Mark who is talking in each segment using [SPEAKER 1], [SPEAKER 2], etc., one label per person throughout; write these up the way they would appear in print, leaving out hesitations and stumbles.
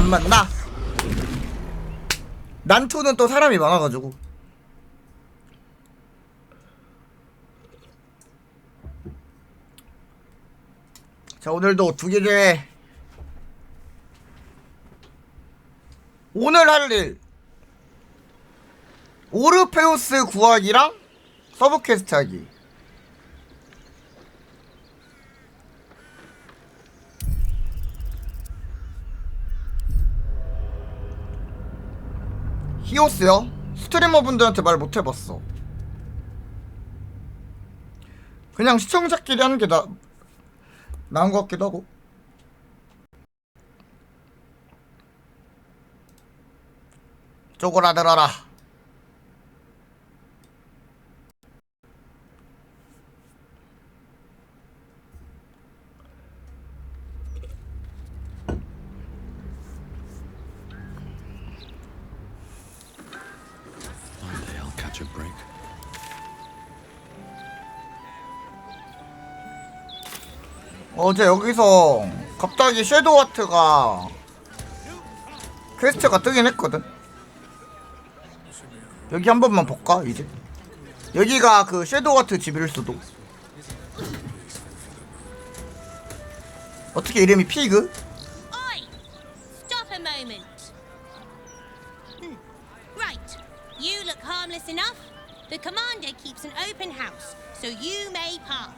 [SPEAKER 1] 안 맞나? 난투는 또 사람이 많아가지고. 자, 오늘도 두 개의 오늘 할 일 오르페우스 구하기랑 서브 퀘스트 하기. 히오스요? 스트리머분들한테 말 못해봤어. 그냥 시청자끼리 하는 게 나은 것 같기도 하고. 쪼그라들어라. 어제 여기서 갑자기 섀도우 하트가 퀘스트가 뜨긴 했거든. 여기 한 번만 볼까 이제? 여기가 그 섀도우 하트 집일 수도. 어떻게 이름이 피그?
[SPEAKER 2] Oi! Stop a moment. Right. You look harmless enough. The commander keeps an open house, so you may pass.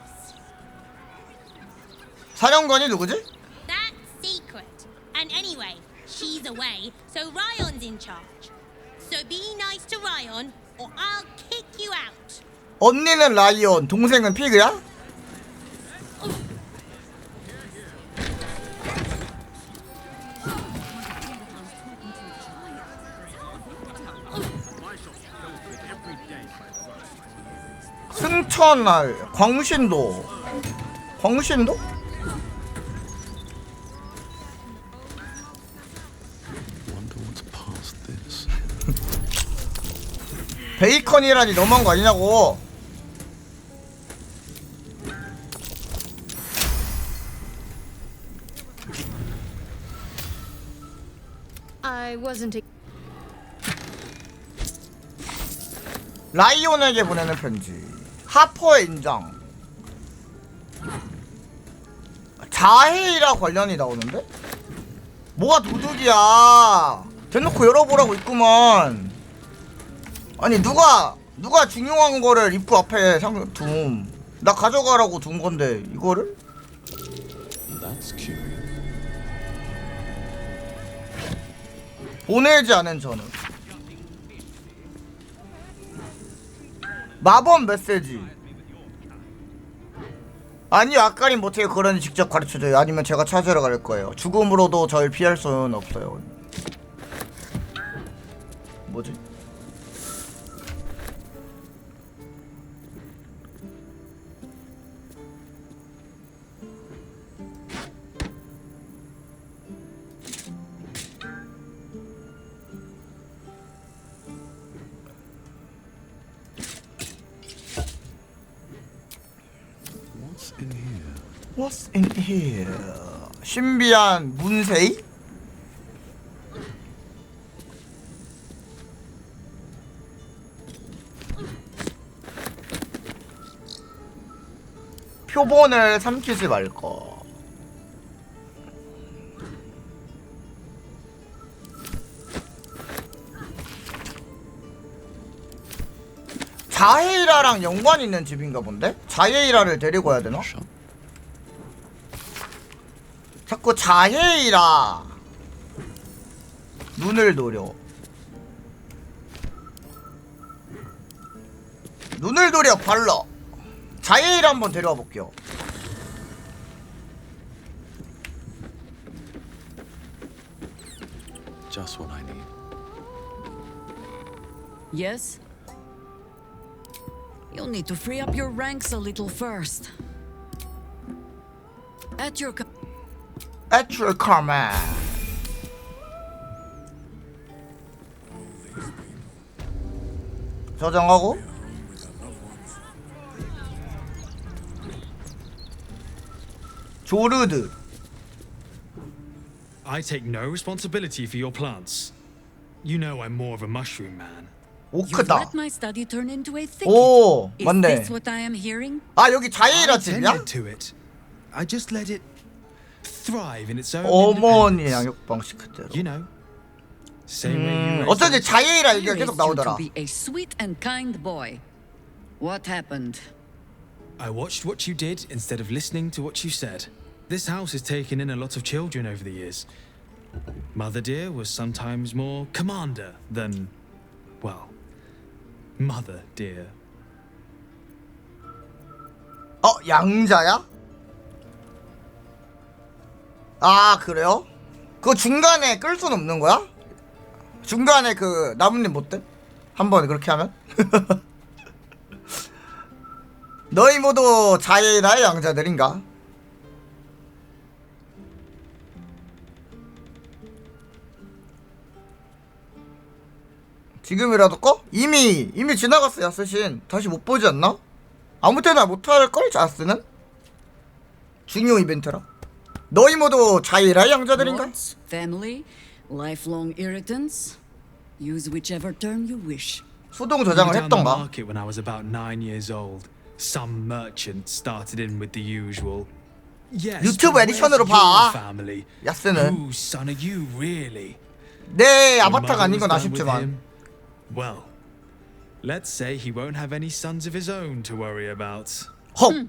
[SPEAKER 1] 사령관이 누구지?
[SPEAKER 2] That's secret. And anyway, she's away, so Ryon's in charge. So be nice to Ryon, or I'll kick you out.
[SPEAKER 1] 언니는 라이온, 동생은 피그야? 승천할 광신도. 광신도? 베이컨이라니 너무한 거 아니냐고.
[SPEAKER 3] I wasn't.
[SPEAKER 1] 라이온에게 보내는 편지. 하퍼의 인장. 자해이라 관련이 나오는데? 뭐가 도둑이야. 대놓고 열어보라고 있구만. 아니 누가 중요한 거를 입구 앞에 둠. 나 가져가라고 둔 건데 이거를? 보내지 않은 전후. 마법 메시지. 아니요, 아까린 못해요. 그러니 직접 가르쳐줘요. 아니면 제가 찾으러 갈 거예요. 죽음으로도 절 피할 수는 없어요. 뭐지? What's in here? 신비한 문세이? 표본을 삼키지 말거. 자헤이라랑 연관 있는 집인가 본데? 자헤이라를 데리고 와야 되나? 자꾸 자해이라 눈을 노려. 눈을 노려 발라. 자해이라 한번 데려와 볼게요.
[SPEAKER 4] Just what I need.
[SPEAKER 5] Yes? You'll need to free up your ranks a little first. At your
[SPEAKER 1] command. 저장하고 조르드
[SPEAKER 4] I take no responsibility for your plants. You know I'm more of a mushroom man.
[SPEAKER 5] You've
[SPEAKER 1] 오크다.
[SPEAKER 5] let my study turn into a thicket.
[SPEAKER 1] 오,
[SPEAKER 5] Is
[SPEAKER 1] 맞네.
[SPEAKER 5] this what I am hearing?
[SPEAKER 1] 아, 여기
[SPEAKER 4] I
[SPEAKER 1] 자예이라 집이야?
[SPEAKER 4] tended to it. I just let it thrive in its own
[SPEAKER 1] 어머니
[SPEAKER 4] independence.
[SPEAKER 1] 양육 방식 그대로.
[SPEAKER 4] You know, same way you raised
[SPEAKER 1] 어쩐지
[SPEAKER 4] us.
[SPEAKER 1] 자예이라
[SPEAKER 5] I
[SPEAKER 1] 얘기가
[SPEAKER 5] raised
[SPEAKER 1] 계속
[SPEAKER 5] you to
[SPEAKER 1] 나오더라.
[SPEAKER 5] be a sweet and kind boy. What happened?
[SPEAKER 4] I watched what you did instead of listening to what you said. This house has taken in a lot of children over the years. Mother dear was sometimes more commander than, well, mother dear.
[SPEAKER 1] 양자야? 아, 그래요? 그거 중간에 끌 순 없는 거야? 중간에 그 나뭇잎 못 돼? 한번 그렇게 하면? 너희 모두 자예이라의 양자들인가? 지금이라도 꺼? 이미 지나갔어요. 스신 다시 못 보지 않나? 아무 때나 못할걸 자스는? 중요 이벤트라. 너희 모두 자이라의 양자들인가?
[SPEAKER 5] Lords, family, lifelong irritants. Use whichever term you wish.
[SPEAKER 1] 수동
[SPEAKER 4] We
[SPEAKER 1] 저장을
[SPEAKER 4] were down the
[SPEAKER 1] 했던가?
[SPEAKER 4] market when I was about 9 years old. Some merchant started in with the usual. Yes,
[SPEAKER 1] 유튜브
[SPEAKER 4] but
[SPEAKER 1] 에디션으로
[SPEAKER 4] where's your
[SPEAKER 1] 봐.
[SPEAKER 4] family?
[SPEAKER 1] 야스는
[SPEAKER 4] Whose son are you really?
[SPEAKER 1] 내
[SPEAKER 4] Your
[SPEAKER 1] 아바타가
[SPEAKER 4] mother
[SPEAKER 1] 아닌 건
[SPEAKER 4] was done with
[SPEAKER 1] 아쉽지만
[SPEAKER 4] him. Well, let's say he won't have any sons of his own to worry about.
[SPEAKER 1] 헉!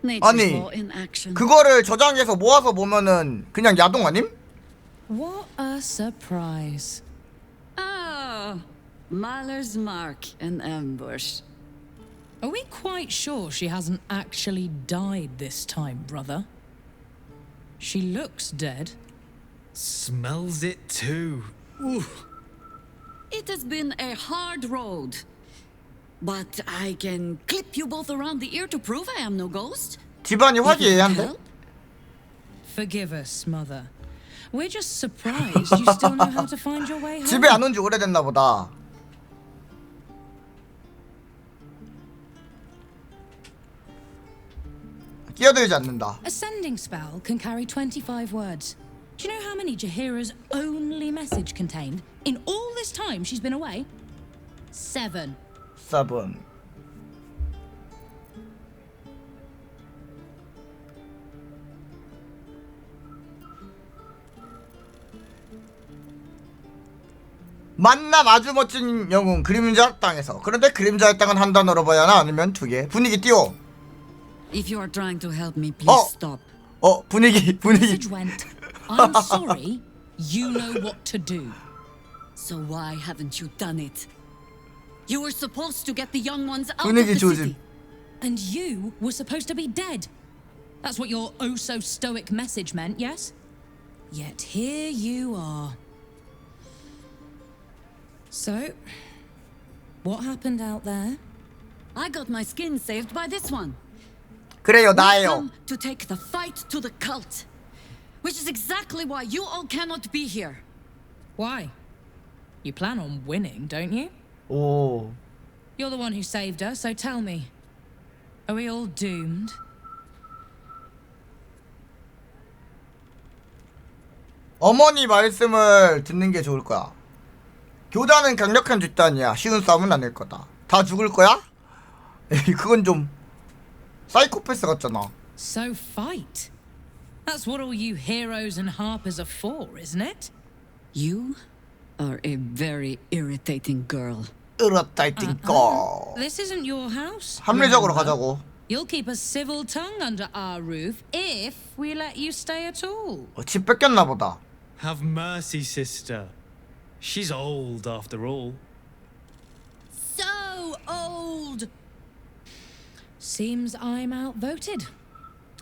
[SPEAKER 5] Nature's
[SPEAKER 1] 아니,
[SPEAKER 5] law in action.
[SPEAKER 1] 그거를 저장해서 모아서 보면은 그냥 야동 아님?
[SPEAKER 6] What a surprise.
[SPEAKER 5] Oh, Mahler's mark, an ambush.
[SPEAKER 6] Are we quite sure she hasn't actually died this time, brother? She looks dead.
[SPEAKER 4] Smells it too. Ooh.
[SPEAKER 5] It has been a hard road. But I can clip you both around the ear to prove I am no ghost.
[SPEAKER 1] 집안이
[SPEAKER 5] If it would
[SPEAKER 1] 화기애애한데?
[SPEAKER 5] help.
[SPEAKER 6] Forgive us, mother. We're just surprised you still know how to find your way home.
[SPEAKER 1] 집에 안 온 지 오래됐나 보다. 끼어들지 않는다.
[SPEAKER 6] Ascending spell can carry 25 words. Do you know how many Jaheira's only message contained in all this time she's been away? 7.
[SPEAKER 1] 7. 만남 아주 멋진 영웅 그림자 땅에서. 그런데 그림자의 땅은 한 단어로 봐야 하나 아니면 두 개? 분위기 띄워.
[SPEAKER 5] If you are trying to help me, please stop.
[SPEAKER 1] 분위기.
[SPEAKER 6] Message went, I'm sorry, you know what to do.
[SPEAKER 5] So why haven't you done it? You were supposed to get the young ones out of
[SPEAKER 1] 분위기
[SPEAKER 5] the
[SPEAKER 1] 조짐.
[SPEAKER 5] city.
[SPEAKER 6] And you were supposed to be dead. That's what your oh-so-stoic message meant, yes? Yet here you are. So, what happened out there?
[SPEAKER 5] I got my skin saved by this one.
[SPEAKER 1] 그래요,
[SPEAKER 5] We've
[SPEAKER 1] 나예요.
[SPEAKER 5] come to take the fight to the cult, which is exactly why you all cannot be here.
[SPEAKER 6] Why? You plan on winning, don't you?
[SPEAKER 1] 오.
[SPEAKER 6] You're the one who saved us, so tell me. Are we all doomed?
[SPEAKER 1] 어머니 말씀을 듣는 게 좋을 거야. 교단은 강력한 집단이야. 쉬운 싸움은 아닐 거다. 다 죽을 거야? 에이, 그건 좀 사이코패스 같잖아.
[SPEAKER 6] So fight. That's what all you heroes and harpers are for, isn't it?
[SPEAKER 5] You are a very irritating girl.
[SPEAKER 1] 으라타이팅 거.
[SPEAKER 6] This isn't your house.
[SPEAKER 1] 합리적으로
[SPEAKER 6] remember?
[SPEAKER 1] 가자고.
[SPEAKER 6] You'll keep a civil tongue under our roof if we let you stay at all.
[SPEAKER 1] 집 뺏겼나 보다.
[SPEAKER 4] Have mercy, sister. She's old after all.
[SPEAKER 2] So old.
[SPEAKER 6] Seems I'm outvoted.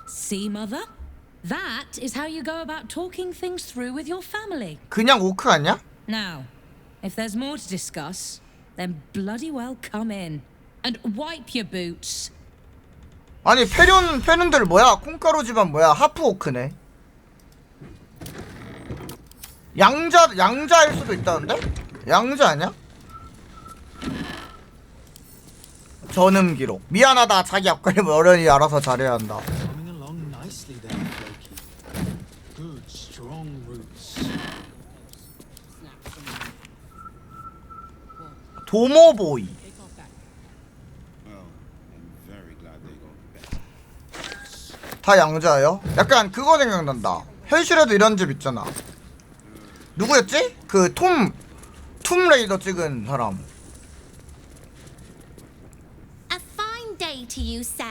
[SPEAKER 6] See, mother? That is how you go about talking things through with your family.
[SPEAKER 1] 그냥 오크 아니야?
[SPEAKER 6] Now, if there's more to discuss, then bloody well come in. And wipe your boots.
[SPEAKER 1] 아니 페륜들 뭐야? 콩가루 집안 뭐야? 하프 오크네. 양자일 수도 있다는데? 양자 아니야? 전음 기록. 미안하다. 자기 앞가림 어른이 알아서 잘해야 한다.
[SPEAKER 4] Coming along nicely there, Loki. Good, strong roots.
[SPEAKER 1] 도모보이.
[SPEAKER 7] Well, I'm very glad they got better.
[SPEAKER 1] 다 양자예요? 약간 그거 생각난다. 현실에도 이런 집 있잖아. 누구였지? 그 톰레이더 찍은 사람.
[SPEAKER 2] A fine day to you, sir.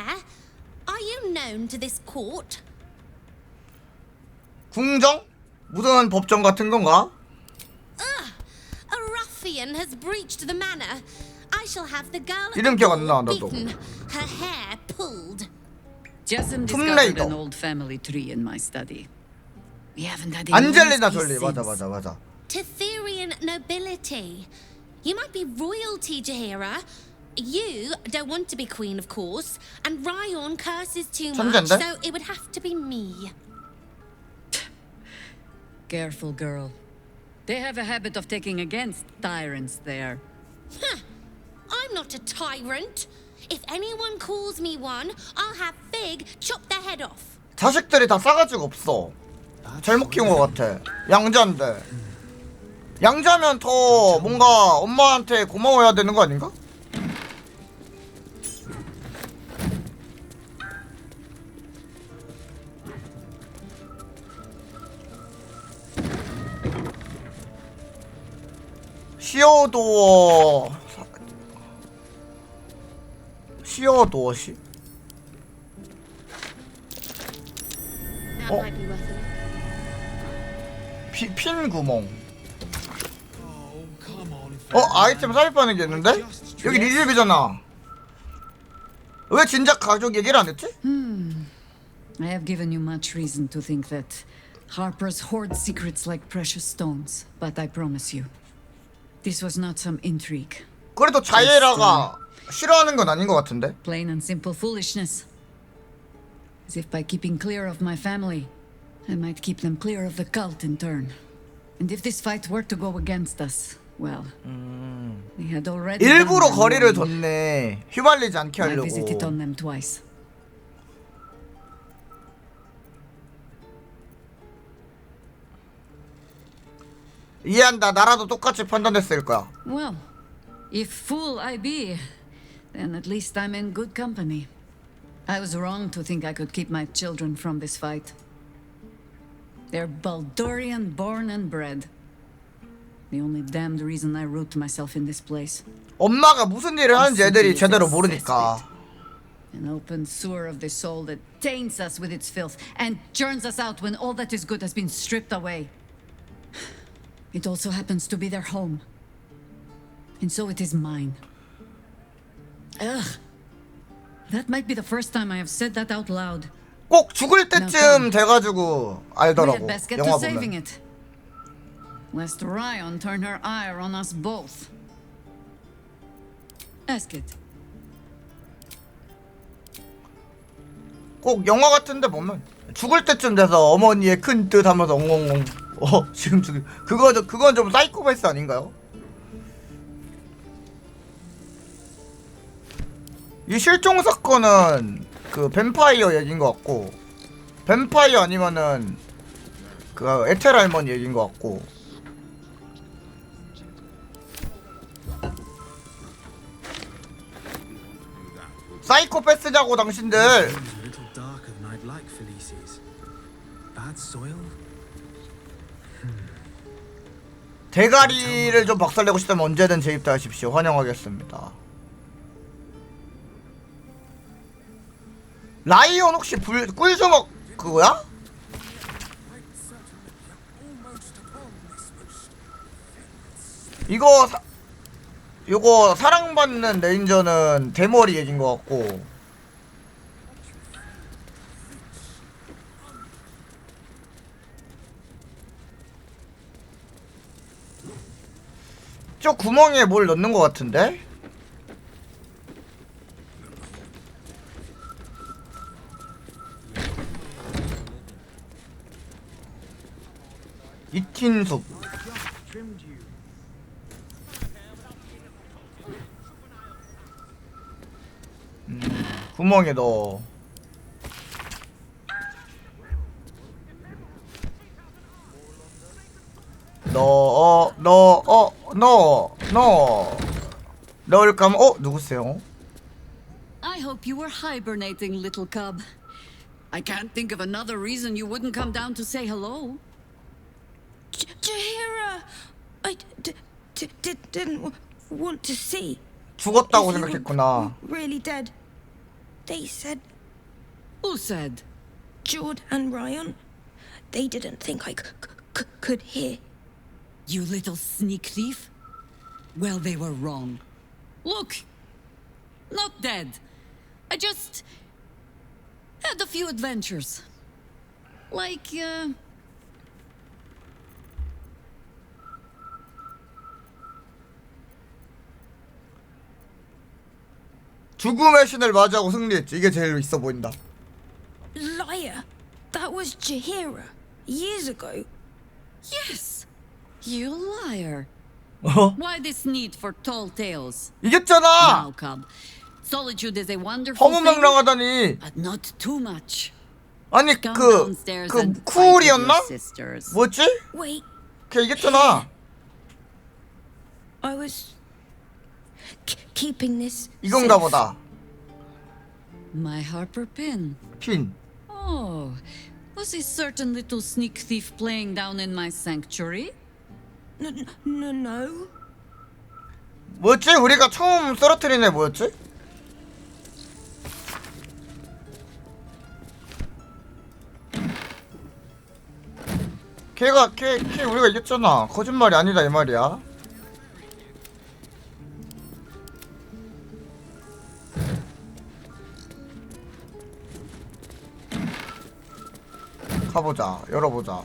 [SPEAKER 2] Are you known to this court?
[SPEAKER 1] 궁정? 무슨 법정 같은 건가?
[SPEAKER 2] A ruffian has breached the manor. I shall have the girl at
[SPEAKER 1] 이름
[SPEAKER 2] the
[SPEAKER 1] 기억 안 나,
[SPEAKER 2] door
[SPEAKER 1] 나도.
[SPEAKER 2] beaten, her hair pulled.
[SPEAKER 5] Jasmine
[SPEAKER 1] Tomb
[SPEAKER 5] discovered
[SPEAKER 1] Raider.
[SPEAKER 5] an old family tree in my study. We haven't had
[SPEAKER 1] 안젤리나
[SPEAKER 5] any
[SPEAKER 1] 졸리.
[SPEAKER 5] since.
[SPEAKER 1] 맞아.
[SPEAKER 2] Tetherian nobility. You might be royalty, Jahira. You don't want to be queen, of course, and Ryon curses too much,
[SPEAKER 1] 천재인데?
[SPEAKER 2] so it would have to be me.
[SPEAKER 5] Careful, girl. They have a habit of taking against tyrants there.
[SPEAKER 2] I'm not a tyrant. If anyone calls me one, I'll have Fig chop their head off.
[SPEAKER 1] 자식들이 다 싸가지가 없어. 잘못 키운 것 같아. 양자인데. 양자면 더 뭔가 엄마한테 고마워해야 되는 거 아닌가? 시어도어시?
[SPEAKER 3] That
[SPEAKER 1] Oh.
[SPEAKER 3] might be worth it.
[SPEAKER 1] 핀 구멍.
[SPEAKER 4] Oh, come on.
[SPEAKER 1] 아이템 삽입하는 게 있는데? 여기 네 집이잖아. 왜 진작 가족 얘기를 안 했지?
[SPEAKER 5] I have given you much reason to think that Harper's hoard secrets like precious stones, but I promise you, this was not some intrigue.
[SPEAKER 1] 그래도 자예라가 싫어하는 건 아닌 것 같은데?
[SPEAKER 5] Plain and simple foolishness. As if by keeping clear of my family, I might keep them clear of the cult in turn. And if this fight were to go against us, well, we had already
[SPEAKER 1] 일부러
[SPEAKER 5] done
[SPEAKER 1] 거리를
[SPEAKER 5] our
[SPEAKER 1] 뒀네. 휘말리지 않게
[SPEAKER 5] I
[SPEAKER 1] 하려고.
[SPEAKER 5] visited on them twice.
[SPEAKER 1] 이해한다. 나라도 똑같이 판단했을 거야.
[SPEAKER 5] Well, if fool I be, then at least I'm in good company. I was wrong to think I could keep my children from this fight. They're Baldurian born and bred. The only damned reason I root myself in this place.
[SPEAKER 1] 엄마가 무슨 일을 하는지 애들이 제대로 모르니까.
[SPEAKER 5] An open sewer of the soul that taints us with its filth and churns us out when all that is good has been stripped away. It also happens to be their home. And so it is mine. Ugh. That might be the first time I have said that out loud.
[SPEAKER 1] 꼭 죽을 때쯤 돼가지고
[SPEAKER 5] We
[SPEAKER 1] 알더라고.
[SPEAKER 5] had best get to
[SPEAKER 1] 영화
[SPEAKER 5] saving
[SPEAKER 1] 보면.
[SPEAKER 5] it. Lest Ryon turn her ire on us both. Ask it.
[SPEAKER 1] 꼭 영화 같은데 보면 죽을 때쯤 돼서 어머니의 큰 뜻 하면서 엉엉엉. 지금 죽이. 그건 좀 사이코패스 아닌가요? 이 실종 사건은 그 뱀파이어 얘기인 것 같고, 뱀파이어 아니면은 그 에텔 할머니 얘기인 것 같고. 사이코패스냐고 당신들.
[SPEAKER 4] A little darker than I'd like, Felices. Bad soil?
[SPEAKER 1] 대가리를 좀 박살내고 싶다면 언제든 재입대하십시오. 환영하겠습니다. 라이온 혹시 꿀주먹 그거야? 이거 사랑받는 레인저는 대머리 얘긴 것 같고, 저 구멍에 뭘 넣는 것 같은데? 이틴숲. 구멍에 넣어. 넣을까? 누구세요?
[SPEAKER 5] I hope you were hibernating, little cub. I can't think of another reason you wouldn't come down to say hello.
[SPEAKER 3] Jahira, I didn't want to see.
[SPEAKER 1] 죽었다고
[SPEAKER 3] If you were
[SPEAKER 1] 생각했구나.
[SPEAKER 3] really dead. They said
[SPEAKER 5] Who said?
[SPEAKER 3] Jord and Ryan. They didn't think I could hear.
[SPEAKER 5] You little sneak thief. Well, they were wrong. Look, not dead. I just had a few adventures. Like,
[SPEAKER 1] 죽음의 신을 맞이하고 승리했지. 이게 제일 있어 보인다.
[SPEAKER 3] Liar. That was Jahira. Years ago.
[SPEAKER 5] yes, you liar.
[SPEAKER 1] 어?
[SPEAKER 5] Why this need for tall tales?
[SPEAKER 1] 이겼잖아.
[SPEAKER 5] Now, cub. Solitude is a wonderful thing,
[SPEAKER 1] 허무맹랑하다니.
[SPEAKER 5] but not too much.
[SPEAKER 1] 아니
[SPEAKER 5] Come
[SPEAKER 1] 그
[SPEAKER 5] downstairs and fight with
[SPEAKER 1] 쿨이었나?
[SPEAKER 5] your sisters.
[SPEAKER 1] 뭐였지?
[SPEAKER 3] Wait,
[SPEAKER 1] 걔 이겼잖아.
[SPEAKER 3] I was keeping this.
[SPEAKER 1] 이건가
[SPEAKER 3] safe.
[SPEAKER 1] 보다.
[SPEAKER 5] My Harper pin.
[SPEAKER 1] 핀.
[SPEAKER 5] Oh, was a certain little sneak thief playing down in my sanctuary?
[SPEAKER 3] No.
[SPEAKER 1] 뭐였지? 우리가 처음 쓰러뜨린 애 뭐였지? 걔 우리가 이겼잖아. 거짓말이 아니다 이 말이야. 가보자. 열어보자.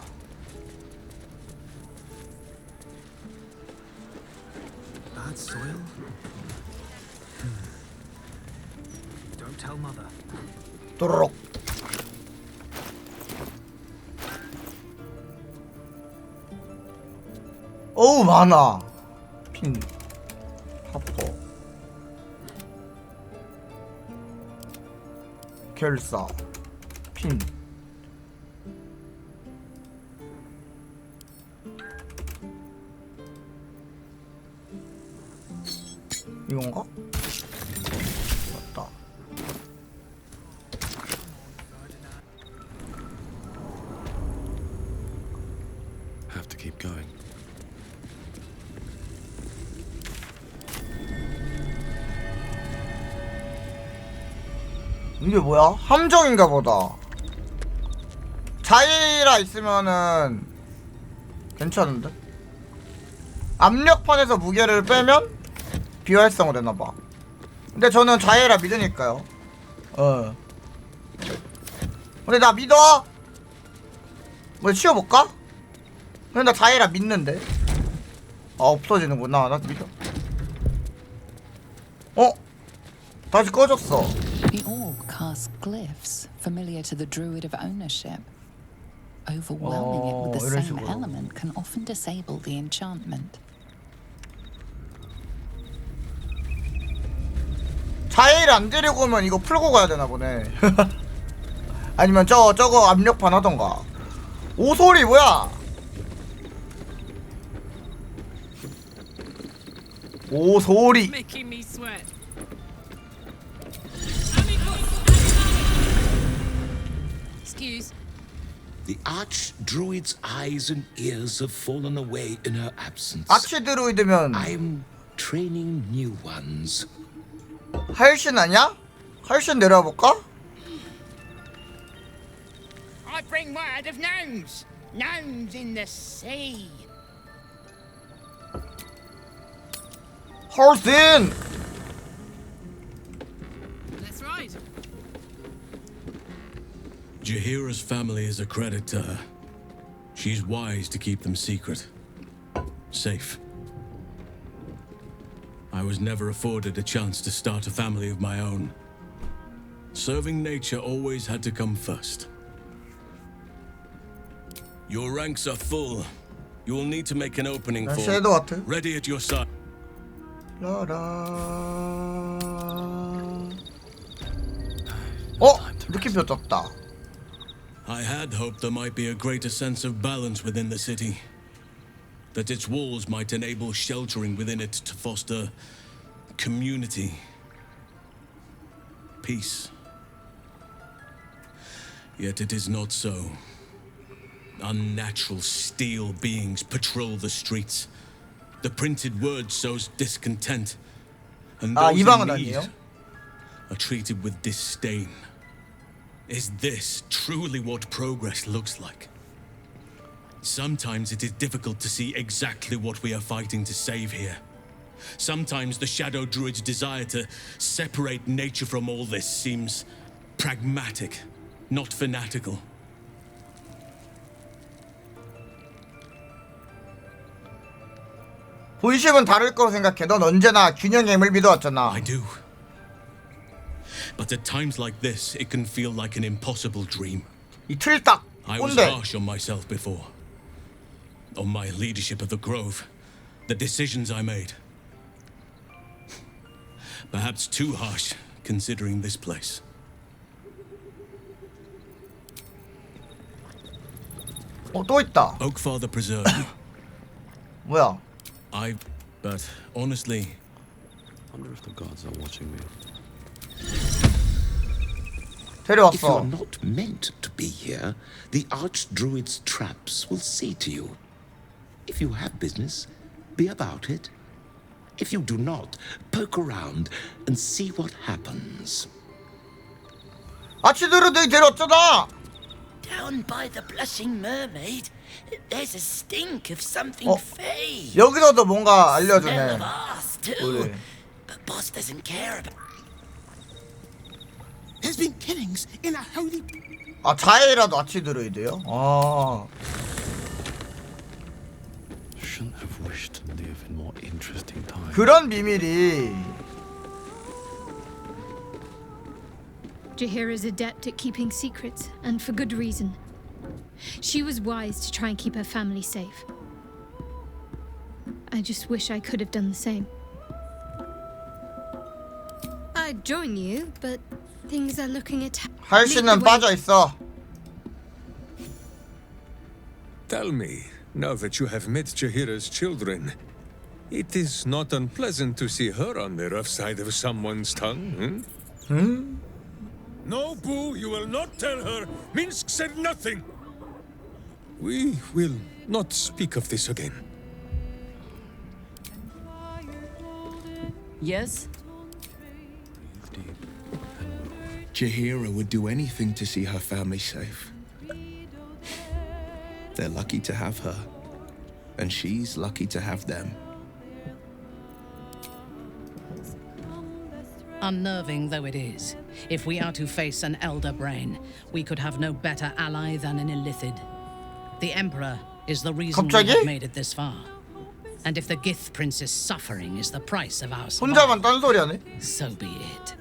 [SPEAKER 4] Bad soil? Don't tell mother.
[SPEAKER 1] 또르륵. 어우 많아. 핀. 하퍼. 결사. 핀. 이건가? 맞다.
[SPEAKER 7] Have to keep going.
[SPEAKER 1] 이게 뭐야? 함정인가 보다. 자이라 있으면은 괜찮은데? 압력판에서 무게를 빼면 비활성화 되나봐. 근데 저는 자이라 믿으니까요. 근데 나 믿어. 뭐 치워볼까? 근데 나 자이라 믿는데. 아 없어지는구나. 나 믿어. 다시 꺼졌어.
[SPEAKER 8] The orb casts glyphs familiar to the druid of ownership. Overwhelming it with the
[SPEAKER 1] 이런
[SPEAKER 8] same
[SPEAKER 1] 식으로.
[SPEAKER 8] element can often disable the enchantment.
[SPEAKER 1] 자일 안 데리고 오면 이거 풀고 가야 되나 보네. 아니면 저거 압력판 하던가. 오소리 뭐야? 오소리.
[SPEAKER 9] Making me sweat. Excuse.
[SPEAKER 10] The archdruid's eyes and ears have fallen away in her absence.
[SPEAKER 1] 아치 드루이드면
[SPEAKER 10] I'm training new ones.
[SPEAKER 1] 할신 아니야? 할신 내려와 볼까?
[SPEAKER 9] I bring word of gnomes. Gnomes in the sea.
[SPEAKER 1] 할신.
[SPEAKER 9] That's right.
[SPEAKER 11] Jahira's family is a credit to her. She's wise to keep them secret. Safe. I was never afforded a chance to start a family of my own. Serving nature always had to come first. Your ranks are full. You will need to make an opening for...
[SPEAKER 1] 섀도우 아트.
[SPEAKER 11] Ready at your side.
[SPEAKER 1] 라라. 느낌표 떴다.
[SPEAKER 11] I had hoped there might be a greater sense of balance within the city. that its walls might enable sheltering within it to foster community, peace. Yet it is not so. Unnatural steel beings patrol the streets. The printed word sows discontent, and those
[SPEAKER 1] 이 방은
[SPEAKER 11] in need
[SPEAKER 1] 아니에요?
[SPEAKER 11] are treated with disdain. Is this truly what progress looks like? Sometimes it is difficult to see exactly what we are fighting to save here. Sometimes the Shadow Druid's desire to separate nature from all this seems pragmatic, not fanatical.
[SPEAKER 1] 본심은 다를 거로 생각해. 넌 언제나 균형의 힘을 믿어왔잖아.
[SPEAKER 11] I do. But at times like this, it can feel like an impossible dream.
[SPEAKER 1] 이 틀 딱
[SPEAKER 11] I was
[SPEAKER 1] 꼰대.
[SPEAKER 11] harsh on myself before. On my leadership of the Grove. The decisions I made. Perhaps too harsh, considering this place.
[SPEAKER 1] 또 있다.
[SPEAKER 11] Oakfather Preserve.
[SPEAKER 1] 뭐야?
[SPEAKER 11] But honestly,
[SPEAKER 7] I wonder if the gods are watching me.
[SPEAKER 10] If you
[SPEAKER 1] 데려왔어.
[SPEAKER 10] are not meant to be here, the Archdruid's traps will say to you, if you have business, be about it. If you do not, poke around and see what happens.
[SPEAKER 1] 아치드르드 데려왔잖아.
[SPEAKER 12] Down by the Blushing Mermaid, there's a stink of something fey.
[SPEAKER 1] 여기서도 뭔가
[SPEAKER 12] Smell
[SPEAKER 1] 알려주네.
[SPEAKER 12] of arse too. But boss doesn't care about.
[SPEAKER 9] There's been killings in a holy.
[SPEAKER 1] 자해라도 아치드르이드요?
[SPEAKER 7] Shouldn't have wished to live in more interesting times.
[SPEAKER 1] 그런 비밀이.
[SPEAKER 13] Jaheira's adept at keeping secrets, and for good reason. She was wise to try and keep her family safe. I just wish I could have done the same. I'd join you, but things are looking at.
[SPEAKER 1] 할씨는 빠져 있어.
[SPEAKER 14] Tell me, now that you have met Jaheira's children, it is not unpleasant to see her on the rough side of someone's tongue, No, Boo, you will not tell her. Minsk said nothing. We will not speak of this again.
[SPEAKER 5] Yes?
[SPEAKER 15] Jaheira would do anything to see her family safe. They're lucky to have her, and she's lucky to have them.
[SPEAKER 6] Unnerving though it is, if we are to face an Elder Brain, we could have no better ally than an Illithid. The Emperor is the reason we have made it this far. And if the Gith Prince's suffering is the price of our
[SPEAKER 1] 혼자만 딴소리하네.
[SPEAKER 6] so be it.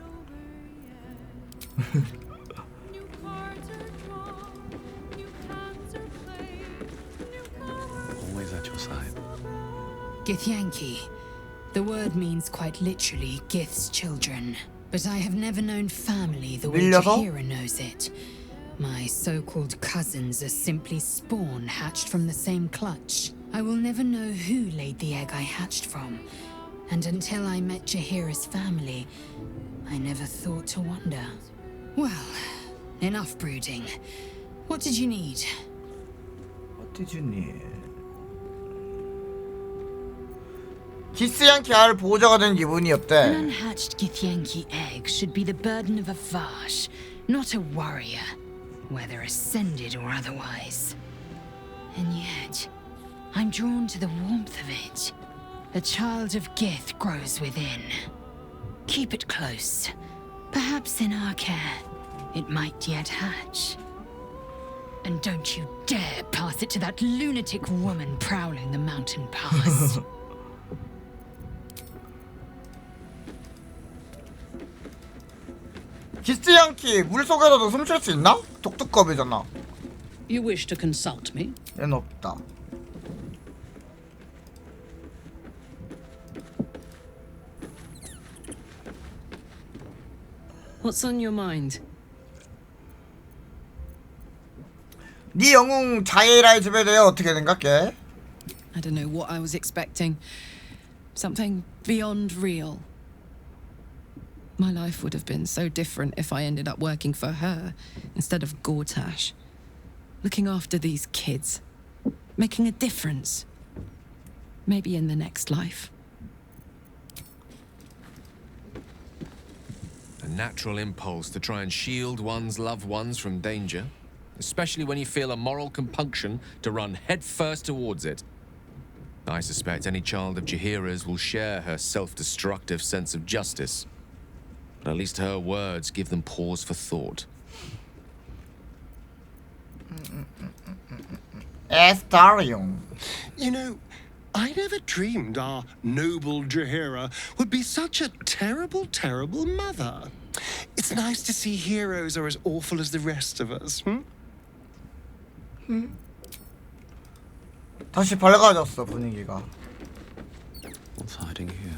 [SPEAKER 7] Always at your side.
[SPEAKER 16] Githyanki. The word means quite literally Gith's children. But I have never known family the way Jaheira knows it. My so-called cousins are simply spawn hatched from the same clutch. I will never know who laid the egg I hatched from. And until I met Jaheira's family, I never thought to wonder. Well, enough brooding. What did you need?
[SPEAKER 1] What did you need? 기스양키 알 보호자가 된 기분이 없대.
[SPEAKER 16] An unhatched Githyanki egg should be the burden of a Vash, not a warrior, whether ascended or otherwise. And yet, I'm drawn to the warmth of it. A child of Gith grows within. Keep it close. Perhaps in our care, it might yet hatch. And don't you dare pass it to that lunatic woman prowling the mountain pass.
[SPEAKER 1] 기스양키 물속에서도 숨쉴 수 있나? 독특겁이잖아.
[SPEAKER 6] You wish to consult me?
[SPEAKER 1] 얘는 없다.
[SPEAKER 6] What's on your mind?
[SPEAKER 1] 네 영웅 자이라의 집에 대해 어떻게 생각해?
[SPEAKER 6] I
[SPEAKER 17] don't know what I was expecting. Something beyond real. My life would have been so different if I ended up working for her instead of Gortash. Looking after these kids. Making a difference. Maybe in the next life.
[SPEAKER 18] A natural impulse to try and shield one's loved ones from danger, especially when you feel a moral compunction to run headfirst towards it. I suspect any child of Jaheira's will share her self-destructive sense of justice. But at least her words give them pause for thought.
[SPEAKER 1] Astarion.
[SPEAKER 19] You know, I never dreamed our noble Jaheira would be such a terrible, terrible mother. It's nice to see heroes are as awful as the rest of us,
[SPEAKER 1] 다시 밝아졌어 분위기가.
[SPEAKER 7] What's hiding here?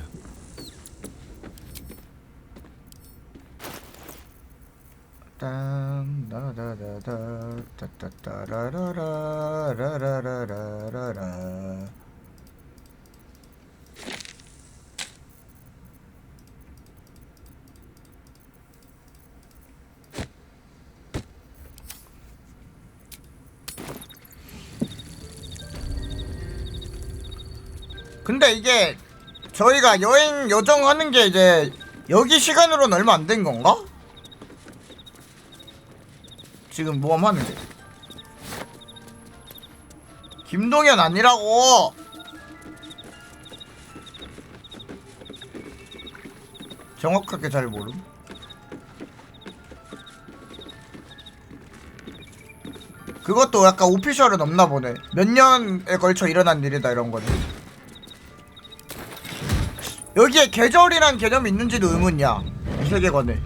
[SPEAKER 1] 근데 이게 저희가 여행 요정하는 게 이제 여기 시간으로는 얼마 안 된 건가? 지금 모험하는 게 김동현 아니라고. 정확하게 잘 모름. 그것도 약간 오피셜은 없나 보네. 몇 년에 걸쳐 일어난 일이다 이런 거는. 여기에 계절이란 개념이 있는지도 의문이야. 이 세계관에.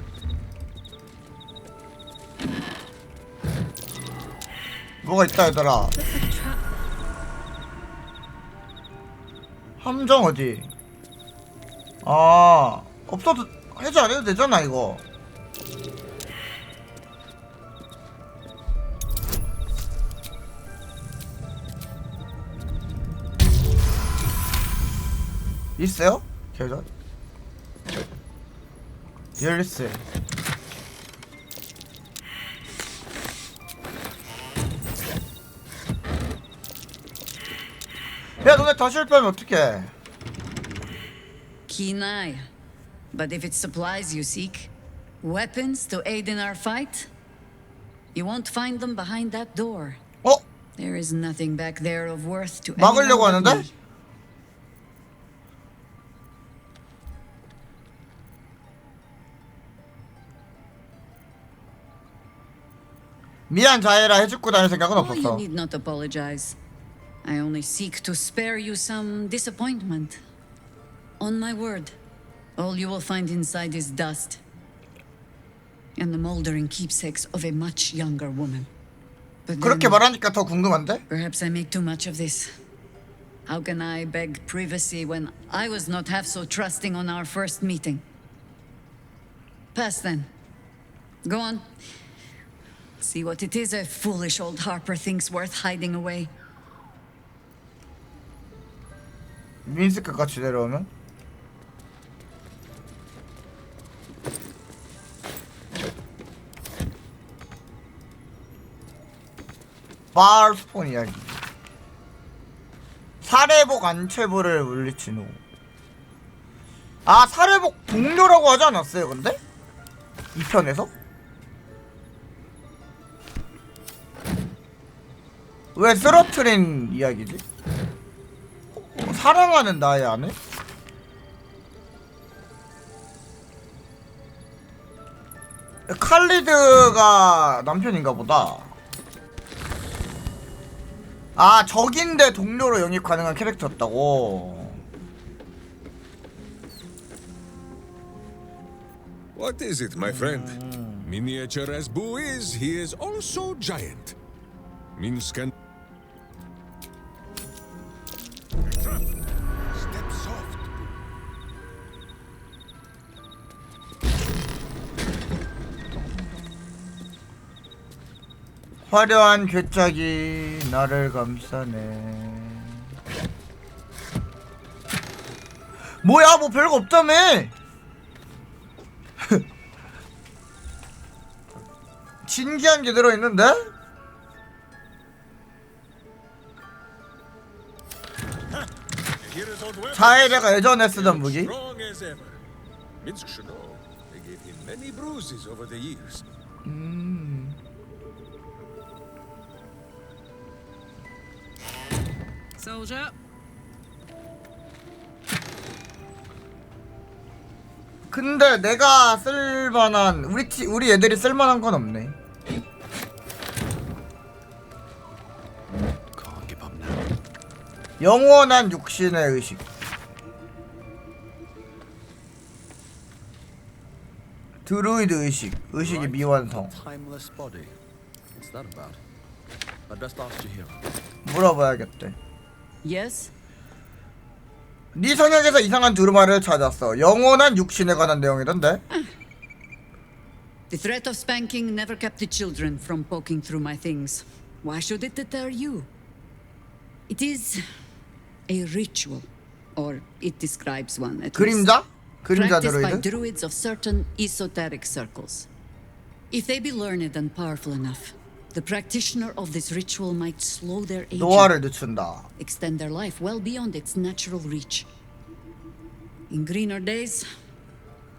[SPEAKER 1] 뭐가 있다 얘들아. 함정 어디? 아 없어도 해제 안 해도 되잖아 이거. 있어요? 계절? 열쇠. 야 너네 다 실패하면 어떡해.
[SPEAKER 5] Keen eye. But if it's supplies you seek, weapons to aid in our fight, you won't find them behind that door.
[SPEAKER 1] 어?
[SPEAKER 5] There is nothing back there of worth to
[SPEAKER 1] 막으려고
[SPEAKER 5] anyone but
[SPEAKER 1] 하는데?
[SPEAKER 5] me.
[SPEAKER 1] 미안 자해라 해주고 다닐 생각은
[SPEAKER 5] Oh, you
[SPEAKER 1] 없었어.
[SPEAKER 5] need not apologize. I only seek to spare you some disappointment. On my word, all you will find inside is dust and the moldering keepsakes of a much younger woman. But
[SPEAKER 1] 그렇게
[SPEAKER 5] then,
[SPEAKER 1] 말하니까 더 궁금한데?
[SPEAKER 5] perhaps I make too much of this. How can I beg privacy when I was not half so trusting on our first meeting? Pass then. Go on. See what it is a foolish old harper thinks worth hiding away.
[SPEAKER 1] 민스크 같이 내려오면? 바알스폰 이야기. 사례복 안채부를 물리친 후. 아 사례복 동료라고 하지 않았어요 근데? 2편에서? 왜 쓰러트린 이야기지? 사랑하는 나의 아내? 칼리드가 남편인가 보다. 아 적인데 동료로 영입 가능한 캐릭터였다고.
[SPEAKER 14] What is it, my friend? Miniature as Boo is, he is also giant. Minsk and... Step soft.
[SPEAKER 1] 화려한 괴짝이 나를 감싸네. 뭐야 뭐 별거 없다며. 신기한 게 들어있는데? 자이레가 예전에 쓰던 무기.
[SPEAKER 6] Soldier.
[SPEAKER 1] 근데 내가 쓸만한 우리 애들이 쓸만한 건 없네. 영원한 육신의 의식. 드루이드 의식이 미완성.
[SPEAKER 7] Timeless body. What's that about? I'd best ask you here.
[SPEAKER 1] 물어봐야겠대.
[SPEAKER 5] Yes?
[SPEAKER 1] 네 성역에서 이상한 두루마리를 찾았어. 영원한 육신에 관한 내용이던데.
[SPEAKER 5] The threat of spanking never kept the children from poking through my things. Why should it deter you? It is a ritual, or it describes one at
[SPEAKER 1] 그림자?
[SPEAKER 5] least.
[SPEAKER 1] 그림자
[SPEAKER 5] Practiced by
[SPEAKER 1] 드루이드?
[SPEAKER 5] druids of certain esoteric circles. If they be learned and powerful enough, the practitioner of this ritual might slow their aging,
[SPEAKER 1] 노화를 늦춘다.
[SPEAKER 5] extend their life well beyond its natural reach. In greener days,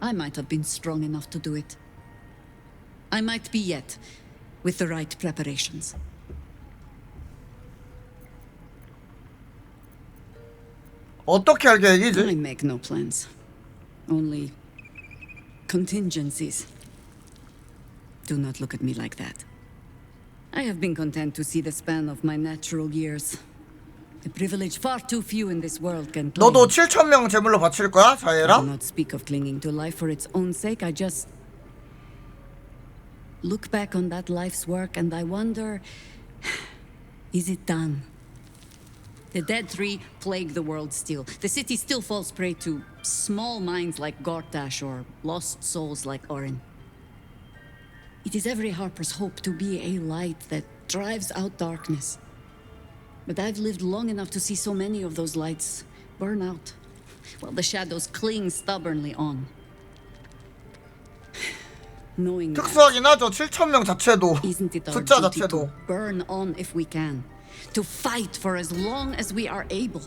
[SPEAKER 5] I might have been strong enough to do it. I might be yet, with the right preparations.
[SPEAKER 1] 어떻게 할 계획이지?
[SPEAKER 5] I make no plans. Only contingencies. Do not look at me like that. I have been content to see the span of my natural years. A privilege far too few in this world can claim.
[SPEAKER 1] 너도 7,000명 제물로 바칠 거야,
[SPEAKER 5] I
[SPEAKER 1] 자예라?
[SPEAKER 5] do not speak of clinging to life for its own sake. I just look back on that life's work and I wonder, is it done? The dead three plague the world still. The city still falls prey to small minds like Gortash or lost souls like Orin. It is every harper's hope to be a light that drives out darkness. But I've lived long enough to see so many of those lights burn out, while the shadows cling stubbornly on. Knowing that,
[SPEAKER 1] 특수하긴 하죠. 7,000명 자체도
[SPEAKER 5] isn't it our
[SPEAKER 1] 숫자
[SPEAKER 5] duty
[SPEAKER 1] 자체도.
[SPEAKER 5] to burn on if we can, to fight for as long as we are able?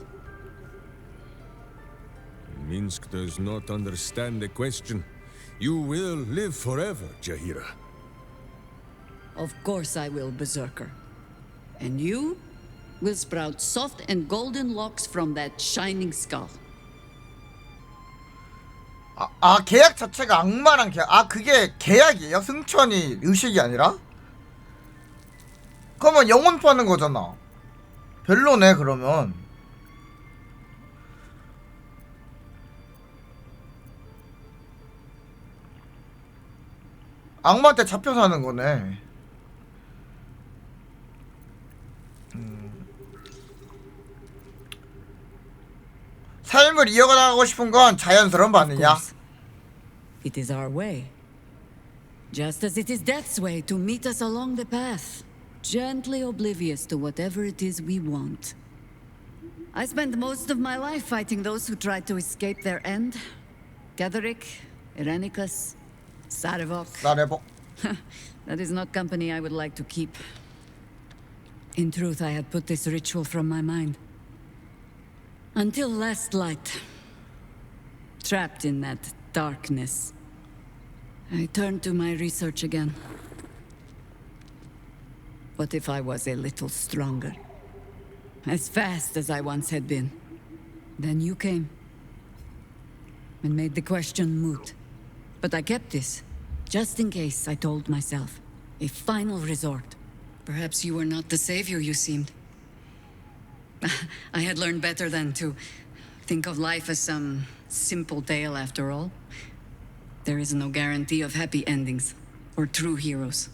[SPEAKER 14] Minsk does not understand the question. You will live forever, Jahira.
[SPEAKER 5] Of course I will, Berserker. And you will sprout soft and golden locks from that shining skull.
[SPEAKER 1] 계약 자체가 악마랑 계약. 그게 계약이에요? 승천이 의식이 아니라? 그러면 영혼 파는 거잖아. 별로네 그러면. 악마한테 잡혀 사는 거네. 삶을 이어가고 싶은 건 자연스러운 반응이야.
[SPEAKER 5] It is our way. Just as it is death's way to meet us along the path, gently oblivious to whatever it is we want. I spent most of my life fighting those who tried to escape their end. Gatherick, Irenicus, Sarevok. That is not company I would like to keep. In truth, I had put this ritual from my mind. Until last light. Trapped in that darkness. I turned to my research again. What if I was a little stronger? As fast as I once had been. Then you came. And made the question moot. But I kept this. Just in case, I told myself. A final resort. Perhaps you were not the savior you seemed. I had learned better than to think of life as some simple tale after all. There is no guarantee of happy endings, or true heroes.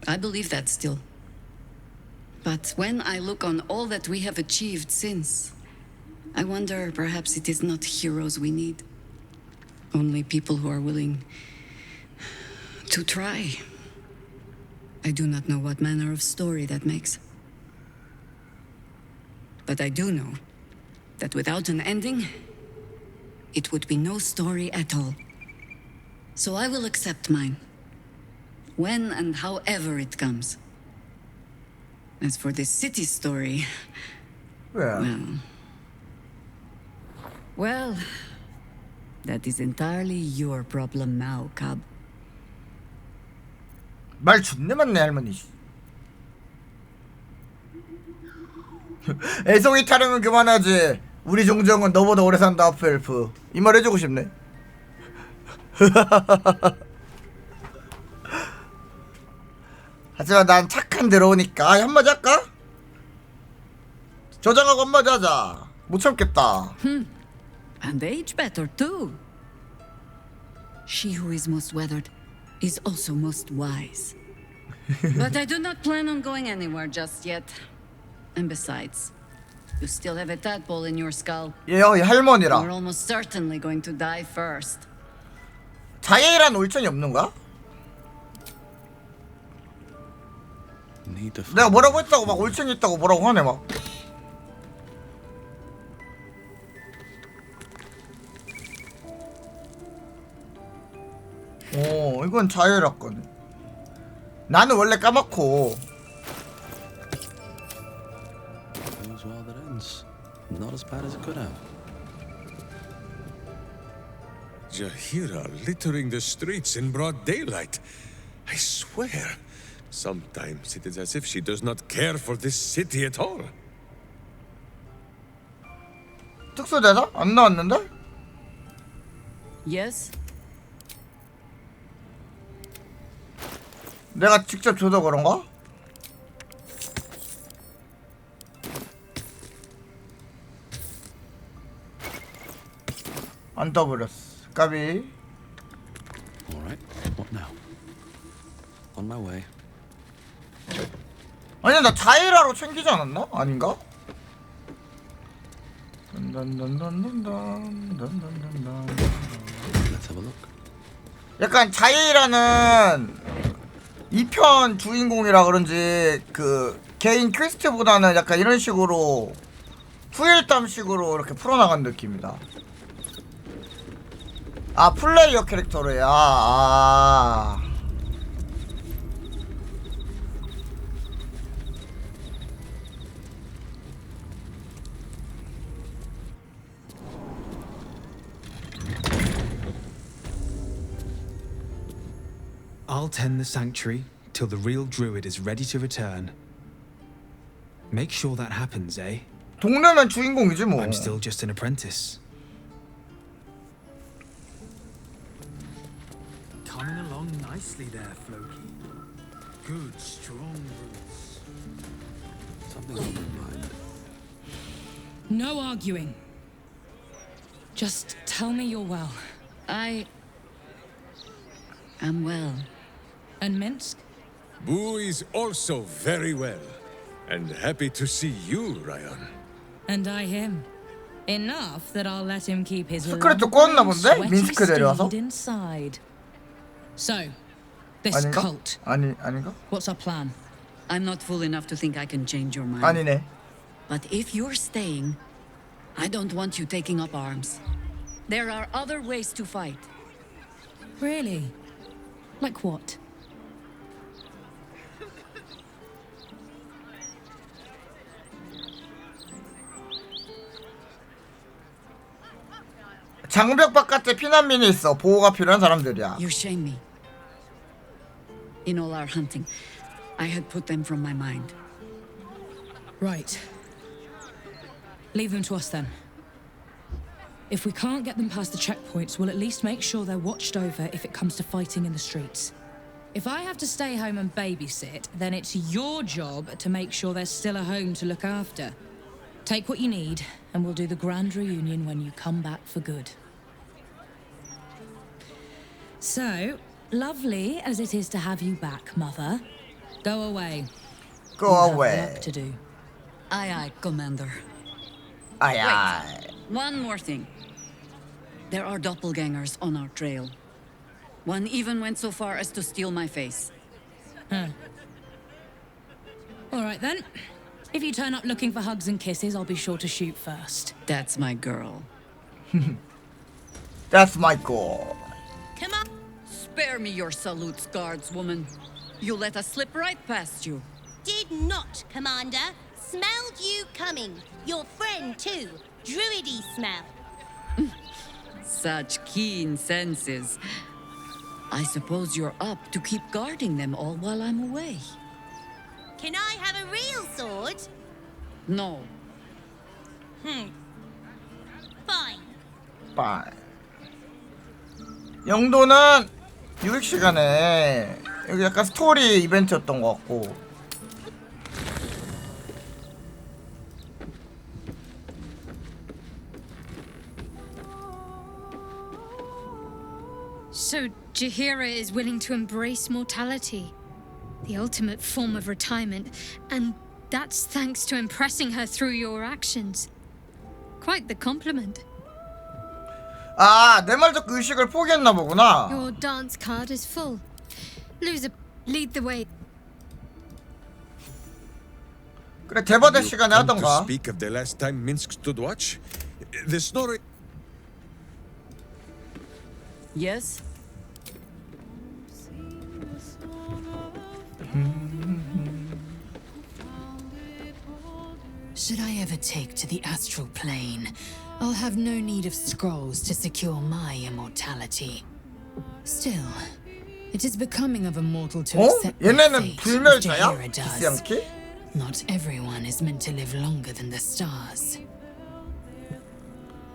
[SPEAKER 5] I believe that still. But when I look on all that we have achieved since, I wonder perhaps it is not heroes we need. Only people who are willing to try. I do not know what manner of story that makes. But I do know that without an ending, it would be no story at all. So I will accept mine. When and however it comes. As for this city story... Well, that is entirely your problem now, Cub.
[SPEAKER 1] 말 존내 많네 할머니. 애송이 타령은 그만하지. 우리 종정은 너보다 오래 산다 하프엘프. 이 말 해주고 싶네. 하지만 난 착한 들어오니까 한마디 할까? 저장하고 한마디 하자. 못 참겠다.
[SPEAKER 5] And age better too. She who is most weathered is also most wise. But I do not plan on going anywhere just yet. And besides, you still have a tadpole in your skull.
[SPEAKER 1] 얘요, 이 할머니라.
[SPEAKER 5] You're almost certainly going to die first.
[SPEAKER 1] 자예란 올천이 없는 거야? 내가 뭐라고 했다고 막 올천이 있다고 뭐라고 하네 막. 오, 이건 자예랐거든. 나는 원래 까맣고.
[SPEAKER 7] Not as bad as it could have.
[SPEAKER 14] Jahira littering the streets in broad daylight. I swear, sometimes it is as if she does not care for this city at all.
[SPEAKER 1] 특수대사? 안 나왔는데?
[SPEAKER 5] Yes.
[SPEAKER 1] 내가 직접 줘서 그런가? 안 떠버렸어. 까비.
[SPEAKER 7] Alright, what now? On my way.
[SPEAKER 1] 아니 나 자이라로 챙기지 않았나? 아닌가?
[SPEAKER 7] Let's have a look.
[SPEAKER 1] 약간 자이라는 2편 주인공이라 그런지 그 개인 퀘스트보다는 약간 이런 식으로 후일담식으로 이렇게 풀어나간 느낌이다. 아 플레이어 캐릭터로야.
[SPEAKER 4] I'll tend the sanctuary till the real druid is ready to return. Make sure that happens, eh?
[SPEAKER 1] 동네면 주인공이지 뭐.
[SPEAKER 4] I'm still just an apprentice. Coming along nicely there, Floki. Good, strong roots.
[SPEAKER 7] Something on my mind.
[SPEAKER 16] No arguing. Just tell me you're well.
[SPEAKER 5] I am well.
[SPEAKER 16] And Minsk?
[SPEAKER 14] Boo is also very well. And happy to see you, Ryan.
[SPEAKER 16] And I him. Enough that I'll let him keep his
[SPEAKER 1] 스크래치 꼬았나 본데? 민스크 데려와서?
[SPEAKER 16] inside. So, this
[SPEAKER 1] 아닌가?
[SPEAKER 16] cult.
[SPEAKER 1] 아닌가?
[SPEAKER 16] What's our plan?
[SPEAKER 5] I'm not fool enough to think I can change your mind.
[SPEAKER 1] 아니네.
[SPEAKER 5] But if you're staying, I don't want you taking up arms. There are other ways to fight.
[SPEAKER 16] Really? Like what?
[SPEAKER 1] 장벽 바깥에 피난민이 있어. 보호가 필요한 사람들이야.
[SPEAKER 5] You shame me. In all our hunting, I had put them from my mind.
[SPEAKER 16] Right. Leave them to us then. If we can't get them past the checkpoints, we'll at least make sure they're watched over if it comes to fighting in the streets. If I have to stay home and babysit, then it's your job to make sure there's still a home to look after. Take what you need, and we'll do the grand reunion when you come back for good. So, lovely as it is to have you back, Mother. Go away.
[SPEAKER 1] Go
[SPEAKER 16] You
[SPEAKER 1] away.
[SPEAKER 16] have work to do.
[SPEAKER 5] Aye, aye, Commander.
[SPEAKER 1] Aye, aye.
[SPEAKER 5] One more thing. There are doppelgangers on our trail. One even went so far as to steal my face.
[SPEAKER 16] Huh. All right then. If you turn up looking for hugs and kisses, I'll be sure to shoot first.
[SPEAKER 5] That's my girl.
[SPEAKER 1] That's my goal.
[SPEAKER 2] Come on.
[SPEAKER 5] Spare me your salutes, guardswoman. You let us slip right past you.
[SPEAKER 2] Did not, Commander. Smelled you coming. Your friend, too. Druidy smell.
[SPEAKER 5] Such keen senses. I suppose you're up to keep guarding them all while I'm away.
[SPEAKER 2] Can I have a real sword?
[SPEAKER 5] No.
[SPEAKER 2] Fine.
[SPEAKER 1] Bye. 영도는 600시간에 여기 약간 스토리 이벤트였던 것 같고.
[SPEAKER 13] So Jaheira is willing to embrace mortality, the ultimate form of retirement, and that's thanks to impressing her through your actions. Quite the compliment.
[SPEAKER 1] 아, 내 말 듣고 의식을 포기했나 보구나.
[SPEAKER 13] Your dance card is full. Loser, lead the way.
[SPEAKER 1] 그래, 대바대 시간에
[SPEAKER 14] Come to
[SPEAKER 1] 하던가.
[SPEAKER 14] speak of the last time Minsk stood watch? The story.
[SPEAKER 5] Yes?
[SPEAKER 16] Should I ever take to the astral plane, I'll have no need of scrolls to secure my immortality. Still, it is becoming of a mortal to accept their
[SPEAKER 1] 얘네는
[SPEAKER 16] fate as
[SPEAKER 1] 불멸자야?
[SPEAKER 16] Jaheira
[SPEAKER 1] 비슷
[SPEAKER 16] does.
[SPEAKER 1] 않게?
[SPEAKER 16] Not everyone is meant to live longer than the stars.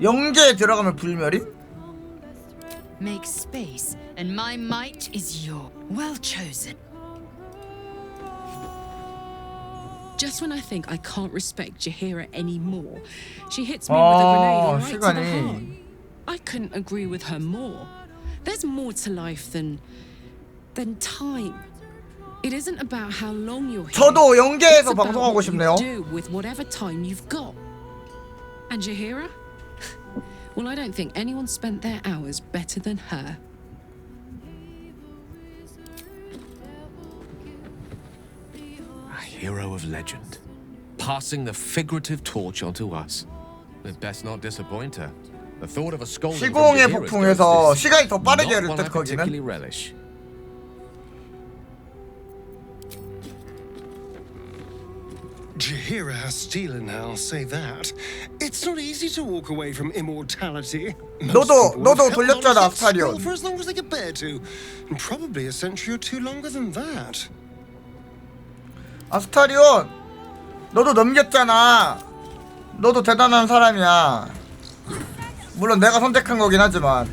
[SPEAKER 1] 영계에 들어가면 불멸임?
[SPEAKER 16] Make space, and my might is your. Well chosen.
[SPEAKER 17] Just when I think I can't respect Jaheira anymore, she hits me with a grenade right to the heart. I couldn't agree with her more. There's more to life than time. It isn't about how long you're here.
[SPEAKER 1] 저도 영계에서
[SPEAKER 17] It's about
[SPEAKER 1] 방송하고
[SPEAKER 17] what you
[SPEAKER 1] 싶네요.
[SPEAKER 17] do with whatever time you've got. And Jaheira? Well, I don't think anyone spent their hours better than her.
[SPEAKER 18] A hero of legend, passing the figurative torch onto us. We'd best not disappoint her. The thought of a scolding from
[SPEAKER 1] 시공의
[SPEAKER 18] Jaheira's
[SPEAKER 1] 폭풍에서
[SPEAKER 18] ghost is
[SPEAKER 1] 시간이 더 빠르게
[SPEAKER 18] not
[SPEAKER 1] 흐를
[SPEAKER 18] one
[SPEAKER 1] 듯
[SPEAKER 18] I particularly
[SPEAKER 1] 거기는.
[SPEAKER 18] relish.
[SPEAKER 19] Jaheira has steel in her, I'll say that. It's not easy to walk away from immortality.
[SPEAKER 1] 너도 돌렸잖아, 스타리온.
[SPEAKER 19] For as long as they could bear to, and probably a century or two longer than that.
[SPEAKER 1] 아스타리온, 너도 넘겼잖아. 너도 대단한 사람이야. 물론 내가 선택한 거긴 하지만.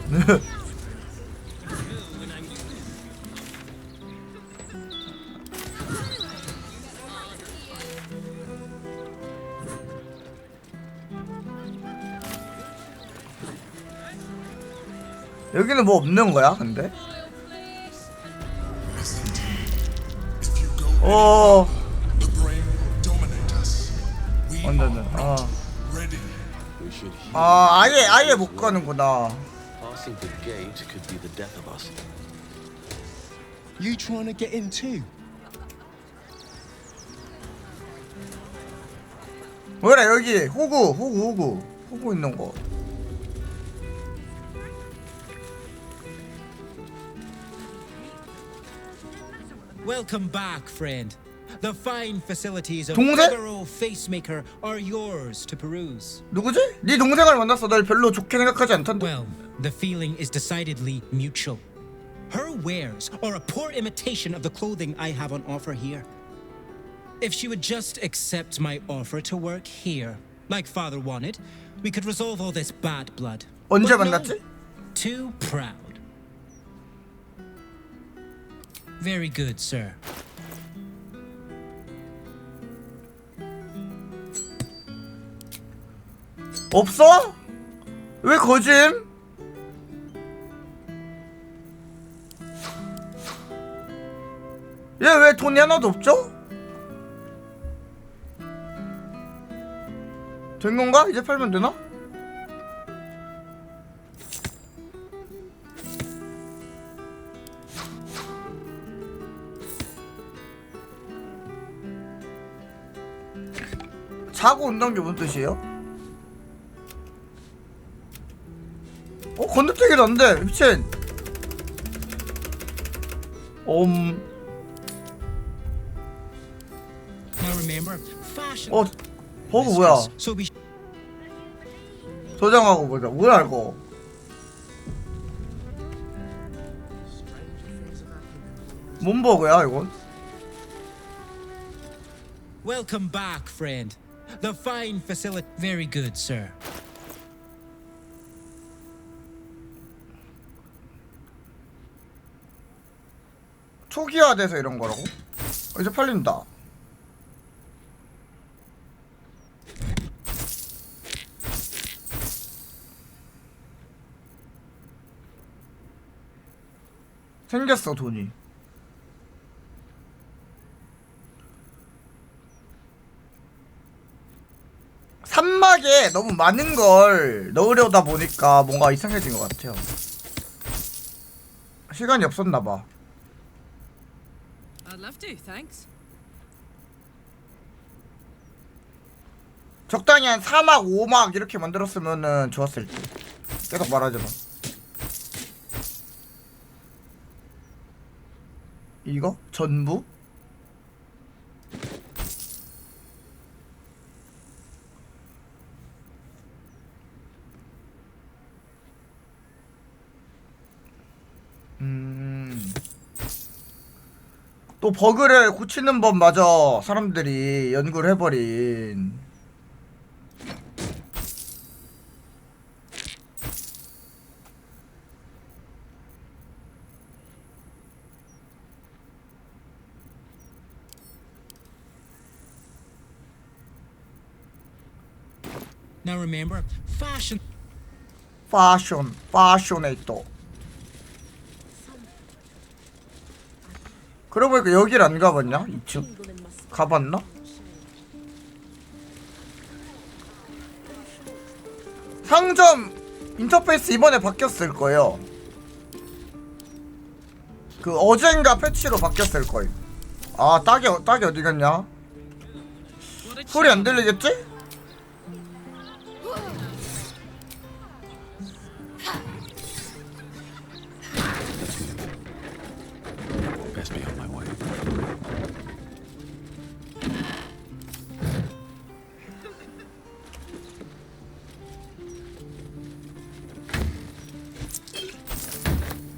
[SPEAKER 1] 여기는 뭐 없는 거야, 근데? 완전 아예 못 가는구나.
[SPEAKER 7] Passing the gate could be the death of us.
[SPEAKER 15] You trying to get in too?
[SPEAKER 1] 뭐라 여기 호구 있는 거.
[SPEAKER 20] Welcome back, friend. The fine facilities of
[SPEAKER 1] 동생?
[SPEAKER 20] Figaro Facemaker are yours to peruse.
[SPEAKER 1] 누구지? 네 동생을 만났어. 널 별로 좋게 생각하지 않던데.
[SPEAKER 20] Well, the feeling is decidedly mutual. Her wares are a poor imitation of the clothing I have on offer here. If she would just accept my offer to work here, like Father wanted, we could resolve all this bad blood.
[SPEAKER 1] 언제
[SPEAKER 20] But no,
[SPEAKER 1] 만났지?
[SPEAKER 20] too proud. Very good, sir.
[SPEAKER 1] 없어? 왜 거짐? 얘 왜 돈이 하나도 없죠? 된 건가? 이제 팔면 되나? 자고 온다는 게 무슨 뜻이에요? 건너뛰기도 안 돼. 미친.
[SPEAKER 20] Now remember, fashion.
[SPEAKER 1] 버그 뭐야?
[SPEAKER 20] So be
[SPEAKER 1] 저장하고 보자. 뭐야 이거? 뭔 버그야 이건?
[SPEAKER 20] welcome back, friend. The fine facility. Very good, sir.
[SPEAKER 1] 초기화돼서 이런 거라고? 이제 팔린다. 생겼어 돈이. 산막에 너무 많은 걸 넣으려다 보니까 뭔가 이상해진 것 같아요. 시간이 없었나봐.
[SPEAKER 17] I'd love to, thanks.
[SPEAKER 1] 적당히 한 4막 5막 이렇게 만들었으면은 좋았을 때. 계속 말하지만 이거? 전부? 또 버그를 고치는 법마저 사람들이 연구를 해버린.
[SPEAKER 20] Now remember, fashion.
[SPEAKER 1] 파셔네이터. 그러고 보니까 여길 안 가봤냐? 2층 가봤나? 상점 인터페이스 이번에 바뀌었을 거예요. 그 어젠가 패치로 바뀌었을 거예요. 아 딱이 어디 갔냐? 소리 안 들리겠지?
[SPEAKER 7] Best be on my way.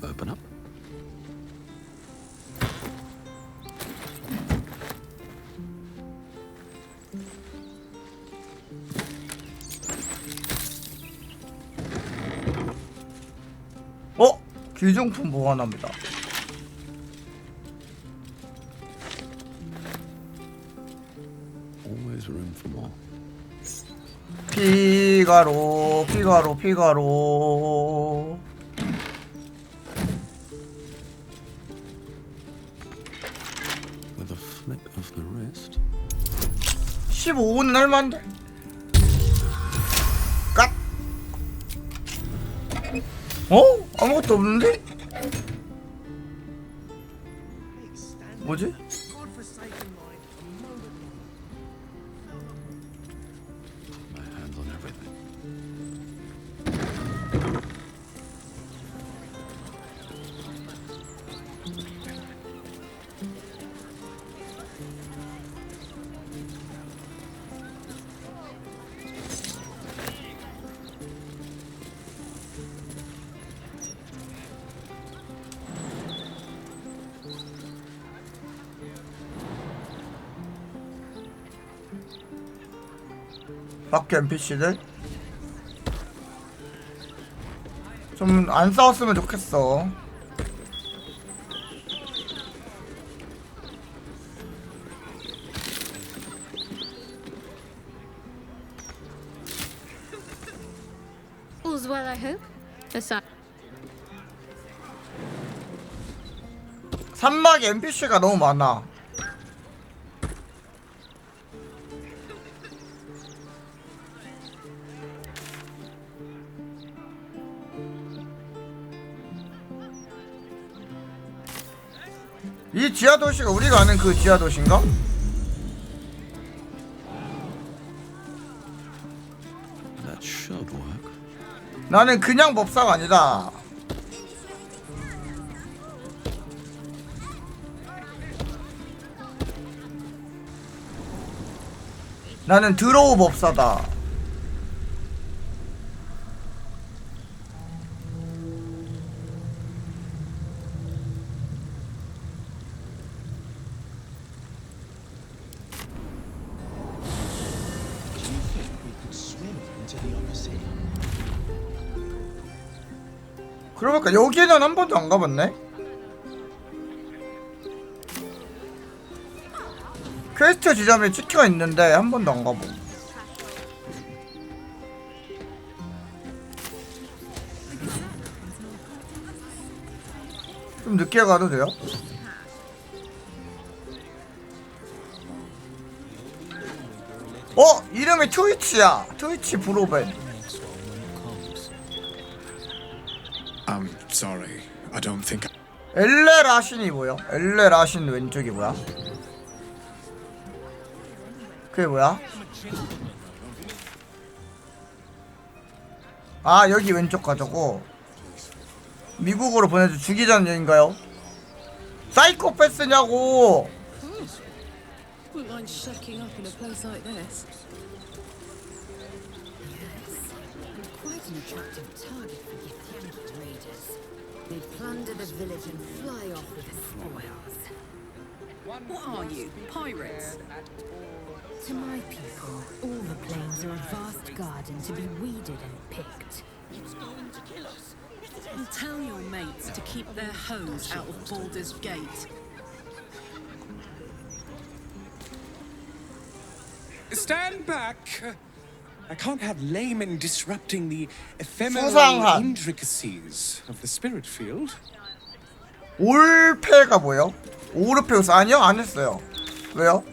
[SPEAKER 7] Open up.
[SPEAKER 1] 귀중품 보관합니다.
[SPEAKER 7] Always room for more.
[SPEAKER 1] 피가로.
[SPEAKER 7] With a flick of the wrist.
[SPEAKER 1] 15는 할만한데? 깍! 아무것도 없는데? 뭐지?
[SPEAKER 7] My hands on everything.
[SPEAKER 1] 밖에 NPC들? 좀 안 싸웠으면 좋겠어.
[SPEAKER 13] All's well, I hope. Aside.
[SPEAKER 1] 산막에 NPC가 너무 많아. 이 지하 도시가 우리가 아는 그 지하 도시인가?
[SPEAKER 7] That should work.
[SPEAKER 1] 나는 그냥 법사가 아니다. 나는 드로우 법사다. 그러니까 여기는 한 번도 안 가봤네? 퀘스트 지점에 찍혀 있는데 한 번도 안 가보. 좀 늦게 가도 돼요? 이름이 트위치야. 트위치 브로벤.
[SPEAKER 15] I'm sorry. I don't think.
[SPEAKER 1] 엘레 라신이 뭐야? 엘레 라신 왼쪽이 뭐야? 그게 뭐야? 아 여기 왼쪽 가자고. 미국으로 보내줘. 주기자는 얘기인가요? 사이코패스냐고.
[SPEAKER 17] Wouldn't mind shacking up in a place like this.
[SPEAKER 21] Quite an attractive target for Githyanki raiders. They plunder the village and fly off with the spoils.
[SPEAKER 22] What are you, pirates?
[SPEAKER 21] To my people, all the plains are a vast garden to be weeded and picked.
[SPEAKER 22] It's going to kill us. Well, tell your mates to keep their hoes out of Baldur's Gate.
[SPEAKER 14] Stand back! I can't have laymen disrupting the ephemeral
[SPEAKER 1] 수상한.
[SPEAKER 14] intricacies of the spirit field.
[SPEAKER 1] 올페가 뭐예요? 오르페우스 아니요? 안 했어요. 왜요?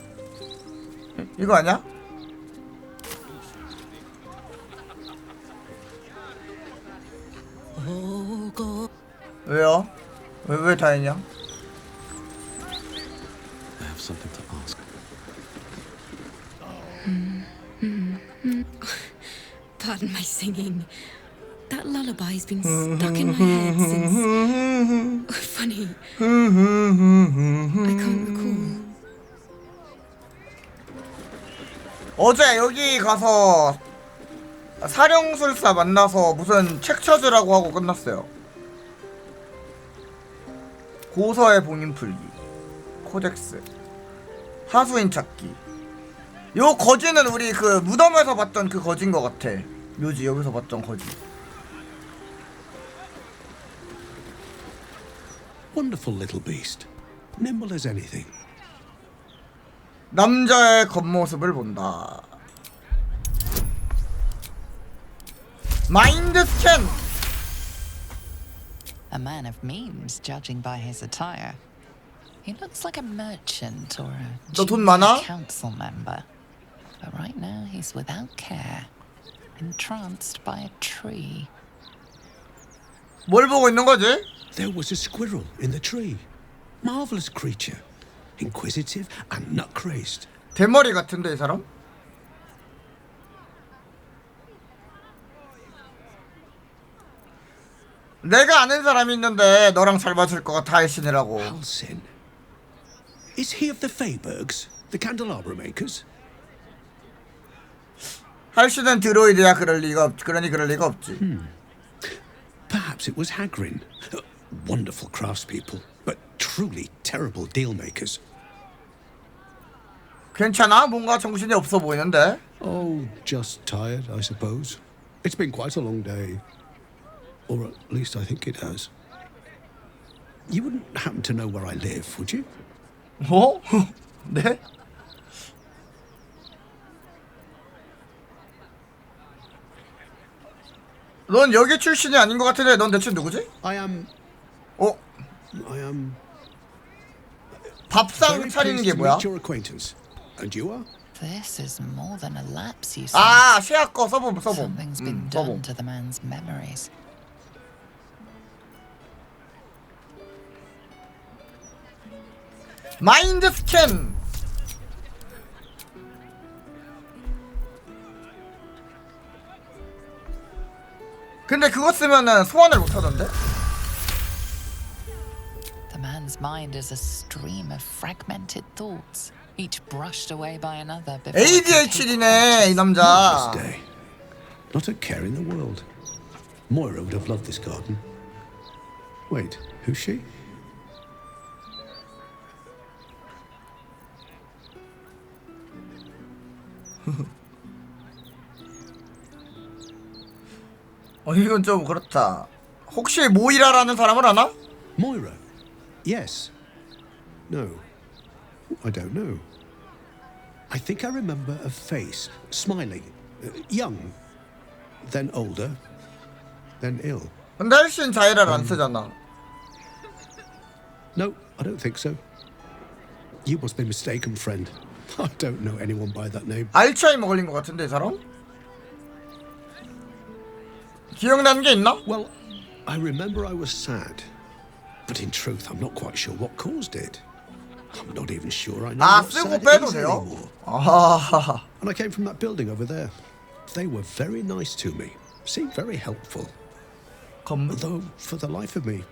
[SPEAKER 1] 이거 아니야? 왜요? 왜 다 했냐?
[SPEAKER 7] I have something to ask.
[SPEAKER 3] Pardon my singing. That lullaby's been stuck in my head since... Funny. I can't recall.
[SPEAKER 1] 어제 여기 가서 사령술사 만나서 무슨 책 찾으라고 하고 끝났어요. 고서의 봉인 풀기, 코덱스, 하수인 찾기. 요 거지는 우리 그 무덤에서 봤던 그 거지인 것 같아. 묘지 여기서 봤던 거지.
[SPEAKER 10] Wonderful little beast. Nimble as anything.
[SPEAKER 1] 남자의 겉모습을 본다. 마인드 스캔.
[SPEAKER 8] A man of means, judging by his attire. He looks like a merchant or a
[SPEAKER 1] 너 돈 많아?
[SPEAKER 8] council member. But right now he's without care, entranced by a tree.
[SPEAKER 1] 뭘 보고 있는 거지?
[SPEAKER 10] There was a squirrel in the tree. Marvelous creature. Inquisitive and nut-crazed.
[SPEAKER 1] 대머리 같은데 이 사람? 내가 아는 사람이 있는데 너랑 잘 맞을 것 같아. 할신이라고.
[SPEAKER 10] Halsin. Is he of the Feybergs, the candelabra makers?
[SPEAKER 1] 할신은 드로이드야. 그럴 리가 없지.
[SPEAKER 10] Perhaps it was Hagrin. Wonderful craftspeople, but truly terrible deal makers.
[SPEAKER 1] 괜찮아? 뭔가 정신이 없어 보이는데.
[SPEAKER 10] Oh, just tired, I suppose. It's been quite a long day. Or at least I think it has. You wouldn't happen to know where I live, would you?
[SPEAKER 1] 어? 네? 넌 여기 출신이 아닌 것 같은데 넌 대체 누구지?
[SPEAKER 10] I am.
[SPEAKER 1] 어?
[SPEAKER 10] I am.
[SPEAKER 1] 밥상 차리는 게 뭐야?
[SPEAKER 10] Your acquaintance. And you are?
[SPEAKER 8] This is more than a lapse, you see.
[SPEAKER 1] 아, 시야 거 써봄.
[SPEAKER 8] Something's been done to the man's memories.
[SPEAKER 1] 마인드 스캔. 근데 그거 쓰면은 소환을 못 하던데?
[SPEAKER 8] The man's mind is a stream of fragmented thoughts, each brushed away by another before it can take
[SPEAKER 1] ADHD네 이 남자.
[SPEAKER 7] Not this day. Not a care in the world. Moira would have loved this garden. Wait, who's she?
[SPEAKER 1] 이건 좀 그렇다. 혹시 모이라라는 사람을 아나?
[SPEAKER 7] Moira? Yes. No. I don't know. I think I remember a face, smiling, young, then older, then ill.
[SPEAKER 1] 근데 훨씬 자이라를 안 쓰잖아.
[SPEAKER 7] No, I don't think so. You must be mistaken, friend. I don't know anyone by that name.
[SPEAKER 1] 알츠하이머 걸린 것 같은데 이 사람? 기억나는 게 있나?
[SPEAKER 7] Well, I remember I was sad, but in truth, I'm not quite sure what caused it. I'm not even sure I know
[SPEAKER 1] 아,
[SPEAKER 7] what
[SPEAKER 1] 쓰고
[SPEAKER 7] sad
[SPEAKER 1] 빼도
[SPEAKER 7] is
[SPEAKER 1] 돼요?
[SPEAKER 7] anymore.
[SPEAKER 1] 아하하하.
[SPEAKER 7] And I came from that building over there. They were very nice to me, seemed very helpful. Although, for the life of me,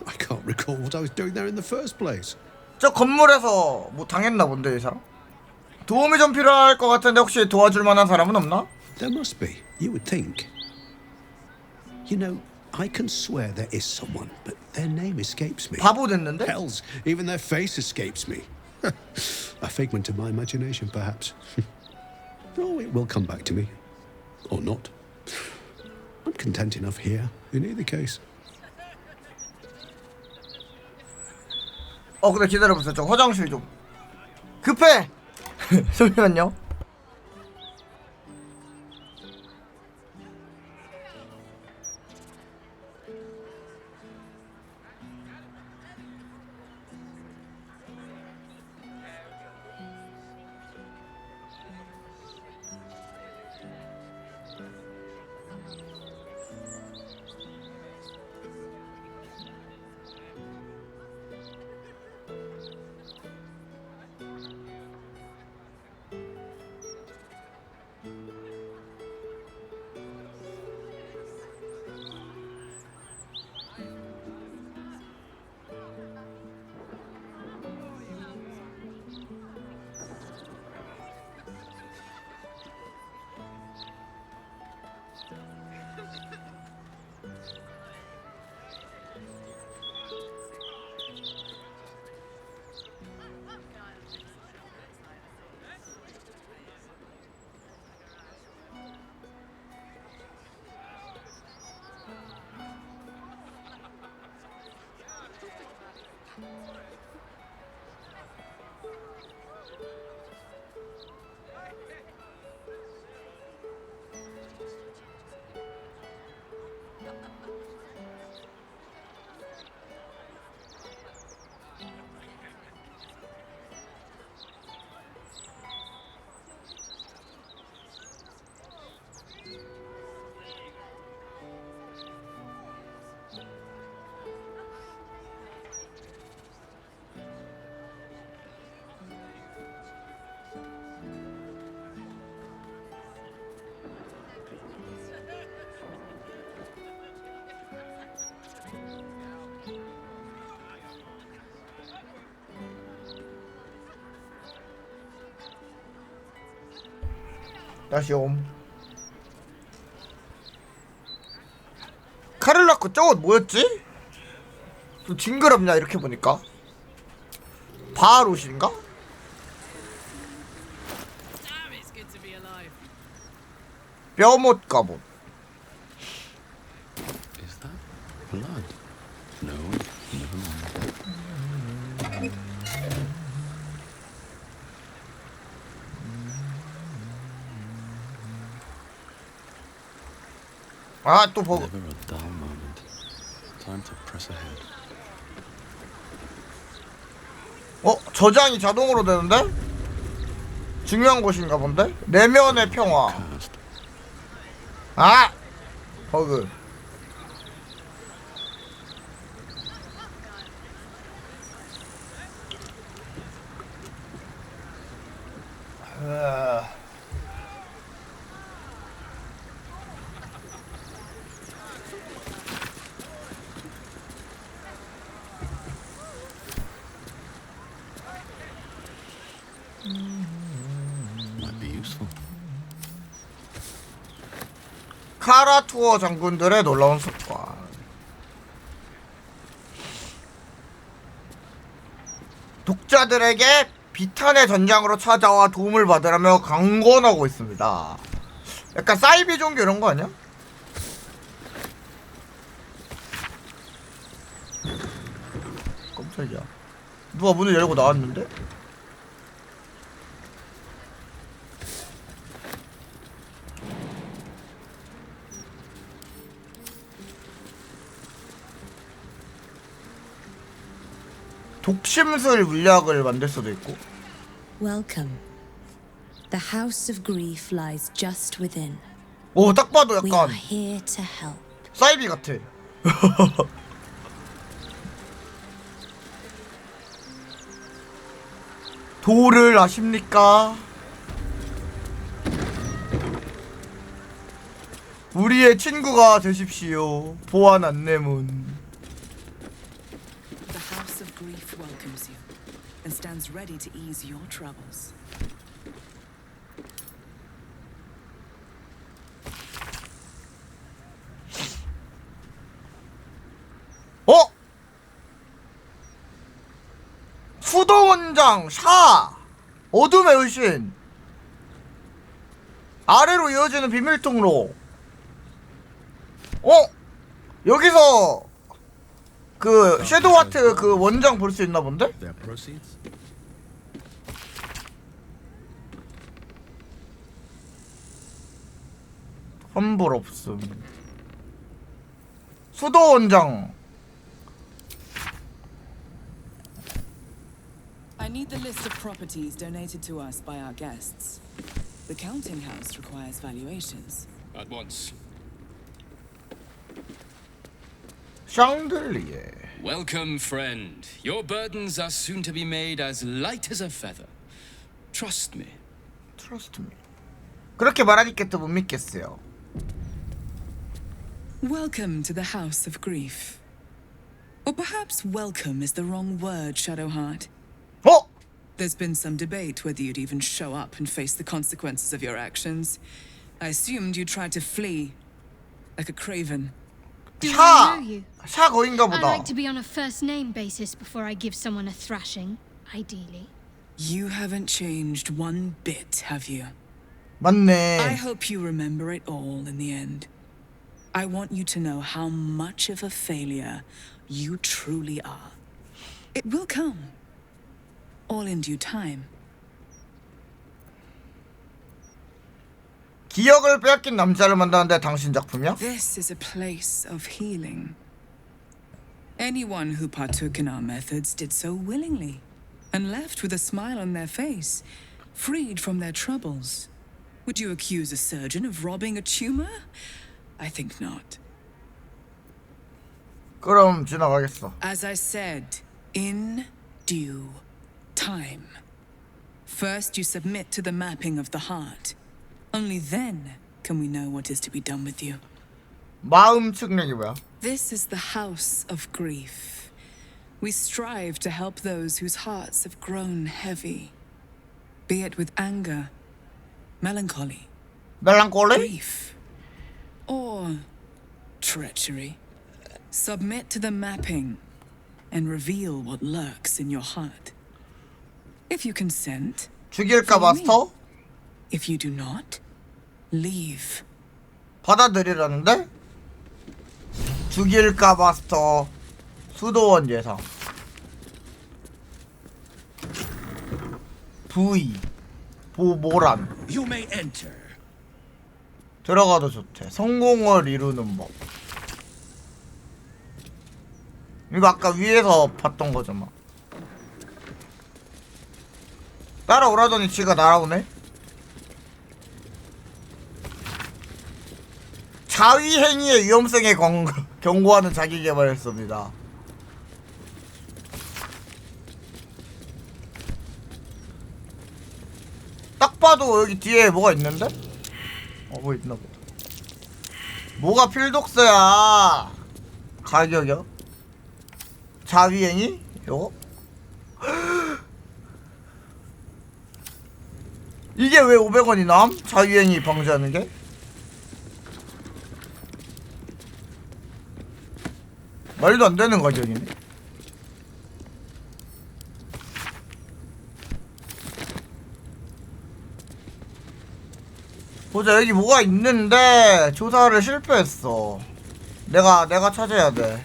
[SPEAKER 7] I can't recall what I was doing there in the first place.
[SPEAKER 1] 저 건물에서 뭐 당했나 본데 이 사람? 도움이 좀 필요할 것 같은데 혹시 도와줄 만한 사람은 없나?
[SPEAKER 7] There must be, you would think. You know, I can swear there is someone, but their name escapes me.
[SPEAKER 1] 바보 됐는데?
[SPEAKER 7] Hells, even their face escapes me. A figment of my imagination, perhaps. Oh, it will come back to me. Or not. I'm content enough here, in either case.
[SPEAKER 1] 근데 기다려보세요. 저 화장실 좀 급해. 잠시만요. 다시 옴. 칼을 낳고 저것 뭐였지? 좀 징그럽냐 이렇게 보니까. 바알옷인가? 뼈못 갑옷.
[SPEAKER 7] Is that blood? No, never mind.
[SPEAKER 1] 아, 또 버그.
[SPEAKER 7] Never a dull moment. Time to press ahead.
[SPEAKER 1] 저장이 자동으로 되는데? 중요한 곳인가 본데? 내면의 평화. 아! 버그. 카라투어 장군들의 놀라운 습관. 독자들에게 비탄의 전장으로 찾아와 도움을 받으라며 강권하고 있습니다. 약간 사이비 종교 이런 거 아니야? 깜짝이야. 누가 문을 열고 나왔는데? 독심술 물약을 만들 수도 있고.
[SPEAKER 11] Welcome. The House of Grief lies just within.
[SPEAKER 1] 오, 딱 봐도
[SPEAKER 11] We are
[SPEAKER 1] 약간
[SPEAKER 11] here to help.
[SPEAKER 1] 사이비 같아. 도를 아십니까? 우리의 친구가 되십시오. 보안 안내문.
[SPEAKER 22] The House of Grief welcomes you and stands ready to ease your troubles.
[SPEAKER 1] 어? 수도원장 샤 어둠의 의신 아래로 이어지는 비밀통로. 어? 여기서 그 섀도우하트 그 원장 볼 수 있나 본데? 환불 없음. 수도원장.
[SPEAKER 22] I need the list of properties donated to us by our guests. The counting house requires valuations.
[SPEAKER 12] At once.
[SPEAKER 1] 샹들리에.
[SPEAKER 12] Welcome, friend. Your burdens are soon to be made as light as a feather. Trust me.
[SPEAKER 1] Trust me. 그렇게 말하니까 또 못 믿겠어요.
[SPEAKER 22] Welcome to the House of Grief. Or perhaps welcome is the wrong word, Shadowheart.
[SPEAKER 1] Oh!
[SPEAKER 22] There's been some debate whether you'd even show up and face the consequences of your actions. I assumed you tried to flee, like a craven.
[SPEAKER 13] Do I know you?
[SPEAKER 1] 샤 거인가
[SPEAKER 13] I
[SPEAKER 1] 보다.
[SPEAKER 13] like to be on a first name basis before I give someone a thrashing, ideally.
[SPEAKER 22] You haven't changed one bit, have you?
[SPEAKER 1] 맞네.
[SPEAKER 22] I hope you remember it all in the end. I want you to know how much of a failure you truly are. It will come. All in due time.
[SPEAKER 1] 기억을 빼앗긴 남자를 만나는데 당신 작품이야?
[SPEAKER 22] This is a place of healing. Anyone who partook in our methods did so willingly and left with a smile on their face, freed from their troubles. Would you accuse a surgeon of robbing a tumor? I think not.
[SPEAKER 1] 그럼 지나가겠어.
[SPEAKER 22] As I said, in due time. First, you submit to the mapping of the heart. Only then can we know what is to be done with you.
[SPEAKER 1] 마음 측량이 뭐야?
[SPEAKER 22] This is the House of Grief. We strive to help those whose hearts have grown heavy, be it with anger, melancholy, grief, or treachery. Submit to the mapping and reveal what lurks in your heart. If you consent,
[SPEAKER 1] 죽일까 마스터?
[SPEAKER 22] If you do not, leave.
[SPEAKER 1] 받아들이라는데? 죽일까 마스터. 수도원 예상. V 보모란.
[SPEAKER 23] You may enter.
[SPEAKER 1] 들어가도 좋대. 성공을 이루는 법. 이거 아까 위에서 봤던 거잖아. 따라오라더니 지가 날아오네. 자위 행위의 위험성에 경고하는 자기개발했습니다. 딱 봐도 여기 뒤에 뭐가 있는데? 뭐 있나 보다. 뭐가 필독스야? 가격이요? 자위행위? 요거? 이게 왜 500원이 남? 자위행위 방지하는 게? 말도 안 되는 가격이네. 보자, 여기 뭐가 있는데 조사를 실패했어. 내가 찾아야 돼.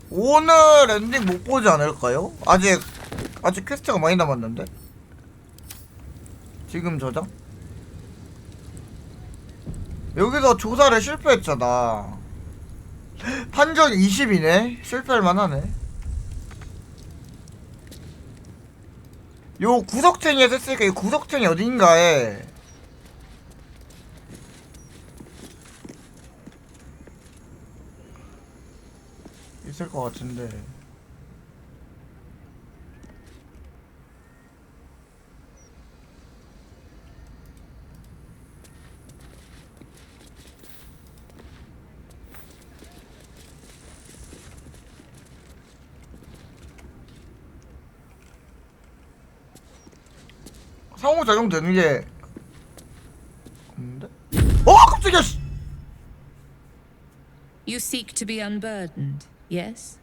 [SPEAKER 1] 오늘 엔딩 못 보지 않을까요? 아직 퀘스트가 많이 남았는데. 지금 저장? 여기서 조사를 실패했잖아. 판정 20이네? 실패할 만하네. 요 구석탱이에 썼으니까 이 구석탱이 어딘가에 있을 것 같은데. 상호작용 되는 게 없는데? 깜짝이야! 씨!
[SPEAKER 8] You seek to be unburdened, yes?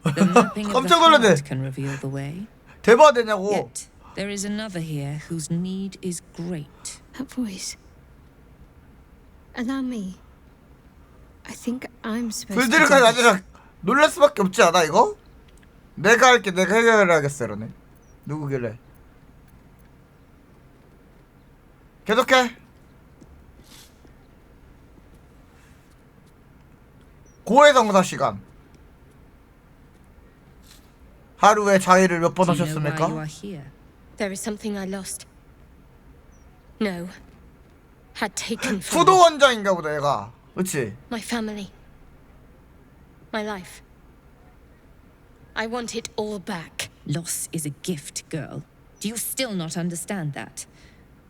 [SPEAKER 8] The mapping of the
[SPEAKER 1] 깜짝 놀랐네.
[SPEAKER 8] heart can reveal the way.
[SPEAKER 1] 대박 되냐고.
[SPEAKER 8] Yet there is another here whose need is great.
[SPEAKER 13] That voice. Allow me. I think I'm supposed to.
[SPEAKER 1] 불들까지 아니라 놀랄 수밖에 없지 않아 이거? 내가 할게. 내가 해결해야겠어 이러네. 누구길래? 계속해. 고해성사 시간. 하루에 자해를 몇 번
[SPEAKER 8] Do you know why
[SPEAKER 1] 하셨습니까?
[SPEAKER 8] you are here?
[SPEAKER 2] There is something I lost. No. Had taken from me.
[SPEAKER 1] 수도 원장인가 보다 얘가. 그치?
[SPEAKER 2] My family. My life. I want it all back.
[SPEAKER 8] Loss is a gift, girl. Do you still not understand that?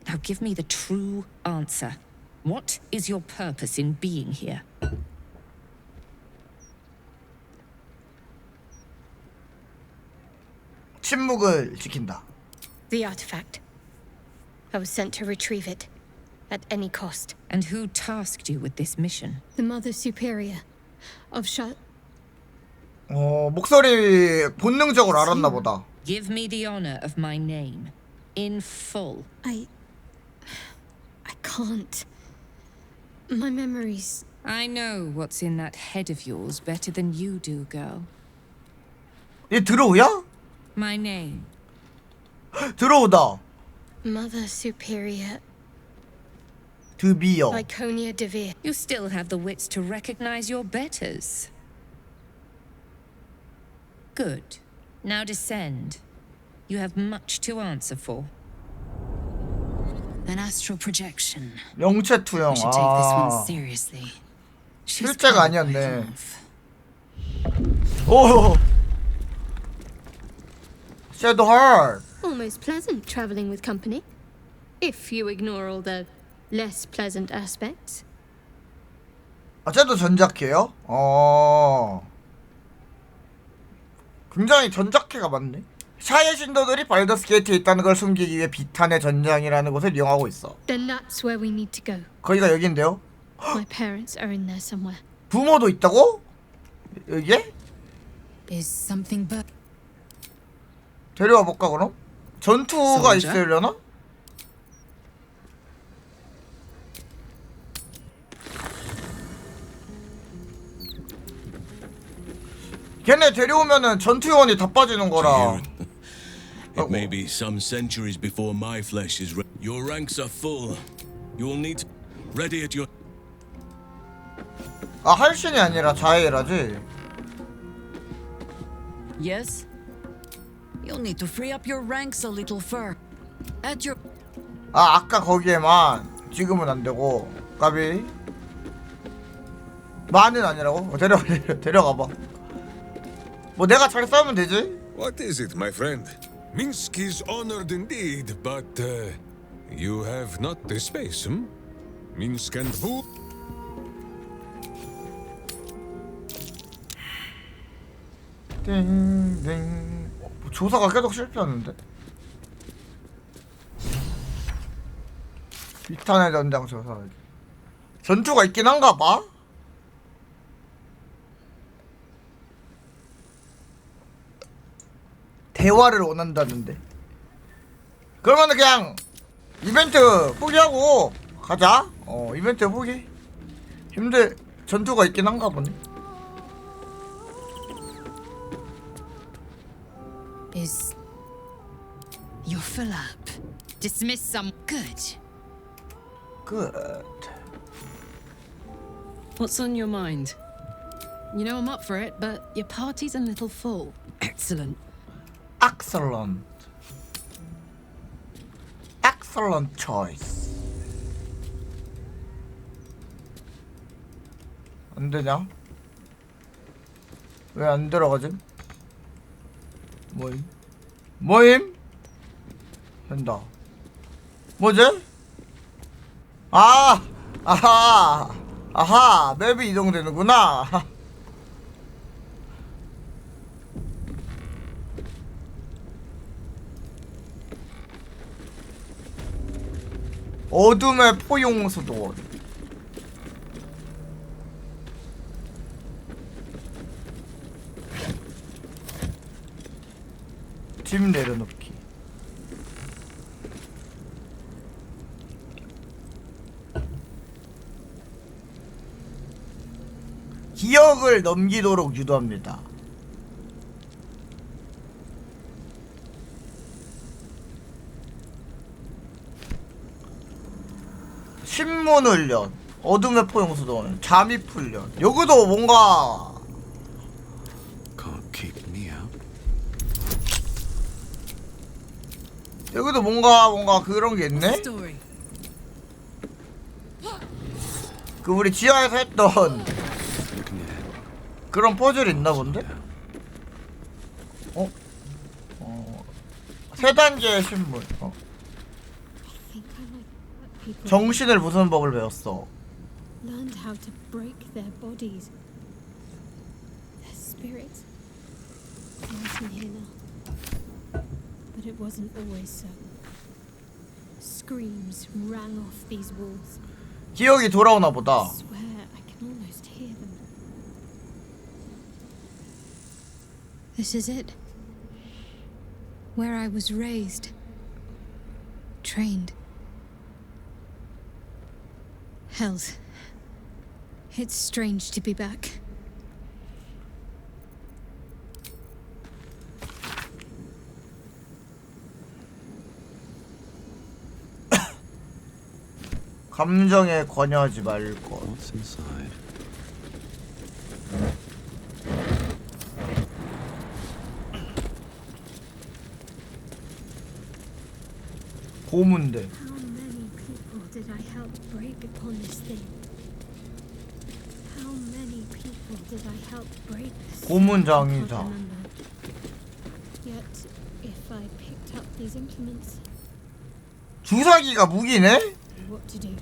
[SPEAKER 8] Now give me the true answer. What is your purpose in being here?
[SPEAKER 1] 침묵을 지킨다.
[SPEAKER 2] The artifact. I was sent to retrieve it. At any cost.
[SPEAKER 8] And who tasked you with this mission?
[SPEAKER 13] The Mother Superior of
[SPEAKER 1] 목소리 본능적으로 알았나 보다.
[SPEAKER 8] Give me the honor of my name. In full.
[SPEAKER 13] I can't. My memories.
[SPEAKER 8] I know what's in that head of yours better than you do, girl.
[SPEAKER 1] 얘 들어오야?
[SPEAKER 8] My name.
[SPEAKER 1] 들어오다.
[SPEAKER 2] Mother Superior.
[SPEAKER 1] 드비어.
[SPEAKER 2] Lyconia Devere.
[SPEAKER 8] You still have the wits to recognize your betters. Good. Now descend. You have much to answer for.
[SPEAKER 16] An astral projection.
[SPEAKER 1] 영체 투영.
[SPEAKER 16] We should take this one seriously.
[SPEAKER 1] 실제가 아니었네. 오. 섀도우 하트.
[SPEAKER 2] Almost pleasant traveling with company. If you ignore all the less pleasant aspects.
[SPEAKER 1] 쟤도 전작해요? 굉장히 전작해가 많네. 샤의 신도들이 발더스 게이트에 있다는 걸 숨기기 위해 비탄의 전장이라는 곳을 이용하고 있어.
[SPEAKER 2] Then that's where we need to go.
[SPEAKER 1] 거기가 여긴데요?
[SPEAKER 2] My parents are in there somewhere.
[SPEAKER 1] 부모도 있다고? 여기에?
[SPEAKER 16] Is something but
[SPEAKER 1] 데려와 볼까 그럼? 전투가 있으려나? 걔네 데려오면은 전투 요원이 다 빠지는 거라.
[SPEAKER 6] It may be some centuries before my flesh is ready. Your ranks are full. You will need to ready at your.
[SPEAKER 1] 아, 할신이 아니라 자해라지.
[SPEAKER 21] Yes? You'll need to free up your ranks a little fur. At your
[SPEAKER 1] 아, 아까 거기에만. 지금은 안 되고. 까비. 만은 아니라고? 데려가 봐. 뭐 내가 잘 싸우면 되지?
[SPEAKER 14] What is it, my friend? Minsk is honored indeed, but you have not the space, hmm? Minsk and who?
[SPEAKER 1] 띵띵. 조사가 계속 실패하는데. 비탄의 전장 소서러의 전투가 있긴 한가 봐? 대화를 원한다는데. 그러면은 그냥 이벤트 포기하고 가자. 이벤트 포기. 전투가 있긴 한가 보네.
[SPEAKER 16] Is you're full up? Dismiss some. Good.
[SPEAKER 1] Good.
[SPEAKER 17] What's on your mind? You know I'm up for it, but your party's a little full. Excellent.
[SPEAKER 1] Excellent. Excellent choice. 안 되냐? 왜 안 들어가지? 모임? 된다. 뭐지? 아하, 맵이 이동되는구나. 어둠의 포용수도. 짐 내려놓기. 기억을 넘기도록 유도합니다. 신문 훈련, 어둠의 포용수도, 잠입 훈련. 여기도 뭔가 여기도 뭔가 그런 게 있네? 그 우리 지하에서 했던 그런 퍼즐이 있나 본데? 세 단계의 신문. 정신을 부수는 법을 배웠어.
[SPEAKER 13] Learned how to break their bodies. Their spirits. Not in here now. But it wasn't always so. Screams rang off these walls.
[SPEAKER 1] 기억이 돌아오나 보다.
[SPEAKER 13] I swear I can almost hear them. This is it. Where I was raised. Trained. Hells. It's strange to be back.
[SPEAKER 1] 감정에 관여하지 말 것. 고문대.
[SPEAKER 13] How many people did I help break upon this thing? How many people did I help break this?
[SPEAKER 1] 고문장이다.
[SPEAKER 13] Yet, if I picked up these implements,
[SPEAKER 1] 주사기가 무기네?
[SPEAKER 13] what to do?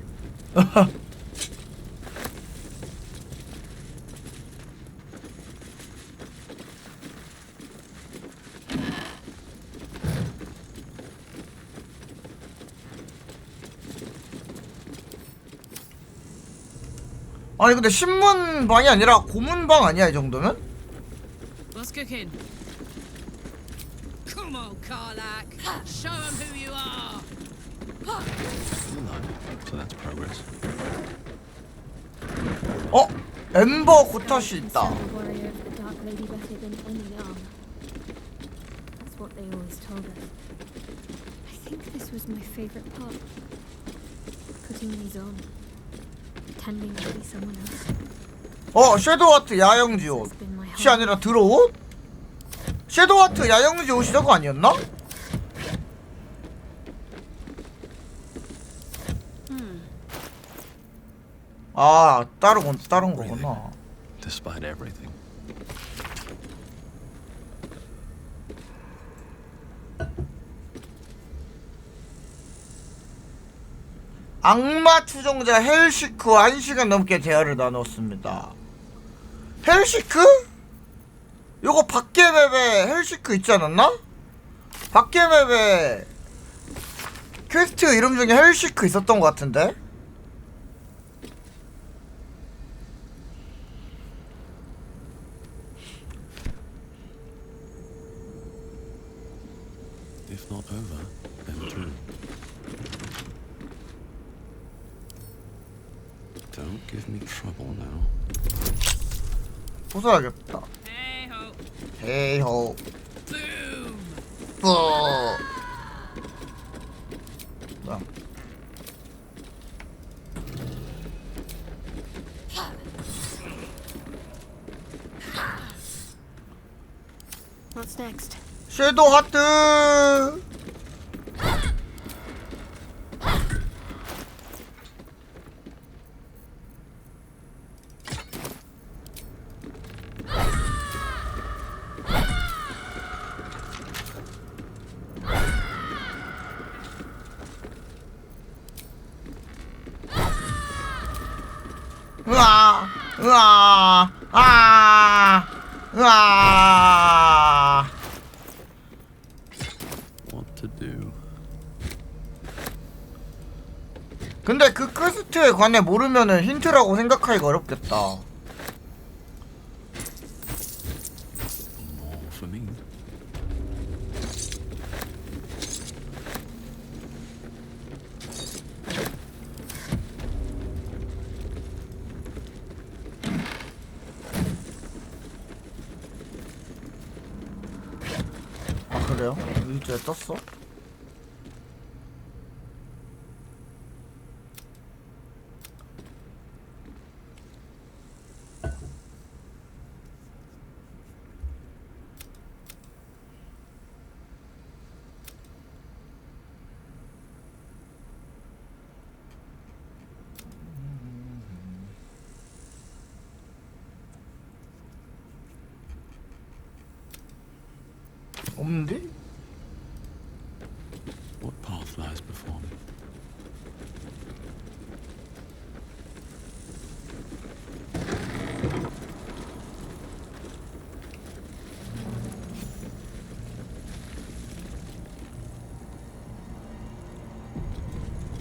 [SPEAKER 1] 아니 근데 신문방이 아니라 고문방 아니야 이 정도면?
[SPEAKER 17] What's cooking? Come on, Karlak. Show them who you are.
[SPEAKER 4] So that's progress.
[SPEAKER 1] 엠버 고타시 있다.
[SPEAKER 13] The warrior of the Dark Lady better than any armor. That's what they always told us. I think this was my favorite part. Putting these on. Pretending to be someone else.
[SPEAKER 1] 섀도우하트 야영지 옷이 아니라 들어옷? 섀도우하트 야영지 옷이 저거 아니었나? 아, 다른 거구나.
[SPEAKER 4] Despite everything.
[SPEAKER 1] 악마 추종자 헬시크와 1시간 넘게 대화를 나눴습니다. 헬시크? 요거 밖에 맵에 헬시크 있지 않았나? 밖에 맵에 퀘스트 이름 중에 헬시크 있었던 것 같은데?
[SPEAKER 4] If not over, then through. Don't give me trouble now.
[SPEAKER 1] 부숴야겠다. 헤이호. 뭐야?
[SPEAKER 11] What's next?
[SPEAKER 1] 섀도우 하트. 으아, 으아, 아, 으아.
[SPEAKER 4] What to do?
[SPEAKER 1] 근데 그 퀘스트에 관해 모르면은 힌트라고 생각하기가 어렵겠다.
[SPEAKER 4] More for me.
[SPEAKER 1] 아 그래요? 일주에 떴어? 없는데?
[SPEAKER 4] What path lies before me?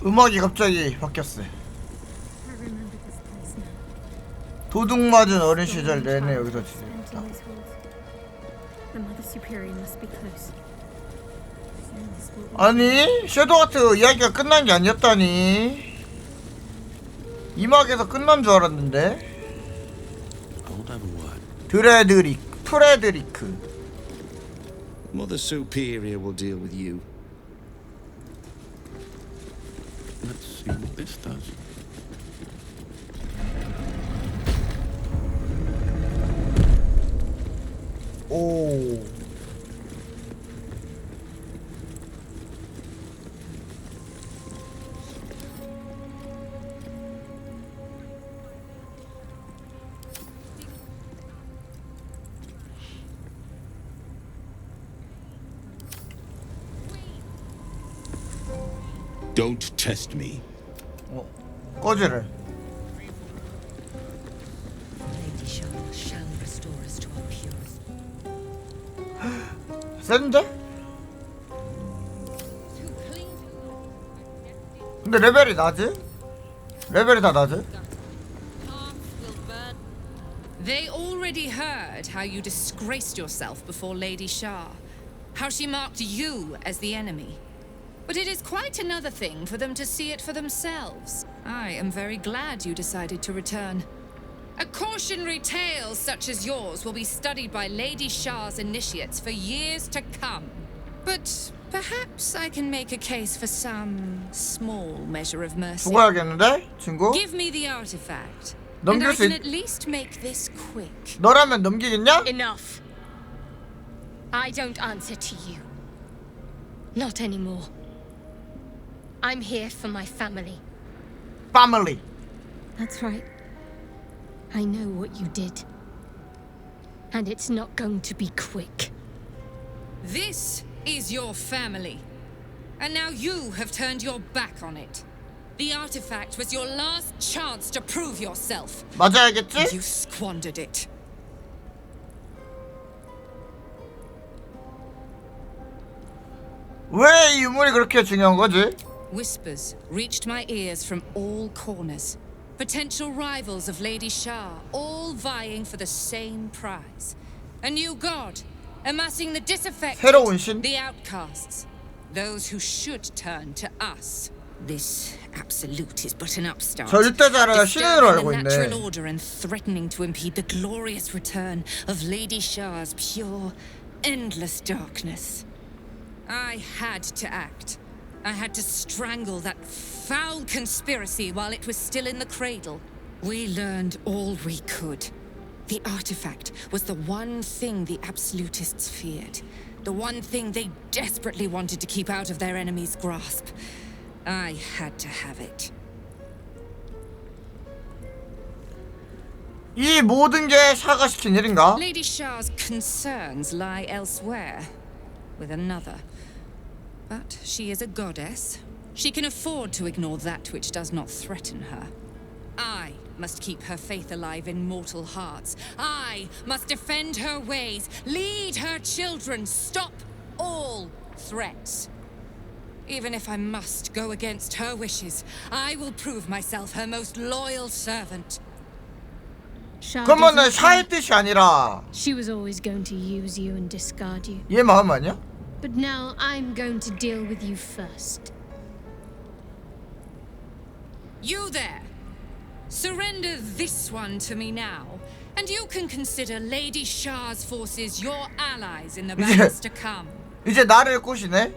[SPEAKER 1] 음악이 갑자기 바뀌었어. 도둑 맞은 어린 시절 내내 여기서 지냈다.
[SPEAKER 11] The Mother Superior must be close.
[SPEAKER 1] 아니 섀도우 하트 이야기가 끝난 게 아니었다니. 이막에서 끝난 줄 알았는데. 프레드리크.
[SPEAKER 10] Mother Superior will deal with you.
[SPEAKER 4] Let's see what this does.
[SPEAKER 1] 오.
[SPEAKER 10] Don't test me.
[SPEAKER 1] 꺼지래. 센데? 근데 레벨이 낮지? 레벨이 다 낮지?
[SPEAKER 8] They already heard how you disgraced yourself before Lady Shah, how she marked you as the enemy. But it is quite another thing for them to see it for themselves. I am very glad you decided to return. A cautionary tale such as yours will be studied by Lady Shah's initiates for years to come. But perhaps I can make a case for some small measure of mercy.
[SPEAKER 1] 죽어야겠는데, 친구?
[SPEAKER 8] Give me the artifact.
[SPEAKER 1] 넘길
[SPEAKER 8] And I
[SPEAKER 1] 수
[SPEAKER 8] can
[SPEAKER 1] 있...
[SPEAKER 8] at least make this quick.
[SPEAKER 1] 너라면 넘기겠냐?
[SPEAKER 2] Enough. I don't answer to you. Not anymore. I'm here for my family.
[SPEAKER 1] Family.
[SPEAKER 2] That's right. I know what you did. And it's not going to be quick.
[SPEAKER 8] This is your family. And now you have turned your back on it. The artifact was your last chance to prove yourself.
[SPEAKER 1] 맞아야겠지?
[SPEAKER 8] And you squandered it.
[SPEAKER 1] 왜 이 유물이 그렇게 중요한 거지?
[SPEAKER 8] Whispers reached my ears from all corners. Potential rivals of Lady Shah, all vying for the same prize. A new god, amassing the disaffected,
[SPEAKER 1] 새로운 신?
[SPEAKER 8] the outcasts, those who should turn to us.
[SPEAKER 16] This absolute is but an upstart.
[SPEAKER 1] 절대자를 신으로 알고
[SPEAKER 8] Disturbing the natural
[SPEAKER 1] 있네.
[SPEAKER 8] order and threatening to impede the glorious return of Lady Shah's pure, endless darkness. I had to act. I had to strangle that foul conspiracy while it was still in the cradle. We learned all we could. The artifact was the one thing the absolutists feared. The one thing they desperately wanted to keep out of their enemy's grasp. I had to have it.
[SPEAKER 1] 이 모든 게 샤가 시킨 일인가?
[SPEAKER 8] Lady Shah's concerns lie elsewhere, with another. But she is a goddess. She can afford to ignore that which does not threaten her. I must keep her faith alive in mortal hearts. I must defend her ways, lead her children, stop all threats. Even if I must go against her wishes, I will prove myself her most loyal servant.
[SPEAKER 1] 그러면은 샤의 뜻이 아니라
[SPEAKER 13] She was always going to use you and discard you.
[SPEAKER 1] 얘 마음 아니야?
[SPEAKER 13] But now I'm going to deal with you first.
[SPEAKER 8] You there! Surrender this one to me now, and you can consider Lady Shah's forces your allies in the battles to come.
[SPEAKER 1] 이제 나를 꼬시네?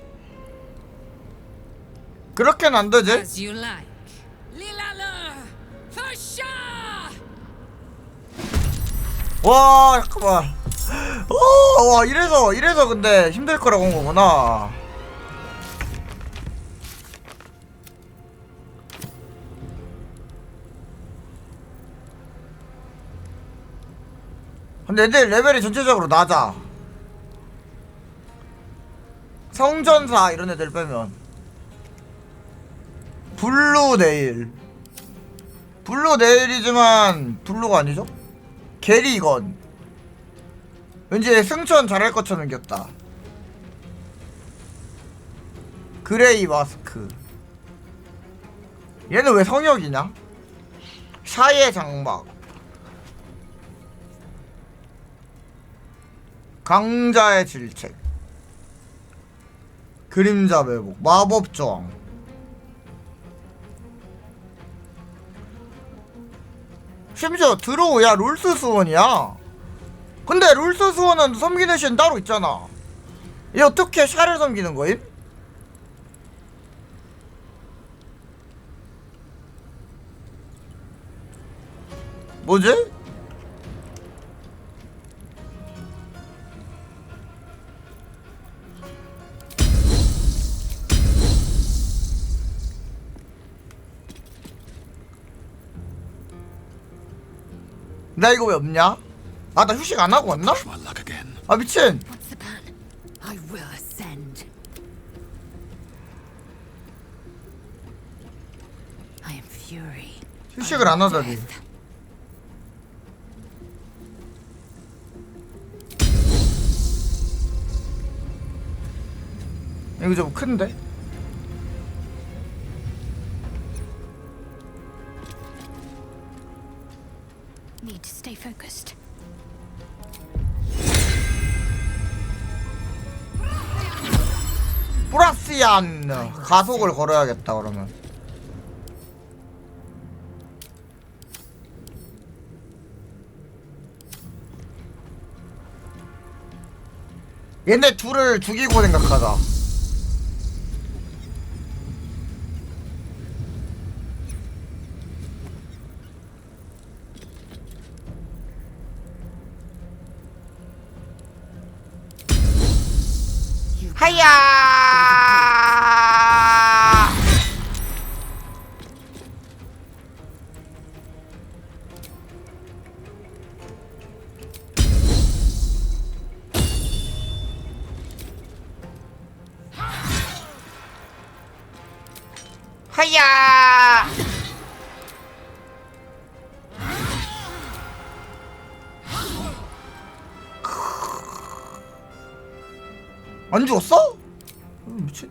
[SPEAKER 1] 그렇게는 안 되지?
[SPEAKER 8] As you like. Lilala! For Shah!
[SPEAKER 1] 와 잠깐만. 와 이래서 근데 힘들 거라고 온 거구나. 근데 애들 레벨이 전체적으로 낮아. 성전사 이런 애들 빼면. 블루 네일이지만 블루가 아니죠? 게리건. 왠지 승천 잘할 것처럼 생겼다. 그레이 마스크. 얘는 왜 성역이냐? 샤의 장막. 강자의 질책. 그림자 매복. 마법 저항. 심지어 드로우야 롤스 수원이야. 근데 롤스 수원은 섬기는 신 따로 있잖아. 얘 어떻게 샤를 섬기는 거임? 뭐지? 나 이거 왜 없냐? 아, 나 휴식 안 하고 왔나? 아, 미친.
[SPEAKER 21] I will ascend. I am fury.
[SPEAKER 1] 휴식을 안 하다니. 이거 좀 큰데?
[SPEAKER 21] Need to stay focused.
[SPEAKER 1] 브라시안 가속을 걸어야겠다 그러면. 얘네 둘을 죽이고 생각하자. 하야! 하야! 안 죽었어? 미친.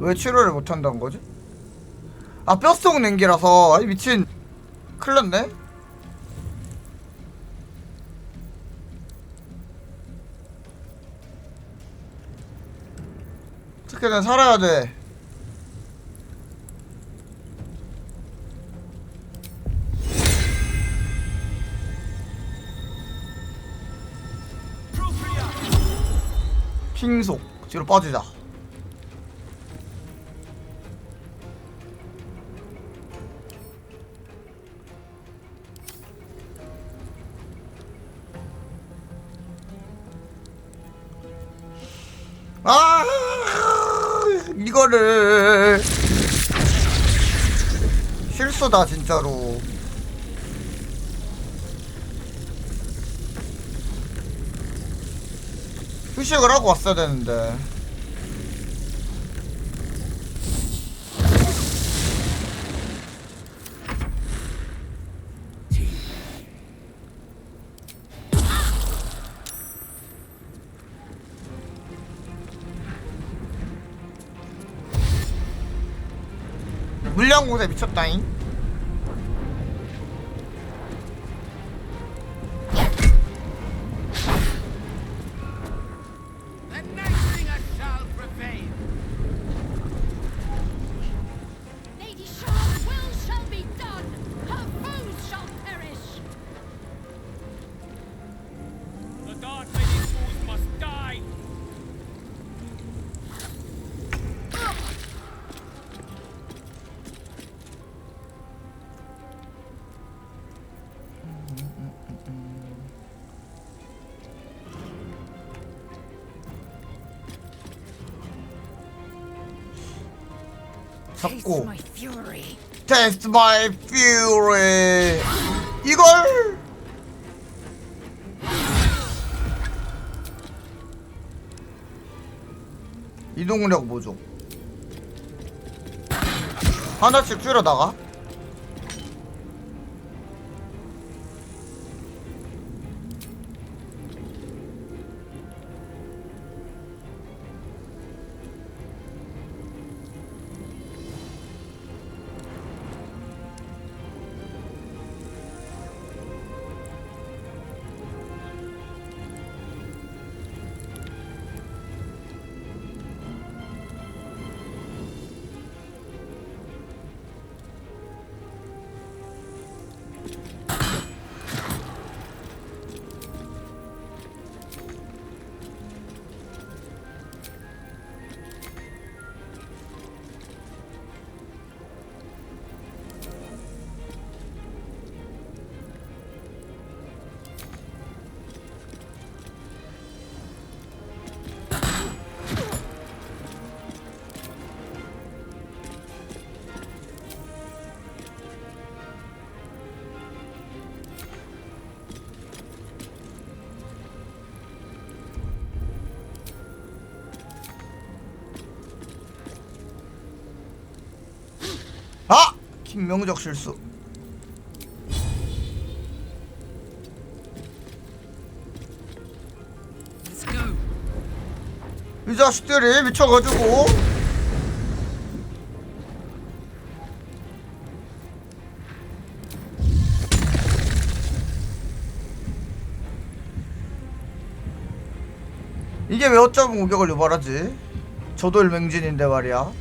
[SPEAKER 1] 왜 치료를 못한다는 거지? 아, 뼛속 냉기라서. 아이 미친. 큰일 났네. 어떻게든 살아야 돼. 핑속 뒤로 빠지자. 아, 이거를 실수다 진짜로. 휴식을 하고 왔어야 되는데. 물량 곳에 미쳤다잉.
[SPEAKER 2] Lady Shah's will shall be done. Her foes shall perish.
[SPEAKER 5] The Dark Lady's foes must die.
[SPEAKER 1] 잡고 Taste my fury. 이걸 이동력 뭐죠? 하나씩 줄여다가 아! 김명적 실수. 이 자식들이 미쳐가지고 이게 왜 어쩌면 공격을 유발하지? 저도 일맹진인데 말이야.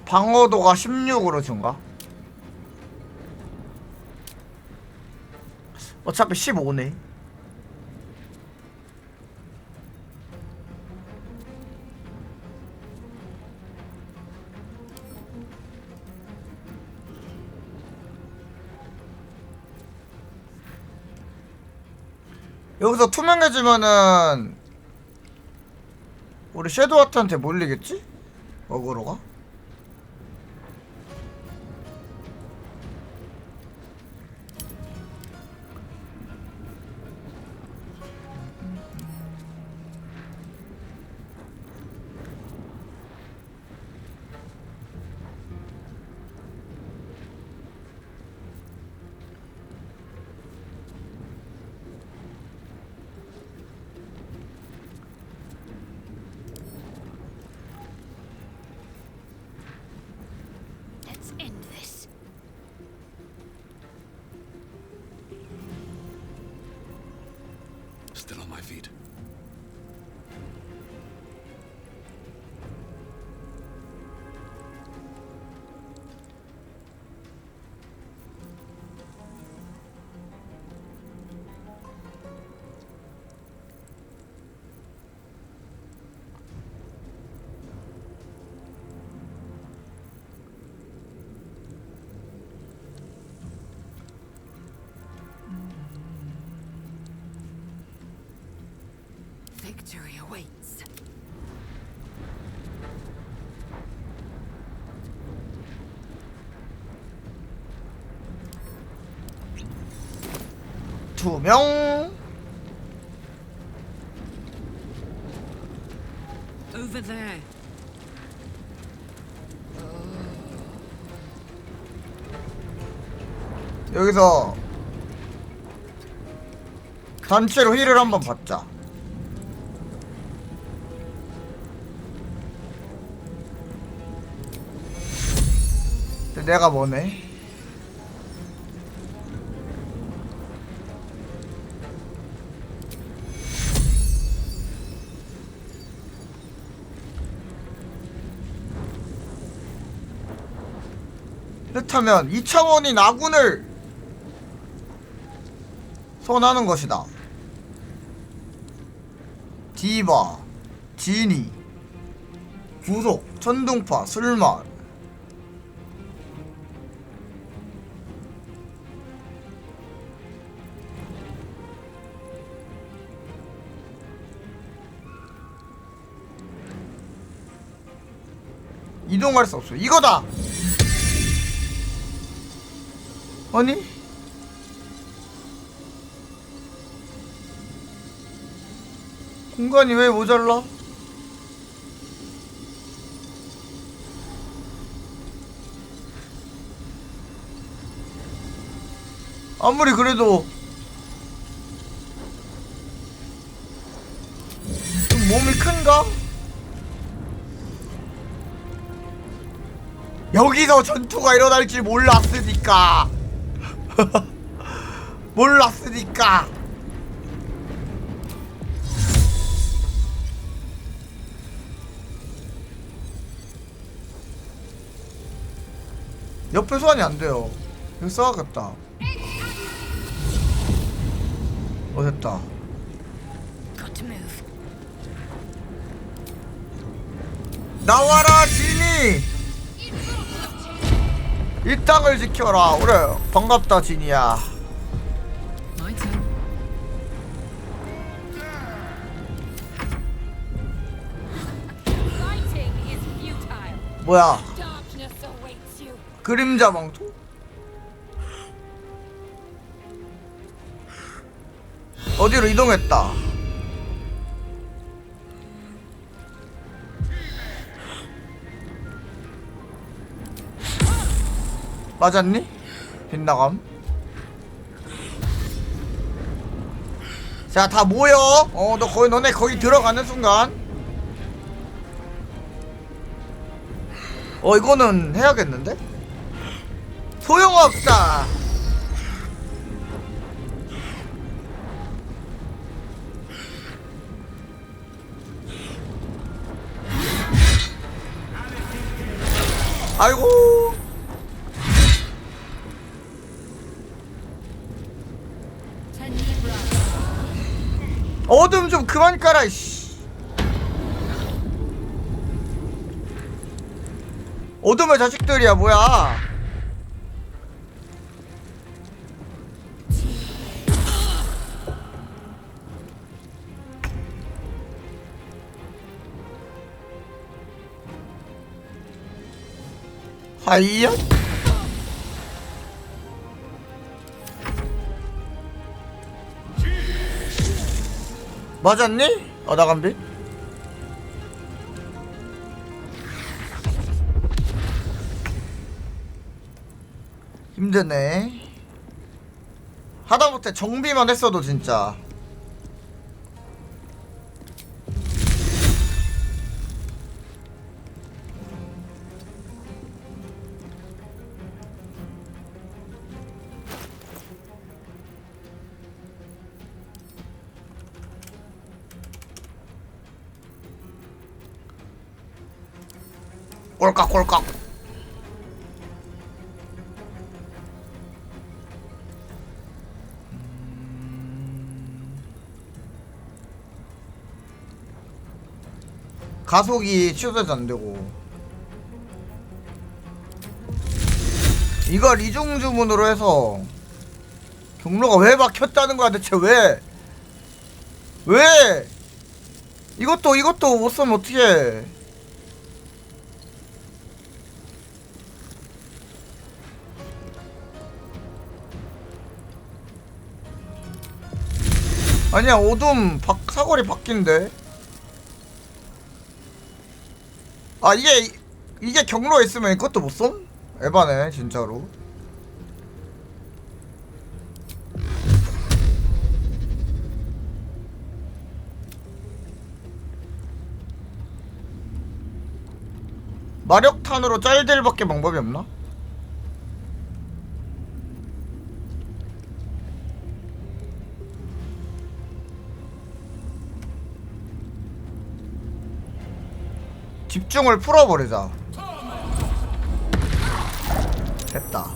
[SPEAKER 1] 방어도가 16으로 증가? 어차피 15네. 여기서 투명해지면은 우리 섀도우하트한테 몰리겠지? 어그로가?
[SPEAKER 3] Let's end this.
[SPEAKER 4] Still on my feet.
[SPEAKER 21] Victory awaits.
[SPEAKER 1] 투명.
[SPEAKER 8] Over there.
[SPEAKER 1] 여기서 단체로 힐을 한번 받자. 근데 내가 뭐네? 그렇다면 2차원인 아군을 소환하는 것이다. 디바, 지니, 구속, 천둥파, 술맛. 이동할 수 없어. 이거다. 아니? 공간이 왜 모자라? 아무리 그래도 좀 몸이 큰가? 여기서 전투가 일어날 줄 몰랐으니까. 몰랐으니까. 옆에 소환이 안 돼요. 이거 써야겠다. 됐다. 나와라 지니. 이 땅을 지켜라. 그래 반갑다 지니야. 뭐야? 그림자 망토? 어디로 이동했다. 맞았니? 빗나감. 자, 다 모여. 너네 거기 들어가는 순간. 이거는 해야겠는데? 소용없다. 아이고. 어둠 좀 그만 깔아 이씨. 어둠의 자식들이야 뭐야. 하이야? 맞았니? 나간비? 힘드네. 하다못해 정비만 했어도 진짜. 꼴깍꼴깍. 가속이 취소도 안되고. 이걸 이중 주문으로 해서 경로가 왜 막혔다는 거야 대체. 왜 이것도 못 쓰면 어떡해. 아니야, 어둠 사거리 바뀐대. 아, 이게 경로에 있으면 이것도 못 쏨? 에바네 진짜로. 마력탄으로 짤들밖에 방법이 없나? 집중을 풀어버리자. 됐다.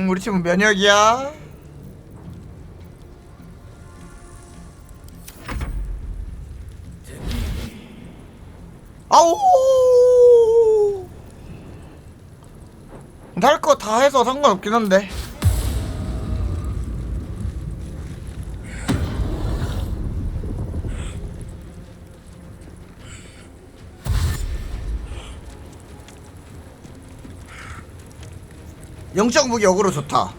[SPEAKER 1] 우리 팀은 면역이야. 아우! 할 거 다 해서 상관없긴 한데. 영적 무기 역으로 좋다.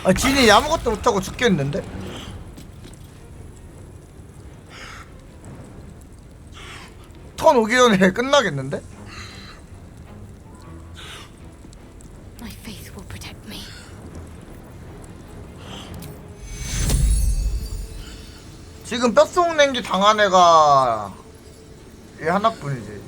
[SPEAKER 1] 아, 진이 아무것도 못하고 죽겠는데? 턴 오기 전에 끝나겠는데?
[SPEAKER 3] My faith will protect me.
[SPEAKER 1] 지금 뼛속 냉기 당한 애가 얘 하나뿐이지.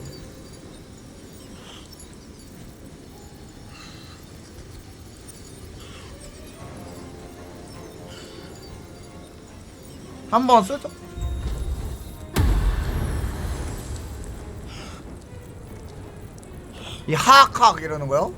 [SPEAKER 1] 한번 쓰자. 이 하악하악 이러는 거요?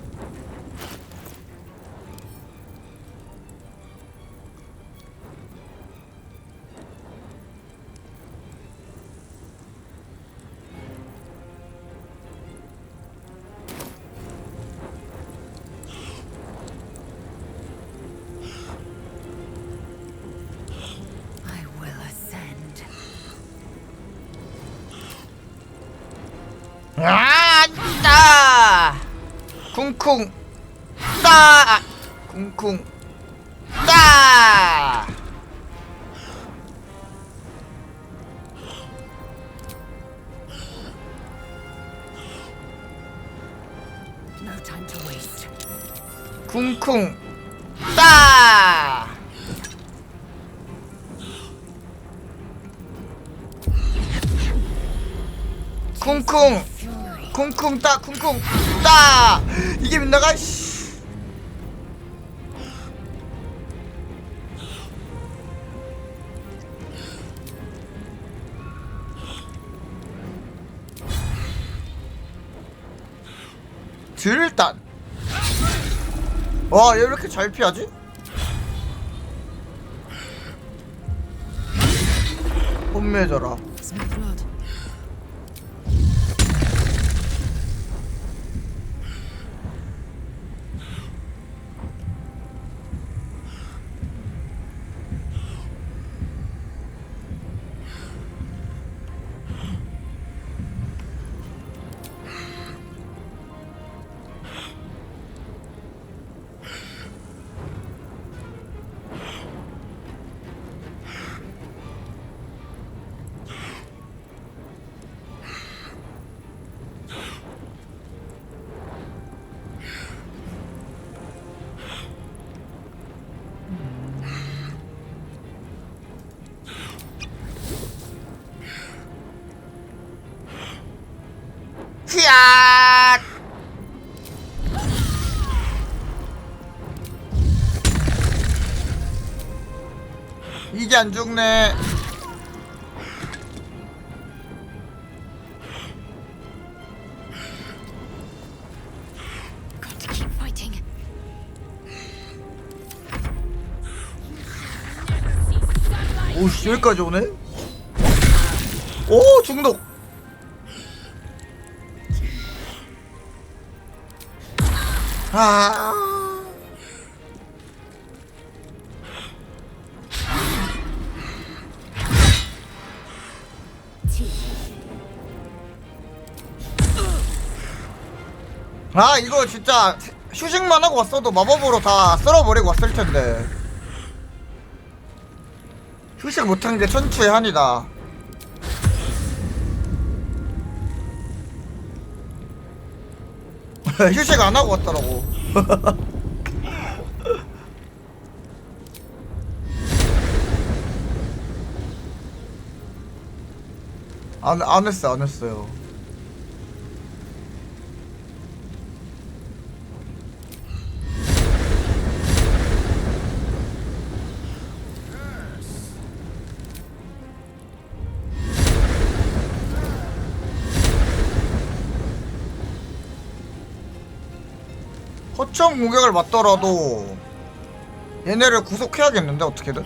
[SPEAKER 1] 따 쿵쿵 따 쿵쿵 따.
[SPEAKER 21] No time to waste.
[SPEAKER 1] 쿵쿵 따. 쿵쿵 쿵쿵 따 쿵쿵 따. 이게 민나가 씨. 들단. 와, 얘 왜 이렇게 잘 피하지? 혼매져라. 히앗! 이게 안 죽네.
[SPEAKER 3] Got to keep fighting.
[SPEAKER 1] 오씨, 여기까지 오네? 오, 중독! 아. 아, 이거 진짜 휴식만 하고 왔어도 마법으로 다 쓸어버리고 왔을 텐데. 휴식 못한 게 천추의 한이다. 휴식 안 하고 왔더라고. 안 했어요. 허점 공격을 맞더라도 얘네를 구속해야겠는데, 어떻게든.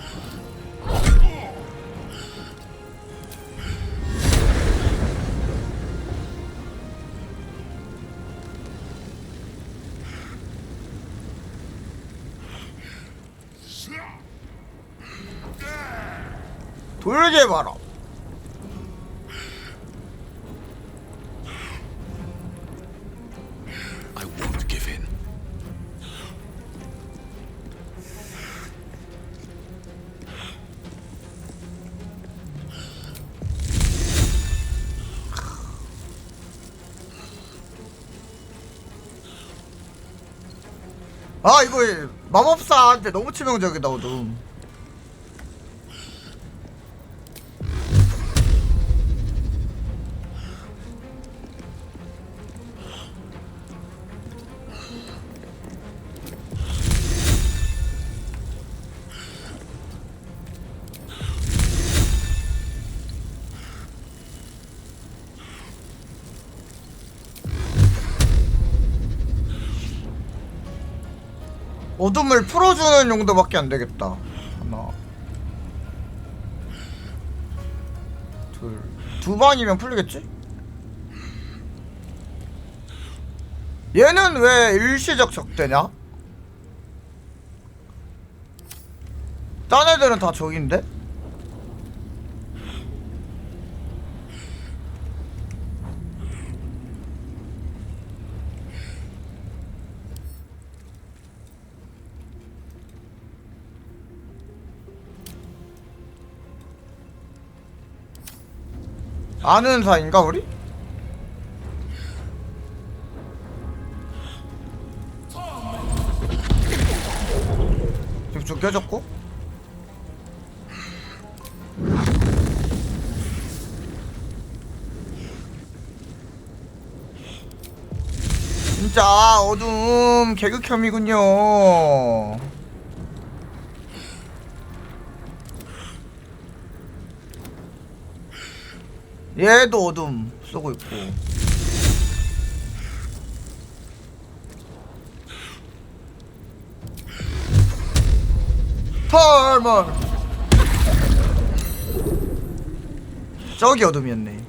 [SPEAKER 1] 돌게 봐라.
[SPEAKER 4] I won't give in.
[SPEAKER 1] 아, 이거 마법사한테 너무 치명적이다, 어둠. 어둠을 풀어주는 용도밖에 안 되겠다. 하나, 둘, 두 방이면 풀리겠지? 얘는 왜 일시적 적대냐? 딴 애들은 다 적인데? 아는 사이인가 우리? 지금 깨졌고 진짜 어둠 개극혐이군요. 얘도 어둠 쏘고 있고 털멀. 저기 어둠이었네.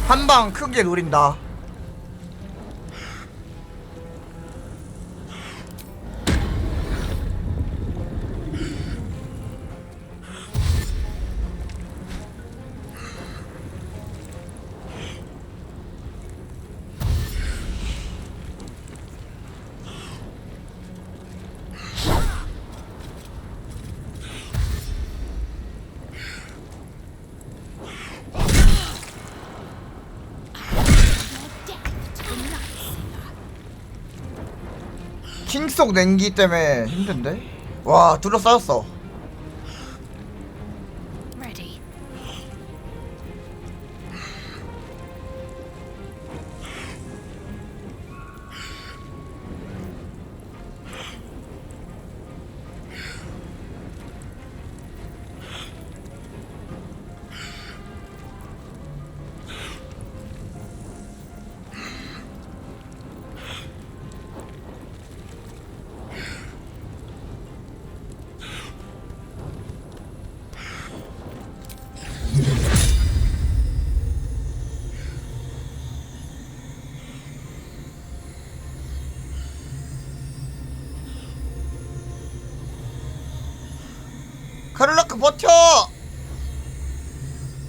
[SPEAKER 1] 한 방 크게 노린다. 킹속 냉기 때문에 힘든데? 와, 둘러싸였어.
[SPEAKER 3] Ready.
[SPEAKER 1] 카를라크 버텨!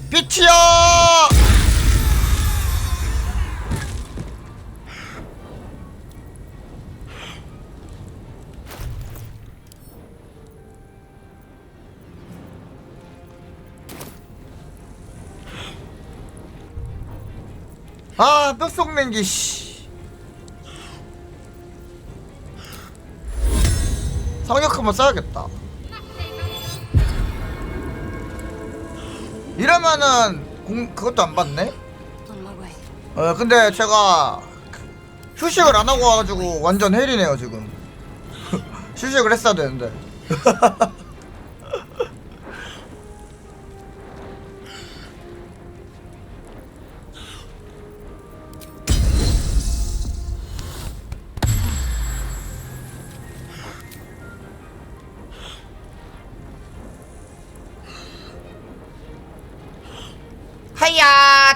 [SPEAKER 1] 빛이야! 아, 뼛속 냉기, 씨. 성역 한번 써야겠다. 이러면은 그것도 안 받네? 근데 제가 휴식을 안 하고 와가지고 완전 헬이네요 지금. 휴식을 했어야 되는데. 하야.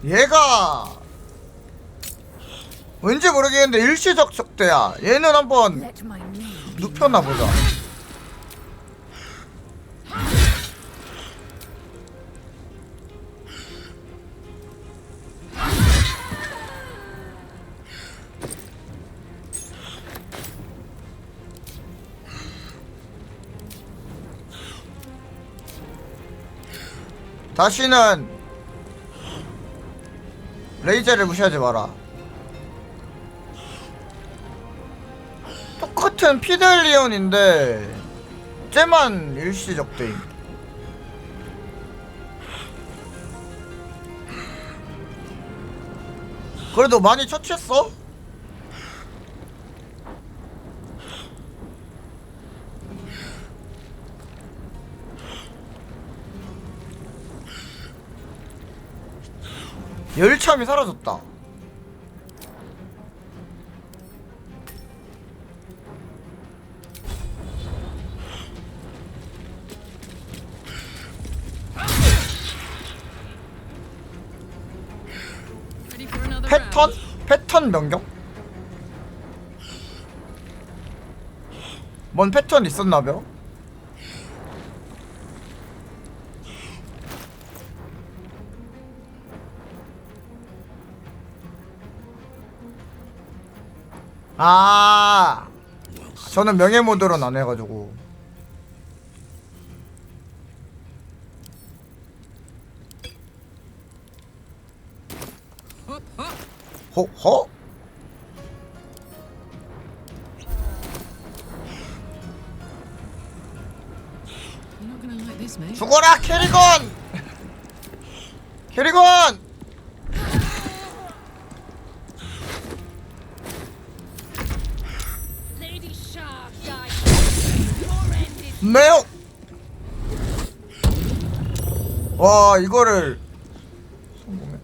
[SPEAKER 1] 얘가 왠지 모르겠는데 일시적 적대야. 얘는 한번 눕혀나 보자. 다시는 레이저를 무시하지 마라. 똑같은 피델리온인데 쟤만 일시적대임. 그래도 많이 처치했어? 열참이 사라졌다. 패턴? 패턴 변경? 뭔 패턴 있었나벼? 아, 저는 명예 모드로는 안 해가지고. 호호?
[SPEAKER 17] Cheers, mate.
[SPEAKER 1] 죽어라 캐리건! 캐리건!
[SPEAKER 2] Lady Shah died. Your end is
[SPEAKER 1] 매우! 와 이거를 성공해.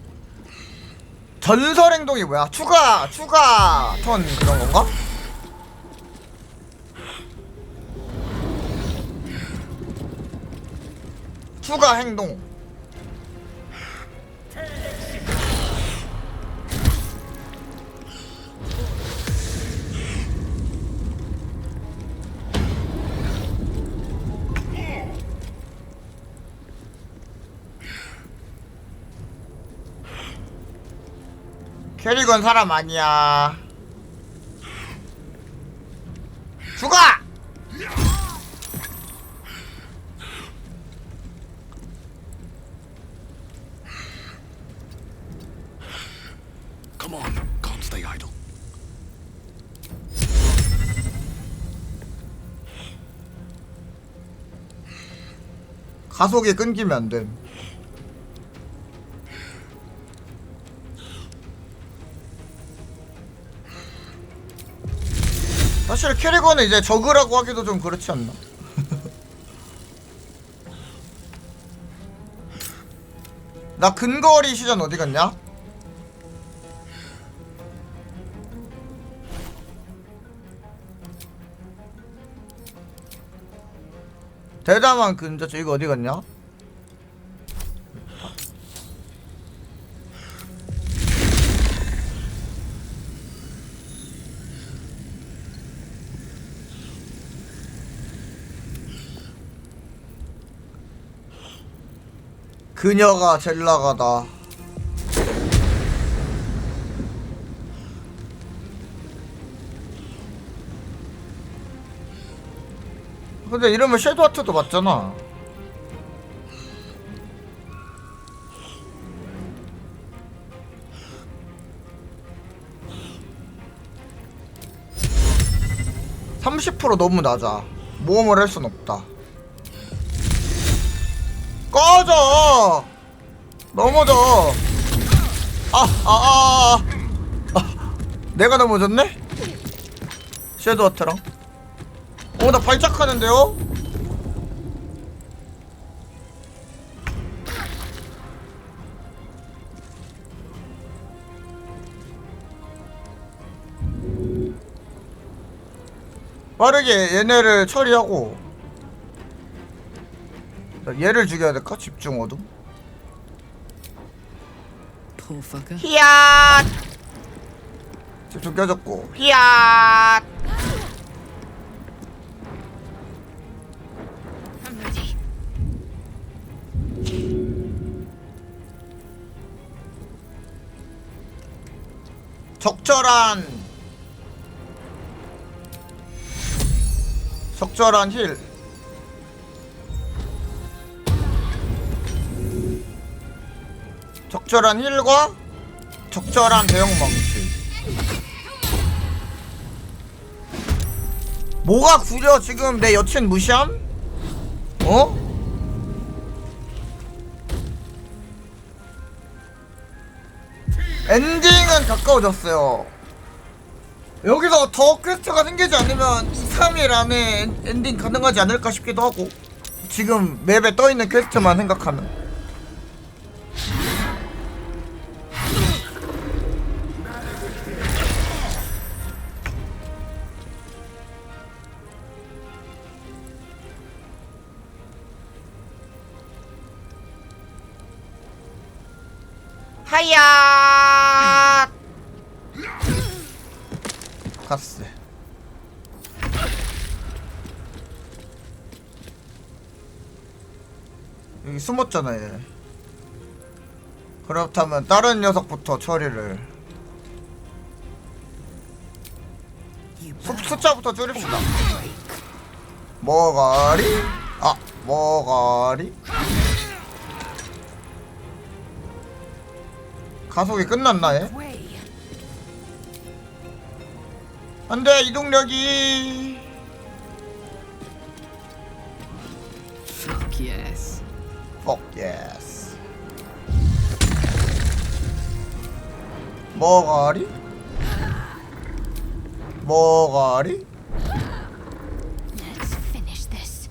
[SPEAKER 1] 전설 행동이 뭐야? 추가 턴 그런 건가? 추가 행동. 캐리건 사람 아니야. 죽어!
[SPEAKER 4] Come on, can't stay idle.
[SPEAKER 1] 가속이 끊기면 안 돼. 사실 캐리건은 이제 저그라고 하기도 좀 그렇지 않나? 나 근거리 시전 어디 갔냐? 대담한 근저체 이거 어디 갔냐? 그녀가 젤라가다. 근데 이러면 섀도우하트도 맞잖아. (30% 너무 낮아. 모험을 할 순 없다. 꺼져! 넘어져! 내가 넘어졌네? 섀도우하트랑. 나 발작하는데요? 빠르게 얘네를 처리하고 얘를 죽여야 될까? 집중 어둠.
[SPEAKER 17] Poor fucker.
[SPEAKER 1] 히앗! 집중 껴졌고 히앗! 적절한 힐. 적절한 힐과 적절한 대형 망치. 뭐가 구려 지금 내 여친 무시함? 어? 엔딩은 가까워졌어요. 여기서 더 퀘스트가 생기지 않으면 2-3일 안에 엔딩 가능하지 않을까 싶기도 하고. 지금 맵에 떠있는 퀘스트만 생각하면. 하야 가스. 여기 숨었잖아 얘. 그렇다면 다른 녀석부터 처리를. 숫자부터 줄입시다. 머가리? 머가리? 가속이 끝났나 얘? 안돼 이동력이.
[SPEAKER 17] Fuck yes.
[SPEAKER 1] fuck yes. 머가리? 머가리?
[SPEAKER 16] Let's finish this.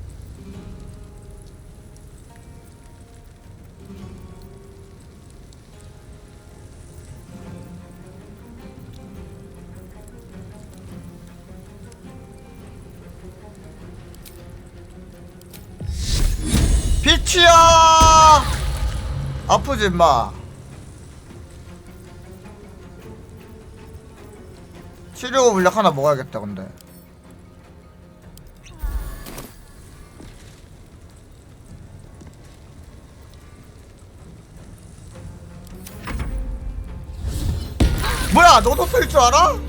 [SPEAKER 1] 빛이야! 아프지 임마. 치료 물약 하나 먹어야겠다 근데. 뭐야 너도 쓸 줄 알아?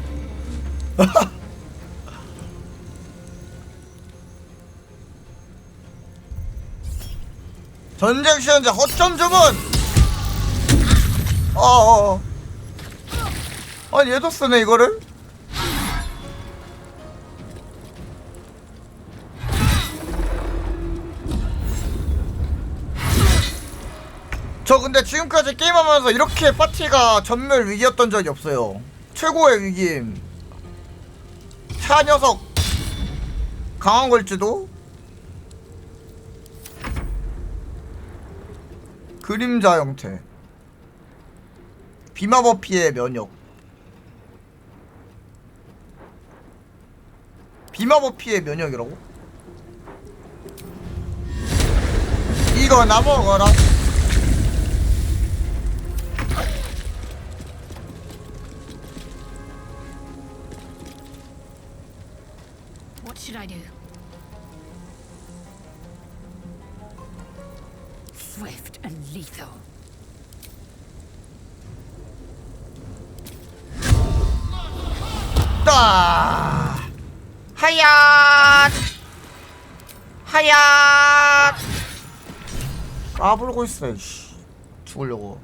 [SPEAKER 1] 전쟁 시현자 허점 주문. 아니 얘도 쓰네 이거를. 저 근데 지금까지 게임하면서 이렇게 파티가 전멸 위기였던 적이 없어요. 최고의 위기임. 차 녀석 강한 걸지도. 그림자 형태. 비마법 피해 면역. 비마법 피해 면역이라고? 이거나 먹어라.
[SPEAKER 16] What should I do? Swift and lethal.
[SPEAKER 1] 따 하얏 하얏 까불고 있어 이씨. 죽으려고.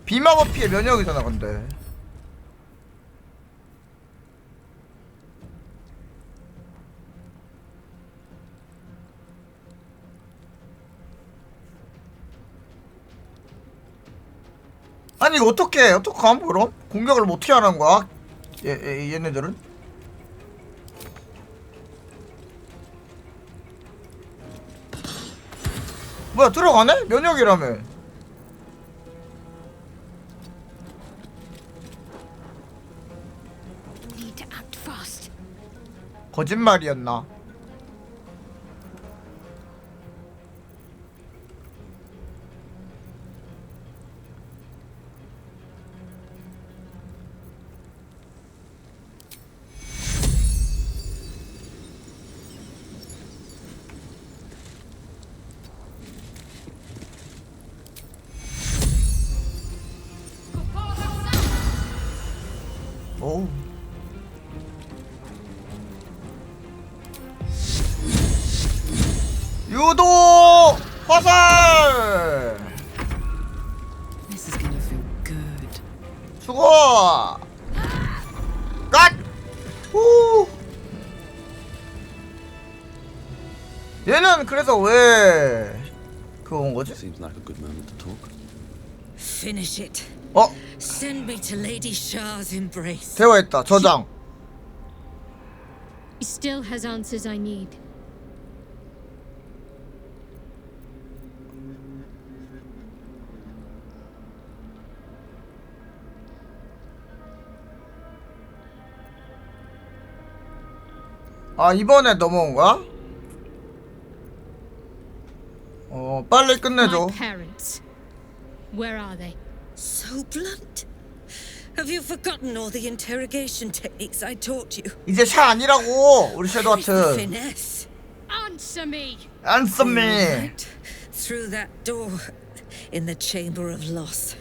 [SPEAKER 1] 비마법 피해 면역이잖아 근데. 아니 이거 어떡하면 그럼? 공격을 뭐 어떻게 하는 거야? 얘네들은? 뭐야 들어가네? 면역이라며.
[SPEAKER 16] Need to act fast.
[SPEAKER 1] 거짓말이었나? 오. 유도 화살.
[SPEAKER 17] This is gonna feel good.
[SPEAKER 1] 죽어. 갓. 후. 얘는 그래서 왜 그건 거지?
[SPEAKER 4] Seems like a good moment to talk.
[SPEAKER 9] Finish it.
[SPEAKER 1] 어?
[SPEAKER 9] Send me to Lady Shah's embrace.
[SPEAKER 1] 대화했다. 저장.
[SPEAKER 13] He still has answers I need.
[SPEAKER 1] 아 이번에 넘어온 거야? 빨리 끝내줘.
[SPEAKER 13] My parents. Where are they?
[SPEAKER 9] So blunt. Have you forgotten all the interrogation techniques I taught you?
[SPEAKER 1] 이제 샤 아니라고 우리 섀도우
[SPEAKER 9] Where's the
[SPEAKER 1] 하트.
[SPEAKER 9] finesse?
[SPEAKER 13] Answer me.
[SPEAKER 1] Answer me.
[SPEAKER 9] Right through that door in the chamber of loss,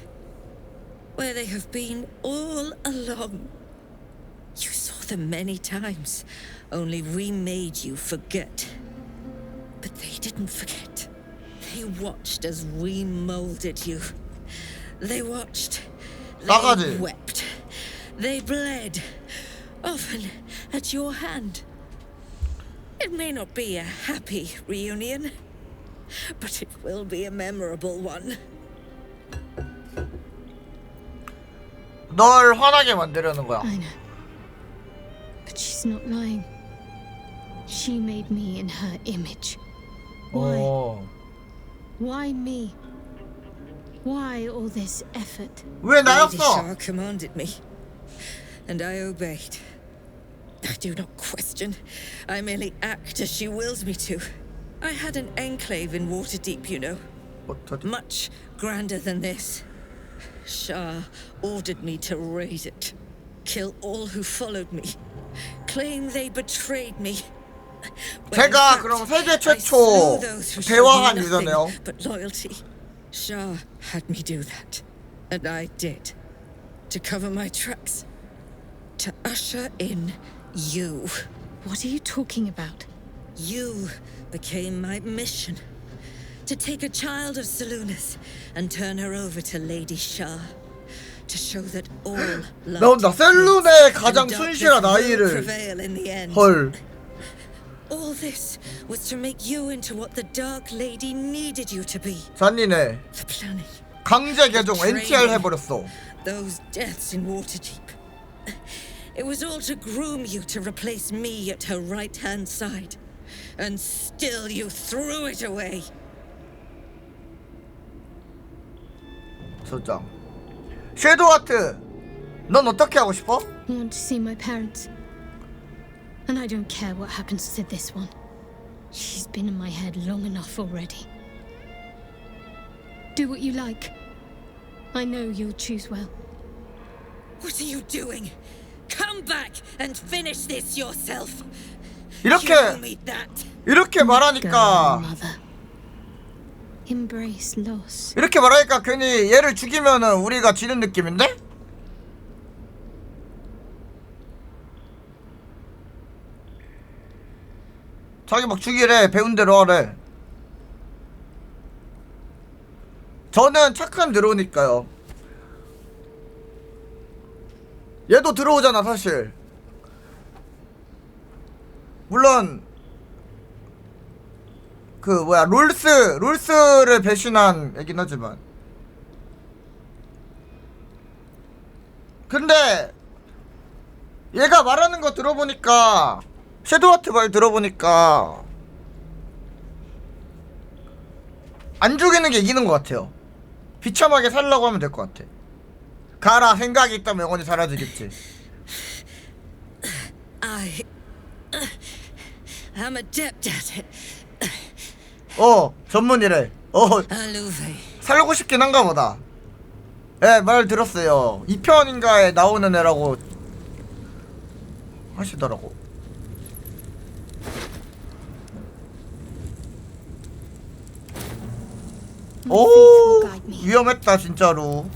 [SPEAKER 9] where they have been all along. You saw them many times, only we made you forget. But they didn't forget. They watched as we molded you. They watched. They wept. They bled. Often at your hand. It may not be a happy reunion, but it will be a memorable one.
[SPEAKER 1] 널 화나게 만들려는 거야.
[SPEAKER 13] I know. But she's not lying. She made me in her image. Why?
[SPEAKER 1] 어.
[SPEAKER 13] Why me? Why all this effort?
[SPEAKER 1] 왜
[SPEAKER 9] Lady
[SPEAKER 1] 나였어?
[SPEAKER 9] Shah commanded me, and I obeyed. I do not question. I merely act as she wills me to. I had an enclave in Waterdeep, you know. Much grander than this. Shah ordered me to raid it, kill all who followed me, claim they betrayed me.
[SPEAKER 1] 제가 그럼 세계 최초 대화한 유저네요.
[SPEAKER 9] But loyalty. Shah had me do that, and I did. To cover my tracks, to usher in you.
[SPEAKER 13] What are you talking about?
[SPEAKER 9] You became my mission. To take a child of Seluna's and turn her over to Lady Shah. To show that all
[SPEAKER 1] 나온다. 셀룬의 가장 순실한 아이를.
[SPEAKER 9] prevail in the end.
[SPEAKER 1] 헐.
[SPEAKER 9] All this was to make you into what the Dark Lady needed you to be.
[SPEAKER 1] 잔니네.
[SPEAKER 9] The planning.
[SPEAKER 1] 강제 개종 NTR 해버렸어.
[SPEAKER 9] Those deaths in Waterdeep. It was all to groom you to replace me at her right-hand side. And still you threw it away.
[SPEAKER 1] 소장. 섀도우 아트. 넌 어떻게 하고 싶어?
[SPEAKER 13] I want to see my parents. And I don't care what happens to this one. She's been in my head long enough already. Do what you like. I know you'll choose well.
[SPEAKER 9] What are you doing? Come back and finish this yourself.
[SPEAKER 1] 이렇게
[SPEAKER 9] You owe me that.
[SPEAKER 1] 이렇게 말하니까
[SPEAKER 13] Embrace loss.
[SPEAKER 1] 이렇게 말하니까 괜히 얘를 죽이면은 우리가 지는 느낌인데? 자기 막 죽이래. 배운 대로 하래. 저는 착한 들어오니까요. 얘도 들어오잖아 사실. 물론 그 뭐야 롤스를 배신한 애긴 하지만, 근데 얘가 말하는 거 들어보니까, 섀도우아트 말 들어보니까 안 죽이는 게 이기는 것 같아요. 비참하게 살라고 하면 될 것 같아. 가라. 생각이 있다면 영원히 사라지겠지.
[SPEAKER 9] I'm adept at it.
[SPEAKER 1] 전문이래. 살고 싶긴 한가 보다. 예, 말 들었어요. 2편인가에 나오는 애라고 하시더라고. 오, 위험했다 진짜로.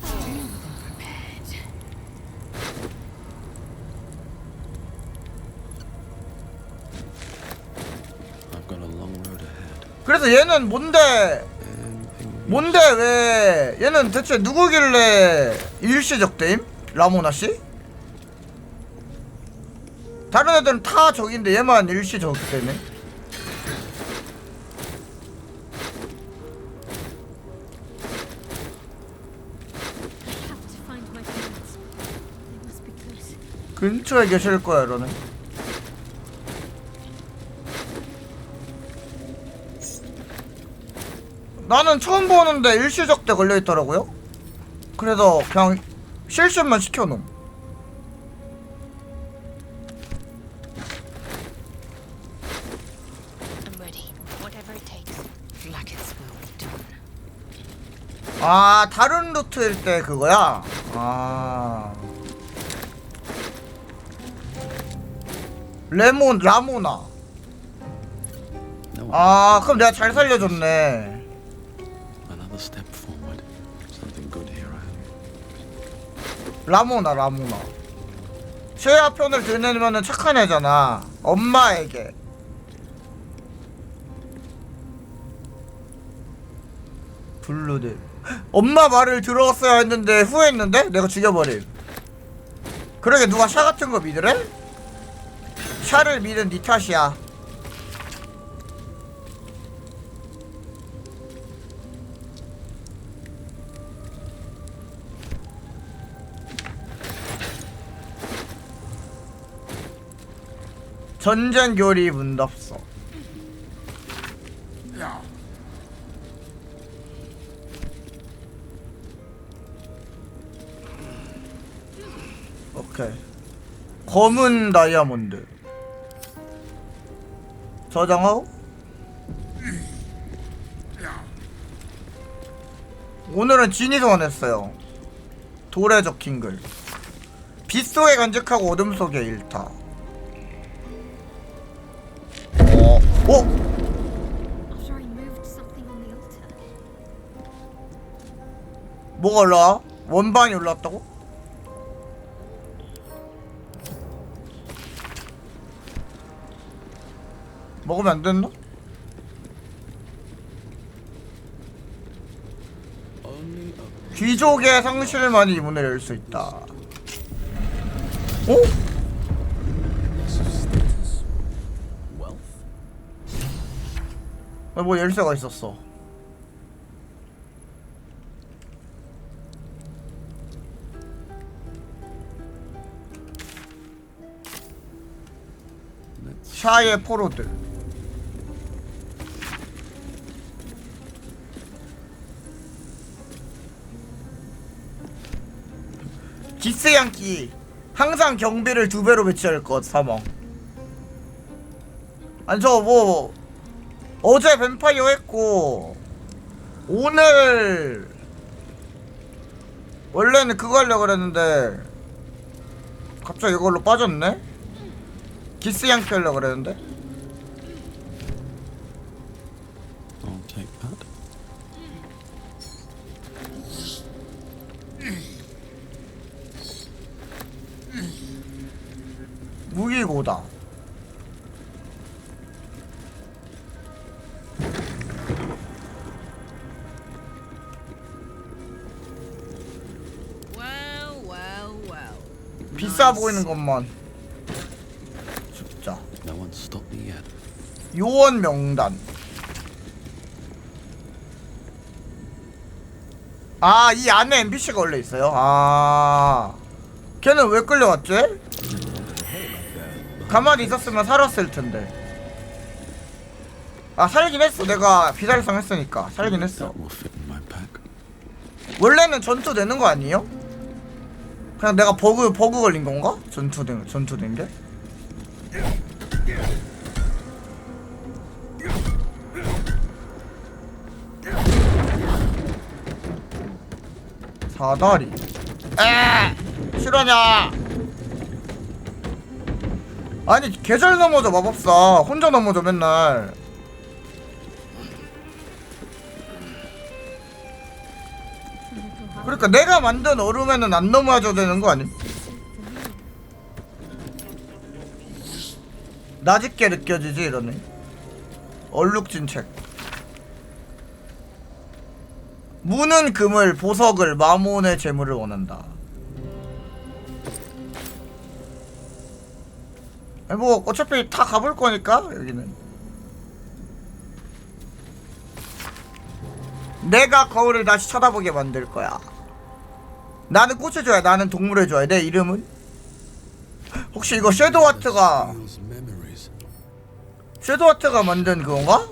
[SPEAKER 1] 그래서 얘는 뭔데 왜 얘는 대체 누구길래 일시적대임? 라모나씨? 다른 애들은 다 적인데 얘만 일시적대네. 근처에 계실 거야 이러네. 나는 처음 보는데 일시적대 걸려있더라고요. 그래서 그냥 실습만 시켜놓음. 아, 다른 루트일 때 그거야? 아, 라모나. 아, 그럼 내가 잘 살려줬네.
[SPEAKER 4] Another step forward. Something good here.
[SPEAKER 1] 라모나. 최하 편을 들내면은 착한 애잖아. 엄마에게. 블루드. 엄마 말을 들었어야 했는데 후회했는데? 내가 죽여버림. 그러게 누가 샤 같은 거 믿으래? 샤를 믿은 니 탓이야. 전쟁 교리 문답서. 오케이. 검은 다이아몬드 저장하고. 오늘은 진이 소환했어요. 돌에 적힌 글. 빛 속에 간직하고 어둠 속에 일타. 뭐가 올라와? 원반이 올라왔다고? 먹으면 안 됐나? 귀족의 상실만이 이 문을 열 수 있다. 어? 뭐 열쇠가 있었어. 샤의 포로드. 기스양기. 항상 경비를 2배로 배치할 것. 사망. 아니 저 뭐 어제 뱀파이어 했고 오늘 원래는 그거 하려고 그랬는데 갑자기 이걸로 빠졌네? 기스양기 하려고 그랬는데. 무기고다. 비싸 보이는 것만 진짜. 요원 명단. 아, 이 안에 NPC가 원래 있어요? 아, 걔는 왜 끌려왔지? 가만히 있었으면 살았을 텐데. 아, 살긴 했어. 내가 비달성 했으니까 살긴 했어. 원래는 전투 되는 거 아니에요? 그냥 내가 버그 걸린 건가? 전투된 게? 사다리. 에! 실화냐? 아니 계절 넘어져 마법사. 혼자 넘어져 맨날. 그러니까 내가 만든 얼음에는 안 넘어져 되는 거 아님? 나짓게 느껴지지 이러네. 얼룩진 책. 무는 금을, 보석을, 마몬의 재물을 원한다. 아니 뭐 어차피 다 가볼 거니까 여기는. 내가 거울을 다시 쳐다보게 만들 거야. 나는 꽃을 줘야, 나는 동물을 줘야. 내 이름은? 혹시 이거 섀도우하트가 만든 그건가?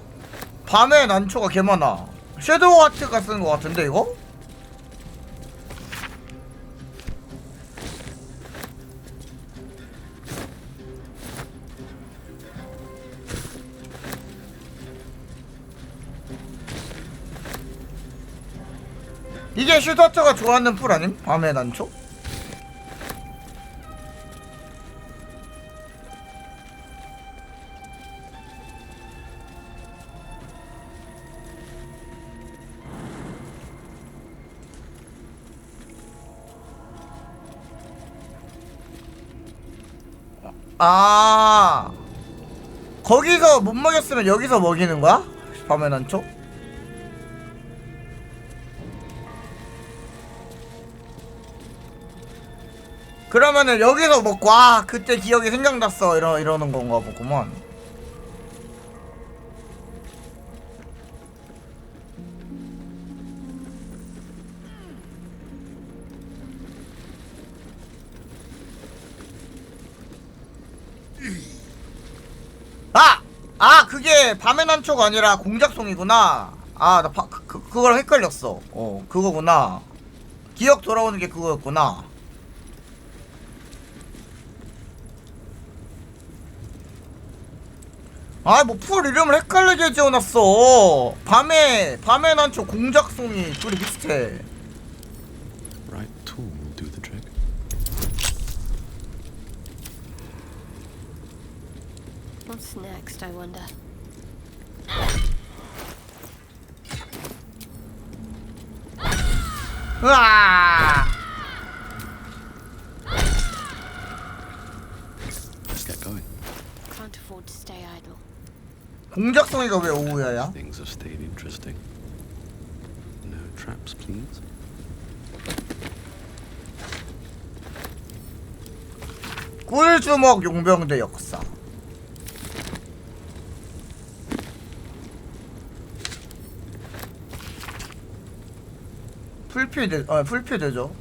[SPEAKER 1] 밤의 난초가 개 많아. 섀도우하트가 쓴 거 같은데 이거? 이게 섀도우하트가 좋아하는 풀 아님? 밤의 난초? 아, 거기서 못 먹였으면 여기서 먹이는 거야? 밤의 난초? 그러면은 여기서 먹고, 아 그때 기억이 생각났어 이러는 건가 보구만. 아 그게 밤의 난초가 아니라 공작송이구나. 아 나 그거랑 헷갈렸어. 그거구나. 기억 돌아오는 게 그거였구나. 아 뭐 풀 이름을 헷갈리게 지어놨어. 밤의 난초 공작송이 둘이 비슷해.
[SPEAKER 4] Right tool will do the trick.
[SPEAKER 11] What's next, I wonder?
[SPEAKER 1] 으아!
[SPEAKER 4] Let's get going.
[SPEAKER 11] Can't afford to stay idle.
[SPEAKER 1] 공작송이가 왜 오우야야?
[SPEAKER 4] Things have stayed interesting. No traps, please.
[SPEAKER 1] 꿀주먹 용병대 역사. 풀피되죠.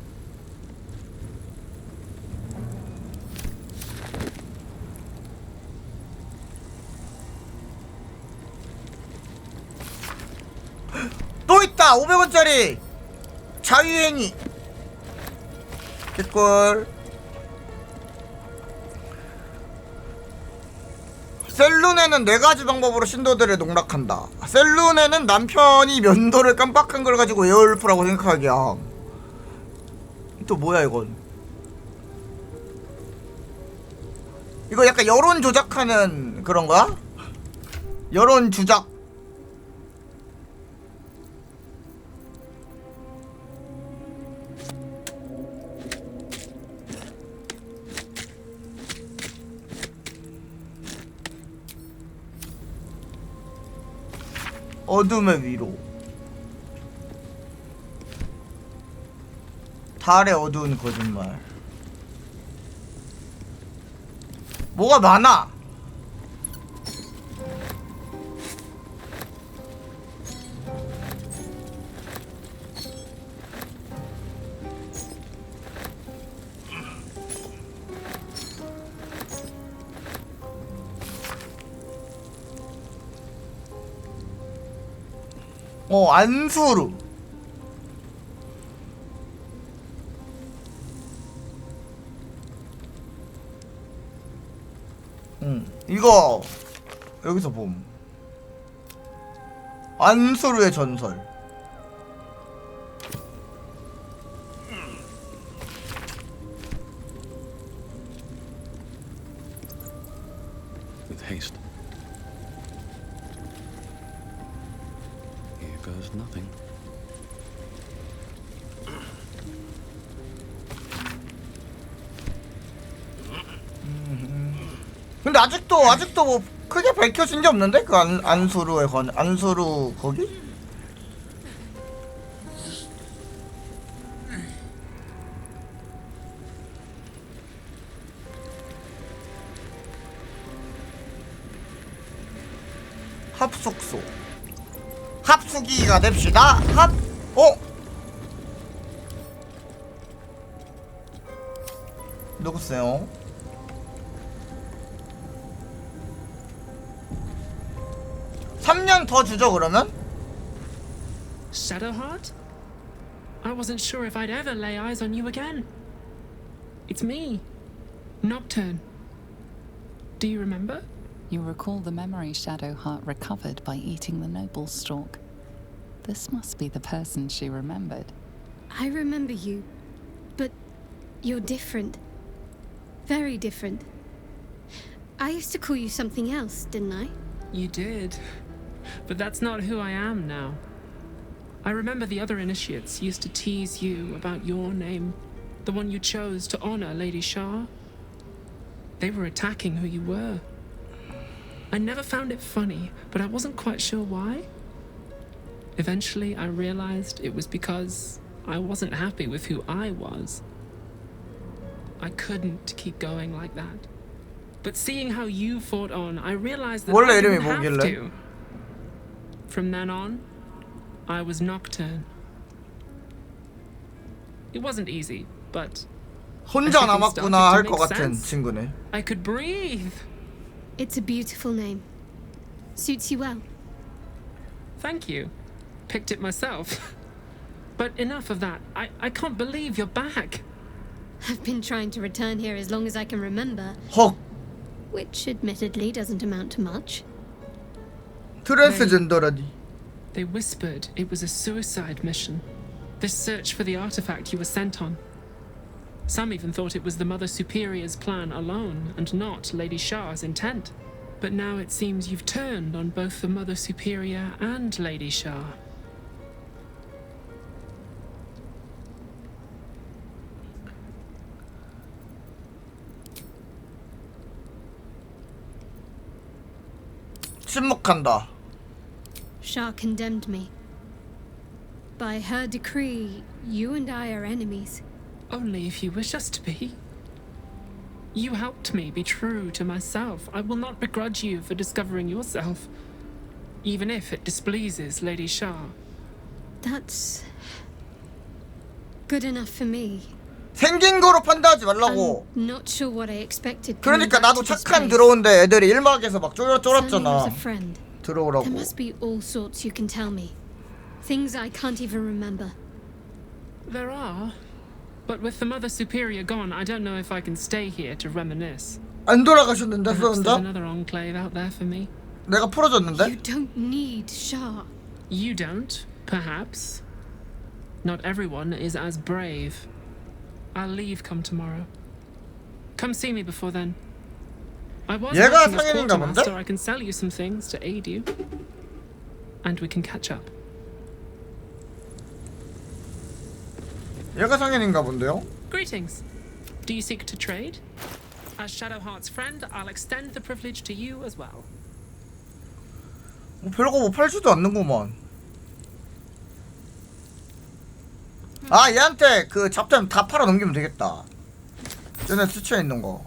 [SPEAKER 1] 또 있다. 500원짜리 자유행위 개꿀. 셀룬에는 4가지 방법으로 신도들을 농락한다. 셀룬에는 남편이 면도를 깜빡한 걸 가지고 에어울프라고 생각하기야. 또 뭐야 이건. 이거 약간 여론 조작하는 그런 거야? 여론 조작. 어둠의 위로. 달의 어두운 거짓말. 뭐가 많아. 안수루. 이거 여기서 봄. 안수루의 전설.
[SPEAKER 4] With haste. Here goes nothing.
[SPEAKER 1] 근데 아직도 뭐 크게 밝혀진 게 없는데? 그 안수루에 안수루 거기? 합숙소. 합숙이가 됩시다. 누구세요? (3년) 더 주죠 그러면?
[SPEAKER 18] Shadowheart? I wasn't sure if I'd ever lay eyes on you again. It's me, Nocturne. Do you remember?
[SPEAKER 19] You recall the memory Shadowheart recovered by eating the noble stalk. This must be the person she remembered.
[SPEAKER 13] I remember you, but you're different. Very different. I used to call you something else, didn't I?
[SPEAKER 18] You did. But that's not who I am now. I remember the other initiates used to tease you about your name, the one you chose to honor Lady Shah. They were attacking who you were. I never found it funny, but I wasn't quite sure why. Eventually, I realized it was because I wasn't happy with who I was. I couldn't keep going like that. But seeing how you fought on, I realized that I didn't have to. From then on, I was Nocturne. It wasn't easy, but
[SPEAKER 1] 혼자 남았구나 할 것 같은 친구네.
[SPEAKER 18] I could breathe.
[SPEAKER 13] It's a beautiful name. Suits you well.
[SPEAKER 18] Thank you. Picked it myself. But enough of that. I can't believe you're back.
[SPEAKER 13] I've been trying to return here as long as I can remember.
[SPEAKER 1] 헉.
[SPEAKER 13] Which admittedly doesn't amount to much.
[SPEAKER 1] 트랜스젠더라니.
[SPEAKER 18] They whispered it was a suicide mission. This search for the artifact you were sent on. Some even thought it was the Mother Superior's plan alone, and not Lady Shah's intent. But now it seems you've turned on both the Mother Superior and Lady Shah.
[SPEAKER 1] 침묵한다.
[SPEAKER 13] Shah condemned me. By her decree, you and I are enemies.
[SPEAKER 18] Only if you wish us to be. You helped me be true to myself. I will not begrudge you for discovering yourself, even if it displeases Lady Shah.
[SPEAKER 13] That's good enough for me.
[SPEAKER 1] 생긴 거로 판단하지 말라고.
[SPEAKER 13] I'm not sure what I expected.
[SPEAKER 1] 그러니까 나도 착한 들어온데 애들이 일막에서 막 쫄았잖아.
[SPEAKER 13] There
[SPEAKER 1] 들어오라고.
[SPEAKER 13] must be all sorts you can tell me. Things I can't even remember.
[SPEAKER 18] There are. But with the Mother Superior gone, I don't know if I can stay here to reminisce.
[SPEAKER 1] 안 돌아가셨는데
[SPEAKER 18] Perhaps there's
[SPEAKER 1] 혼자?
[SPEAKER 18] another enclave out there for me.
[SPEAKER 1] 내가 풀어줬는데?
[SPEAKER 13] You don't need Shah.
[SPEAKER 18] You don't, perhaps. Not everyone is as brave. I'll leave come tomorrow. Come see me before then. I was
[SPEAKER 1] 얘가
[SPEAKER 18] working as
[SPEAKER 1] 상인인가 본데?
[SPEAKER 18] quartermaster. I can sell you some things to aid you. And we can catch up.
[SPEAKER 1] 얘가 상인인가 본데요?
[SPEAKER 18] Greetings. Do you seek to trade? As Shadowheart's friend, I'll extend the privilege to you as well.
[SPEAKER 1] 뭐 별거 뭐 팔지도 않는구만. 아 얘한테 그 잡템 다 팔아 넘기면 되겠다. 쟤네 수치에 있는 거.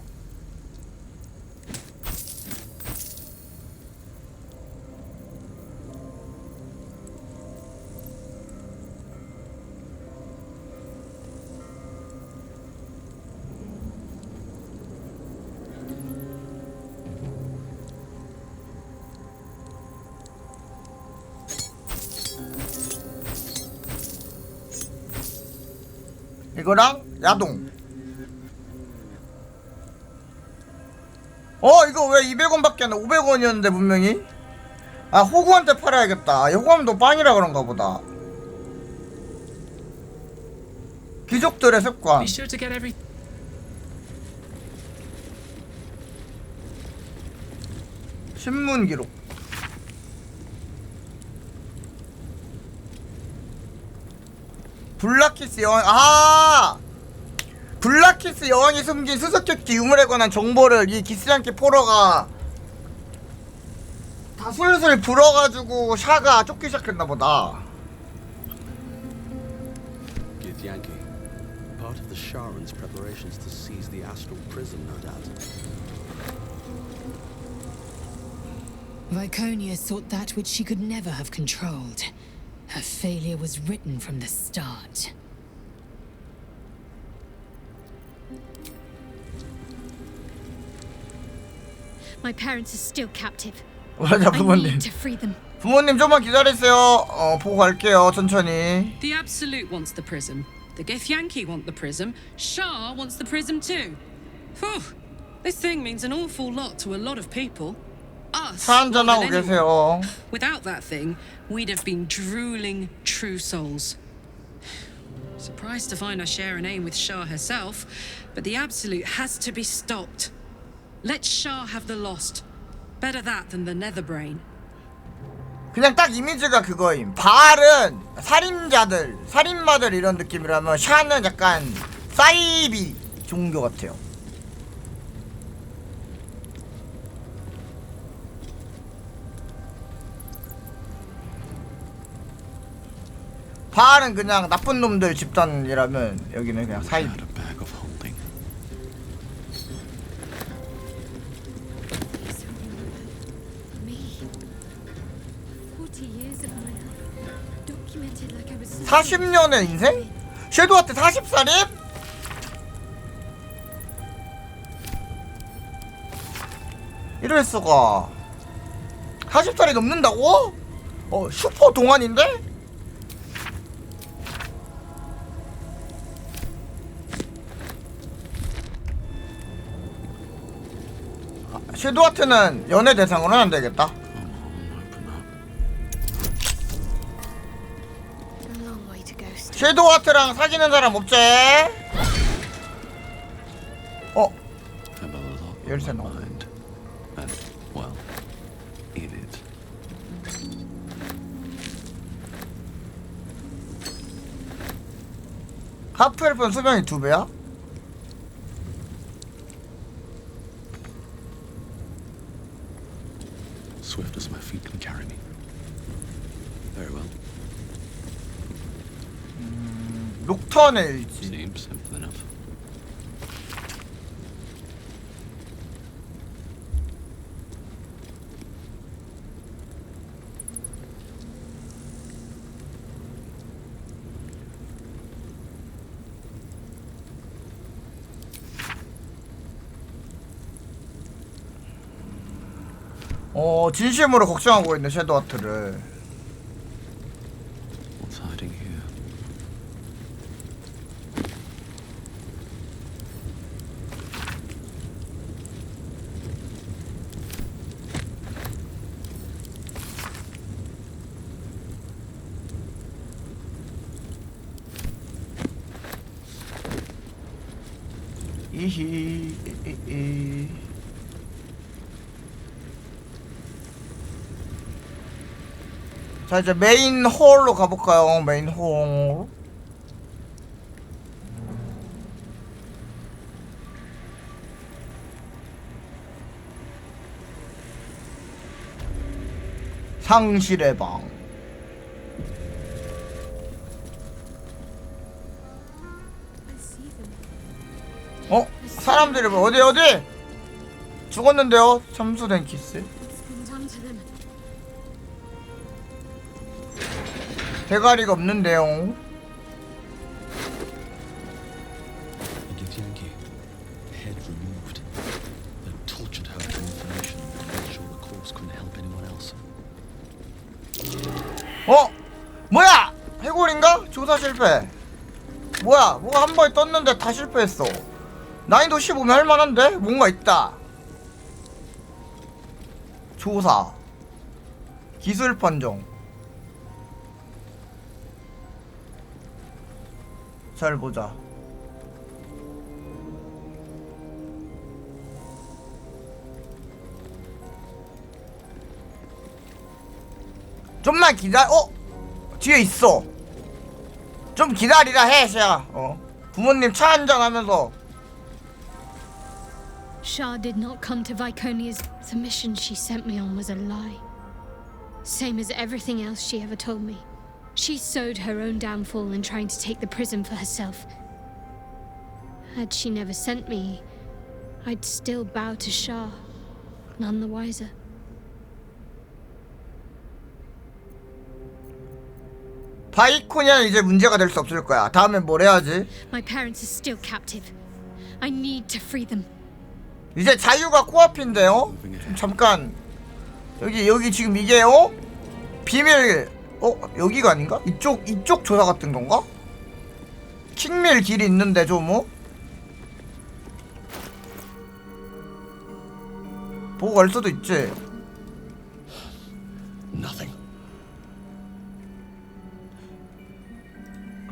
[SPEAKER 1] 이거랑 야동. 이거 왜 200원밖에 안 돼? 500원이었는데 분명히. 아 호구한테 팔아야겠다. 호구함도 빵이라 그런가 보다. 귀족들의 습관.
[SPEAKER 18] Be sure to get every.
[SPEAKER 1] 신문 기록. 블라키스 여왕. 블라키스 여왕이 숨긴 수수께끼 유물에 관한 정보를 이 기스량키 포로가 다 술술 불어가지고 샤가 쫓기 시작했나보다.
[SPEAKER 15] Githyanki, part of the Sharon's preparations to seize the astral prison, no doubt.
[SPEAKER 16] Viconia sought that which she could never have controlled. Her failure was written from the start.
[SPEAKER 13] My parents are still captive.
[SPEAKER 1] 맞아
[SPEAKER 13] I
[SPEAKER 1] 부모님.
[SPEAKER 13] need to free them.
[SPEAKER 1] 부모님 좀만 기다리세요. 보고 갈게요 천천히.
[SPEAKER 20] The Absolute wants the prism. The Githyanki want the prism. Shah wants the prism too. Phew. This thing means an awful lot to a lot of people. Us.
[SPEAKER 1] 차 한잔 하고
[SPEAKER 20] more than
[SPEAKER 1] 계세요.
[SPEAKER 20] anyone. Without that thing, we'd have been drooling true souls. Surprised to find I share a name with Shah herself, but the Absolute has to be stopped. Let Shah have the lost. Better that than the Netherbrain.
[SPEAKER 1] 그냥 딱 이미지가 그거임. 바알은 살인자들, 살인마들 이런 느낌이라면 샤는 약간 사이비 종교 같아요. 바알은 그냥 나쁜 놈들 집단이라면 여기는 그냥 사이비.
[SPEAKER 13] Documented like I was
[SPEAKER 1] 40년의 인생? 섀도우한테 40살임? 이럴 수가. 40살이 넘는다고? 슈퍼 동안인데? 섀도우하트는 연애 대상으로는 안 되겠다. 섀도우하트랑 사귀는 사람 없지? 열쇠 넣어.
[SPEAKER 4] Well, eat it.
[SPEAKER 1] 하프 엘프는 수명이 2배야?
[SPEAKER 4] Swift as my feet can carry me. Very well.
[SPEAKER 1] 녹턴의 일지.
[SPEAKER 4] Seems simple enough.
[SPEAKER 1] 진심으로 걱정하고 있네 섀도우하트를.
[SPEAKER 4] What's hiding here?
[SPEAKER 1] 이히. 자 이제 메인 홀로 가볼까요? 메인 홀. 상실의 방. 사람들이 뭐 어디 죽었는데요? 참수된 키스. 대가리가 없는데요.
[SPEAKER 4] Githyanki, head removed. They tortured her for information and made sure the corpse couldn't help anyone else.
[SPEAKER 1] 뭐야? 해골인가? 조사 실패. 뭐야? 뭐가 한 번에 떴는데 다 실패했어. 난이도 15면 할만한데? 뭔가 있다. 조사 기술 판정. 잘 보자. 좀만 기다려. 뒤에 있어. 좀 기다리라 해, 쟤야. 부모님 차 한잔 하면서.
[SPEAKER 13] Shah did not come to Viconia's. The mission she sent me on was a lie. Same as everything else she ever told me. She sowed her own downfall in trying to take the prism for herself. Had she never sent me, I'd still bow to Shah, none the wiser.
[SPEAKER 1] 바이코니아는 이제 문제가 될 수 없을 거야. 다음엔 뭘 해야지?
[SPEAKER 13] My parents are still captive. I need to free them.
[SPEAKER 1] 이제 자유가 코앞인데요? 잠깐 여기 지금 이게요? 비밀 여기가 아닌가? 이쪽 조사 같은 건가? 킹밀 길이 있는데 좀 보고 갈 수도 있지.
[SPEAKER 4] Nothing.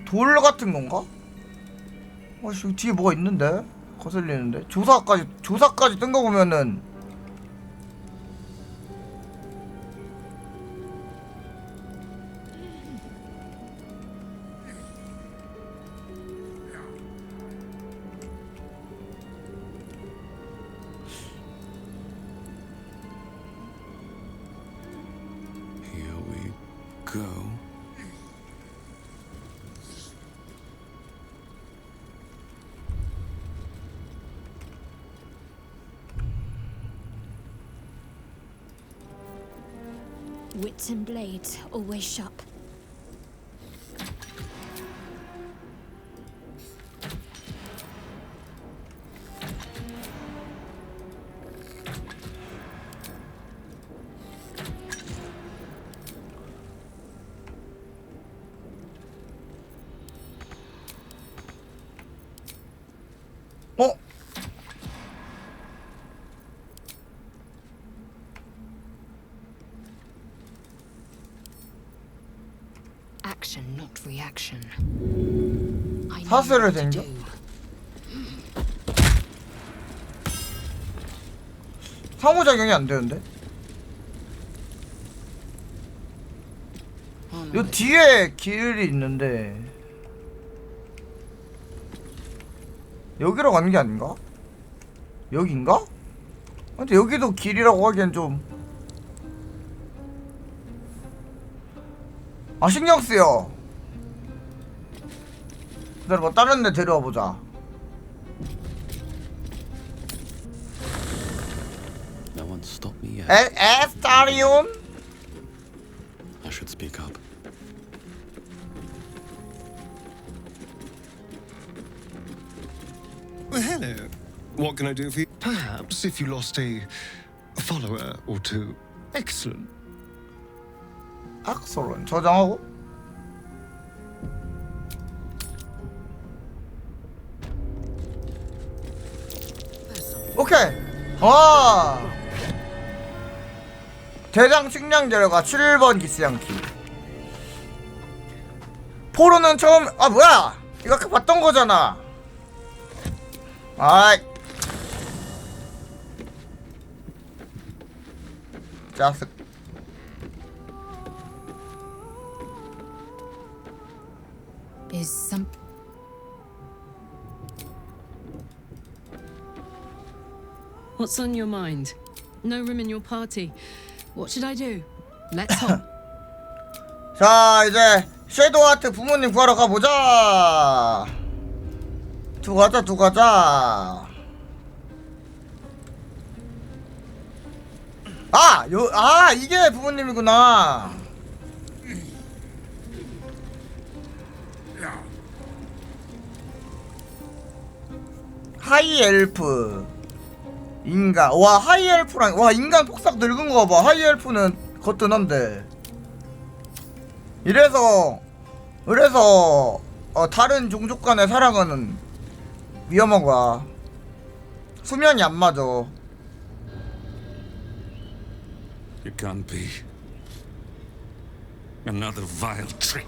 [SPEAKER 1] 돌 같은 건가? 여기 뒤에 뭐가 있는데? 거슬리는데? 조사까지 뜬 거 보면은
[SPEAKER 4] Here we go.
[SPEAKER 13] Wits and blades, always sharp.
[SPEAKER 16] action, not reaction. I know
[SPEAKER 1] 사슬을
[SPEAKER 16] what to
[SPEAKER 1] 당겨?
[SPEAKER 16] do.
[SPEAKER 1] 상호작용이 안 되는데? 요 뒤에 길이 있는데 여기로 가는 게 아닌가? 여긴가? 근데 여기도 길이라고 하기엔 좀 신경 쓰여. 기다려봐, 다른 데 데려와 보자.
[SPEAKER 15] No one stopped me yet.
[SPEAKER 1] 에스타리온?
[SPEAKER 15] I should speak up.
[SPEAKER 7] Well, hello. What can I do for you? Perhaps if you lost a follower or two. Excellent.
[SPEAKER 1] 악소론 저장하고. 오케이. 대장 식량 재료가 7번 기스양키. 포로는 처음 뭐야? 이거 아까 봤던 거잖아. 아이. 자스.
[SPEAKER 16] Is some
[SPEAKER 17] What's on your mind? No room in your party. What should I do? Let's hop.
[SPEAKER 1] 자, 이제 섀도우하트 부모님 구하러 가보자. 두 가자. 이게 부모님이구나. 하이엘프 인간. 와, 하이엘프랑 인간 폭삭 늙은 거 봐. 하이엘프는 거뜬한데. 이래서 다른 종족 간의 사랑은 위험한 거야. 수면이 안 맞아.
[SPEAKER 12] It can't be. Another vile trick.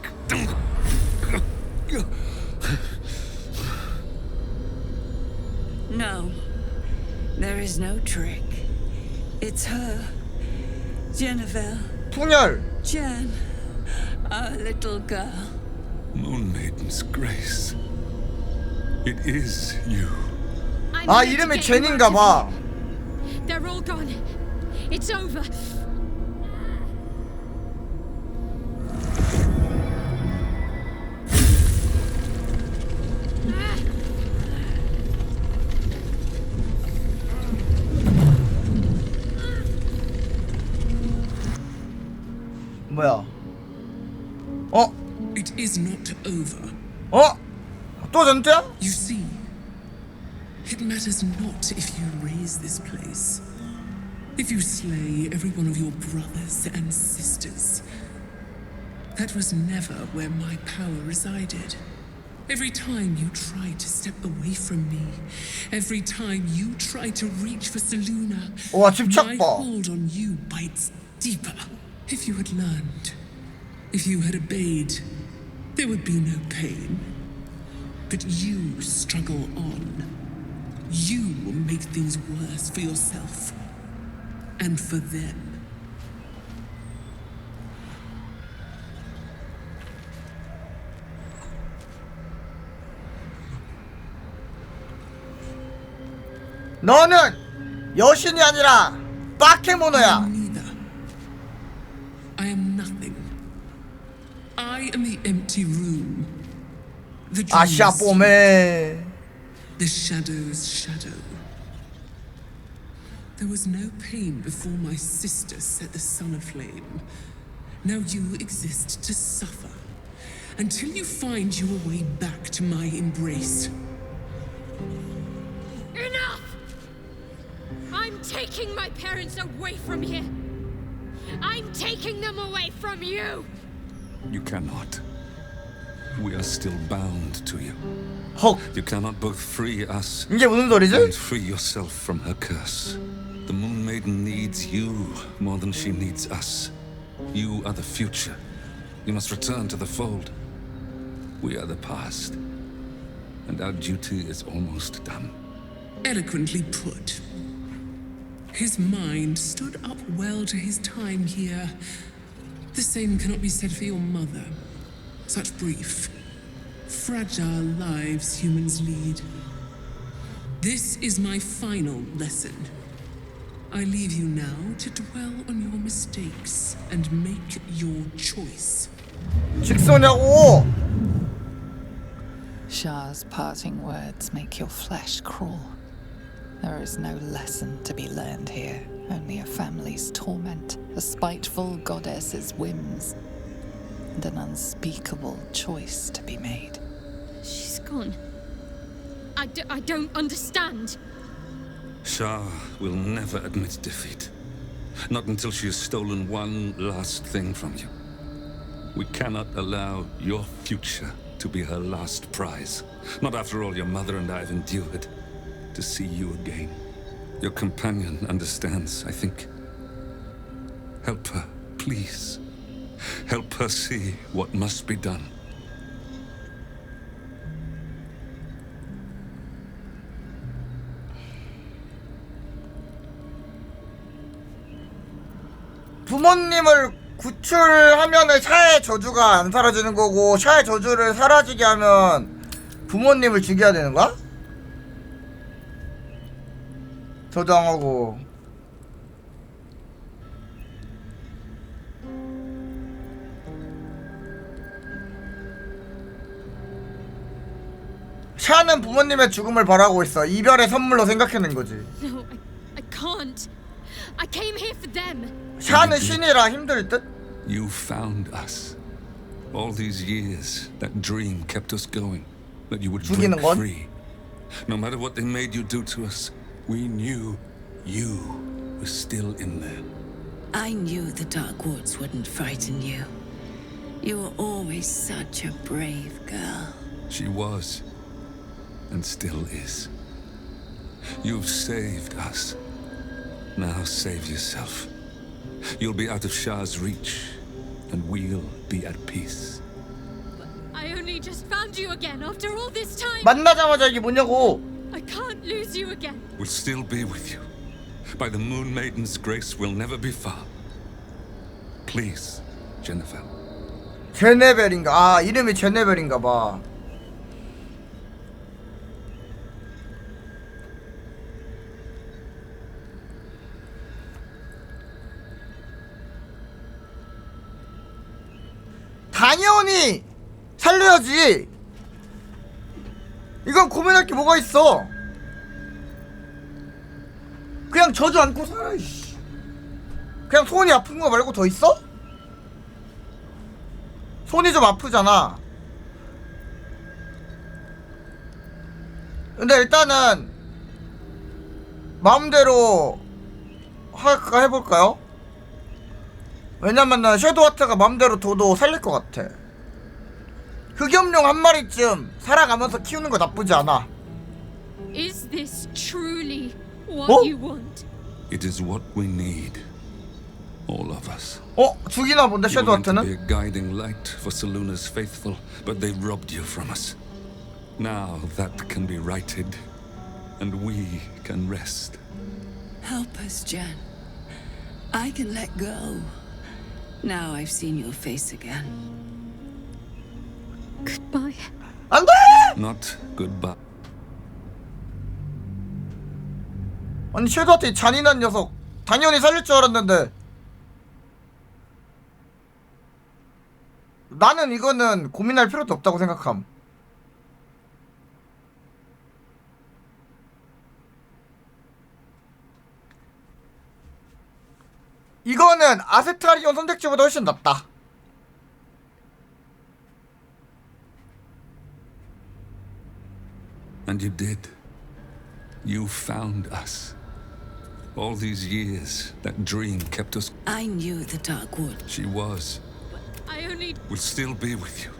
[SPEAKER 9] No, there is no trick. It's her, Jennifer.
[SPEAKER 1] 풍열.
[SPEAKER 9] Jen, our little girl.
[SPEAKER 12] Moon Maiden's grace. It is you.
[SPEAKER 1] 이름이 젠인가 봐.
[SPEAKER 13] They're all gone. It's over.
[SPEAKER 1] 뭐야?
[SPEAKER 23] It is not over.
[SPEAKER 1] 또 전투야?
[SPEAKER 23] You see, it matters not if you raise this place, if you slay every one of your brothers and sisters. That was never where my power resided. Every time you tried to step away from me, every time you tried to reach for Seluna, my hold on you bites deeper. If you had learned, if you had obeyed, there would be no pain. But you struggle on. You make things worse for yourself and for them.
[SPEAKER 1] 너는 여신이 아니라 바케모노야.
[SPEAKER 23] I am nothing. I am the empty room. The
[SPEAKER 1] 아샤뽀메.
[SPEAKER 23] The shadow's shadow. There was no pain before my sister set the sun aflame. Now you exist to suffer until you find your way back to my embrace.
[SPEAKER 13] Enough! I'm taking my parents away from here. I'm taking them away from you.
[SPEAKER 12] You cannot. We are still bound to you. You cannot both free us
[SPEAKER 1] 이게 무슨 소리지?
[SPEAKER 12] and free yourself from her curse. The Moon Maiden needs you more than she needs us. You are the future. You must return to the fold. We are the past, and our duty is almost done.
[SPEAKER 23] Eloquently put. His mind stood up well to his time here. The same cannot be said for your mother. Such brief, fragile lives humans lead. This is my final lesson. I leave you now to dwell on your mistakes and make your choice.
[SPEAKER 1] 직소냐고!
[SPEAKER 19] Shah's parting words make your flesh crawl. There is no lesson to be learned here, only a family's torment, a spiteful goddess's whims, and an unspeakable choice to be made.
[SPEAKER 13] She's gone. I don't understand.
[SPEAKER 12] Shah will never admit defeat. Not until she has stolen one last thing from you. We cannot allow your future to be her last prize. Not after all your mother and I have endured. To see you again. Your companion understands, I think. Help her, please. Help her see what must be done.
[SPEAKER 1] 부모님을 구출하면은 샤의 저주가 안 사라지는 거고, 샤의 저주를 사라지게 하면 부모님을 죽여야 되는 거야? 저장하고. 샤는 부모님의 죽음을 바라고 있어. 이별의 선물로 생각하는 거지.
[SPEAKER 13] No, I can't. I came here for them.
[SPEAKER 1] 샤는 신이라 힘들 듯?
[SPEAKER 12] You found us. All these years, that dream kept us going. That you would break free. No matter what they made you do to us, we knew you were still in there.
[SPEAKER 9] I knew the Dark Woods wouldn't frighten you. You were always such a brave girl.
[SPEAKER 12] She was, and still is. You've saved us. Now save yourself. You'll be out of Shah's reach, and we'll be at peace.
[SPEAKER 13] I only just found you again after all this time.
[SPEAKER 1] 만나자마자 이게 뭐냐고.
[SPEAKER 13] I can't lose you again.
[SPEAKER 12] We'll still be with you. By the Moon Maiden's grace, we'll never be far. Please, Jennifer.
[SPEAKER 1] 제네벨인가? 아, 이름이 제네벨인가 봐. 당연히 살려야지. 이건 고민할 게 뭐가 있어. 그냥 저주 안고 살아. 이씨. 그냥 손이 아픈 거 말고 더 있어? 손이 좀 아프잖아. 근데 일단은 마음대로 할까 해볼까요? 왜냐면은 섀도우하트가 마음대로 둬도 살릴 것 같아. 흑염룡 한 마리쯤 살아가면서 키우는 거 나쁘지 않아.
[SPEAKER 13] Is this truly what you want?
[SPEAKER 12] It is what we need. All of us.
[SPEAKER 1] 죽이나 본데
[SPEAKER 12] You were meant to
[SPEAKER 1] 섀도우하트는?
[SPEAKER 12] be a guiding light for Selûne's faithful, but they robbed you from us. Now that can be righted, and we can rest.
[SPEAKER 9] Help us, Jen. I can let go. Now I've seen your face again.
[SPEAKER 13] Goodbye.
[SPEAKER 1] 안 돼!
[SPEAKER 12] Not goodbye.
[SPEAKER 1] 아니 섀도우하트 이 잔인한 녀석 당연히 살릴 줄 알았는데 나는 이거는 고민할 필요도 없다고 생각함. 이거는 아세타리온 선택지보다 훨씬 낫다.
[SPEAKER 12] And you did. You found us. All these years, that dream kept us.
[SPEAKER 9] I knew the Dark Wood.
[SPEAKER 12] She was.
[SPEAKER 13] I only.
[SPEAKER 12] We'll still be with you.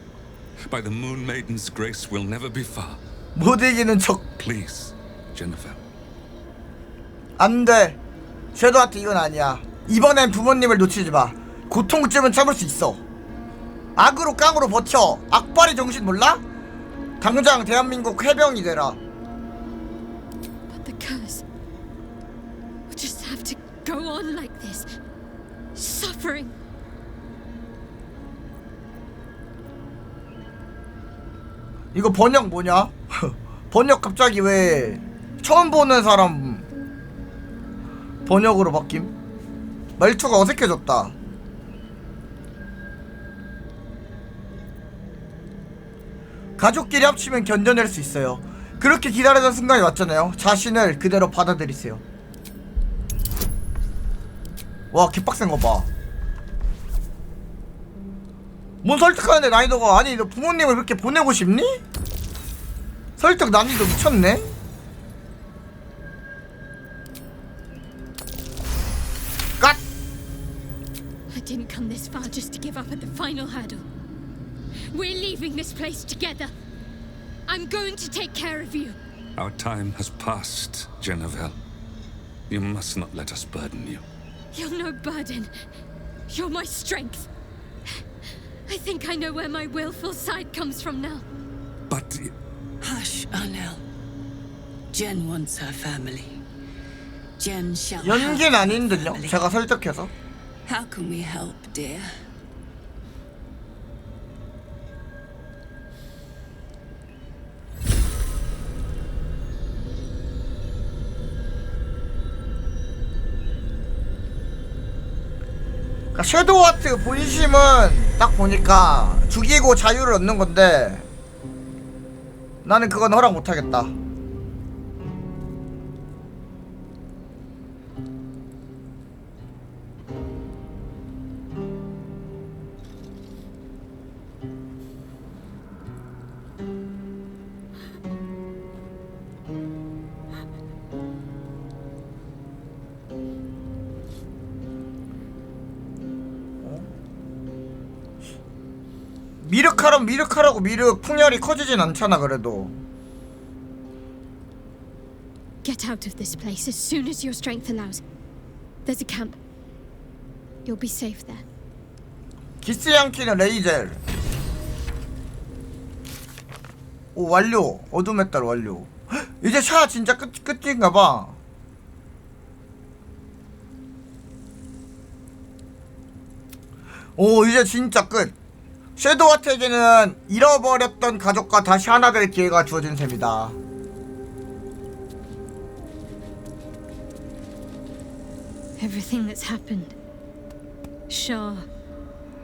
[SPEAKER 12] By the Moon Maiden's grace, we'll never be far.
[SPEAKER 1] 못 이기는 척.
[SPEAKER 12] Please, Jennifer.
[SPEAKER 1] 안 돼. 섀도우하트 이건 아니야. 이번엔 부모님을 놓치지 마. 고통쯤은 참을 수 있어. 악으로 깡으로 버텨. 악바리 정신 몰라? 당장 대한민국 해병이 되라.
[SPEAKER 13] But the curse will just have to go on like this. Suffering.
[SPEAKER 1] 이거 번역 뭐냐? 번역 갑자기 왜 처음 보는 사람 번역으로 바뀜? 말투가 어색해졌다. 가족끼리 합치면 견뎌낼 수 있어요. 그렇게 기다리던 순간이 왔잖아요. 자신을 그대로 받아들이세요. 와 개빡센 거 봐. 뭔 설득하는데 난이도가. 아니 너 부모님을 그렇게 보내고 싶니? 설득 난이도 미쳤네. 갓!
[SPEAKER 13] I didn't come this far just to give up at the final hurdle. We're leaving this place together. I'm going to take care of you.
[SPEAKER 12] Our time has passed, Genevieve. You must not let us burden you.
[SPEAKER 13] You're no burden. You're my strength. I think I know where my willful side comes from now.
[SPEAKER 12] But...
[SPEAKER 21] Hush, Arnel. Jen wants her family. Jen shall
[SPEAKER 1] 연기는 아닌데요. 제가 설득해서.
[SPEAKER 21] How can we help, dear?
[SPEAKER 1] 그러니까 섀도우 하트 본심은 딱 보니까 죽이고 자유를 얻는 건데 나는 그건 허락 못하겠다. 미륵하라고 미륵 풍열이 커지진 않잖아. 그래도
[SPEAKER 13] Get out of this place as soon as your strength allows. There's a camp. You'll be safe there.
[SPEAKER 1] 기스양키는 레이젤. 오 완료. 어둠의 딸 완료. 헉, 이제 샤 진짜 끝인가봐. 오 이제 진짜 끝. 섀도우 하트에게는 잃어버렸던 가족과 다시 하나 될 기회가 주어진 셈이다.
[SPEAKER 13] Everything that's happened. Shah,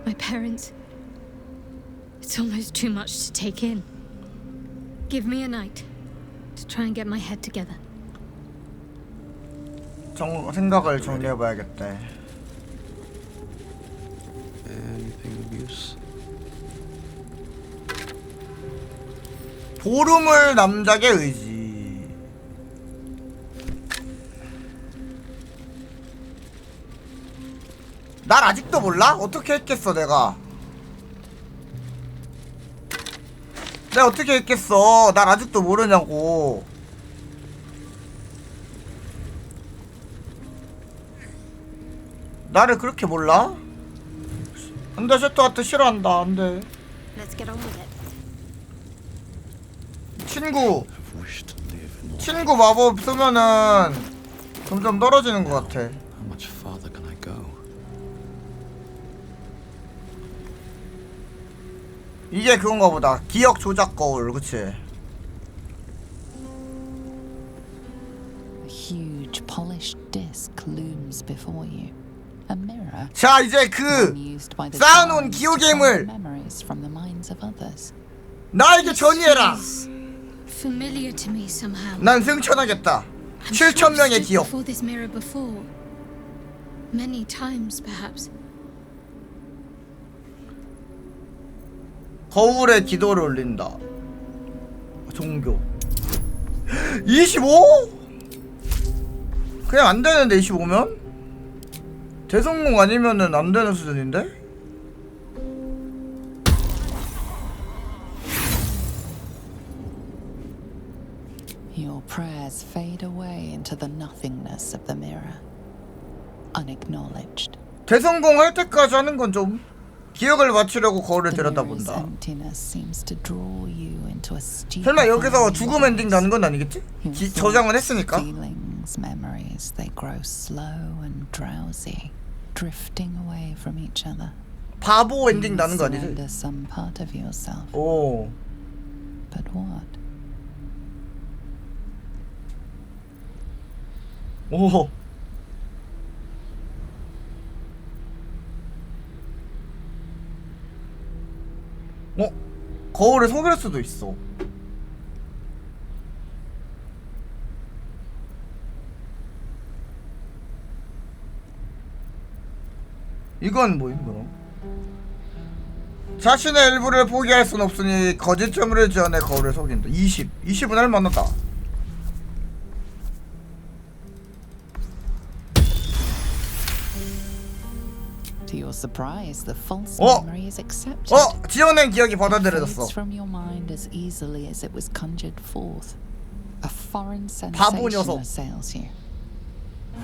[SPEAKER 13] my parents. It's almost too much to take in. Give me a night to try and get my head together.
[SPEAKER 1] 생각을 정리해봐야겠대.
[SPEAKER 15] Anything of use?
[SPEAKER 1] 보름을 남작의 의지. 날 아직도 몰라? 어떻게 했겠어 내가 어떻게 했겠어. 날 아직도 모르냐고. 나를 그렇게 몰라? 안돼. 섀도우 하트 싫어한다. 안돼.
[SPEAKER 13] Let's get on with it.
[SPEAKER 1] 친구 마법 쓰면은 점점 떨어지는 것 같아.
[SPEAKER 15] How much farther can I go?
[SPEAKER 1] 이게 그건가 보다. 기억 조작 거울. 그치?
[SPEAKER 19] A huge polished disc looms before you. A mirror.
[SPEAKER 1] 자 이제 그 쌓아놓은 기억임을
[SPEAKER 19] memories from the minds of others.
[SPEAKER 1] 나에게 전이해라.
[SPEAKER 13] Familiar to me somehow.
[SPEAKER 1] 난 승천하겠다. 7,000명의 기억.
[SPEAKER 13] Before this mirror before. Many times perhaps.
[SPEAKER 1] 거울에 기도를 올린다. 종교. 25? 그냥 안 되는데 25면? 대성공 아니면은 안 되는 수준인데?
[SPEAKER 19] Your prayers fade away into the nothingness of the mirror, unacknowledged.
[SPEAKER 1] 대성공 할 때까지 하는 건 좀 기억을 맞추려고 거울을 들여다본다.
[SPEAKER 19] Emptiness seems to draw you into a
[SPEAKER 1] 설마 여기서
[SPEAKER 19] stupefying
[SPEAKER 1] 죽음 엔딩 나는 건 아니겠지? 저장은 했으니까.
[SPEAKER 19] feelings, memories, they grow slow and drowsy, drifting away from each other.
[SPEAKER 1] 바보 엔딩
[SPEAKER 19] You
[SPEAKER 1] 나는 거 아니지?
[SPEAKER 19] surrender some part of yourself.
[SPEAKER 1] 오.
[SPEAKER 19] But what?
[SPEAKER 1] 오. 거울을 속일 수도 있어. 이건 뭐임 그럼? 자신의 일부를 포기할 순 없으니 거짓점을 지어내 거울을 속인다. 20은 할만하다.
[SPEAKER 19] To your surprise, the false memory is accepted.
[SPEAKER 1] 지어낸 기억이 받아들여졌어.
[SPEAKER 19] Fades from your mind as easily as it was conjured forth. A foreign
[SPEAKER 1] 바보
[SPEAKER 19] sensation
[SPEAKER 1] 녀석.
[SPEAKER 19] assails you.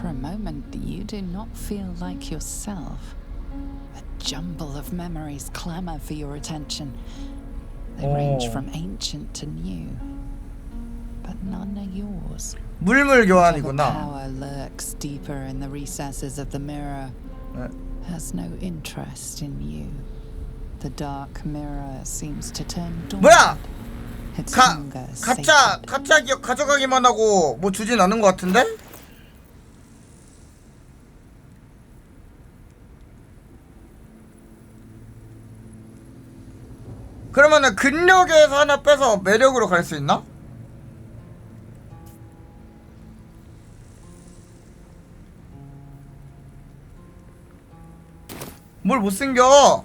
[SPEAKER 19] For a moment, you do not feel like yourself. A jumble of memories clamor for your attention. They range from ancient to new, but none are yours.
[SPEAKER 1] 물물
[SPEAKER 19] Whatever
[SPEAKER 1] 교환이구나.
[SPEAKER 19] power lurks deeper in the recesses of the mirror has no interest in you. The dark mirror seems to turn dormant.
[SPEAKER 1] 뭐야?
[SPEAKER 19] Its hunger
[SPEAKER 1] 가짜 기억 가져가기만 하고 뭐 주진 않은 것 같은데? 그러면은 근력에서 하나 빼서 매력으로 갈 수 있나? 뭘 못생겨?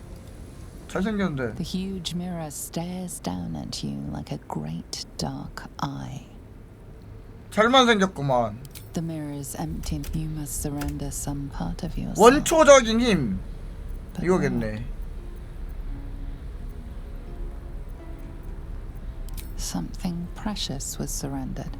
[SPEAKER 1] 잘생겼는데.
[SPEAKER 19] The huge mirror stares down at you like a great dark eye.
[SPEAKER 1] 잘만 생겼구만.
[SPEAKER 19] The mirror is empty. You must surrender some part of yourself.
[SPEAKER 1] 원초적인 힘. 이거겠네.
[SPEAKER 19] Something precious was surrendered.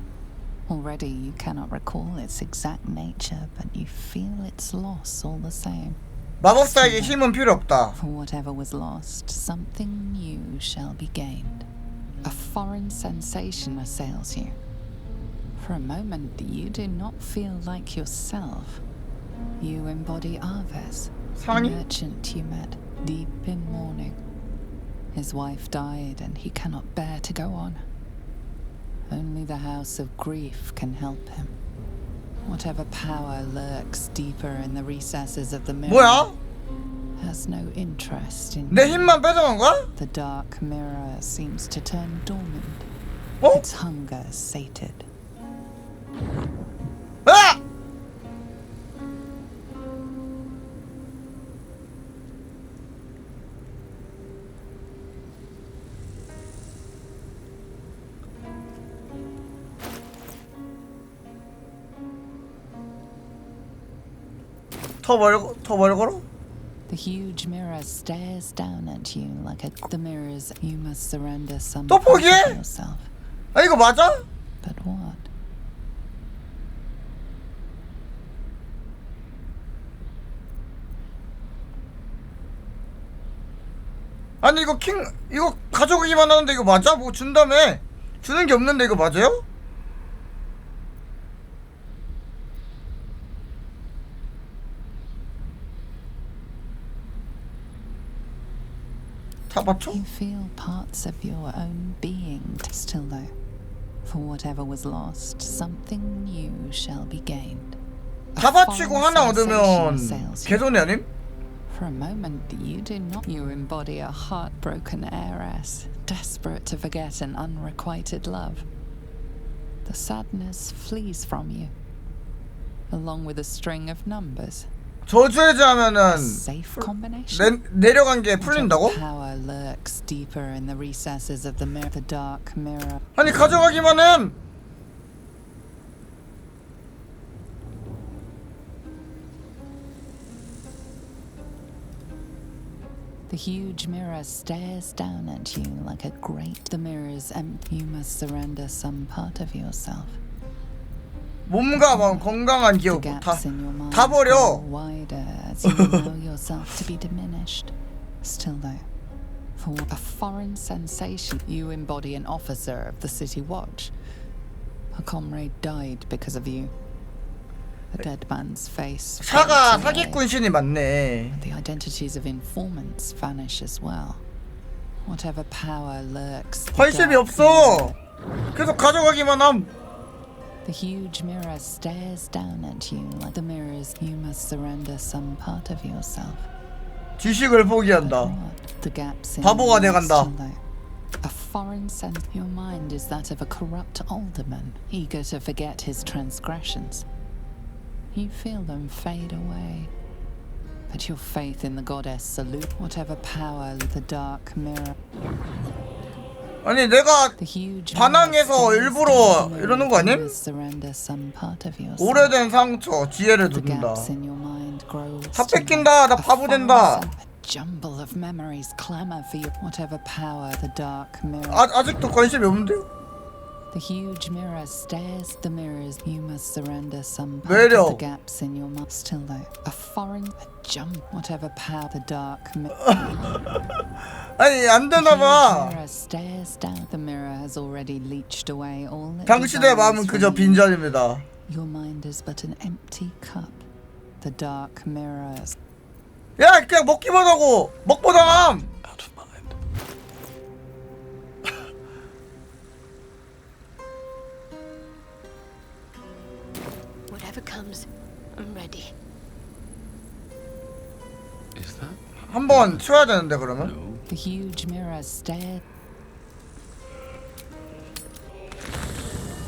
[SPEAKER 19] Already you cannot recall its exact nature, but you feel its loss all the same.
[SPEAKER 1] 마법사에게 힘은 필요 없다.
[SPEAKER 19] For whatever was lost, something new shall be gained. A foreign sensation assails you. For a moment, you do not feel like yourself. You embody Aves, the merchant you met, deep in mourning. His wife died, and he cannot bear to go on. Only the house of grief can help him. Whatever power lurks deeper in the recesses of the mirror
[SPEAKER 1] 뭐야?
[SPEAKER 19] has no interest in
[SPEAKER 1] 내 힘만 뺏어간 거야?
[SPEAKER 19] The dark mirror seems to turn dormant. Its hunger sated.
[SPEAKER 1] 아! 더 멀거로?
[SPEAKER 19] The huge mirror stares down at you like a. The mirrors, you must surrender some
[SPEAKER 1] 또
[SPEAKER 19] part
[SPEAKER 1] 포기해?
[SPEAKER 19] of yourself.
[SPEAKER 1] 아 이거 맞아?
[SPEAKER 19] But what?
[SPEAKER 1] 아니 이거 이거 가져가기만 하는데 이거 맞아? 뭐 준다며? 주는 게 없는데 이거 맞아요? 다 맞춰?
[SPEAKER 19] You feel parts of your own being still though. For whatever was lost, something new shall be gained.
[SPEAKER 1] 다 받치고 하나 얻으면 개손이 아님?
[SPEAKER 19] For a moment, you do not. You embody a heartbroken heiress, desperate to forget an unrequited love. The sadness flees from you, along with a string of numbers.
[SPEAKER 1] 저주해제하면은
[SPEAKER 19] Safe combination.
[SPEAKER 1] 내려간 게 풀린다고?
[SPEAKER 19] Power lurks deeper in the recesses of the mirror. The dark mirror.
[SPEAKER 1] 아니 가져가기만 해.
[SPEAKER 19] The huge mirror stares down at you like a great. The mirror is empty. You must surrender some part of yourself.
[SPEAKER 1] 몸과 마음 건강한 기억 다 버려.
[SPEAKER 19] Wider as you allow yourself to be diminished. Still though, for a foreign sensation, you embody an officer of the City Watch. A comrade died because of you. The dead man's face.
[SPEAKER 1] 샤가 사기꾼 신이 맞네.
[SPEAKER 19] The identities of informants vanish as well. Whatever power lurks.
[SPEAKER 1] 관심이 없어. 계속 가져가기만 함.
[SPEAKER 19] The huge mirror stares down at you like the mirrors. You must surrender some part of yourself.
[SPEAKER 1] 지식을 포기한다.
[SPEAKER 19] The gaps in
[SPEAKER 1] 바보가 돼간다.
[SPEAKER 19] A foreign sense. Your mind is that of a corrupt alderman, eager to forget his transgressions. You feel them fade away. But your faith in the goddess salute whatever power the dark mirror.
[SPEAKER 1] 아니 내가 반항해서 일부러 이러는 거 아님? 오래된 상처 지혜를 둔다. 다 뺏긴다. 나 바보 된다.
[SPEAKER 19] Jumble of memories clamor for you. Whatever power the dark mirror.
[SPEAKER 1] 아직도 관심이 없는데요?
[SPEAKER 19] The huge mirror stares the mirrors. You must surrender some part
[SPEAKER 1] 매력.
[SPEAKER 19] of the gaps in your mind. Still though, a foreign jump. Whatever power the dark mirror.
[SPEAKER 1] 아니 안 되나 봐.
[SPEAKER 19] The mirror stares down. The mirror has already leached away all that
[SPEAKER 1] 당신의 마음은 그저 빈잔입니다.
[SPEAKER 19] Your mind is but an empty cup. The dark mirror.
[SPEAKER 1] 야 그냥 먹기만 하고 먹보당함.
[SPEAKER 11] Whatever comes, I'm ready.
[SPEAKER 4] Is that?
[SPEAKER 1] 한번 치워야 되는데 그러면?
[SPEAKER 19] The huge mirror stared.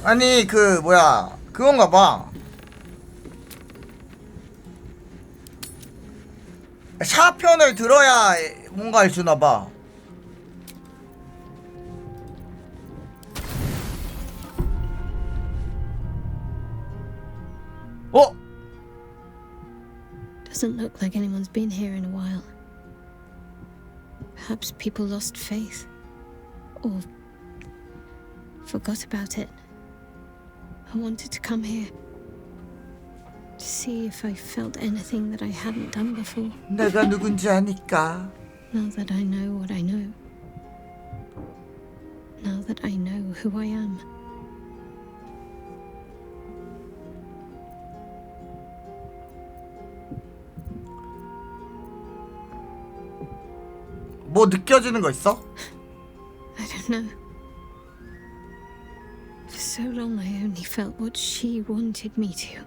[SPEAKER 1] 아니 그 뭐야 그건가 봐. 샤편을 들어야 뭔가를 주나 봐. 어?
[SPEAKER 13] Doesn't look like anyone's been here in a while. Perhaps people lost faith. Or forgot about it. I wanted to come here to see if I felt anything that I hadn't done before.
[SPEAKER 1] 내가 누군지 아니까.
[SPEAKER 13] Now that I know what I know. Now that I know who I am.
[SPEAKER 1] 뭐 느껴지는 거 있어?
[SPEAKER 13] I don't know. For so long I only felt what she wanted me to.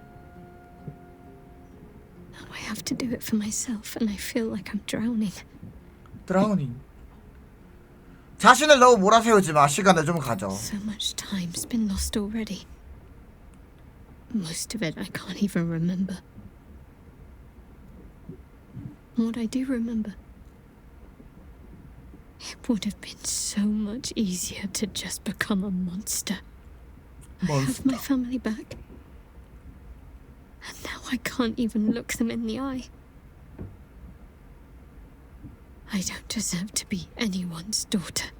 [SPEAKER 13] Now I have to do it for myself and I feel like I'm drowning.
[SPEAKER 1] 드라우닝. 자신을 너무 몰아세우지 마. 시간을 좀 가져.
[SPEAKER 13] So much time's been lost already. Most of it I can't even remember. And what I do remember, it would have been so much easier to just become a monster. I have my family back. And now I can't even look them in the eye. I don't deserve to be anyone's daughter.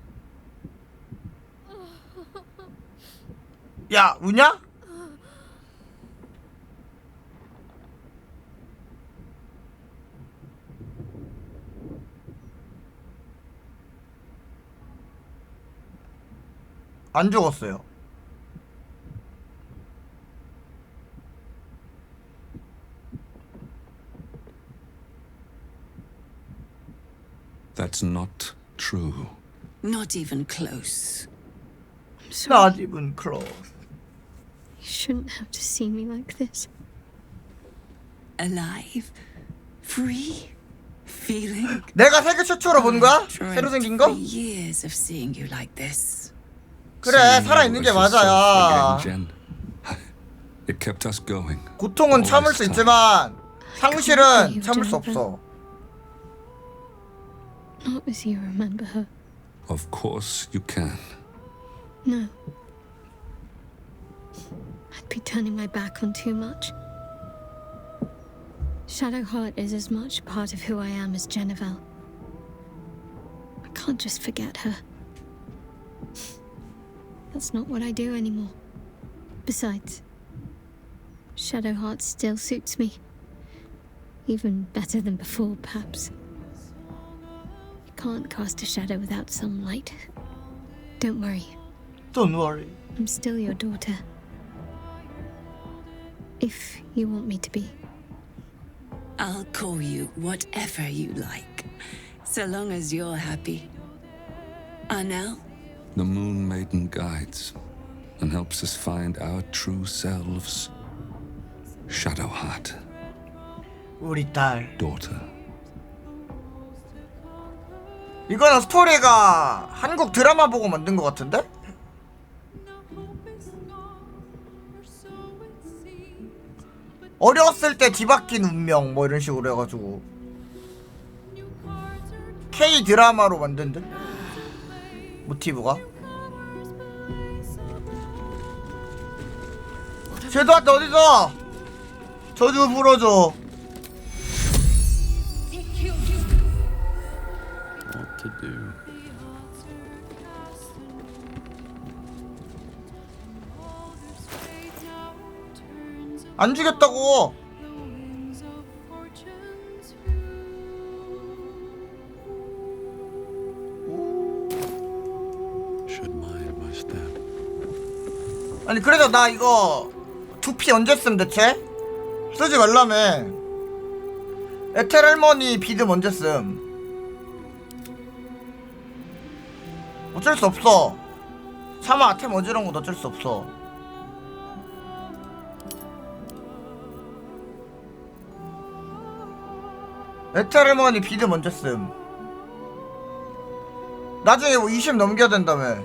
[SPEAKER 1] 야, 우냐? 안 죽었어요.
[SPEAKER 12] That's not true.
[SPEAKER 11] Not even close.
[SPEAKER 13] I'm sorry.
[SPEAKER 1] Not even close.
[SPEAKER 13] You shouldn't have to see me like this.
[SPEAKER 11] Alive? Free? Feeling?
[SPEAKER 1] 내가 세계 최초로 본 거야? 새로 생긴 거?
[SPEAKER 11] Years of seeing you like this.
[SPEAKER 1] 그래, 살아있는 게 맞아야.
[SPEAKER 12] It kept us going.
[SPEAKER 1] 고통은 참을 수 있지만 상실은 참을 수 없어.
[SPEAKER 13] Not as you remember her.
[SPEAKER 12] Of course you can.
[SPEAKER 13] No. I'd be turning my back on too much. Shadowheart is as much a part of who I am as Jennifer. I can't just forget her. That's not what I do anymore. Besides, Shadowheart still suits me. Even better than before, perhaps. can't cast a shadow without some light. Don't worry.
[SPEAKER 1] Don't worry.
[SPEAKER 13] I'm still your daughter. If you want me to be.
[SPEAKER 21] I'll call you whatever you like, so long as you're happy. Arnell?
[SPEAKER 12] The Moon Maiden guides and helps us find our true selves. Shadowheart.
[SPEAKER 1] 우리 딸.
[SPEAKER 12] Daughter.
[SPEAKER 1] 이거는 스토리가 한국 드라마 보고 만든 것 같은데? 어렸을 때 뒤바뀐 운명 뭐 이런 식으로 해가지고 K 드라마로 만든 듯? 모티브가? 섀도우한테 어디서 저주 불어줘.
[SPEAKER 15] What to do?
[SPEAKER 1] 안 죽였다고.
[SPEAKER 15] Should mind my step.
[SPEAKER 1] 아니 그래서 나 이거 두피 언제 쓴 대체? 쓰지 말라며. 에텔 할머니 비듬 언제 쓴? 어쩔 수 없어. 차마 아템 어지러운 건 어쩔 수 없어. 에텔 할머니 비듬 언제 쓴? 나중에 뭐 20 넘겨야 된다며.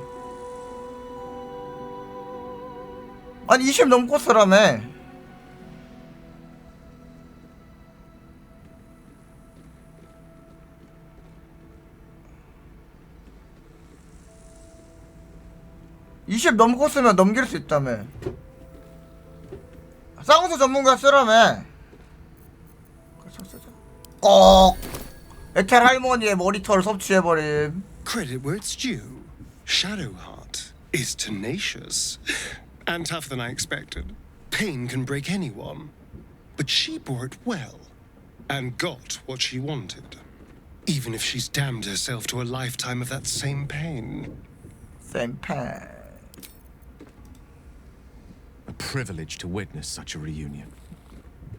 [SPEAKER 1] 아니 20 넘고 쓰라며. (20) 넘고 쓰면 넘길 수 있다며. 쌍수 전문가 쓰라며. 꼭 에텔 할머니의 머리털 섭취해버림.
[SPEAKER 7] Credit where it's due. Shadowheart is tenacious and tougher than I expected. Pain can break anyone, but she bore it well and got what she wanted, even if she's damned herself to a lifetime of that same pain.
[SPEAKER 1] Same pain.
[SPEAKER 6] A privilege to witness such a reunion.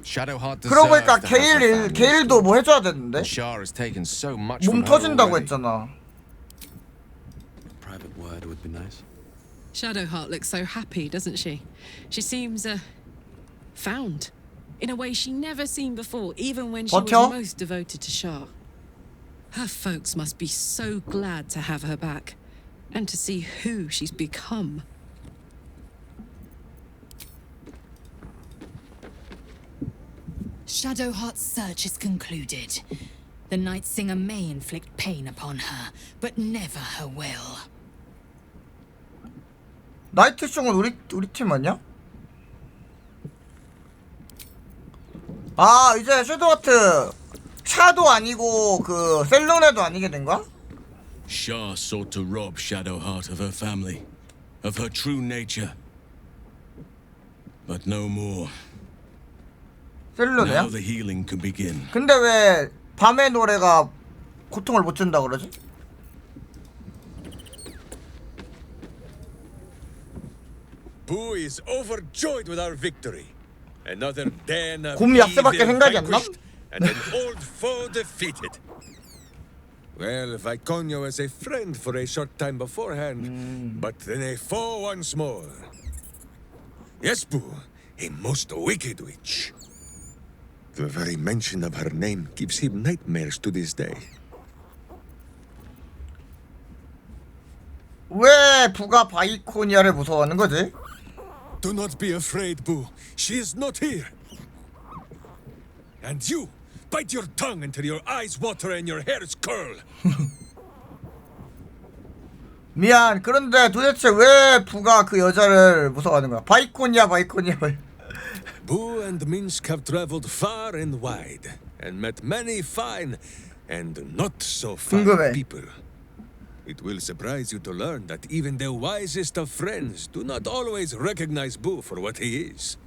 [SPEAKER 6] Shadowheart
[SPEAKER 1] 그러고
[SPEAKER 6] deserves
[SPEAKER 1] 보니까
[SPEAKER 6] to have her family
[SPEAKER 1] 게일도 뭐 해줘야 되는데?
[SPEAKER 6] Shah has taken so much
[SPEAKER 1] 몸
[SPEAKER 6] from her
[SPEAKER 1] 터진다고
[SPEAKER 6] already.
[SPEAKER 1] 했잖아.
[SPEAKER 15] Private word would be nice.
[SPEAKER 20] Shadowheart looks so happy, doesn't she? She seems, found. In a way she never seen before, even when she was
[SPEAKER 1] 버텨?
[SPEAKER 20] most devoted to Shah. Her folks must be so glad to have her back, and to see who she's become.
[SPEAKER 16] Shadowheart's search is concluded. The Night Singer may inflict pain upon her, but never her will.
[SPEAKER 1] 나이트 숑은 우리 팀 아니야? 아 이제 섀도우하트 샤도 아니고 그 셀룬에도 아니게 된 거야?
[SPEAKER 14] Shah sought to rob Shadowheart of her family, of her true nature. But no more.
[SPEAKER 1] 셀룬이야?
[SPEAKER 14] Now the healing can begin.
[SPEAKER 1] 근데 왜 밤의 노래가 고통을 못 준다 그러지?
[SPEAKER 22] Boo is overjoyed with our victory. Another den of
[SPEAKER 1] 곰 약세밖에
[SPEAKER 22] evil
[SPEAKER 1] 생각이 안 나?
[SPEAKER 22] vanquished and an old foe defeated. Well, Viconio was a friend for a short time beforehand, but then a foe once more. Yes, Boo, a most wicked witch. The very mention of her name gives him nightmares to this day.
[SPEAKER 1] 왜 부가 바이코니아를 무서워하는 거지?
[SPEAKER 22] Do not be afraid, Boo. She is not here. And you, bite your tongue until your eyes water and your hairs curl.
[SPEAKER 1] 미안. 그런데 도대체 왜 부가 그 여자를 무서워하는 거야? 바이코니아.
[SPEAKER 22] Boo and Minsk have traveled far and wide and met many fine and not so fine
[SPEAKER 1] 궁금해.
[SPEAKER 22] people. It will surprise you to learn that even the wisest of friends do not always recognize Boo for what he is.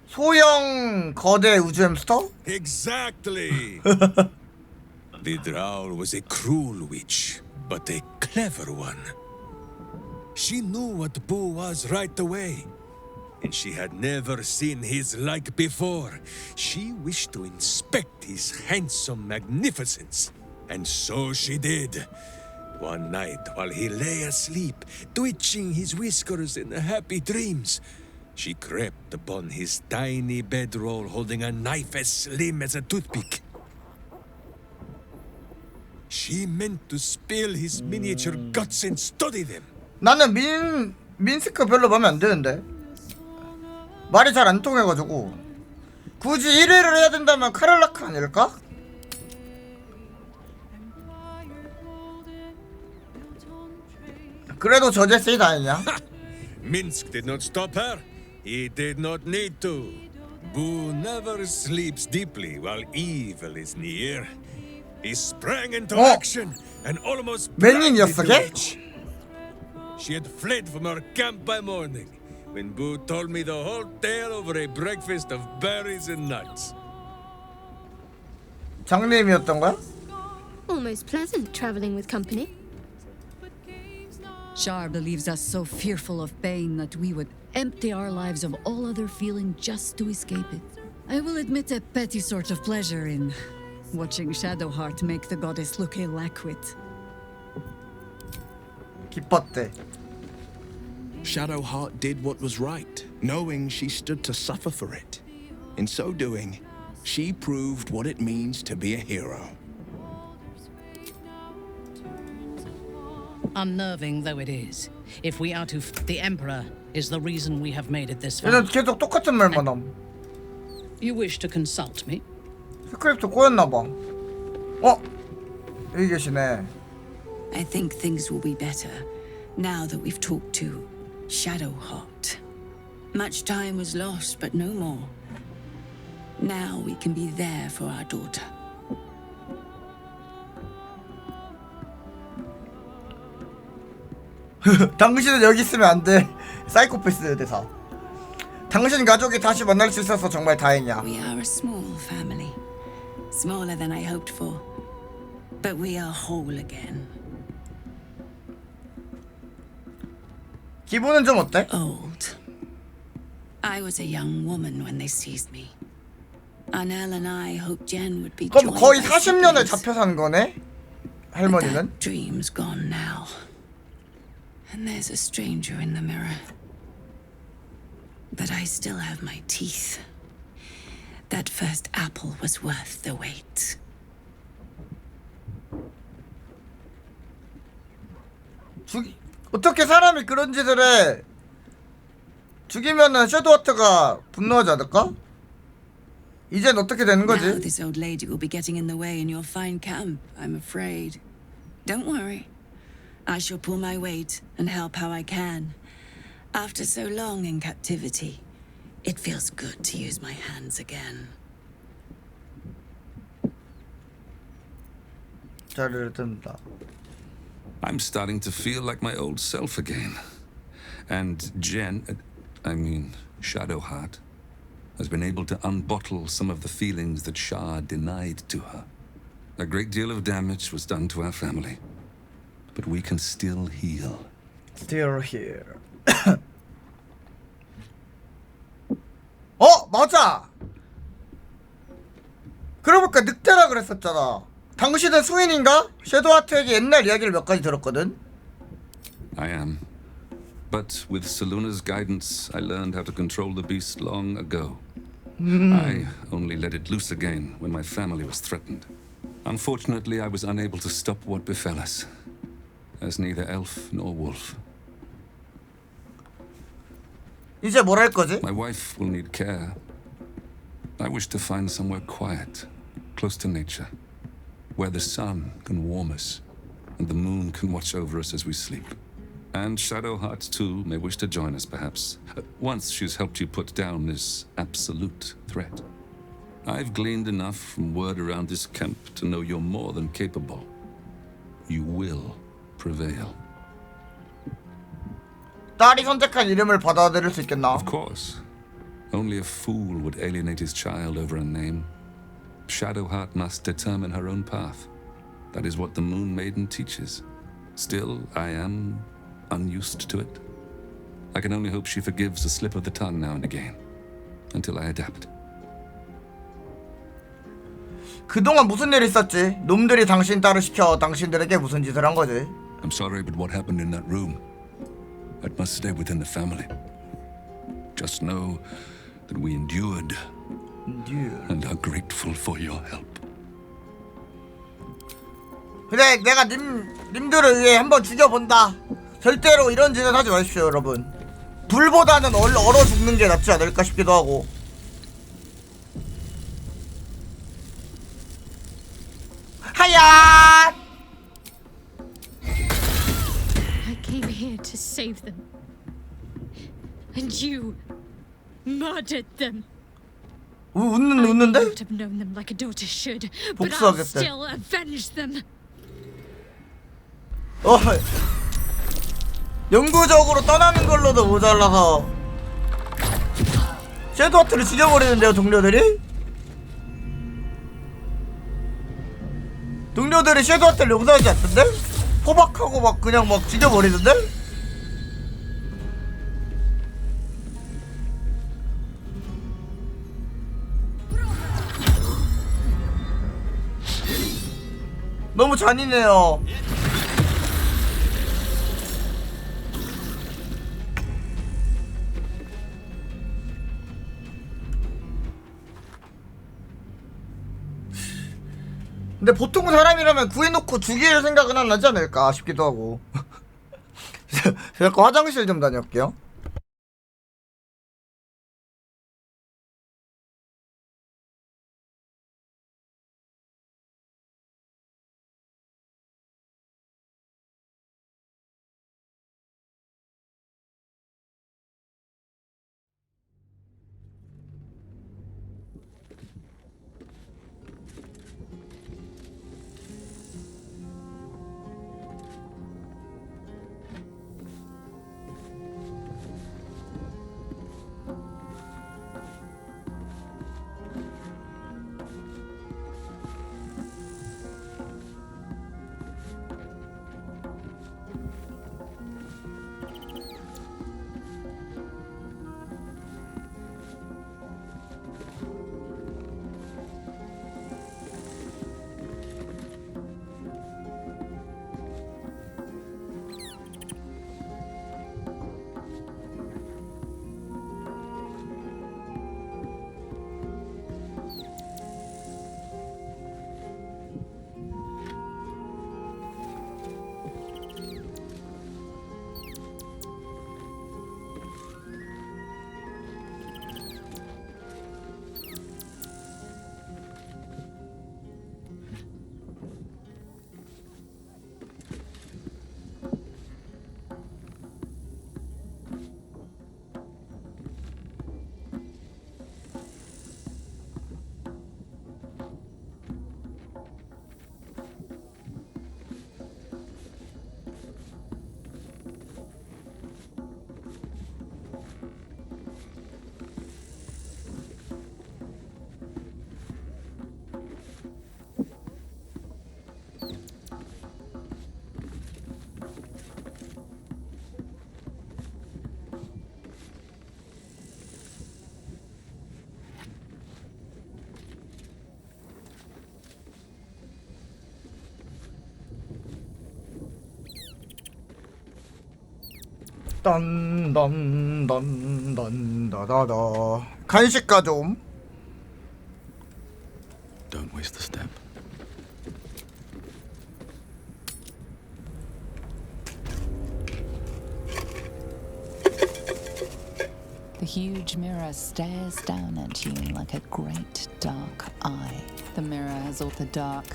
[SPEAKER 1] 소형 거대 우주 햄스터?
[SPEAKER 22] Exactly. The Drow was a cruel witch, but a clever one. She knew what Boo was right away, and she had never seen his like before. She wished to inspect his handsome magnificence, and so she did. One night, while he lay asleep, twitching his whiskers in happy dreams, she crept upon his tiny bedroll holding a knife as slim as a toothpick. She meant to spill his miniature guts and study them.
[SPEAKER 1] 나는 민스크 별로 마음에 안 드는데 말이 잘 안 통해가지고 굳이 1회를 해야 된다면 카를라크 아닐까? 그래도 저 제스이 다행이야.
[SPEAKER 22] Minsk did not stop her. He did not need to. Boo never sleeps deeply while evil is near. He sprang into action and almost
[SPEAKER 1] 맨인이었어 걔?
[SPEAKER 22] She had fled from her camp by morning when Boo told me the whole tale over a breakfast of berries and nuts.
[SPEAKER 1] 장님이었던 거야?
[SPEAKER 5] Almost pleasant traveling with company.
[SPEAKER 8] Shar believes us so fearful of pain that we would empty our lives of all other feeling just to escape it. I will admit a petty sort of pleasure in watching Shadowheart make the goddess look ill-equipped.
[SPEAKER 1] 기뻤대.
[SPEAKER 10] Shadowheart did what was right, knowing she stood to suffer for it. In so doing, she proved what it means to be a hero.
[SPEAKER 24] Unnerving though it is, if we are to the Emperor is the reason we have made it this far.
[SPEAKER 1] 얘는 계속 똑같은 말만 함.
[SPEAKER 24] You wish to consult me?
[SPEAKER 1] 스크립트 꼬였나봐. 어? 여기 계시네.
[SPEAKER 11] I think things will be better now that we've talked to Shadowheart. Much time was lost, but no more. Now we can be there for our daughter.
[SPEAKER 1] 당신은 여기 있으면 안 돼. 사이코패스 대사. 당신 가족이 다시 만날 수 있어서 정말 다행이야.
[SPEAKER 11] We are a small family. Smaller than I hoped for. But we are whole again.
[SPEAKER 1] 기분은 좀 어때?
[SPEAKER 11] Old. I was a young woman when they seized me. Anel and I hoped Jen would be
[SPEAKER 1] 그럼
[SPEAKER 11] joined
[SPEAKER 1] 거의
[SPEAKER 11] by
[SPEAKER 1] 40년을
[SPEAKER 11] siblings.
[SPEAKER 1] 잡혀 산 거네? 할머니는?
[SPEAKER 11] Dream's gone now. And there's a stranger in the mirror. But I still have my teeth. That first apple was worth the wait.
[SPEAKER 1] 어떻게 사람이 그런 짓을 해? 죽이면은 섀도우하트가 분노하지 않을까? 이젠 어떻게 되는 거지?
[SPEAKER 11] Now this old lady will be getting in the way in your fine camp, I'm afraid. Don't worry. I shall pull my weight and help how I can. After so long in captivity, it feels good to use my hands again.
[SPEAKER 1] 자리를 뜬다.
[SPEAKER 12] I'm starting to feel like my old self again. And Shadowheart, has been able to unbottle some of the feelings that Shah denied to her. A great deal of damage was done to our family, but we can still heal.
[SPEAKER 1] Still here. 맞아! 그러고 보니까 늑대라 그랬었잖아. 당신은 수인인가? 섀도우하트에게 옛날 이야기를 몇 가지 들었거든?
[SPEAKER 12] I am. But with Seluna's guidance, I learned how to control the beast long ago. I only let it loose again when my family was threatened. Unfortunately, I was unable to stop what befell us, as neither elf nor wolf.
[SPEAKER 1] 이제 뭘 할 거지?
[SPEAKER 12] My wife will need care. I wish to find somewhere quiet, close to nature, where the sun can warm us and the moon can watch over us as we sleep. And Shadowheart too may wish to join us, perhaps, once she's helped you put down this absolute threat. I've gleaned enough from word around this camp to know you're more than capable. You will prevail.
[SPEAKER 1] 딸이 선택한 이름을 받아들일 수 있겠나?
[SPEAKER 12] Of course. Only a fool would alienate his child over a name. Shadowheart must determine her own path. That is what the Moon Maiden teaches. Still, I am unused to it. I can only hope she forgives a slip of the tongue now and again, until I adapt.
[SPEAKER 1] 그동안 무슨 일 있었지? 놈들이 당신 딸을 시켜 당신들에게 무슨 짓을 한 거지?
[SPEAKER 12] I'm sorry, but what happened in that room, that must stay within the family. Just know that we endured and are grateful for your help.
[SPEAKER 1] 그래, 내가 님들을 위해 한번 죽여본다. 절대로 이런 짓은 하지 마십시오, 여러분. 불보다는 얼어 죽는 게 낫지 않을까 싶기도 하고. 하야!
[SPEAKER 13] I came here to save them. And you murdered them.
[SPEAKER 1] 웃는데?
[SPEAKER 13] I would have known them like a daughter should, but I'll still avenge them.
[SPEAKER 1] 영구적으로 떠나는 걸로도 모자라서 섀도우하트를 죽여버리는데요, 동료들이? 동료들이 섀도우하트를 용서하지 않던데? 포박하고 막 그냥 막 죽여버리는데? 너무 잔인해요. 근데 보통 사람이라면 구해놓고 죽일 생각은 안 하지 않을까 싶기도 하고. 잠깐 화장실 좀 다녀올게요. 딴딴딴딴다다다 간식가 좀.
[SPEAKER 4] Don't waste the step.
[SPEAKER 19] The huge mirror stares down at you like a great dark eye. The mirror has all the dark.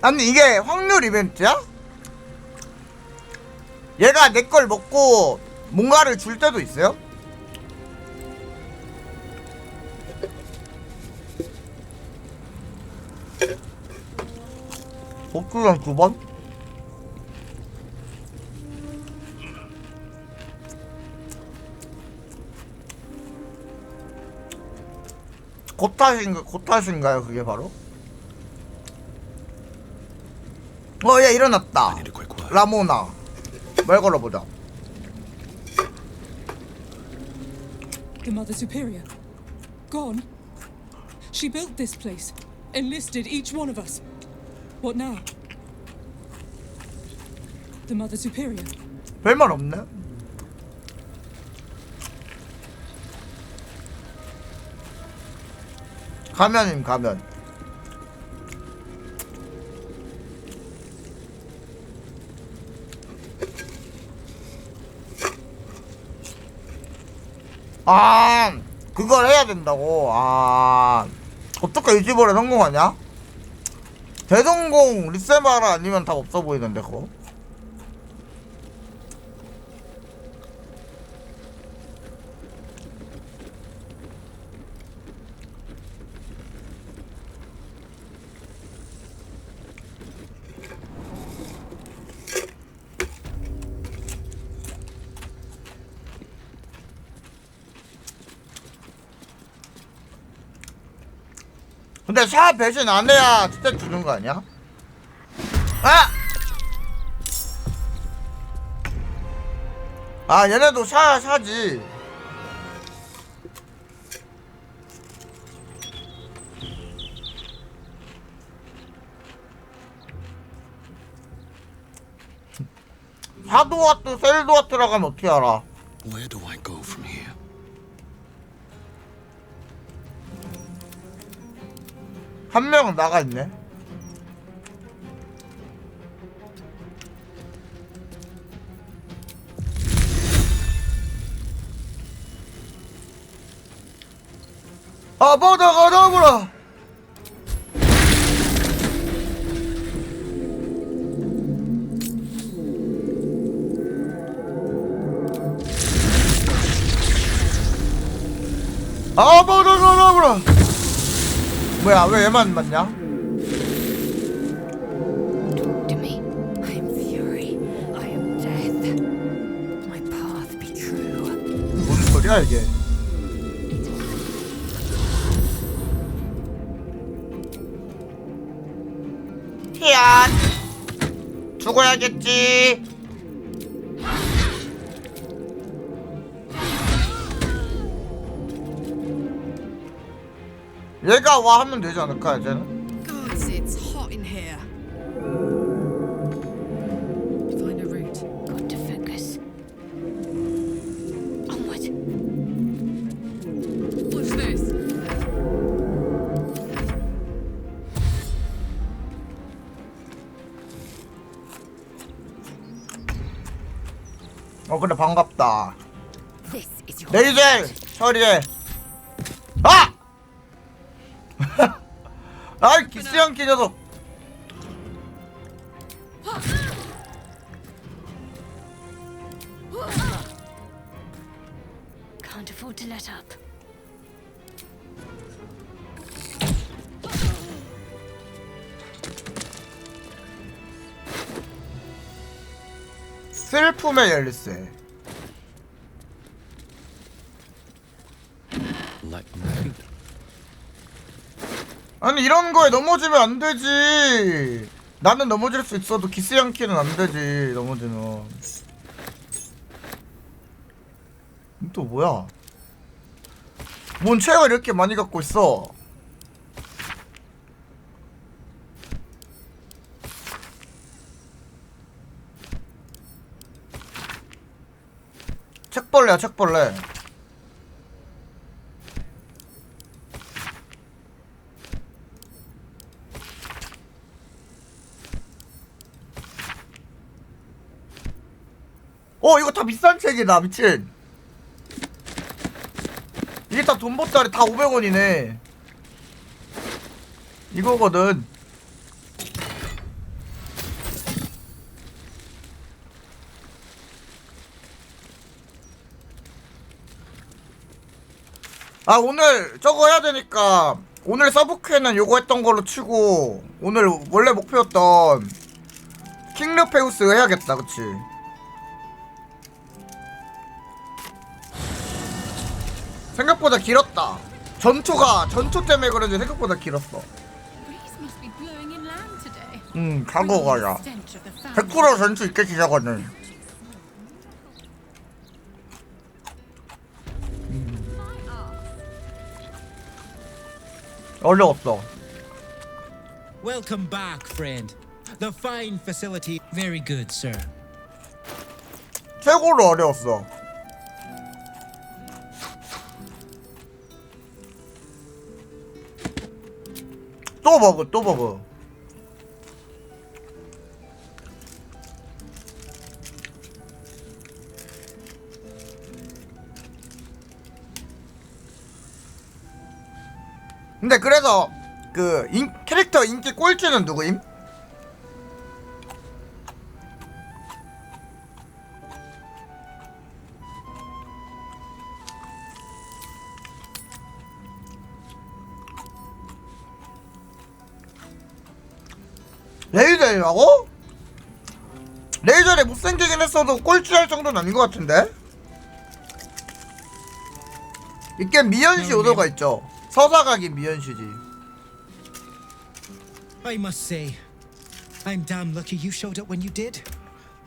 [SPEAKER 1] 아니 이게 확률 이벤트야? 얘가 내 걸 먹고 뭔가를 줄 때도 있어요? 복수랑 2번? 곧탓인가요 그게 바로? 얘 일어났다. 라모나 말 걸어보자.
[SPEAKER 2] The Mother Superior. Gone? She built this place, enlisted each one of us. What now? The Mother Superior.
[SPEAKER 1] 별말 없네. 가면임 가면. 그걸 해야 된다고. 어떻게 유지볼에 성공하냐? 대성공 리세마라 아니면 답 없어 보이는데 그거. 근데 샤 배신 안 해야 진짜 주는 거 아니야? 얘네도 샤지. 사도와트 셀도와트라고 하면 어떻게 알아?
[SPEAKER 4] Where do I go from here?
[SPEAKER 1] 한 명은 나가 있네. 바다가 나무라. 바다가 나무라. 뭐야, 왜 얘만 맞냐?
[SPEAKER 21] Talk to me. I am fury. I am death. My path be true.
[SPEAKER 1] 뭔 소리야 이게? 히앗! 죽어야겠지. 얘가 와 하면 되지 않을까 이제는?
[SPEAKER 20] Gods, it's hot in here. Find a route.
[SPEAKER 21] Got to focus. Onward.
[SPEAKER 20] What's this?
[SPEAKER 1] 근데 반갑다.
[SPEAKER 21] This is your
[SPEAKER 1] 레이젤 처리해. 아이 기스양키 녀석.
[SPEAKER 21] Can't afford to let up.
[SPEAKER 1] 슬픔의 열쇠. 아니 이런 거에 넘어지면 안 되지. 나는 넘어질 수 있어도 기스양키는 안 되지. 넘어지면. 또 뭐야? 뭔 책을 이렇게 많이 갖고 있어? 책벌레야 책벌레. 이거 다 비싼 책이다 미친. 이게 다 돈보따리 다 500원이네 이거거든. 오늘 저거 해야 되니까 오늘 서브퀘는 요거 했던 걸로 치고 오늘 원래 목표였던 킹르페우스 해야겠다. 그치? 생각보다 길었다. 전투 때문에 그런지 생각보다 길었어. 자고가야 100% 전수 있겠지 저거는. 어려웠어.
[SPEAKER 3] Welcome back, friend. The fine facility. Very good, sir.
[SPEAKER 1] 최고로 어려웠어. 또 버그, 또 버그. 근데 그래서 그 캐릭터 인기 꼴찌는 누구임? 레이저라고? 레이저에 못생기긴 했어도 꼴찌할 정도는 아닌 것 같은데? 이게 미연시 오더가 있죠. 서사각이 미연시지.
[SPEAKER 3] I must say, I'm damn lucky you showed up when you did.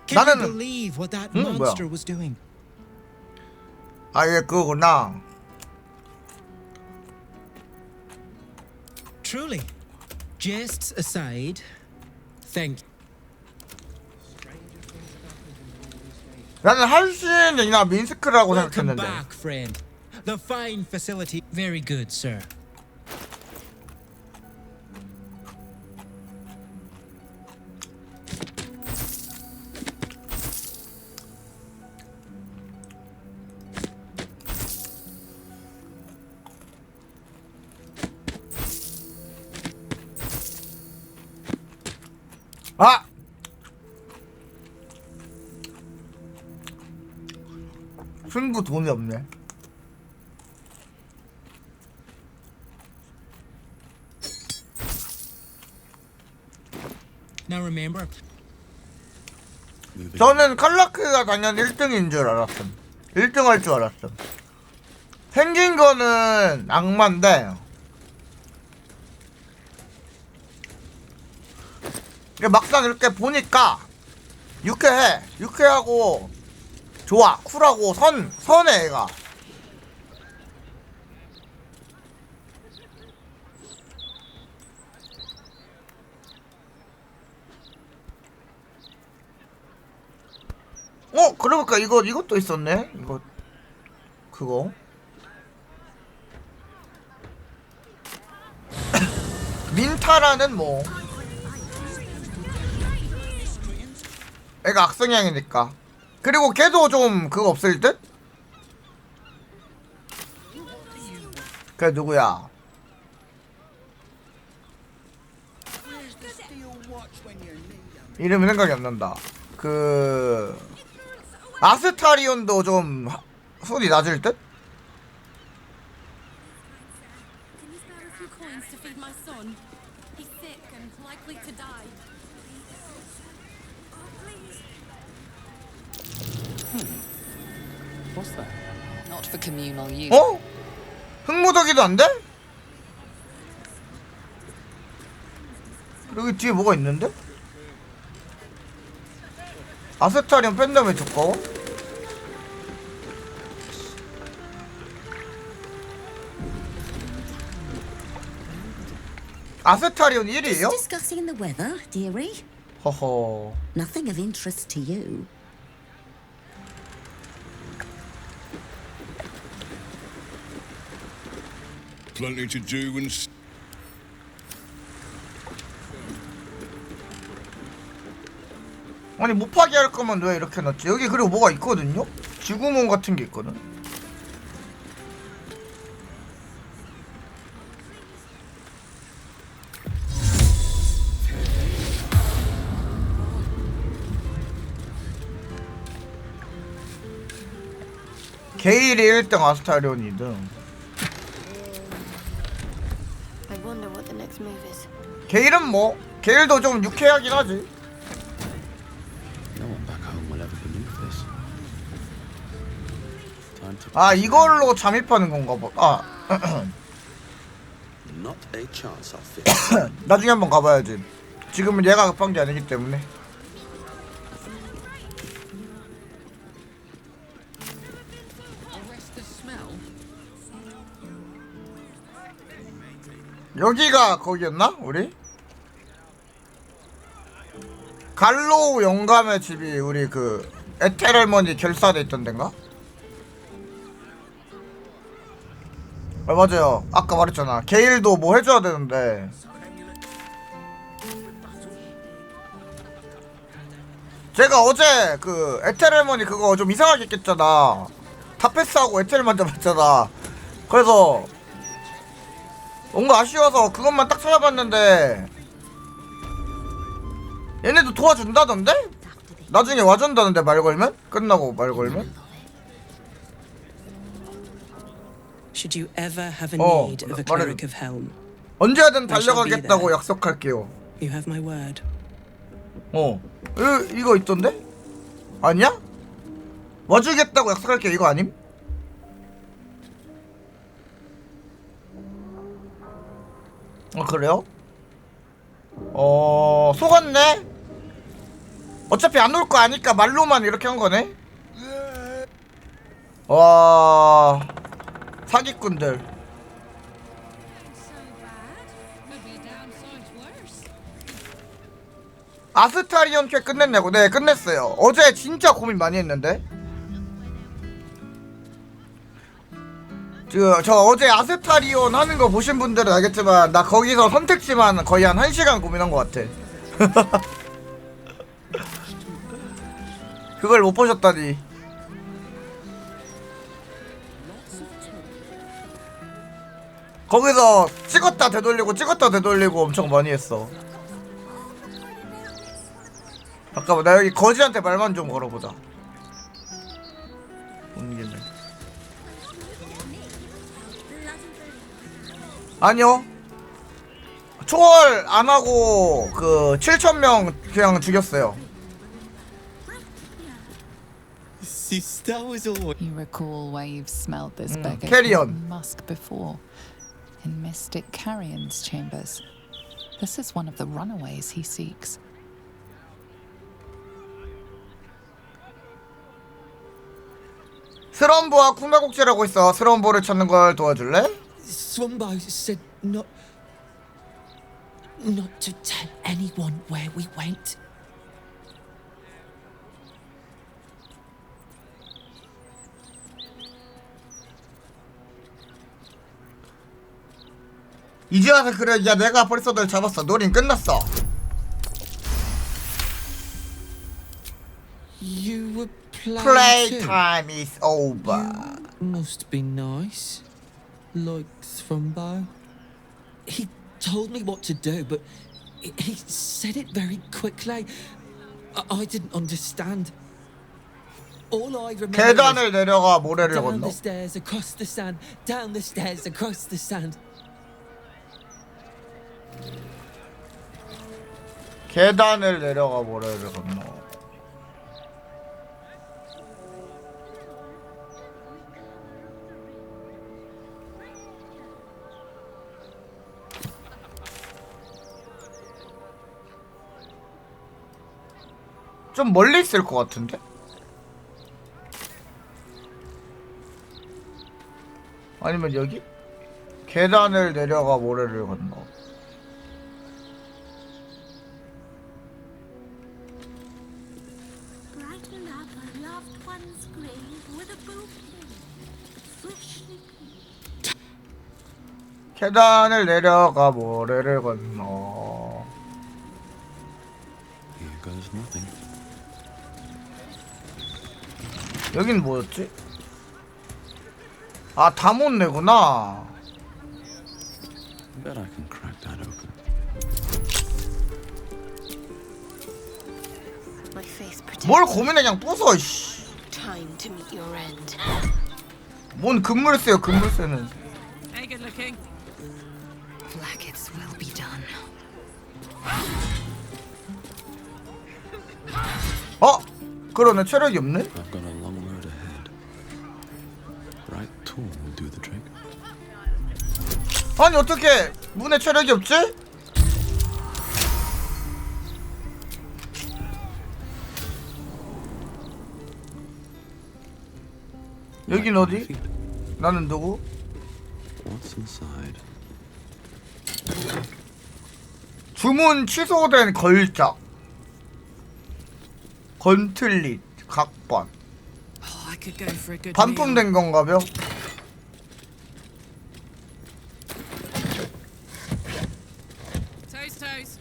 [SPEAKER 3] Can you believe what that monster was doing?
[SPEAKER 1] 아, 얘 그거구나.
[SPEAKER 3] Truly, jests aside, thank.
[SPEAKER 1] 나는 할신이나 민스크라고
[SPEAKER 3] Welcome
[SPEAKER 1] 생각했는데.
[SPEAKER 3] back, friend. The fine facility. Very good, sir.
[SPEAKER 1] 아! 승부 돈이 없네.
[SPEAKER 3] Now remember.
[SPEAKER 1] 저는 칼라크가 당연히 1등인 줄 알았음. 1등 할 줄 알았음. 생긴 거는 악마인데 막상 이렇게 보니까 유쾌해. 유쾌하고 좋아. 쿨하고 선해 애가. 그러니까 이것도 있었네. 이거 그거 민타라는 뭐 애가 악성향이니까. 그리고 걔도 좀 그거 없을 듯? 걔 누구야? 이름이 생각이 안 난다. 그 아스타리온도 좀 소리 낮을 듯?
[SPEAKER 19] What's that? Not for communal use.
[SPEAKER 1] 어? 흑무더기도 안 돼? 여기 뒤에 뭐가 있는데? 아스타리온 팬덤에 두꺼워? 아스타리온 1위에요?
[SPEAKER 17] Discussing the weather, dearie.
[SPEAKER 1] 허허.
[SPEAKER 17] Nothing of interest to you.
[SPEAKER 14] Plenty to do and.
[SPEAKER 1] 아니 못 파게 할 거면 왜 이렇게 놨지? 여기 그리고 뭐가 있거든요? 쥐구멍 같은 게 있거든. 게일이 1등, 아스타리온이 2등.
[SPEAKER 18] I wonder what the next move is.
[SPEAKER 1] 게일은 뭐 게일도 좀 유쾌하긴 하지.
[SPEAKER 15] No one back home will ever believe this. Time to.
[SPEAKER 1] 아 이걸로 잠입하는 건가 봐. 아
[SPEAKER 15] Not a chance I'll fit.
[SPEAKER 1] 나중에 한번 가봐야지. 지금은 얘가 급한 게 아니기 때문에. 여기가 거기였나? 우리? 갈로우 영감의 집이 우리 그 에테랄머니 결사돼 있던 데인가? 아 맞아요. 아까 말했잖아. 게일도 뭐 해줘야 되는데. 제가 어제 그 에테랄머니 그거 좀 이상하게 깼잖아. 타패스하고 에테랄만 잡았잖아. 그래서 뭔가 아쉬워서 그것만 딱 찾아봤는데 얘네도 도와준다던데? 나중에 와준다는데 말 걸면? 끝나고 말 걸면?
[SPEAKER 20] Should you ever have a need of a cleric of Helm,
[SPEAKER 1] 언제든 달려가겠다고 약속할게요.
[SPEAKER 20] you have my word.
[SPEAKER 1] 이거 있던데? 아니야? 와주겠다고 약속할게요. 이거 아님? 그래요? 속았네? 어차피 안 올 거 아니까 말로만 이렇게 한 거네? 와, 사기꾼들. 아스타리온 퀘 끝냈냐고? 네, 끝냈어요. 어제 진짜 고민 많이 했는데. 저 어제 아스타리온 하는 거 보신 분들은 알겠지만 나 거기서 선택지만 거의 한 1시간 고민한 것 같아. 그걸 못 보셨다니. 거기서 찍었다 되돌리고 엄청 많이 했어. 잠깐만, 나 여기 거지한테 말만 좀 걸어보자. 아니요, 초월 안하고 그 7,000명 그냥 죽였어요.
[SPEAKER 19] You recall where you've smelled this beggar
[SPEAKER 1] Carrion.
[SPEAKER 19] musk before, in Mystic Carrion's chambers. This is one of the runaways he seeks.
[SPEAKER 1] 스럼보와 쿵마국제라고 있어. 스럼보를 찾는 걸 도와줄래?
[SPEAKER 6] Swumbo said not to tell anyone where we went.
[SPEAKER 1] 이제 와서 그래. 야, 내가 벌써 널 잡았어. 놀인 끝났어.
[SPEAKER 6] You were
[SPEAKER 1] Playtime is over.
[SPEAKER 6] You must be nice, like Swumbo. He told me what to do, but he said it very quickly. I didn't understand. All I remember
[SPEAKER 1] 계단을 내려가 모래를
[SPEAKER 6] down
[SPEAKER 1] 건너.
[SPEAKER 6] the stairs, across the sand, down the stairs, across the sand.
[SPEAKER 1] 계단을 내려가 모래를 건너. 좀 멀리 있을 것 같은데? 아니면 여기? 계단을 내려가 모래를 건너. 계단을 내려가 모래를 건너.
[SPEAKER 4] Here goes nothing.
[SPEAKER 1] 여긴 뭐였지? 아, 다못내구나.
[SPEAKER 4] Bet I can crack that open.
[SPEAKER 18] My face protects.
[SPEAKER 1] 뭘 고민해, 그냥 부숴, 씨.
[SPEAKER 18] Time to meet your end.
[SPEAKER 1] 뭔 급물쇠요, 급물쇠는.
[SPEAKER 20] Hey, good looking.
[SPEAKER 16] Blackets will be done.
[SPEAKER 1] 그러네, 체력이 없네.
[SPEAKER 4] I've got a long road ahead. Right tool will do the trick.
[SPEAKER 1] 아니, 어떻게 문에 체력이 없지? 여긴 어디? 나는 누구?
[SPEAKER 4] What's inside?
[SPEAKER 1] 주문 취소된 걸작. 건틀릿 각번.
[SPEAKER 20] Oh, I could go for a good meal.
[SPEAKER 1] 반품된 건가벼?
[SPEAKER 20] Toast, toast.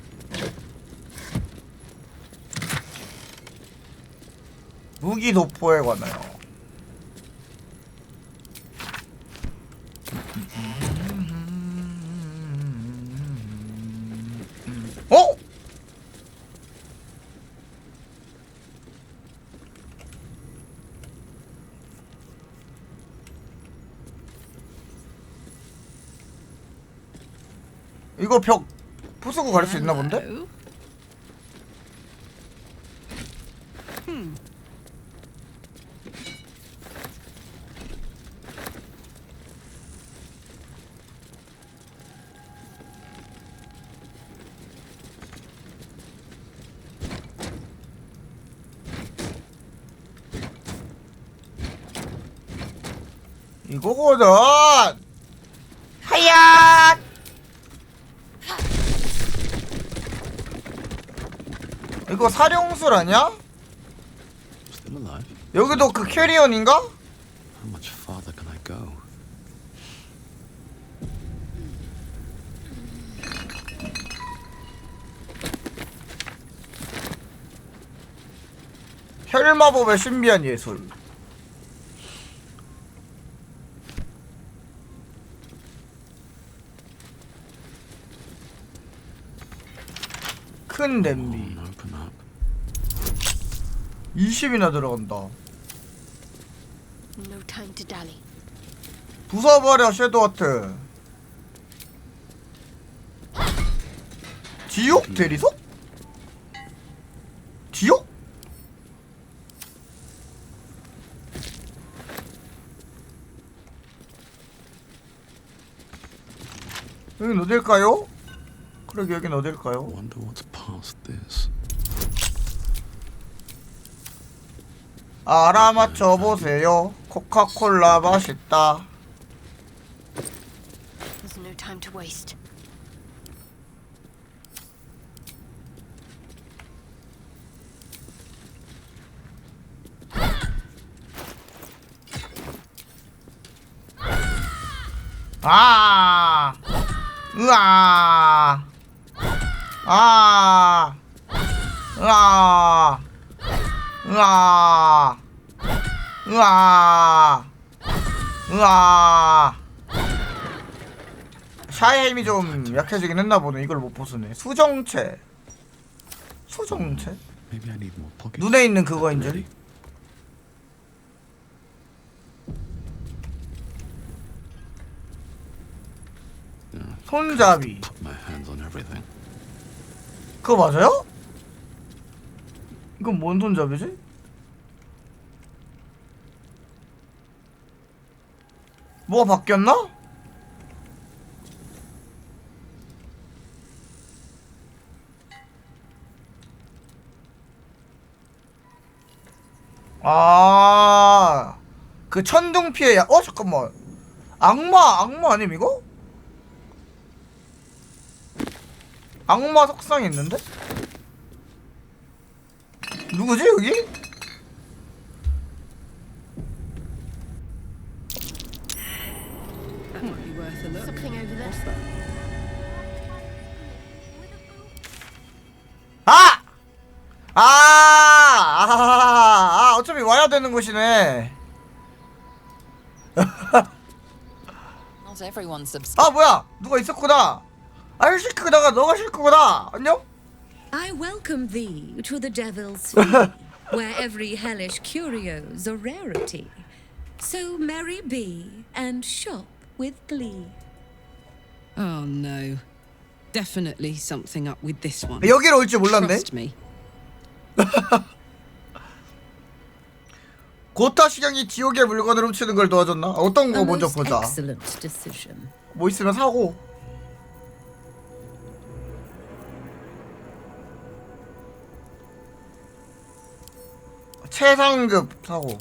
[SPEAKER 1] 무기 도포에 관하여. 어? 이거 벽 부수고 갈 수 있나 본데? 이거거든. 하얏. 이거 사령술 아니야?
[SPEAKER 4] Still alive?
[SPEAKER 1] 여기도 그 캐리언인가?
[SPEAKER 4] How much farther can I go?
[SPEAKER 1] 혈마법의 신비한 예술. 큰 냄비. 20이나 들어간다.
[SPEAKER 18] No time to dally.
[SPEAKER 1] 부숴버려 섀도우하트. 지옥 대리석? 지옥? 여긴 어딜까요? 그러게 여긴 어딜까요?
[SPEAKER 4] Wonder what's past this.
[SPEAKER 1] 알아맞혀 보세요. 코카콜라 맛있다.
[SPEAKER 18] There's no time to waste.
[SPEAKER 1] 아, 으아, 아, 으아, 으아, 으아, 으아. 샤의 힘이 좀 약해지긴 했나 보네. 이걸 못 부수네. 수정체. 수정체?
[SPEAKER 4] Maybe I need more pockets.
[SPEAKER 1] 눈에 있는 그거인 줄. 손잡이.
[SPEAKER 4] Put my hands on everything.
[SPEAKER 1] 그거 맞아요? 이건 뭔 손잡이지? 뭐가 바뀌었나? 아, 그 천둥 피해야. 잠깐만. 악마 아님 이거? 악마 석상이 있는데? 누구지 여기?
[SPEAKER 20] That might be worth a look.
[SPEAKER 18] Something over there.
[SPEAKER 20] What's that?
[SPEAKER 1] 어차피 와야 되는 곳이네.
[SPEAKER 19] Not everyone
[SPEAKER 1] 아 뭐야 누가 있었구나. 아 실크다가 너가 실크구나. 안녕?
[SPEAKER 7] I welcome thee to the Devil's Fee, where every hellish curio's a rarity. So merry be and shop with glee.
[SPEAKER 20] Oh no. Definitely something up with this one.
[SPEAKER 1] 여기로 올 줄 몰랐네.
[SPEAKER 20] Trust me.
[SPEAKER 1] 고타 시경이 지옥의 물건을 훔치는 걸 도와줬나? 어떤 거
[SPEAKER 7] A
[SPEAKER 1] 먼저
[SPEAKER 7] most
[SPEAKER 1] 보자.
[SPEAKER 7] excellent decision.
[SPEAKER 1] 뭐 있으면 사고. 최상급 사고.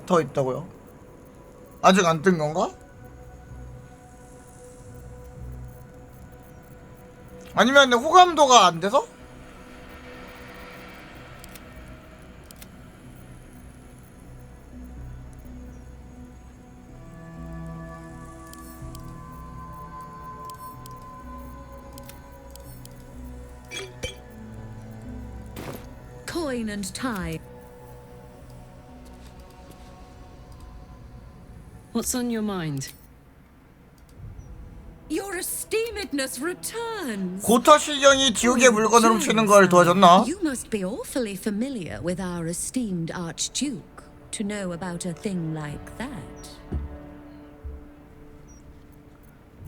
[SPEAKER 1] 더 있다고요? 아직 안 뜬 건가? 아니면 호감도가 안 돼서?
[SPEAKER 7] Coin and tie.
[SPEAKER 20] What's on your mind?
[SPEAKER 7] Your esteemedness returns.
[SPEAKER 1] 고타 실령이 지옥의 물건을 훔치는 걸 도와줬나?
[SPEAKER 7] You must be awfully familiar with our esteemed Archduke to know about a thing like that.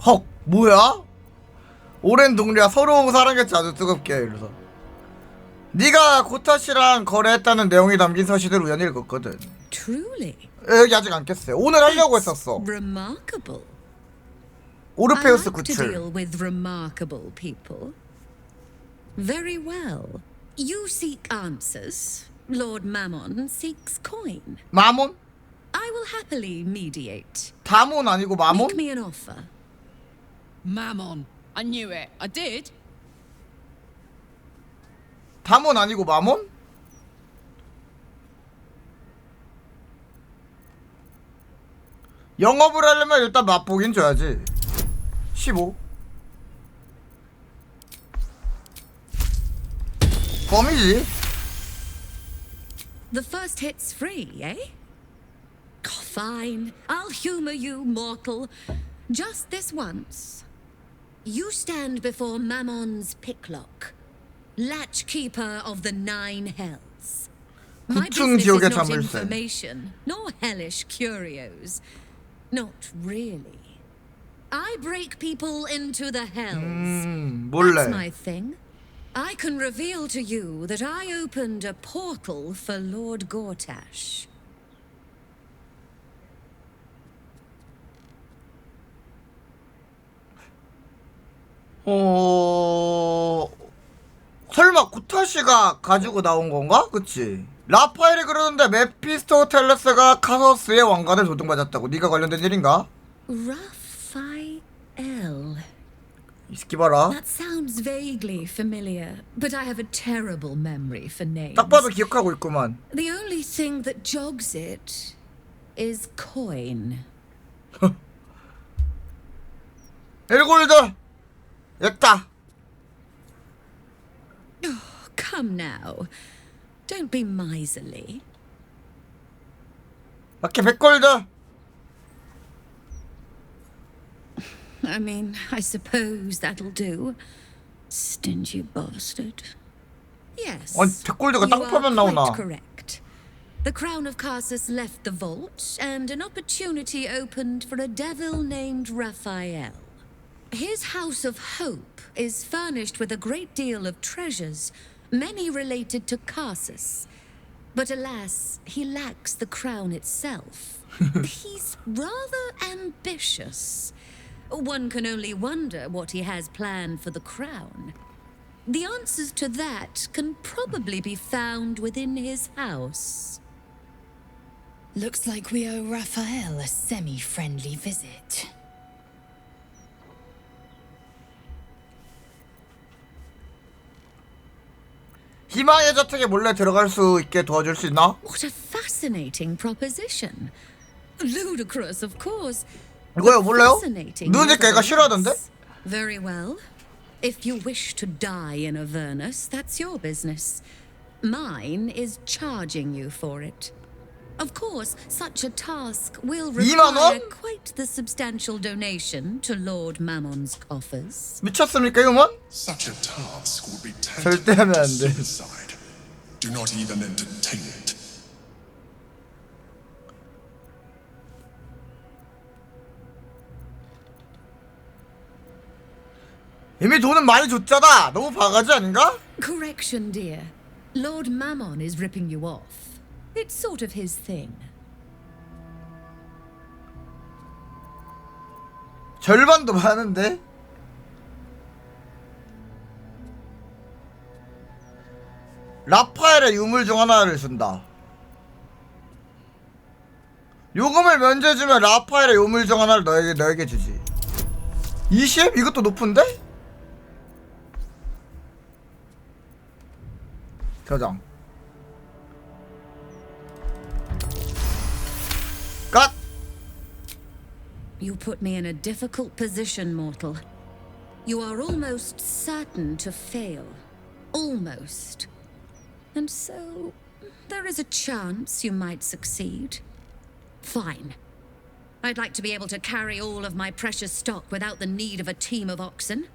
[SPEAKER 1] 헉, 뭐야? 오랜 동료야. 서로 사랑했지 아주 뜨겁게. 이래서 네가 고타 씨랑 거래했다는 내용이 담긴 서신을 우연히 읽었거든.
[SPEAKER 7] Truly.
[SPEAKER 1] 여기 아직 안 깼어요. 오늘 하려고 했었어.
[SPEAKER 7] Remarkable.
[SPEAKER 1] 오르페우스
[SPEAKER 7] I like to
[SPEAKER 1] 구출.
[SPEAKER 7] deal with remarkable people. Very well. You seek answers. Lord Mammon seeks coin.
[SPEAKER 1] 마몬?
[SPEAKER 7] I will happily mediate.
[SPEAKER 1] 다몬 아니고 마몬?
[SPEAKER 7] Make me an offer.
[SPEAKER 5] Mammon. I knew it. I did.
[SPEAKER 1] 다몬 아니고 마몬? 영업을 하려면 일단 맛보긴 줘야지. 15. 껌이지.
[SPEAKER 7] The first hit's free, eh? Fine. I'll humor you, mortal. Just this once. You stand before Mammon's picklock, latchkeeper of the 9 hells. My business is not information, nor hellish curios. Not really. I break people into the hells. That's my thing. I can reveal to you that I opened a portal for Lord Gortash.
[SPEAKER 1] 설마 고타시가 가지고 나온 건가? 그치? 라파엘이 그러는데 메피스토텔레스가 카서스의 왕관을 도둑맞았다고. 네가 관련된 일인가?
[SPEAKER 7] Raphael.
[SPEAKER 1] 이 새끼 봐라.
[SPEAKER 7] That sounds vaguely familiar, but I have a terrible memory for names.
[SPEAKER 1] 딱 봐도 기억하고 있구만.
[SPEAKER 7] The only thing that jogs it is coin.
[SPEAKER 1] 1골드! 됐다.
[SPEAKER 7] Come now. Don't be miserly.
[SPEAKER 1] 오케이, 100골드.
[SPEAKER 7] I mean, I suppose that'll do. Stingy bastard. Yes.
[SPEAKER 1] 아니, 100골드가 땅 파면 나오나?
[SPEAKER 7] Quite correct. The Crown of Carsus left the vault, and an opportunity opened for a devil named Raphael. His House of Hope is furnished with a great deal of treasures, many related to Carsus. But alas, he lacks the crown itself. He's rather ambitious. One can only wonder what he has planned for the crown. The answers to that can probably be found within his house.
[SPEAKER 16] Looks like we owe Raphael a semi-friendly visit.
[SPEAKER 1] 희망의 저택에 몰래 들어갈 수 있게 도와줄 수 있나?
[SPEAKER 7] What a fascinating proposition. Ludicrous, of course.
[SPEAKER 1] 이거요, 몰라요? 누우니까 얘가 싫어하던데?
[SPEAKER 7] Very well. If you wish to die in Avernus, that's your business. Mine is charging you for it. Of course, such a task will require quite the substantial donation to Lord Mammon's coffers.
[SPEAKER 1] 미쳤습니까, 이거만?
[SPEAKER 9] Such a task would be
[SPEAKER 1] 절대 하면 안 돼.
[SPEAKER 9] suicide. Do not even entertain it.
[SPEAKER 1] 이미 돈은 많이 줬잖아. 너무 바가지 아닌가?
[SPEAKER 7] Correction, dear. Lord Mammon is ripping you off. It's sort of his thing.
[SPEAKER 1] 절반도 많은데? 라파엘의 유물 중 하나를 준다. 요금을 면제해주면 라파엘의 요물 중 하나를 너에게 주지. 20? 이것도 높은데? 저장. 갓!
[SPEAKER 7] You put me in a difficult position, mortal. You are almost certain to fail. Almost. And so, there is a chance you might succeed. Fine. I'd like to be able to carry all of my precious stock without the need of a team of oxen.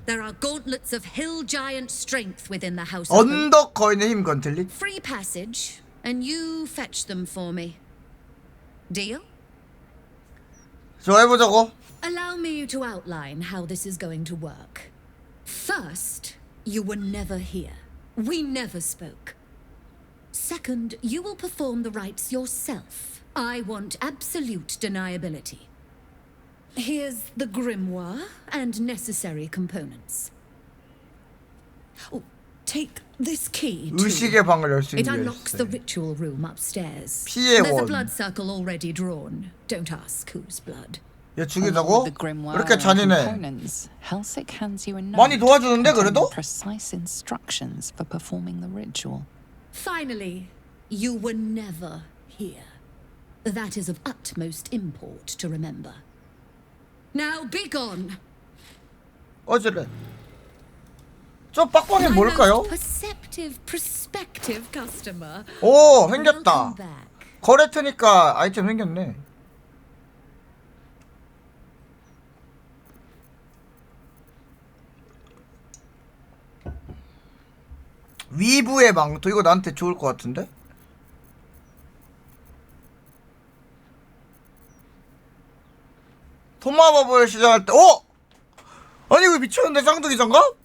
[SPEAKER 7] There are gauntlets of hill giant strength within the house.
[SPEAKER 1] 언덕 거인의 힘 건틀릿.
[SPEAKER 7] Free passage, and you fetch them for me. Deal?
[SPEAKER 1] 좋아해보자고.
[SPEAKER 7] Allow me to outline how this is going to work. First, you were never here. We never spoke. Second, you will perform the rites yourself. I want absolute deniability. Here's the grimoire and necessary components. Oh, take this key too.
[SPEAKER 1] 의식의 방을 열 수
[SPEAKER 7] It
[SPEAKER 1] 있는
[SPEAKER 7] unlocks the ritual room upstairs.
[SPEAKER 1] 피해
[SPEAKER 7] There's a
[SPEAKER 1] 원.
[SPEAKER 7] blood circle already drawn. Don't ask whose blood.
[SPEAKER 1] 얘 죽이자고? 이렇게 잔인해.
[SPEAKER 19] Components, Helsik hands you a note
[SPEAKER 1] 많이 도와주는데 그래도?
[SPEAKER 19] containing precise instructions for performing the ritual.
[SPEAKER 7] Finally, you were never here. That is of utmost import to remember. Now be gone.
[SPEAKER 1] 어지래. 저 빡빡이 뭘까요?
[SPEAKER 7] Perceptive, prospective customer.
[SPEAKER 1] 오, 생겼다. 거래 트니까 아이템 생겼네. 위부의 망토, 이거 나한테 좋을 것 같은데? 토마법을 시작할 때, 아니 이거 미쳤는데 쌍둥이 장갑?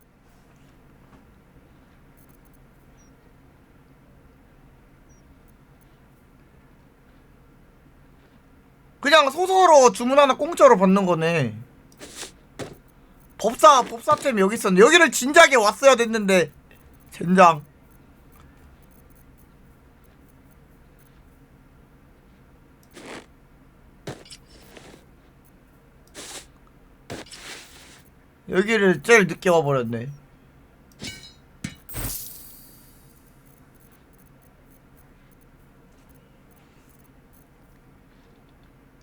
[SPEAKER 1] 그냥 소서러 주문 하나 공짜로 받는 거네. 법사템이 여기 있었네. 여기를 진작에 왔어야 됐는데 젠장. 여기를 제일 늦게 와버렸네.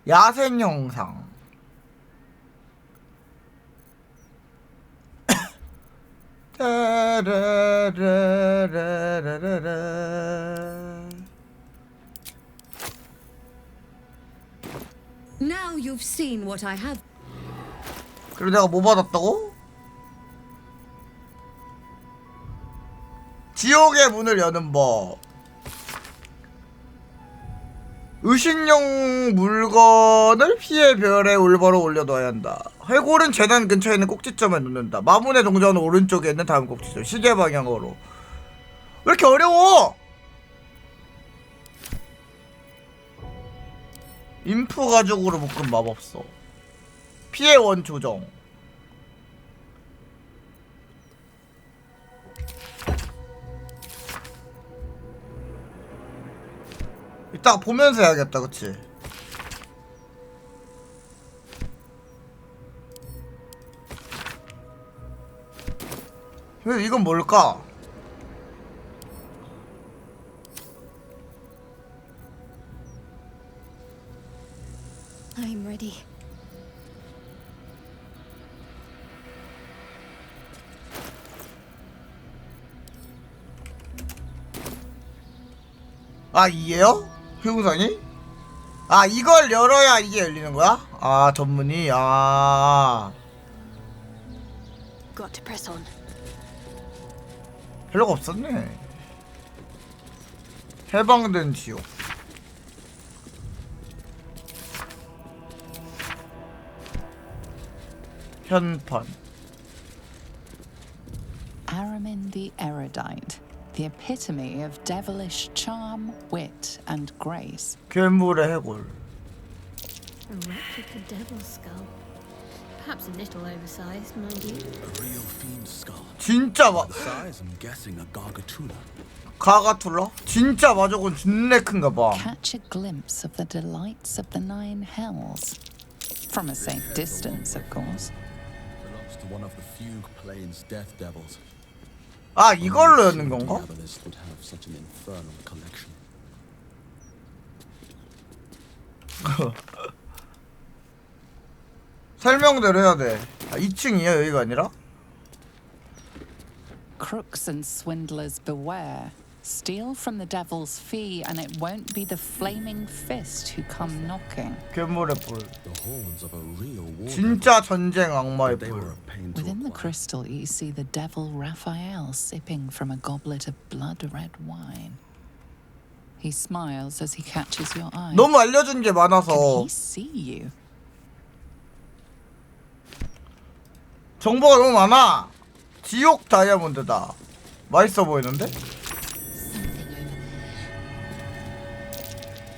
[SPEAKER 1] 야생 영상.
[SPEAKER 7] Now you've seen what I have.
[SPEAKER 1] 그리고 내가 뭐 받았다고? 지옥의 문을 여는 법. 의식용 물건을 피해 별에 올바로 올려둬야 한다. 해골은 재단 근처에 있는 꼭지점에 놓는다. 마문의 동전은 오른쪽에 있는 다음 꼭지점. 시계 방향으로. 왜 이렇게 어려워? 인프 가죽으로 묶은 마법서. 피해 원 조정. 이따가 보면서 해야겠다, 그치? 근데 이건 뭘까?
[SPEAKER 18] I'm ready.
[SPEAKER 1] 아, 이게요? 회구상이? 아, 이걸 열어야 이게 열리는 거야? 아, 전문이. 아,
[SPEAKER 18] Got to press on.
[SPEAKER 1] 별로가 없었네. 해방된 지옥. 현판.
[SPEAKER 19] Aramin the Erudite, the epitome of devilish charm, wit, and grace.
[SPEAKER 1] 괴물의 해골.
[SPEAKER 18] A replica devil skull. Perhaps a little oversized, mind you.
[SPEAKER 4] A real fiend skull.
[SPEAKER 1] 진짜 막.
[SPEAKER 4] The size, I'm guessing a gargatula.
[SPEAKER 1] 가가툴러? 진짜 마족은 존내 큰가 봐.
[SPEAKER 19] Catch a glimpse of the delights of the nine hells. From a safe distance, of course.
[SPEAKER 15] Belongs to one of the Fugue Plains death devils.
[SPEAKER 1] 아, 이걸로 여는 건가?
[SPEAKER 15] Diabolist would have such an infernal collection.
[SPEAKER 1] 설명대로 해야 돼. 아, 2층이야 여기가 아니라?
[SPEAKER 19] Crooks and swindlers beware. Steal from the devil's fee, and it won't be the flaming fist who come knocking.
[SPEAKER 1] 괴물의 불.
[SPEAKER 15] The horns of a real war.
[SPEAKER 1] 진짜 전쟁 악마의 불.
[SPEAKER 19] Within the crystal, you see the devil Raphael sipping from a goblet of blood-red wine. He smiles as he catches your eye.
[SPEAKER 1] 너무 알려준 게 많아서.
[SPEAKER 19] Can he see you?
[SPEAKER 1] 정보가 너무 많아. 지옥 다이아몬드다. 맛있어 보이는데?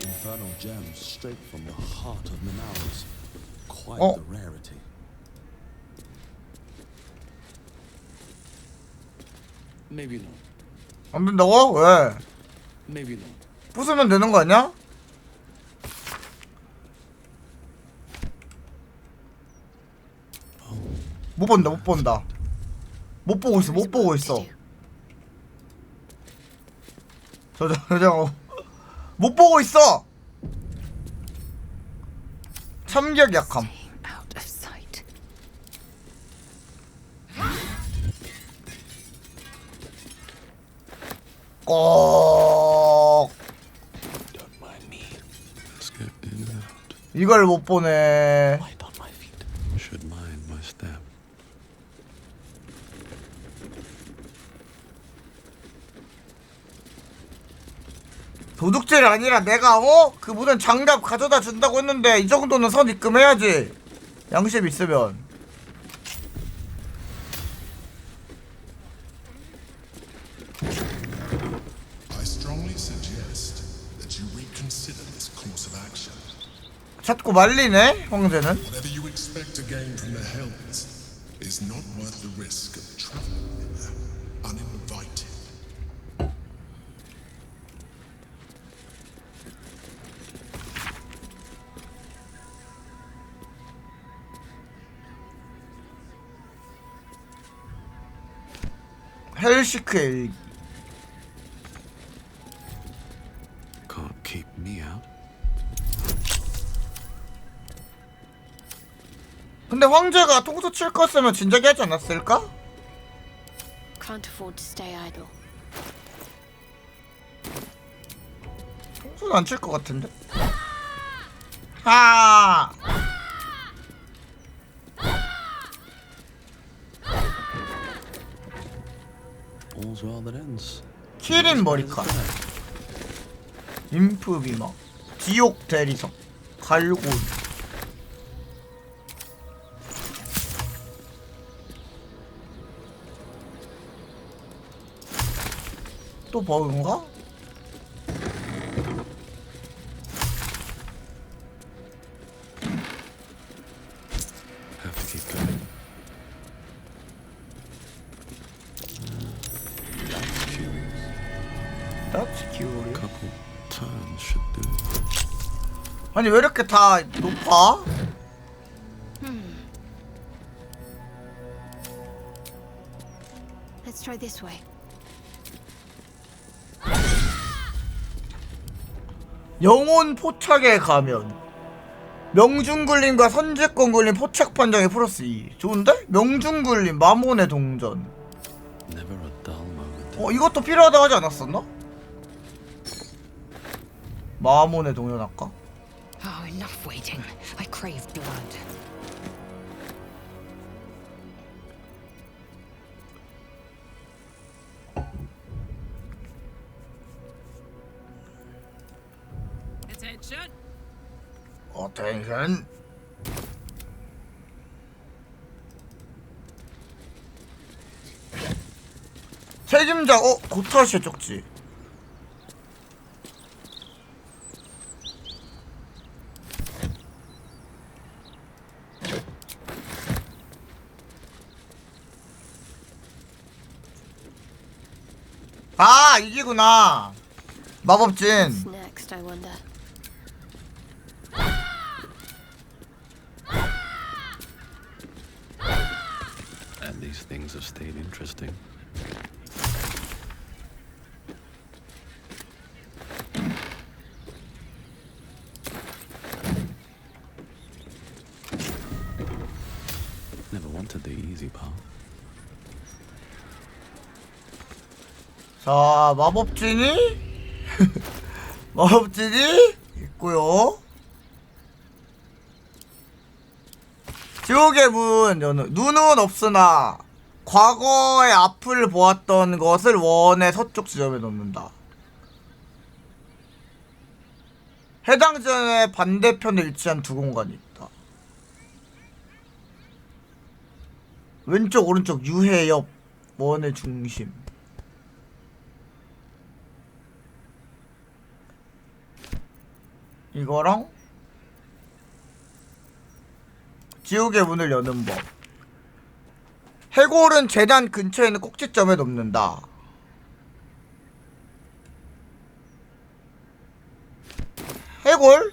[SPEAKER 15] Infernal gems straight from the heart of Manaus. Quite
[SPEAKER 1] Oh.
[SPEAKER 15] the rarity.
[SPEAKER 4] Maybe not.
[SPEAKER 1] 안 된다고? 왜?
[SPEAKER 4] Maybe not.
[SPEAKER 1] 부수면 되는 거 아니야? 못 본다, 못 본다. 못 보고 있어, 못 보고 있어. 저장 못 보고 있어. 참격 약함.
[SPEAKER 19] Out of sight.
[SPEAKER 1] 꼭
[SPEAKER 4] Let's get in and out.
[SPEAKER 1] 이걸 못 보네.
[SPEAKER 4] Should mind my step.
[SPEAKER 1] 도둑질이 아니라 내가 그 무슨 장갑 가져다 준다고 했는데 이 정도는 선 입금해야지. 양심 있으면.
[SPEAKER 9] I strongly suggest that you reconsider this course of action.
[SPEAKER 1] 자꾸 말리네 형제는.
[SPEAKER 9] Whatever you expect to gain from the Hells is not worth the risk of traveling there uninvited.
[SPEAKER 1] 헬시크의 일기.
[SPEAKER 4] Can't keep me out.
[SPEAKER 1] 근데 황제가 통수 칠 거였으면 진작에 하지 않았을까?
[SPEAKER 18] Can't afford to stay idle.
[SPEAKER 1] 통수는 안 칠 것 같은데. 하.
[SPEAKER 15] All's well that ends.
[SPEAKER 1] 키린 머리카락. 인프 비막. 지옥 대리석. 갈고리. 또 버그인가?
[SPEAKER 4] Have to keep going.
[SPEAKER 1] That's curious.
[SPEAKER 4] Couple turns should do it.
[SPEAKER 1] 아니 왜 이렇게 다 높아?
[SPEAKER 18] Let's try this way.
[SPEAKER 1] 영혼 포착에 가면 명중굴림과 선제권 굴림 포착 판정에 플러스 2. 좋은데? 명중굴림 마몬의 동전.
[SPEAKER 4] Never a dull moment.
[SPEAKER 1] 이것도 필요하다 하지 않았었나? 마몬의 동전 할까?
[SPEAKER 16] Oh, enough waiting. I crave blood.
[SPEAKER 5] Attention.
[SPEAKER 1] 어텐션. 책임자 고타시의 쪽지. 아 이기구나. 마법진.
[SPEAKER 18] What's next, I wonder?
[SPEAKER 15] And these things have stayed interesting. Never wanted the easy part.
[SPEAKER 1] 자 마법진이 마법진이 있고요. 지옥의 문 여는 눈은 없으나 과거의 앞을 보았던 것을 원의 서쪽 지점에 놓는다. 해당 지점의 반대편에 위치한 두 공간이 있다. 왼쪽 오른쪽 유해 옆 원의 중심. 이거랑 지옥의 문을 여는 법. 해골은 재단 근처에 있는 꼭지점에 놓는다. 해골?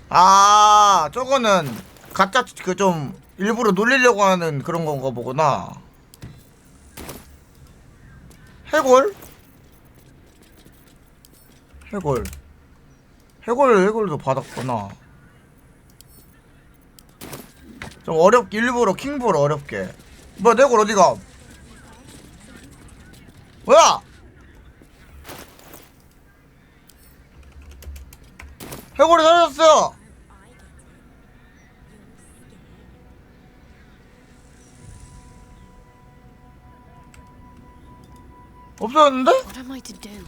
[SPEAKER 1] 아 저거는 가짜 그 좀 일부러 놀리려고 하는 그런 건가 보구나. 해골? 해골도 받았구나. 좀 어렵게 일부러 킹볼 어렵게. 뭐야 해골 어디가? 뭐야? 해골이 사라졌어요. 없어졌는데?
[SPEAKER 18] What am I to do?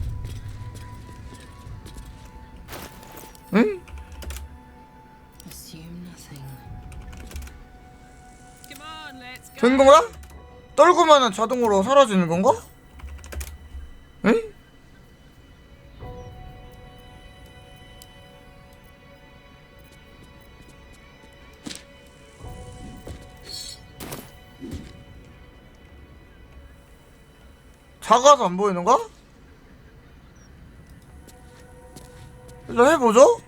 [SPEAKER 1] 응?
[SPEAKER 16] Assume nothing.
[SPEAKER 1] 된 건가? 떨구면은 자동으로 사라지는 건가? 응? 작아서 안 보이는가? 일단 해보죠.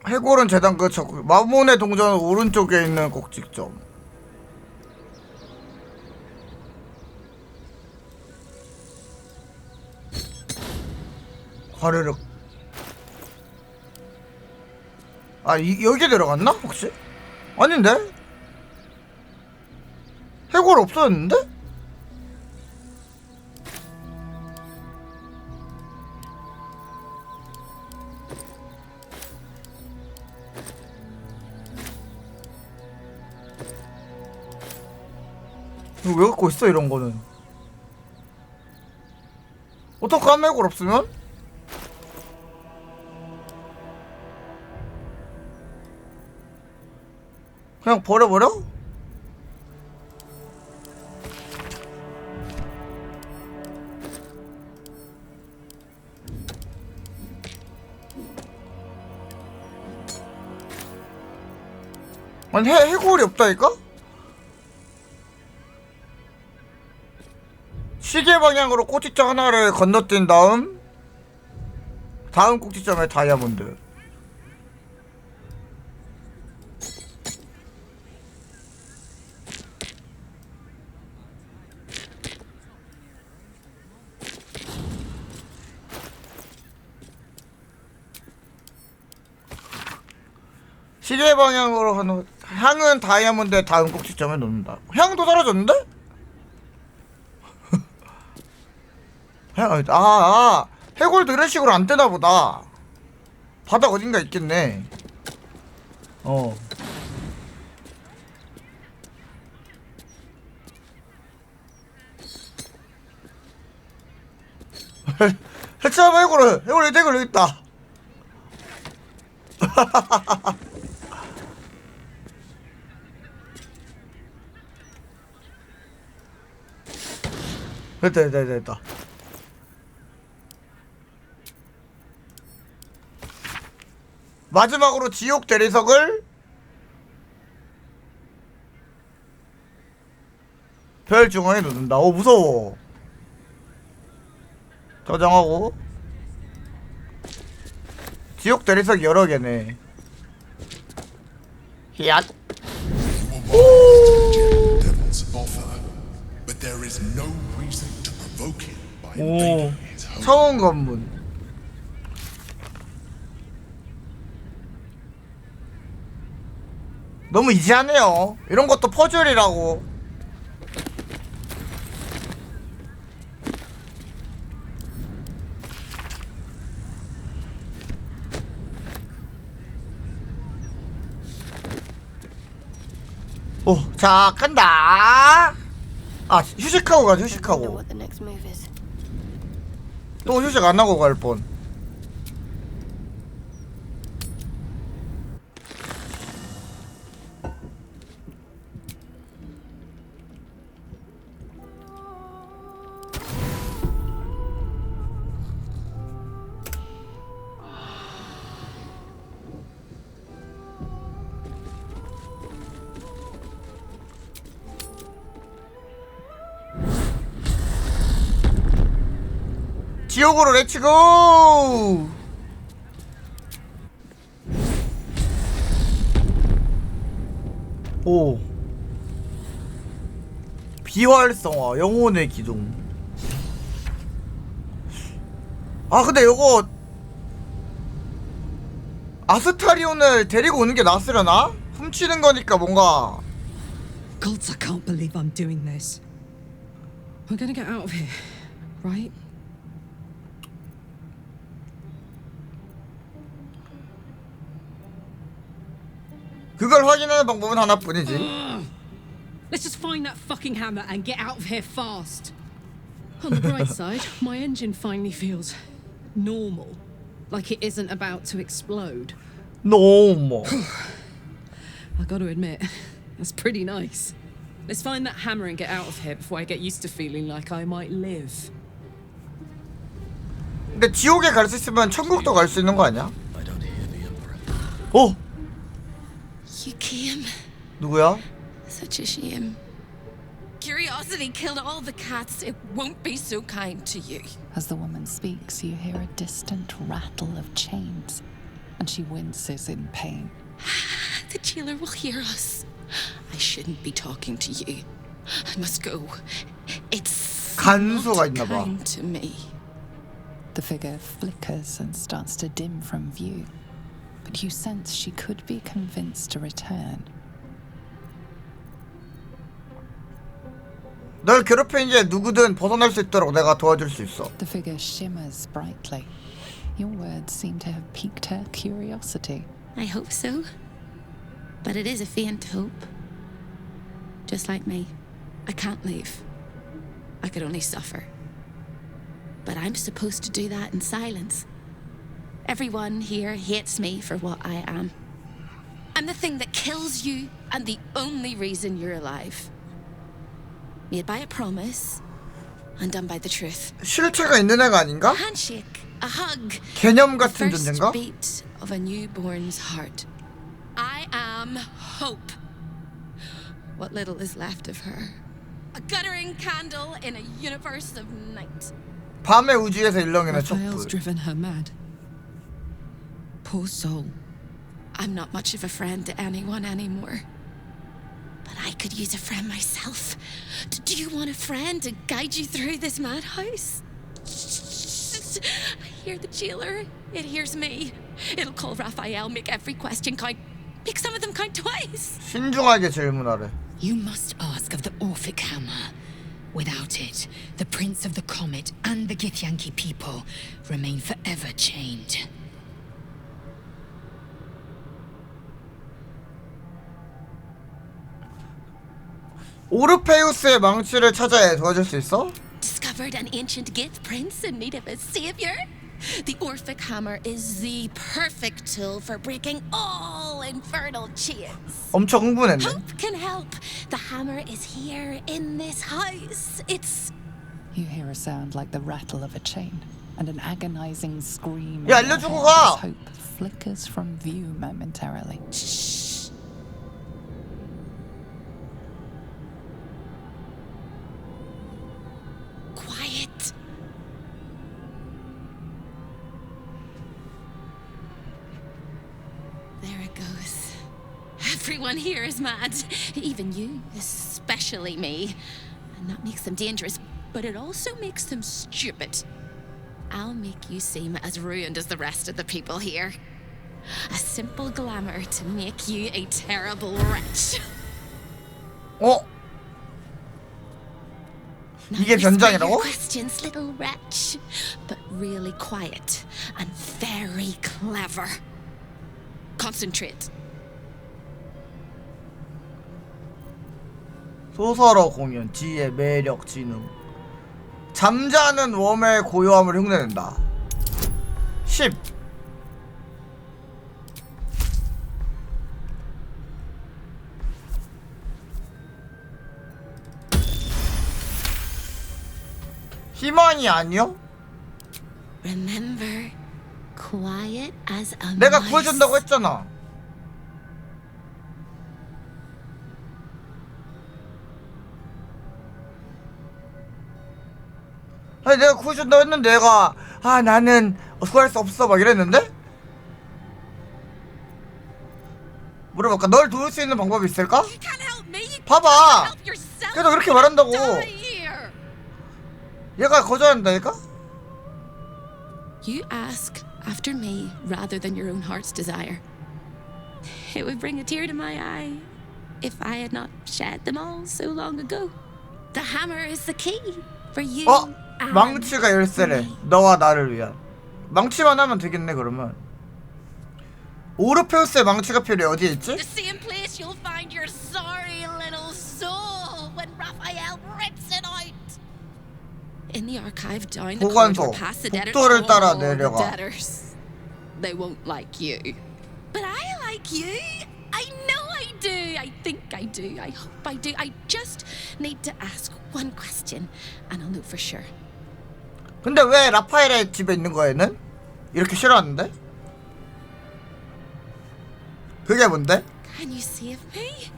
[SPEAKER 1] 해골은 재단 근처, 마몬의 동전은 오른쪽에 있는 꼭지점. 화르륵. 아, 여기 들어갔나? 혹시? 아닌데? 해골 없어졌는데? 이거 왜 갖고 있어 이런 거는? 어떡함 해골 없으면? 그냥 버려버려? 아니 해골이 없다니까? 시계 방향으로 꼭지점 하나를 건너뛴 다음 꼭지점에 다이아몬드. 시계 방향으로 하는 향은 다이아몬드의 다음 꼭지점에 놓는다. 향도 사라졌는데? 해골도 이런 식으로 안 뜨나 보다. 바닥 어딘가 있겠네. 해치하면 해골 여기 있다. 됐다. 마지막으로 지옥 대리석을 별 중앙에 놓는다. 오 무서워. 저장하고. 지옥 대리석 여러 개네. 히앗. 오. 처음 관문. 너무 이지하네요. 이런 것도 퍼즐이라고. 오, 자, 간다. 아, 휴식하고 가자, 휴식하고. 또 휴식 안 하고 갈 뻔. 지옥으로 렛츠고! 오. 비활성화, 영혼의 기둥. 아, 근데 요거 아스타리온을 데리고 오는 게 낫으려나? 훔치는 거니까 뭔가.
[SPEAKER 20] Gods, I can't believe I'm doing this. We're gonna get out of here, right?
[SPEAKER 1] 그걸 확인하는 방법은 하나뿐이지.
[SPEAKER 20] Let's just find that fucking hammer and get out of here fast. On the bright side, my engine finally feels normal, like it isn't about to explode.
[SPEAKER 1] normal.
[SPEAKER 20] I got to admit, that's pretty nice. Let's find that hammer and get out of here before I get used to feeling like I might live.
[SPEAKER 1] 근데 지옥에 갈 수 있으면 천국도 갈 수 있는 거 아니야? 어?
[SPEAKER 7] You came.
[SPEAKER 1] 누구야?
[SPEAKER 7] Such a shame. Curiosity killed all the cats. It won't be so kind to you.
[SPEAKER 19] As the woman speaks, you hear a distant rattle of chains, and she winces in pain.
[SPEAKER 7] The jailer will hear us. I shouldn't be talking to you. I must go. It's
[SPEAKER 1] 간수가
[SPEAKER 7] not
[SPEAKER 1] 있나 봐.
[SPEAKER 7] kind to me.
[SPEAKER 19] The figure flickers and starts to dim from view, but you sense she could be convinced to return.
[SPEAKER 1] 널 괴롭힌 이제 누구든 벗어날 수 있도록 내가 도와줄 수 있어.
[SPEAKER 19] The figure shimmers brightly. Your words seem to have piqued her curiosity.
[SPEAKER 7] I hope so. But it is a faint hope. Just like me. I can't leave. I could only suffer. But I'm supposed to do that in silence. Everyone here hates me for what I am. I'm the thing that kills you and the only reason you're alive. Made by a promise, undone by the truth.
[SPEAKER 1] 실체가 있는 애가 아닌가?
[SPEAKER 7] A handshake, a hug.
[SPEAKER 1] 개념
[SPEAKER 7] The
[SPEAKER 1] 같은
[SPEAKER 7] first
[SPEAKER 1] 존재인가?
[SPEAKER 7] beat of a newborn's heart. I am hope. What little is left of her. A guttering candle in a universe of night.
[SPEAKER 1] 밤의 우주에서 일렁이는
[SPEAKER 20] Raphael's
[SPEAKER 1] 촛불.
[SPEAKER 20] driven her mad. Poor soul.
[SPEAKER 7] I'm not much of a friend to anyone anymore. But I could use a friend myself. Do you want a friend to guide you through this madhouse? I hear the jailer. It hears me. It'll call Raphael, make every question count. Make some of them count twice.
[SPEAKER 1] 신중하게 질문하래.
[SPEAKER 16] You must ask of the Orphic Hammer. Without it, the Prince of the Comet and the Githyanki people remain forever chained.
[SPEAKER 1] 오르페우스의 망치를 찾아야 도와줄 수 있어?
[SPEAKER 7] Discovered an ancient Gith prince in need of a savior? The Orphic Hammer is the perfect tool for breaking all infernal chains.
[SPEAKER 1] 엄청 흥분했네.
[SPEAKER 7] Hope can help. The hammer is here in this house. It's...
[SPEAKER 19] You hear a sound like the rattle of a chain, and an agonizing scream.
[SPEAKER 1] 야,
[SPEAKER 19] in your
[SPEAKER 1] 알려주고
[SPEAKER 19] head
[SPEAKER 1] 가!
[SPEAKER 19] as hope flickers from view momentarily.
[SPEAKER 7] Quiet. There it goes. Everyone here is mad. Even you, especially me. And that makes them dangerous, but it also makes them stupid. I'll make you seem as ruined as the rest of the people here. A simple glamour to make you a terrible wretch.
[SPEAKER 1] 어? 이게
[SPEAKER 7] Now whisper
[SPEAKER 1] 변장이라고?
[SPEAKER 7] your questions, little wretch, but really quiet and very clever. Concentrate.
[SPEAKER 1] 소서러 공연, 지혜, 매력, 지능. 잠자는 웜의 고요함을 흉내낸다. 10. 희망이 아니요?
[SPEAKER 7] Remember, quiet as a
[SPEAKER 1] 내가
[SPEAKER 7] mouse.
[SPEAKER 1] 구해준다고 했잖아. 아니 내가 구해준다고 했는데 얘가 나는 구할 수 없어 막 이랬는데? 물어볼까? 널 도울 수 있는 방법이 있을까? 봐봐! 계속 그렇게 말한다고. 얘가 거절한다니까?
[SPEAKER 7] You ask after me rather than your own heart's desire. It would bring a tear to my eye if I had not shed them all so long ago. The hammer is the key for you.
[SPEAKER 1] 망치가 열쇠래. 너와 나를 위한. 망치만 하면 되겠네 그러면. 오르페우스의 망치가 필요해. 어디에 있지?
[SPEAKER 7] The same place you'll find your sorry little soul when Raphael rips it out. In the archive down the corridor past the debtors.
[SPEAKER 1] 복도를 따라
[SPEAKER 7] The
[SPEAKER 1] 내려가.
[SPEAKER 7] debtors. They won't like you. But I like you. I know I do. I think I do. I hope I do. I just need to ask one question and I'll know for sure.
[SPEAKER 1] 근데 왜 라파엘의 집에 있는 거야 얘는? 이렇게 싫어하는데? 그게 뭔데?
[SPEAKER 7] Can you save me?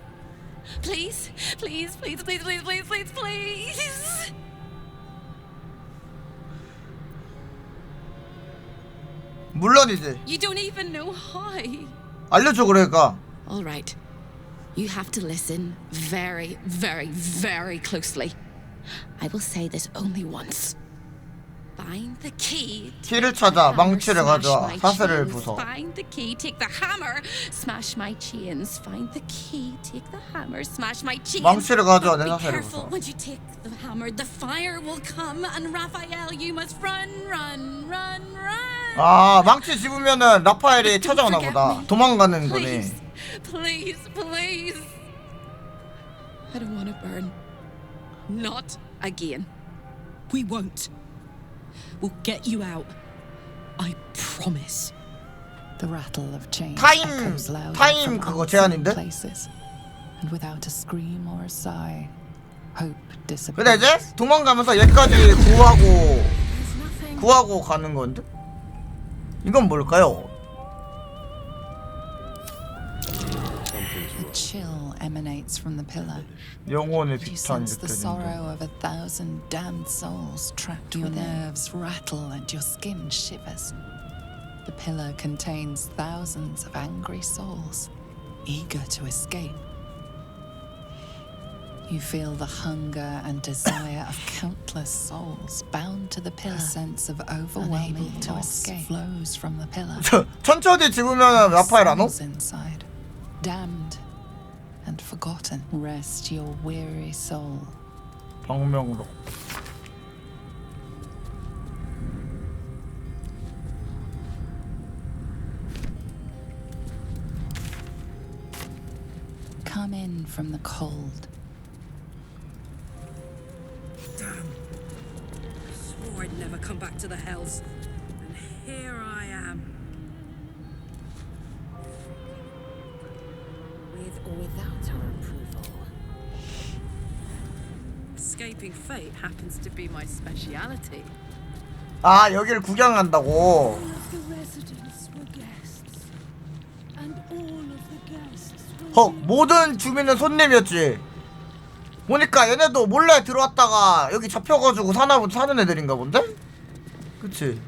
[SPEAKER 7] Please, please, please, please, please, please, please, please.
[SPEAKER 1] 물론이지.
[SPEAKER 7] You don't even know how.
[SPEAKER 1] 알려줘 그러니까.
[SPEAKER 7] All right. You have to listen very, very, very closely. I will say this only once. Find the key.
[SPEAKER 1] 키를 찾아 망치를 가져와 사슬을 부숴.
[SPEAKER 7] Find the key. Take the hammer. Smash my chains. Find the key. Take the hammer. Smash my chains.
[SPEAKER 1] 망치를 가져와 내
[SPEAKER 7] Be
[SPEAKER 1] 사슬을
[SPEAKER 7] careful.
[SPEAKER 1] 부숴.
[SPEAKER 7] When you take the hammer, the fire will come, and Raphael, you must run, run, run, run.
[SPEAKER 1] 아 망치 집으면은 라파엘이 찾아오나 보다. 도망가는 거네.
[SPEAKER 7] Please, please. I don't want to burn. Not again.
[SPEAKER 20] We won't. We'll get you out. I promise.
[SPEAKER 19] The rattle of chains
[SPEAKER 1] 타임
[SPEAKER 19] echoes loud
[SPEAKER 1] 타임
[SPEAKER 19] from
[SPEAKER 1] 그거
[SPEAKER 19] unseen
[SPEAKER 1] 제한인데?
[SPEAKER 19] places, and without a scream or a sigh, hope
[SPEAKER 1] 근데
[SPEAKER 19] disappears.
[SPEAKER 1] 이제 도망가면서 얘까지 구하고 가는 건데? 이건 뭘까요?
[SPEAKER 19] A chill emanates from the pillar.
[SPEAKER 1] 영혼의
[SPEAKER 19] You
[SPEAKER 1] 비탄이
[SPEAKER 19] sense the
[SPEAKER 1] 느껴진다.
[SPEAKER 19] sorrow of 1,000 damned souls trapped within. Your nerves rattle and your skin shivers. The pillar contains thousands of angry souls, eager to escape. You feel the hunger and desire of countless souls bound to the pillar. A sense of overwhelming loss flows from the pillar.
[SPEAKER 1] 천천히 집으면 라파엘 안 오?
[SPEAKER 19] Souls inside, damned and forgotten. Rest your weary soul.
[SPEAKER 1] 방명록.
[SPEAKER 19] Come in from the cold.
[SPEAKER 20] Damn. Swore I'd never come back to the Hells. And here I am.
[SPEAKER 21] With or without our approval.
[SPEAKER 20] Escaping fate happens to be my speciality.
[SPEAKER 1] 아 여기를 구경한다고. 헉, 모든 주민은 손님이었지. 보니까 얘네도 몰래 들어왔다가 여기 잡혀가지고 사는 애들인가 본데? 그치?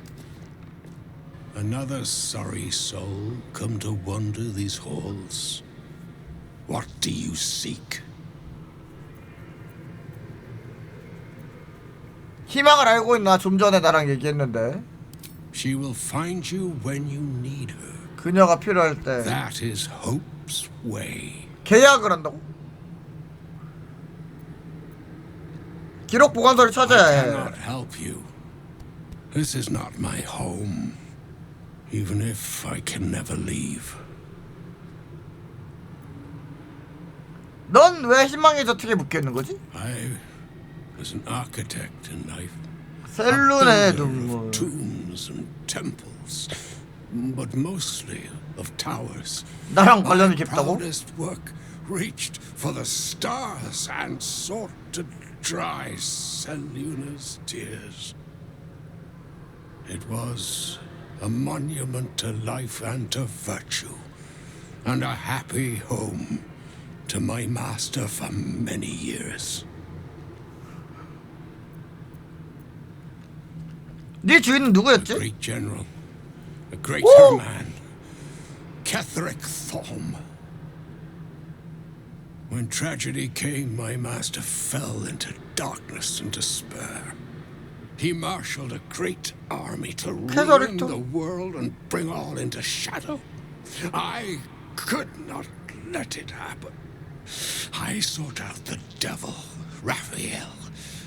[SPEAKER 9] Another sorry soul come to wander these halls. What do you seek?
[SPEAKER 1] 희망을 알고 있나? 좀 전에 나랑 얘기했는데.
[SPEAKER 9] She will find you when you need her.
[SPEAKER 1] 그녀가 필요할 때.
[SPEAKER 9] That is hope's way.
[SPEAKER 1] 계약을 한다고? 기록 보관소를 찾아야 해.
[SPEAKER 9] I cannot help you. This is not my home. Even if I can never leave.
[SPEAKER 1] 넌 왜 희망의 저택에 묶여있는 거지?
[SPEAKER 9] I was an architect in life.
[SPEAKER 1] 셀룬의
[SPEAKER 9] A builder
[SPEAKER 1] 눈물.
[SPEAKER 9] of tombs and temples, but mostly of towers.
[SPEAKER 1] 나랑 관련이
[SPEAKER 9] My
[SPEAKER 1] 깊다고?
[SPEAKER 9] proudest work reached for the stars and sought to dry Seluna's tears. It was a monument to life and to virtue, and a happy home to my master for many years.
[SPEAKER 1] 네 주인은 누구였지?
[SPEAKER 9] A great general, a greater man, Ketheric Thorm. When tragedy came, my master fell into darkness and despair. He marshaled a great army to ruin the world and bring all into shadow. I could not let it happen. I sought out the devil, Raphael,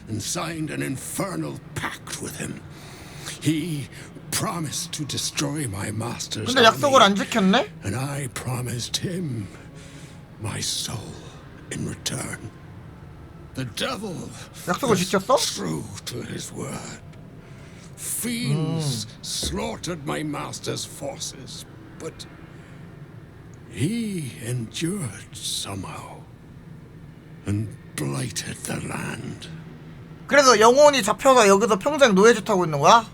[SPEAKER 9] and signed an infernal pact with him. He promised to destroy my master's
[SPEAKER 1] 근데 약속을 안 지켰네?
[SPEAKER 9] and I promised him my soul in return. The devil
[SPEAKER 1] 약속을
[SPEAKER 9] was
[SPEAKER 1] 지켰어?
[SPEAKER 9] true to his word. Fiends slaughtered my master's forces, but he endured somehow and blighted the land.
[SPEAKER 1] 그래서 영혼이 잡혀서 여기서 평생 노예짓 하고 있는 거야?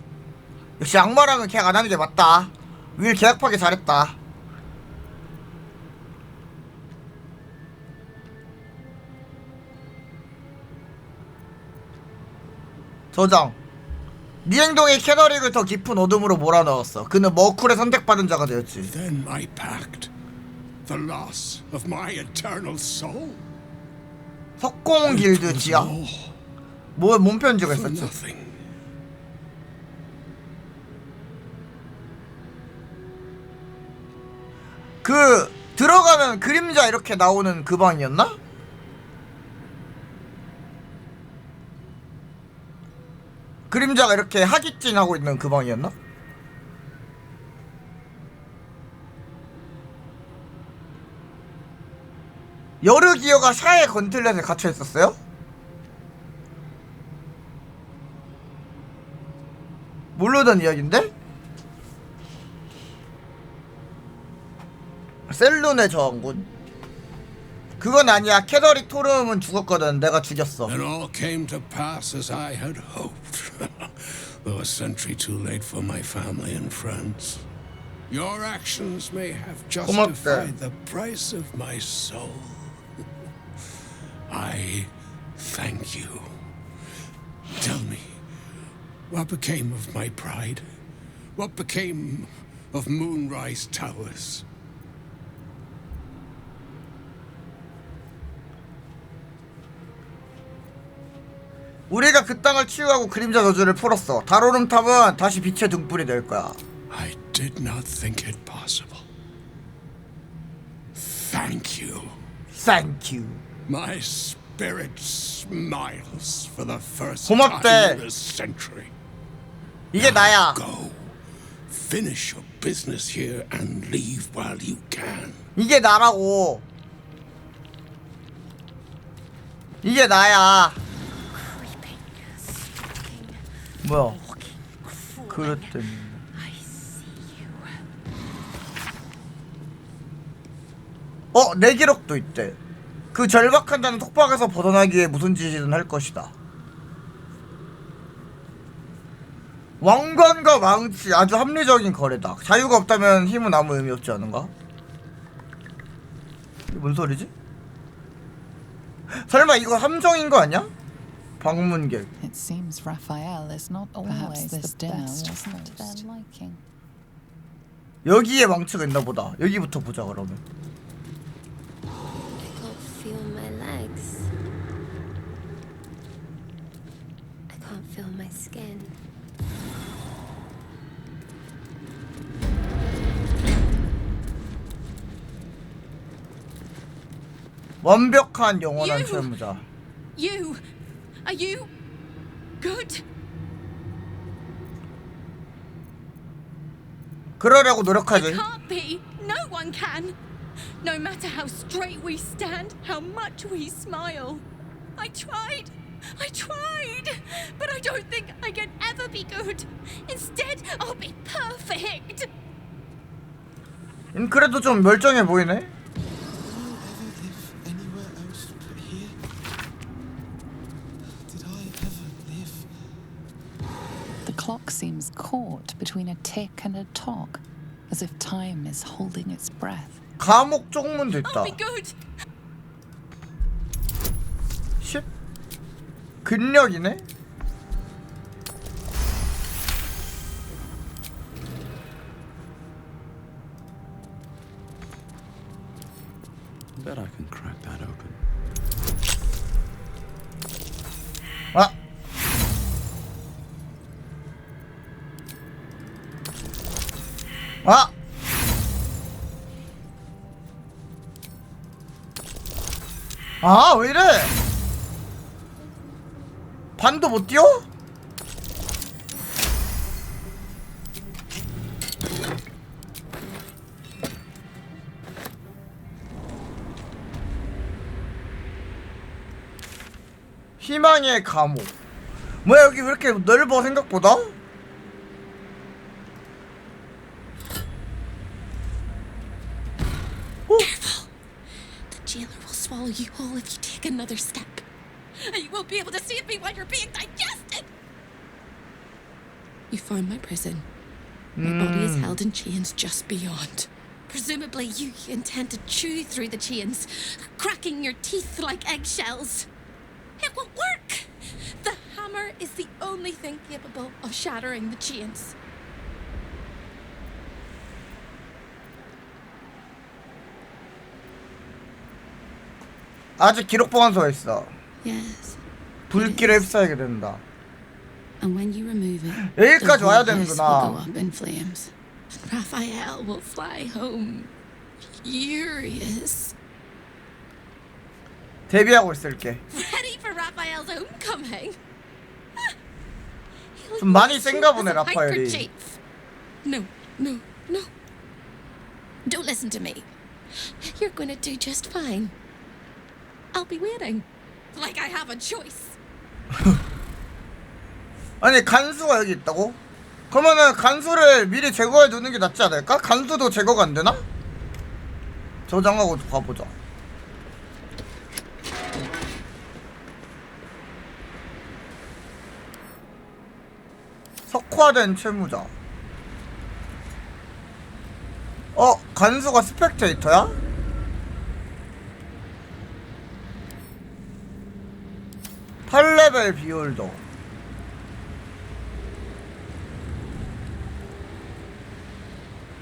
[SPEAKER 1] 역시 악마랑은 계약 안 하는 게 맞다. 윌 계약하기 잘했다. 저장. 네 행동이 캐너릭을 더 깊은 어둠으로 몰아넣었어. 그는 머쿨의 선택받은 자가 되었지.
[SPEAKER 9] Then my pact, the loss of my eternal soul.
[SPEAKER 1] 석공 길드 지하. 뭐 몸편지가 있었지. 그 들어가면 그림자 이렇게 나오는 그 방이었나? 그림자가 이렇게 하깃진 하고 있는 그 방이었나? 여르기어가 샤의 건틀렛에 갇혀 있었어요? 모르던 이야기인데? 셀룬의 저항군. 그건 아니야. 캐더릭 토름은 죽었거든. 내가 죽였어.
[SPEAKER 9] And all came to pass as I had hoped. Though a century too late for my family and friends. Your actions may have justified the price of my soul. I thank you. Tell me, what became of my pride? What became of Moonrise Towers?
[SPEAKER 1] 우리가 그 땅을 치유하고 그림자 저주를 풀었어. 달오름탑은 다시 빛의 등불이 될 거야.
[SPEAKER 9] I did not think it possible. Thank you.
[SPEAKER 1] Thank you.
[SPEAKER 9] My spirit smiles for the first
[SPEAKER 1] 고맙대.
[SPEAKER 9] time in a century.
[SPEAKER 1] 이게 나야.
[SPEAKER 9] Go. Finish your business here and leave while you can.
[SPEAKER 1] 이게 나라고. 이게 나야. 뭐야? 그랬더니. 내 기록도 있대. 그 절박한 자는 속박에서 벗어나기 위해 무슨 짓이든 할 것이다. 왕관과 망치 아주 합리적인 거래다. 자유가 없다면 힘은 아무 의미 없지 않은가? 이게 뭔 소리지? 설마 이거 함정인 거 아니야? 방문객.
[SPEAKER 19] It seems Raphael is not always the best for their liking.
[SPEAKER 1] 여기에 망치가 있나 보다. 여기부터 보자 그러면.
[SPEAKER 18] I can't feel my legs. I can't feel my skin.
[SPEAKER 1] 완벽한 영원한 채무자.
[SPEAKER 20] You! Are you good?
[SPEAKER 1] 그러려고 노력하지.
[SPEAKER 20] It can't be. No one can. No matter how straight we stand, how much we smile. I tried. But I don't think I can ever be good. Instead, I'll be perfect.
[SPEAKER 1] 그래도 좀 멀쩡해 보이네.
[SPEAKER 19] The clock seems caught between a tick and a tock, as if time is holding its breath.
[SPEAKER 1] 감옥 쪽문도 있다.
[SPEAKER 20] I'll be good.
[SPEAKER 1] 10? 근력이네?
[SPEAKER 15] Bet I can crack that open.
[SPEAKER 1] 아! 아! 아, 왜 이래? 반도 못 뛰어? 희망의 감옥. 뭐야, 여기 왜 이렇게 넓어 생각보다?
[SPEAKER 20] Careful. The jailer will swallow you whole if you take another step. And you won't be able to see me while you're being digested. You found my prison. My body is held in chains just beyond. Presumably, you intend to chew through the chains, cracking your teeth like eggshells. It won't work. The hammer is the only thing capable of shattering the chains.
[SPEAKER 1] 아직 기록 보관소가 있어.
[SPEAKER 20] Yes.
[SPEAKER 1] 불길에 휩싸이게 된다.
[SPEAKER 20] And when you remove it,
[SPEAKER 1] 여기까지 와야
[SPEAKER 20] the whole place
[SPEAKER 1] 되는구나.
[SPEAKER 20] will go up in flames. Raphael will fly home furious.
[SPEAKER 1] 대비하고 있을게.
[SPEAKER 20] Ready for Raphael's homecoming.
[SPEAKER 1] 좀 많이 센가 보네, 라파엘이.
[SPEAKER 20] No. Don't listen to me. You're going to do just fine. I'll be waiting. Like I have a choice.
[SPEAKER 1] 아니, 간수가 여기 있다고? 그러면은 간수를 미리 제거해 두는 게 낫지 않을까? 간수도 제거가 안 되나? 저장하고 가보자. 석화된 채무자. 간수가 스펙테이터야? (8레벨) 비올더.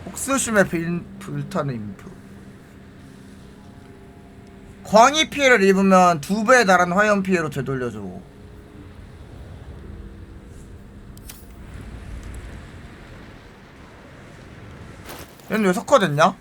[SPEAKER 1] 옥수심에 불타는 인프. 광희 피해를 입으면 2배에 달하는 화염 피해로 되돌려줘. 얘는 왜 석화됐냐?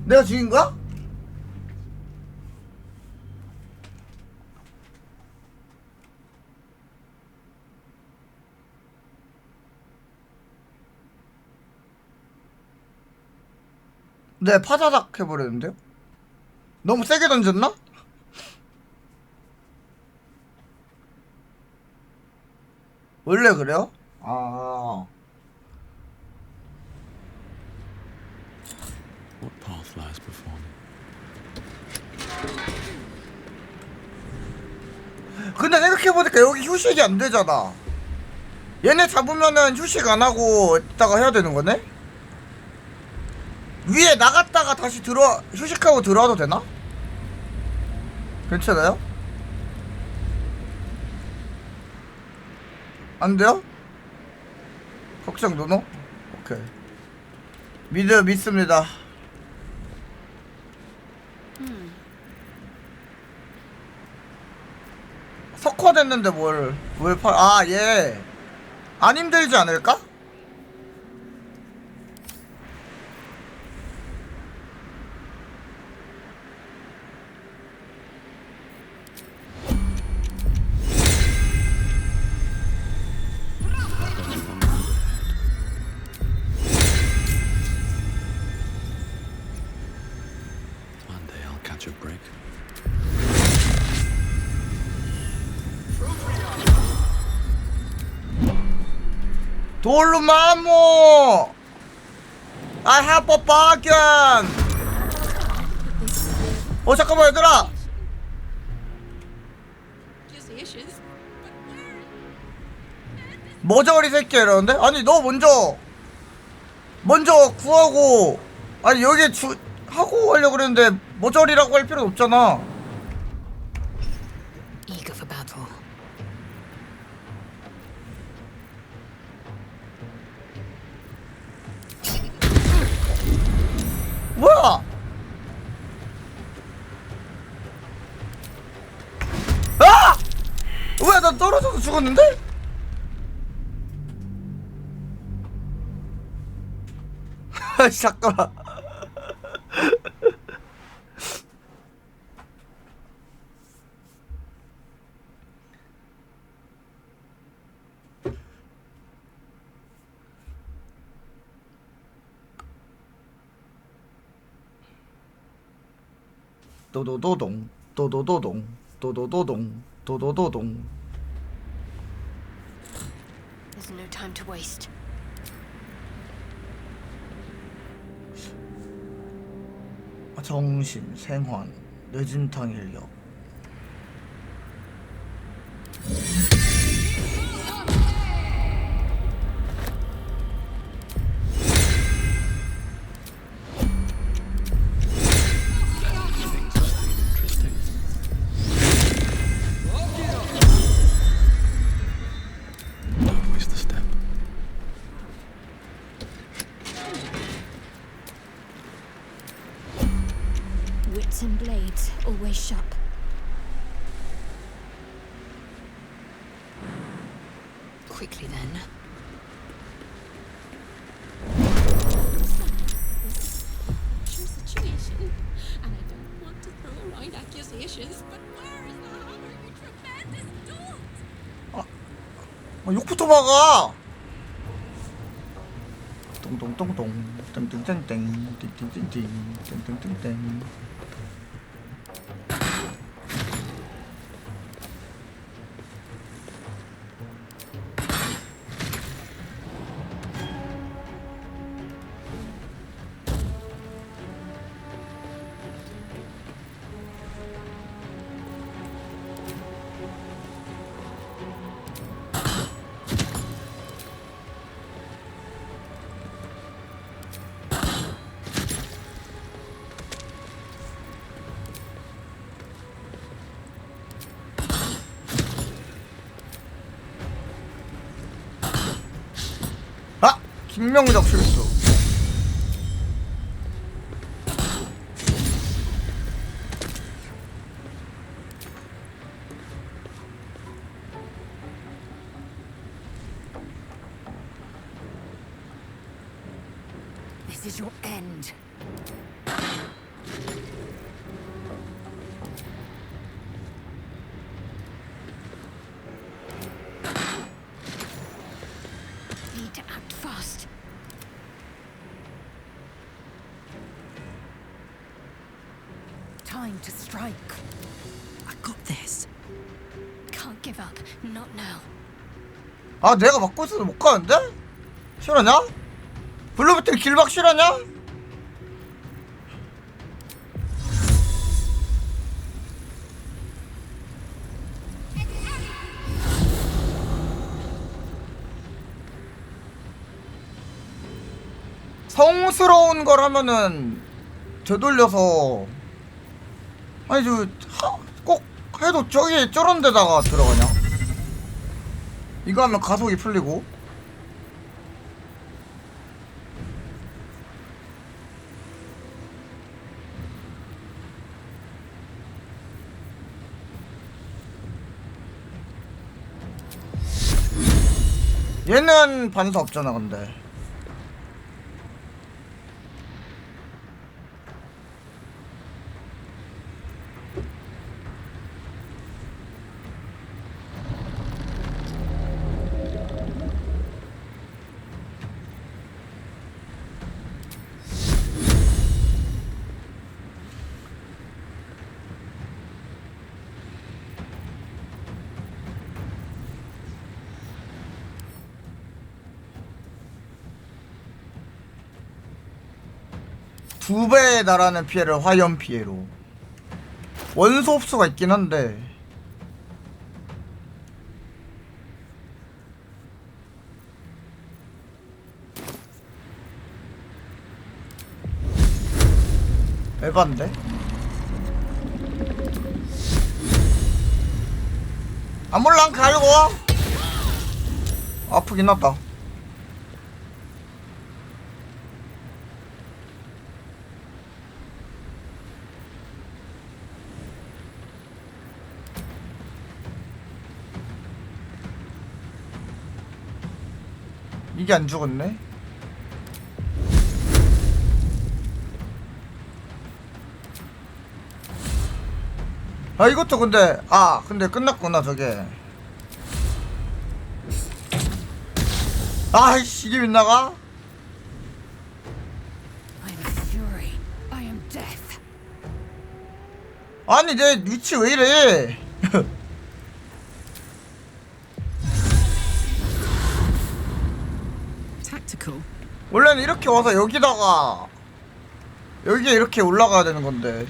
[SPEAKER 1] 내가 죽인 거야? 네, 파다닥 해버렸는데요? 너무 세게 던졌나? 원래 그래요? 아.
[SPEAKER 4] What path lies before me?
[SPEAKER 1] 근데 생각해보니까 여기 휴식이 안 되잖아. 얘네 잡으면은 휴식 안 하고 있다가 해야 되는 거네? 위에 나갔다가 다시 휴식하고 들어와도 되나? 괜찮아요? 안 돼요? 걱정 노노? 오케이. 믿습니다. 석화됐는데 얘 안 힘들지 않을까?
[SPEAKER 4] One day I'll catch a break.
[SPEAKER 1] 돌루마모! I have a bargain! 잠깐만 얘들아! 머저리 새끼 이러는데? 아니 너 먼저 구하고 아니 여기 하고 하려고 그랬는데 머저리라고 할 필요는 없잖아.
[SPEAKER 16] Eager for battle.
[SPEAKER 1] 뭐야? 아! 왜 나 떨어져서 죽었는데? 잠깐만. 도도도동 도도도동 도도도동 도도도동.
[SPEAKER 16] There's no time to waste.
[SPEAKER 1] 정신, 생환, 늦은 탕일력.
[SPEAKER 4] Don't waste the step.
[SPEAKER 18] Wits and blades, always sharp.
[SPEAKER 16] Quickly then.
[SPEAKER 8] True situation, and I don't want to throw around accusations, but where is the hammer, you tremendous dolt?
[SPEAKER 1] 욕부터 막아. 똥똥똥똥 땡땡땡땡 띵띵띵띵 땡땡땡땡. 김명적 실수.
[SPEAKER 16] This is your end. Need to act fast.
[SPEAKER 21] time to strike.
[SPEAKER 20] I got this.
[SPEAKER 18] Can't give up. Not now.
[SPEAKER 1] 아 내가 막고 있어도 못 가는데? 실화냐? 블루베틀 길막 실화냐? 성스러운 걸 하면은 되돌려서 아니 꼭 해도 저기 저런 데다가 들어가냐? 이거 하면 가속이 풀리고 얘는 반사 없잖아 근데 두 배에 달하는 피해를 화염 피해로 원소 흡수가 있긴 한데 에반데? 아몰랑 갈고 아프긴 하다. 이게 안 죽었네. 아 이것도 근데 근데 끝났구나 저게. 아이씨 이게 빗나가? 아니 내 위치 왜 이래? 원래는 이렇게 와서 여기다가 여기에 이렇게 올라가야 되는 건데.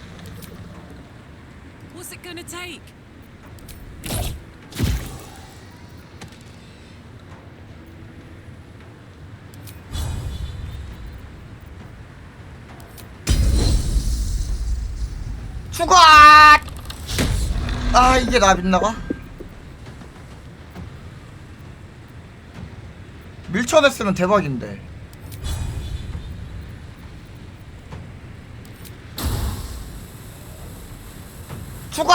[SPEAKER 20] What's it gonna take?
[SPEAKER 1] 죽어! 아 이게 나 빗나가? 밀쳐냈으면 대박인데. 죽어!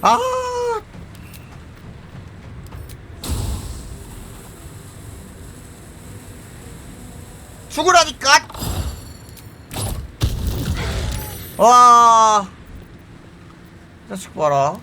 [SPEAKER 1] 아! 죽으라니까! 와! 자식 봐라.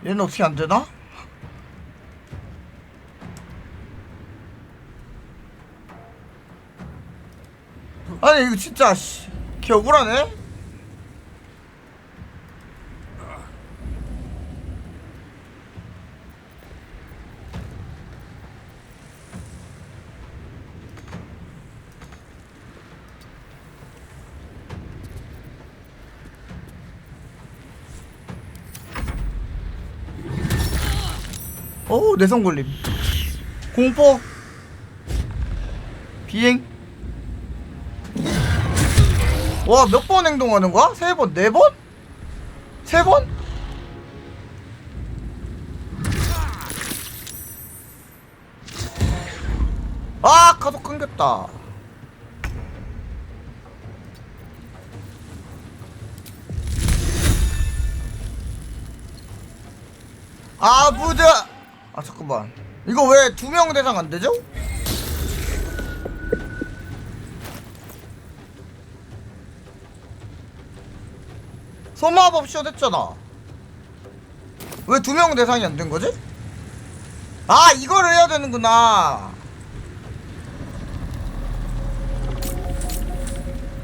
[SPEAKER 1] 얘는 어떻게 안 되나? 아니 이거 진짜 개 억울하네? 오 내성 걸림 공포 비행. 와 몇 번 행동하는 거야? 세 번? 네 번? 세 번? 아 가속 끊겼다. 아 부자. 아 잠깐만 이거 왜 2명 대상 안 되죠? 소마법 시작했잖아. 왜 2명 대상이 안 된 거지? 아, 이거를 해야 되는구나.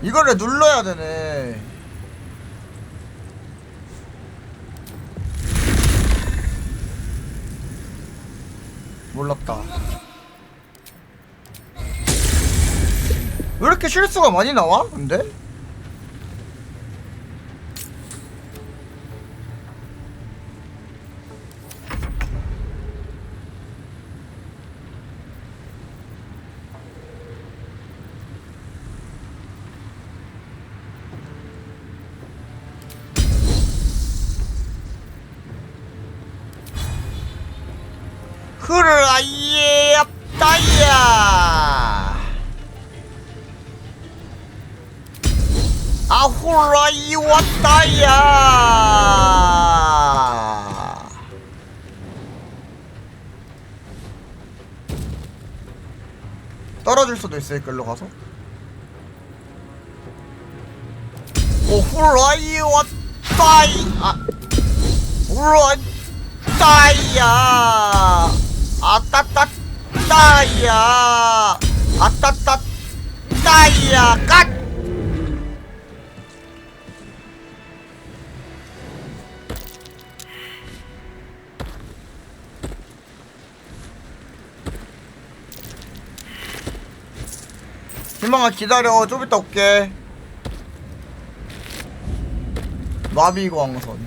[SPEAKER 1] 이거를 눌러야 되네. 몰랐다. 왜 이렇게 실수가 많이 나와? 근데? 흐르아예 앞다이야 아후라이 왔다야. 떨어질 수도 있어. 이끌로 가서 오 후라이 왔다이 후라이 따이야 아따따 따이야 아따따 따이야 갓. 희망아 기다려. 좀 이따 올게. 마비광선.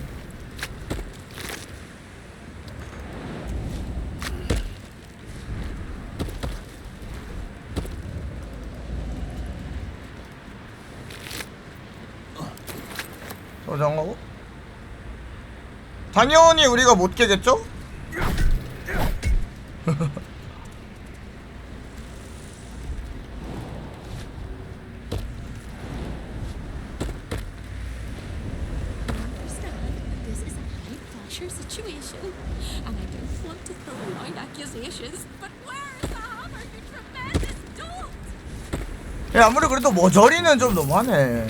[SPEAKER 1] 저장하고 당연히 우리가 못 깨겠죠?
[SPEAKER 8] Situation, and I don't want to throw around accusations, but where is the hammer, you tremendous dolt?
[SPEAKER 1] 야, 아무리 그래도 모저리는 좀 너무하네.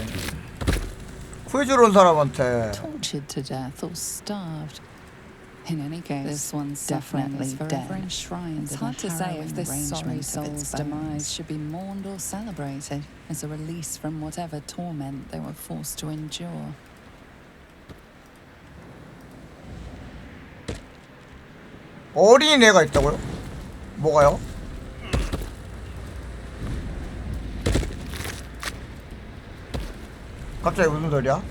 [SPEAKER 1] 퀴즈로 온 사람한테.
[SPEAKER 19] Tortured to death or starved. In any case, this one's definitely dead. It's hard to say if this sorry soul's demise should be mourned or celebrated as a release from whatever torment they were forced to endure.
[SPEAKER 1] 어린 애가 있다고요? 뭐가요? 갑자기 무슨 소리야?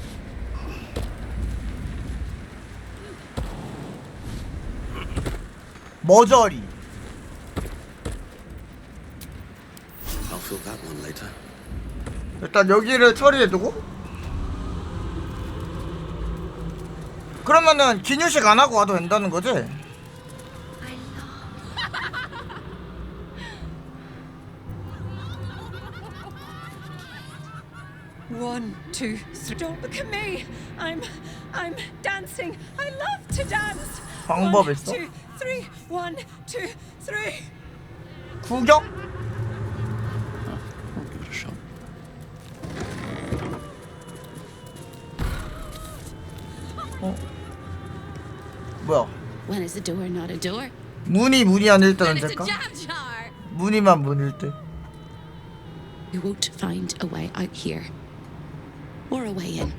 [SPEAKER 1] 머저리.
[SPEAKER 15] I'll fill that one later.
[SPEAKER 1] 일단 여기를 처리해두고. 그러면은 기뉴식 안 하고 와도 된다는 거지?
[SPEAKER 10] One, two, three. Don't look at me. I'm dancing. I love to dance.
[SPEAKER 1] 방법 있어?
[SPEAKER 10] 1, 2, 3. 1, 2, 3.
[SPEAKER 1] 구경?
[SPEAKER 4] I'll give it a shot.
[SPEAKER 1] 뭐야?
[SPEAKER 8] When is a door not a door?
[SPEAKER 1] 문이 아닐 때
[SPEAKER 8] Then it's a
[SPEAKER 1] 언제일까?
[SPEAKER 8] jam jar.
[SPEAKER 1] 문이만 문일 때.
[SPEAKER 8] You won't find a way out here, or a way in.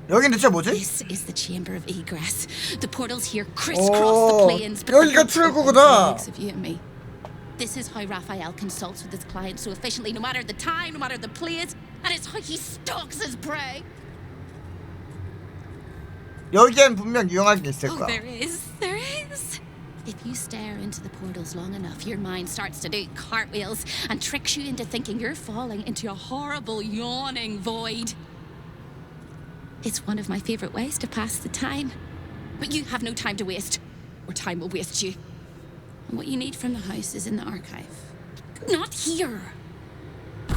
[SPEAKER 1] 여긴 대체 뭐지?
[SPEAKER 8] This is the chamber of egress. The portals here crisscross the plains, but
[SPEAKER 1] 여기가
[SPEAKER 8] the
[SPEAKER 1] 출구구나.
[SPEAKER 8] likes of you and me. This is how Raphael consults with his clients so efficiently, no matter the time, no matter the place, and it's how he stalks his prey.
[SPEAKER 1] 여기엔 분명 유용한 게 있을
[SPEAKER 8] Oh,
[SPEAKER 1] 거야.
[SPEAKER 8] there is. If you stare into the portals long enough, your mind starts to do cartwheels and tricks you into thinking you're falling into a horrible, yawning void. It's one of my favorite ways to pass the time. But you have no time to waste, or time will waste you. And what you need from the house is in the archive. Not here. The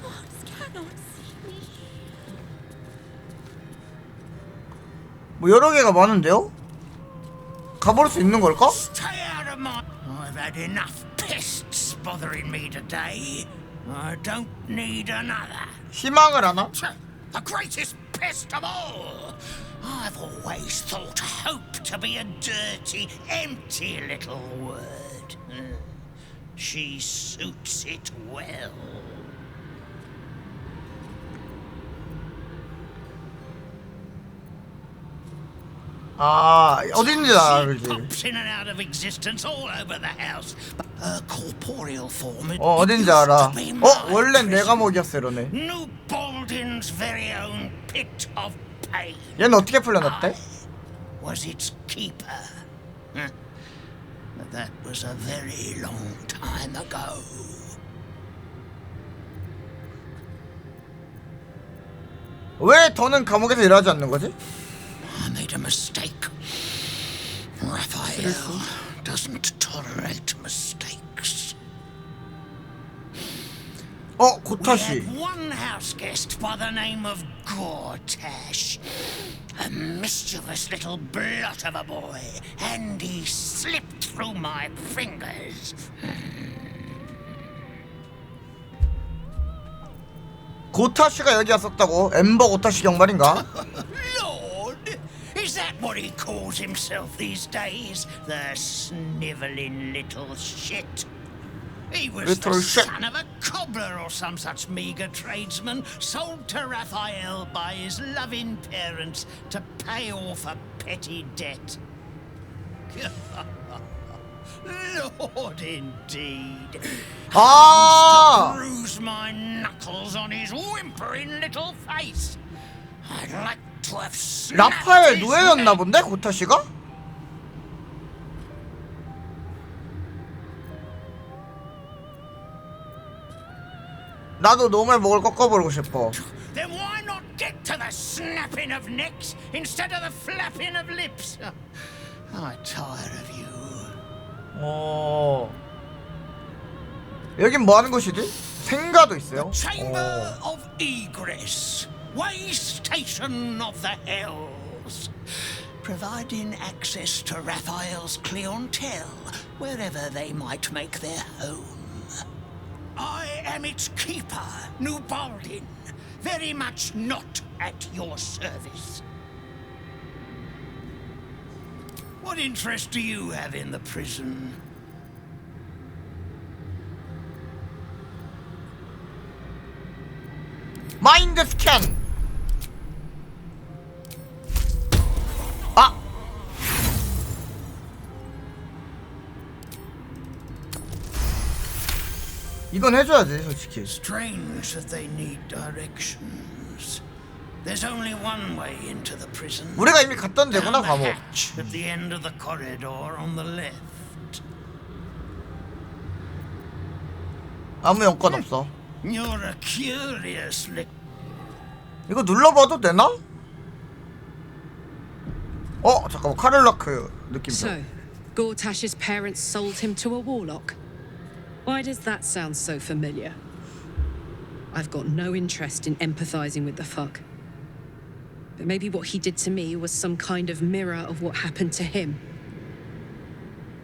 [SPEAKER 8] gods cannot see me.
[SPEAKER 1] 뭐 여러 개가 많은데요? 가볼 수 있는 걸까?
[SPEAKER 22] Stay out of my... I've had enough pests bothering me today.
[SPEAKER 11] I don't need another.
[SPEAKER 1] 희망을 하나?
[SPEAKER 11] The greatest pest of all. I've always thought hope to be a dirty, empty little word. She suits it well.
[SPEAKER 1] 아, 어딘지 알지.
[SPEAKER 11] Pops in and out of existence all over the house. But her corporeal form.
[SPEAKER 1] 어딘지 알아. 원래 내가 먹였어 이러네.
[SPEAKER 11] New Baldur's very own pit of pain.
[SPEAKER 1] 얘는 어떻게 풀려났대?
[SPEAKER 11] Was its keeper. But that was a very long time ago.
[SPEAKER 1] 왜 더는 감옥에서 일하지 않는 거지?
[SPEAKER 11] I made a mistake. Raphael doesn't tolerate mistakes.
[SPEAKER 1] 고타시.
[SPEAKER 11] We had one house guest by the name of Gortash. A mischievous little blot of a boy, and he slipped through my fingers.
[SPEAKER 1] 고타시가 여기 왔었다고? 엠버 고타시 경발인가?
[SPEAKER 11] Lord, is that what he calls himself these days? The snivelling little shit. He was
[SPEAKER 1] Little
[SPEAKER 11] the
[SPEAKER 1] shit.
[SPEAKER 11] son of a cobbler or some such meager tradesman, sold to Raphael by his loving parents to pay off a petty debt. Lord, indeed.
[SPEAKER 1] Ah!
[SPEAKER 11] I used to bruise my knuckles on his whimpering little face. I'd like to have snapped
[SPEAKER 1] 라파엘
[SPEAKER 11] his
[SPEAKER 1] 노예였나
[SPEAKER 11] neck.
[SPEAKER 1] 본데? 고타시가? 나도 놈을 목을 꺾어버리고 싶어.
[SPEAKER 11] Then why not get to the snapping of necks instead of the flapping of lips? I'm tired of you.
[SPEAKER 1] 여긴 뭐 하는 곳이지? 생가도 있어요.
[SPEAKER 11] Chamber of Egress, way station of the hells, providing access to Raphael's clientele wherever they might make their home. I am its keeper, New Baldin, very much not at your service. What interest do you have in the prison?
[SPEAKER 1] 마인드 스캔. 아. 이건 해줘야지 솔직히.
[SPEAKER 11] Strange that they need directions. There's only one way into the prison.
[SPEAKER 1] 우리가 이미 갔던 데구나
[SPEAKER 11] Down the
[SPEAKER 1] 감옥.
[SPEAKER 11] hatch at the end of the corridor on the left.
[SPEAKER 1] 아무 연관 없어.
[SPEAKER 11] You're a curious
[SPEAKER 1] 이거 눌러봐도 되나? 잠깐만 카를라크 느낌.
[SPEAKER 20] So, Gortash's parents sold him to a warlock. Why does that sound so familiar? I've got no interest in empathizing with the fuck. But maybe what he did to me was some kind of mirror of what happened to him.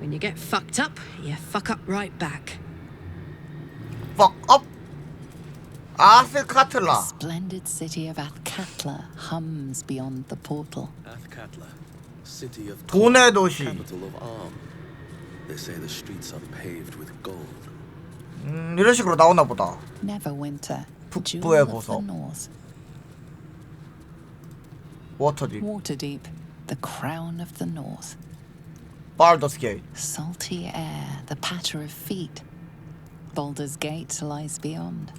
[SPEAKER 20] When you get fucked up, you fuck up right back.
[SPEAKER 1] Fuck up.
[SPEAKER 19] The
[SPEAKER 1] 아스카틀라.
[SPEAKER 19] splendid city of Athkatla hums beyond the portal.
[SPEAKER 15] Athkatla, city of
[SPEAKER 1] 돈의 도시.
[SPEAKER 15] capital of Arm. They say the streets are paved with gold.
[SPEAKER 1] 이런 식으로 나오나 보다.
[SPEAKER 19] Neverwinter, jewel
[SPEAKER 1] 북부의
[SPEAKER 19] of the
[SPEAKER 1] 보석.
[SPEAKER 19] north.
[SPEAKER 1] 워터딥.
[SPEAKER 19] Waterdeep, the crown of the north.
[SPEAKER 1] Baldur's Gate.
[SPEAKER 19] Salty air, the patter of feet. Baldur's Gate lies beyond.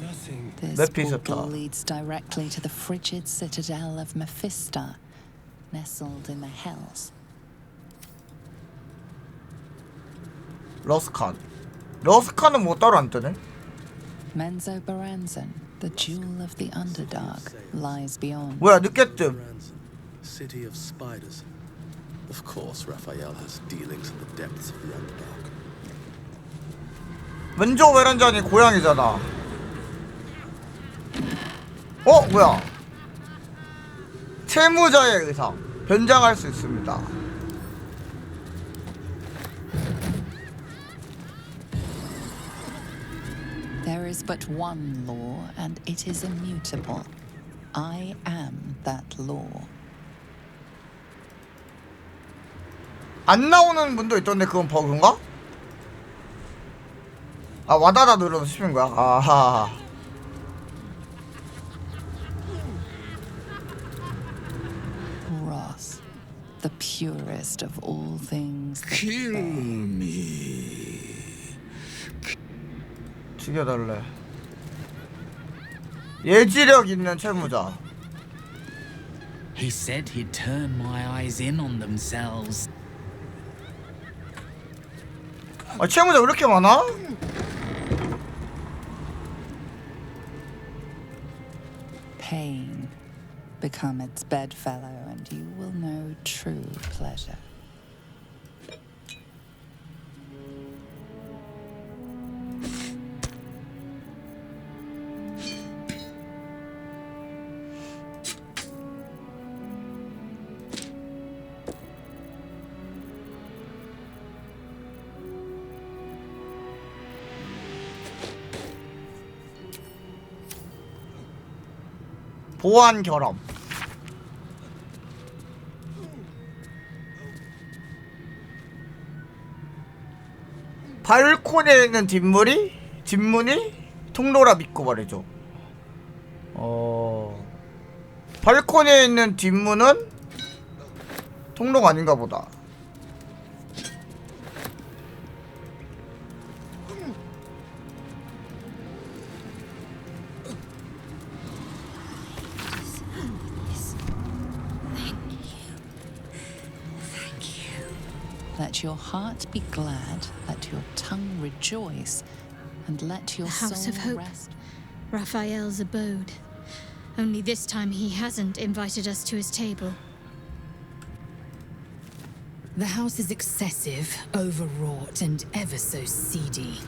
[SPEAKER 15] Nothing.
[SPEAKER 19] This portal leads directly to the frigid citadel of Mephisto, nestled in the hells.
[SPEAKER 1] 러스칸. 러스칸은 뭐 따로 안 뜨네?
[SPEAKER 19] Menzoberranzan, the jewel of the Underdark, lies beyond.
[SPEAKER 1] 뭐야 늦게 뜸.
[SPEAKER 15] City of spiders. Of course, Raphael has dealings in the depths of the Underdark.
[SPEAKER 1] 왼쪽 베란자니 고양이잖아. 뭐야? 채무자의 의상 변장할 수 있습니다.
[SPEAKER 19] is but one law, and it is immutable. I am that law.
[SPEAKER 1] 안 나오는 분도 있던데 그건 버그인가? 아 와다다 눌러서 씹은 거야? 아하.
[SPEAKER 19] Wrath, the purest of all things.
[SPEAKER 14] Kill me.
[SPEAKER 1] 죽여달래. 예지력 있는 채무자.
[SPEAKER 12] He said he'd turn my eyes in on themselves.
[SPEAKER 1] 아 채무자 왜 이렇게 많아?
[SPEAKER 19] Pain. Become its bedfellow, and you will know true pleasure.
[SPEAKER 1] 보안 결함. 발코니에 있는 뒷문이 통로라 믿고 말이죠. 발코니에 있는 뒷문은 통로가 아닌가 보다.
[SPEAKER 19] Let your heart be glad, let your tongue rejoice, and let your
[SPEAKER 13] The House
[SPEAKER 19] soul
[SPEAKER 13] of Hope.
[SPEAKER 19] rest.
[SPEAKER 13] Raphael's abode. Only this time he hasn't invited us to his table.
[SPEAKER 16] The house is excessive, overwrought, and ever so seedy.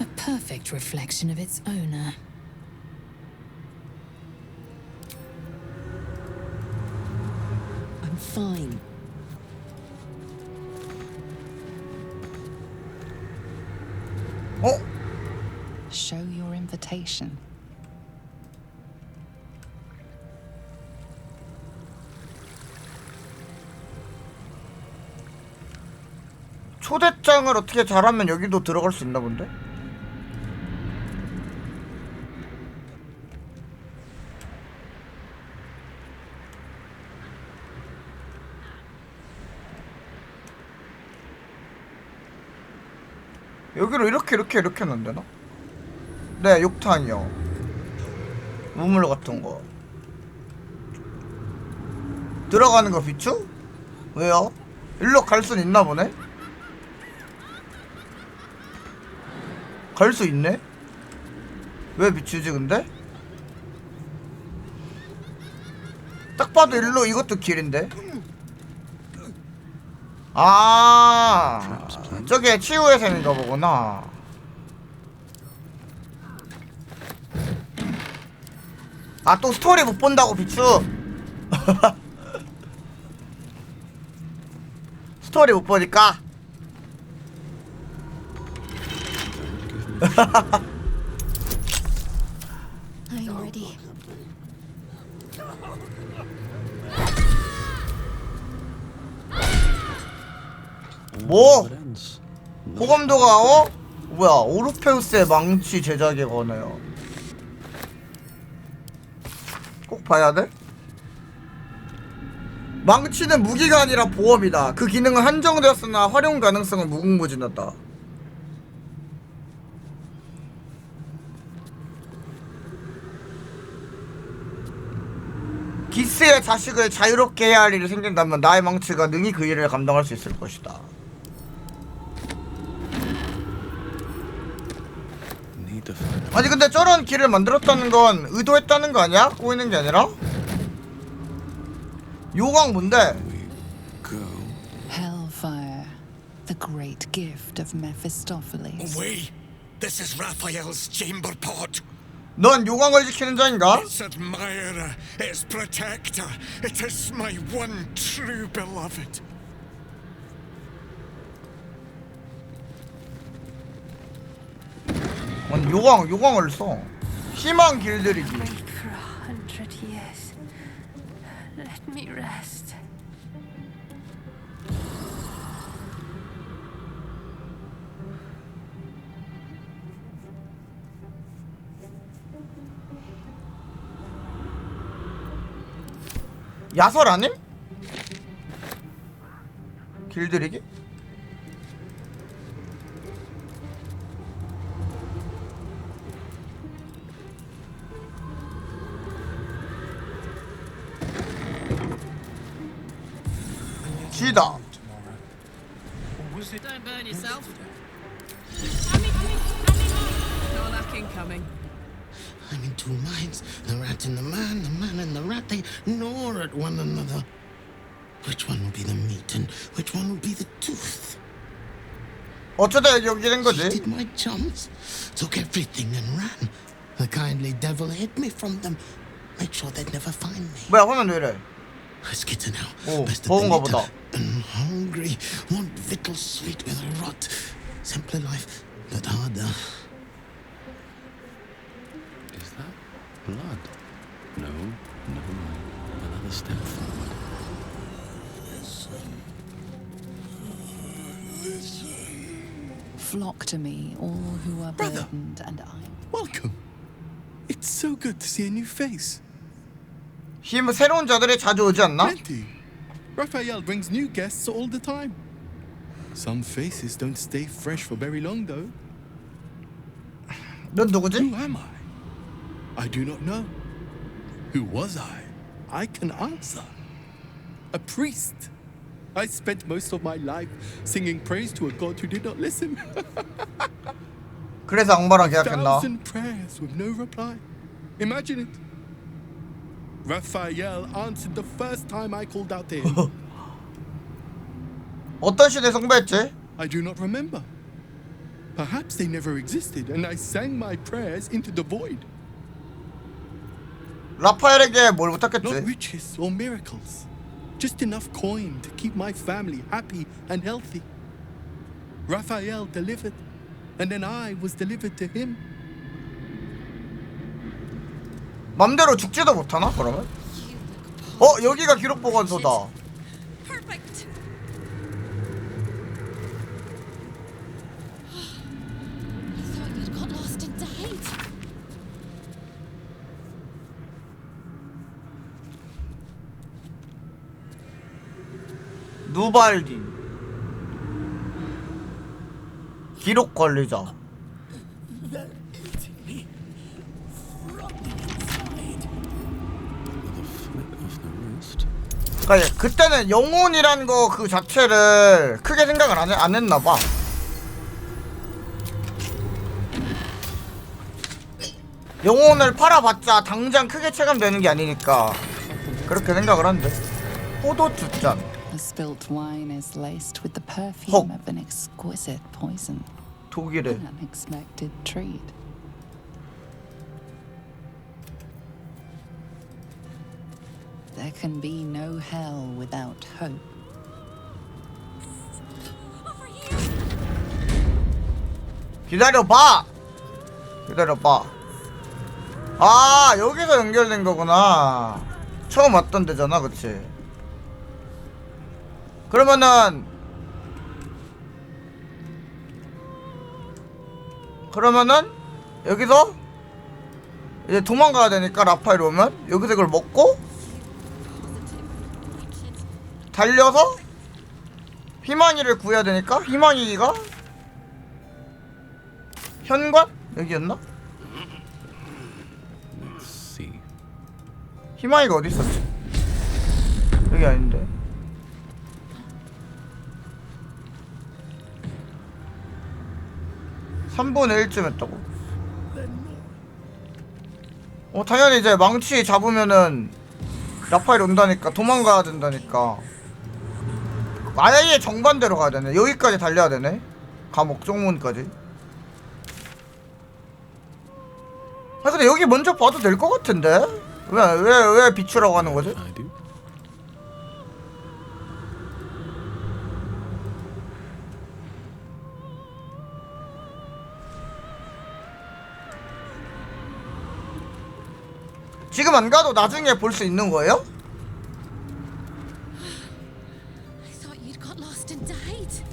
[SPEAKER 16] A perfect reflection of its owner.
[SPEAKER 21] I'm fine.
[SPEAKER 19] Show your invitation.
[SPEAKER 1] 초대장을 어떻게 잘하면 여기도 들어갈 수 있나 본데? 여기로 이렇게 하면 되나? 네, 욕탕이요. 우물 같은 거. 들어가는 거 비추? 왜요? 일로 갈 순 있나 보네? 갈 수 있네? 왜 비추지 근데? 딱 봐도 일로 이것도 길인데? 아, 저게 치유의 셈인가 보구나. 아, 또 스토리 못 본다고 비추? 스토리 못 보니까?
[SPEAKER 13] I'm ready.
[SPEAKER 1] 뭐? 호감도가 뭐야? 오르페우스의 망치 제작에 관해요. 꼭 봐야 돼? 망치는 무기가 아니라 보험이다. 그 기능은 한정되었으나 활용 가능성은 무궁무진하다. 기스의 자식을 자유롭게 해야 할 일이 생긴다면 나의 망치가 능히 그 일을 감당할 수 있을 것이다. 아니 근데 저런 길을 만들었다는 건 의도했다는 거 아니야? 꼬이는 게 아니라? 요강 뭔데?
[SPEAKER 19] Hellfire, the great gift of Mephistopheles.
[SPEAKER 11] Away! This is Raphael's chamber pot.
[SPEAKER 1] 넌 요강을 지키는 자인가?
[SPEAKER 11] Its admirer, its protector. It is my one true beloved.
[SPEAKER 1] 아니 요광을 써. 희망 길들이기.
[SPEAKER 18] Wait for 100 years. Let me rest.
[SPEAKER 1] 야설 아님? 길들이기? 쥐다.
[SPEAKER 5] Don't burn yourself. No luck incoming.
[SPEAKER 11] I'm in two minds. The rat and the man and the rat, they gnaw at one another. Which one will be the meat and which one will be the tooth?
[SPEAKER 1] 어쩌다 여기 된 거지?
[SPEAKER 11] Cheated my chums, took everything and ran. The kindly devil hid me from them. Made sure they'd never find me.
[SPEAKER 1] 뭐야 화면 왜 이래?
[SPEAKER 11] Let's get to now.
[SPEAKER 1] 오,
[SPEAKER 11] Best of the
[SPEAKER 1] 더운가
[SPEAKER 11] litter.
[SPEAKER 1] 보다.
[SPEAKER 11] And hungry, want victuals sweet with rot. Simpler life, but harder.
[SPEAKER 4] Is that blood? No. Another step forward.
[SPEAKER 19] Flock to me, all who are burdened, and I.
[SPEAKER 14] Welcome. It's so good to see a new face.
[SPEAKER 1] 새로운 자들이 자주 오지 않나?
[SPEAKER 14] Plenty. Raphael brings new guests all the time. Some faces don't stay fresh for very long, though.
[SPEAKER 1] 넌 누구지?
[SPEAKER 14] Who am I? I do not know. Who was I? I can answer. A priest. I spent most of my life singing praise to a god who did not listen.
[SPEAKER 1] 그래서 악마랑 계약했나?
[SPEAKER 14] 1,000 prayers with no reply. Imagine it. Raphael answered the first time I called out to him.
[SPEAKER 1] 어떤 신에 숭배했지?
[SPEAKER 14] I do not remember. Perhaps they never existed, and I sang my prayers into the void.
[SPEAKER 1] 라파엘에게 뭘
[SPEAKER 14] Not
[SPEAKER 1] 부탁했지?
[SPEAKER 14] riches or miracles, just enough coin to keep my family happy and healthy. Raphael delivered, and then I was delivered to him.
[SPEAKER 1] 맘대로 죽지도 못하나 그러면? 여기가 기록 보관소다.
[SPEAKER 5] Perfect.
[SPEAKER 8] I thought you'd got lost in hate.
[SPEAKER 1] 누발딘 기록 관리자. 그러니까 그때는 영혼이란 거 그 자체를 크게 생각을 안 했나봐. 영혼을 팔아봤자 당장 크게 체감되는 게 아니니까 그렇게 생각을 한대. 포도주잔.
[SPEAKER 19] The spilt wine is laced with the perfume of an exquisite poison.
[SPEAKER 1] 독일에.
[SPEAKER 19] An unexpected treat. There can be no hell without hope.
[SPEAKER 1] 기다려봐. 아 여기서 연결된 거구나. 처음 왔던 데잖아, 그치? 그러면은 여기서 이제 도망가야 되니까 라파엘 오면 여기서 이걸 먹고 달려서 희망이를 구해야 되니까 희망이가 현관? 여기였나? 희망이가 어디 있었지? 여기 아닌데. (3분의 1쯤) 했다고? 당연히 이제 망치 잡으면은 라파엘 온다니까 도망가야 된다니까. 아예 정반대로 가야 되네. 여기까지 달려야 되네. 감옥 정문까지. 근데 여기 먼저 봐도 될 것 같은데? 왜 비추라고 하는 거지? 지금 안 가도 나중에 볼 수 있는 거예요?
[SPEAKER 8] I thought you'd got lost and died.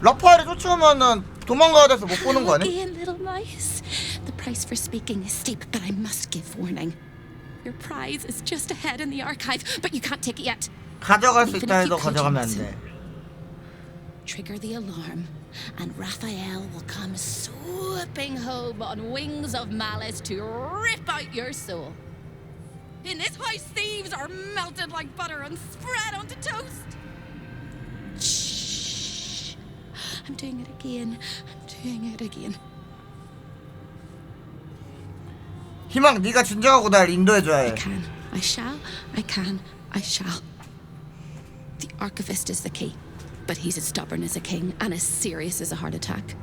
[SPEAKER 1] 라파엘이 쫓아오면은 도망가야 돼서 못 보는 거 아니?
[SPEAKER 8] Again, little mice. The price for speaking is steep, but I must give warning. Your prize is just ahead in the archive, but you can't take it yet.
[SPEAKER 1] 가져갈 수
[SPEAKER 8] Even
[SPEAKER 1] 있다
[SPEAKER 8] if
[SPEAKER 1] 해도
[SPEAKER 8] you could,
[SPEAKER 1] 가져가면 안
[SPEAKER 8] Johnson.
[SPEAKER 1] 돼.
[SPEAKER 8] Trigger the alarm, and Raphael will come swooping home on wings of malice to rip out your soul. In this house, thieves are melted like butter and spread onto toast. Shh. I'm doing it again. I'm doing it again.
[SPEAKER 1] 희망, 네가 진정하고 날 인도해줘야 해.
[SPEAKER 8] I shall. I can. I shall. The archivist is the key, but he's as stubborn as a king and as serious as a heart attack.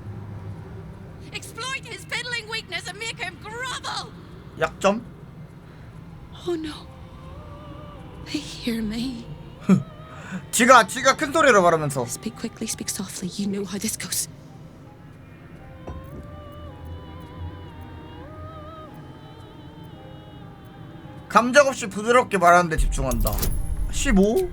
[SPEAKER 8] Exploit his fiddling weakness and make him grovel.
[SPEAKER 1] 약점?
[SPEAKER 8] Oh no. They hear me.
[SPEAKER 1] 지가 큰 소리로 말하면서.
[SPEAKER 8] Speak quickly, speak softly. You know how this goes.
[SPEAKER 1] 감정 없이 부드럽게 말하는데 집중한다. 15?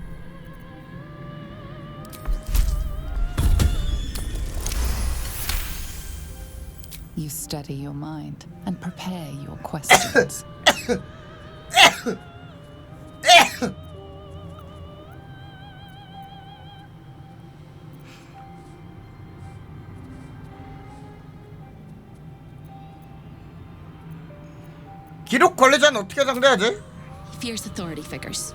[SPEAKER 19] You steady your mind and prepare your questions.
[SPEAKER 1] 기록 관리자는 어떻게 상대하지?
[SPEAKER 8] He fears authority figures.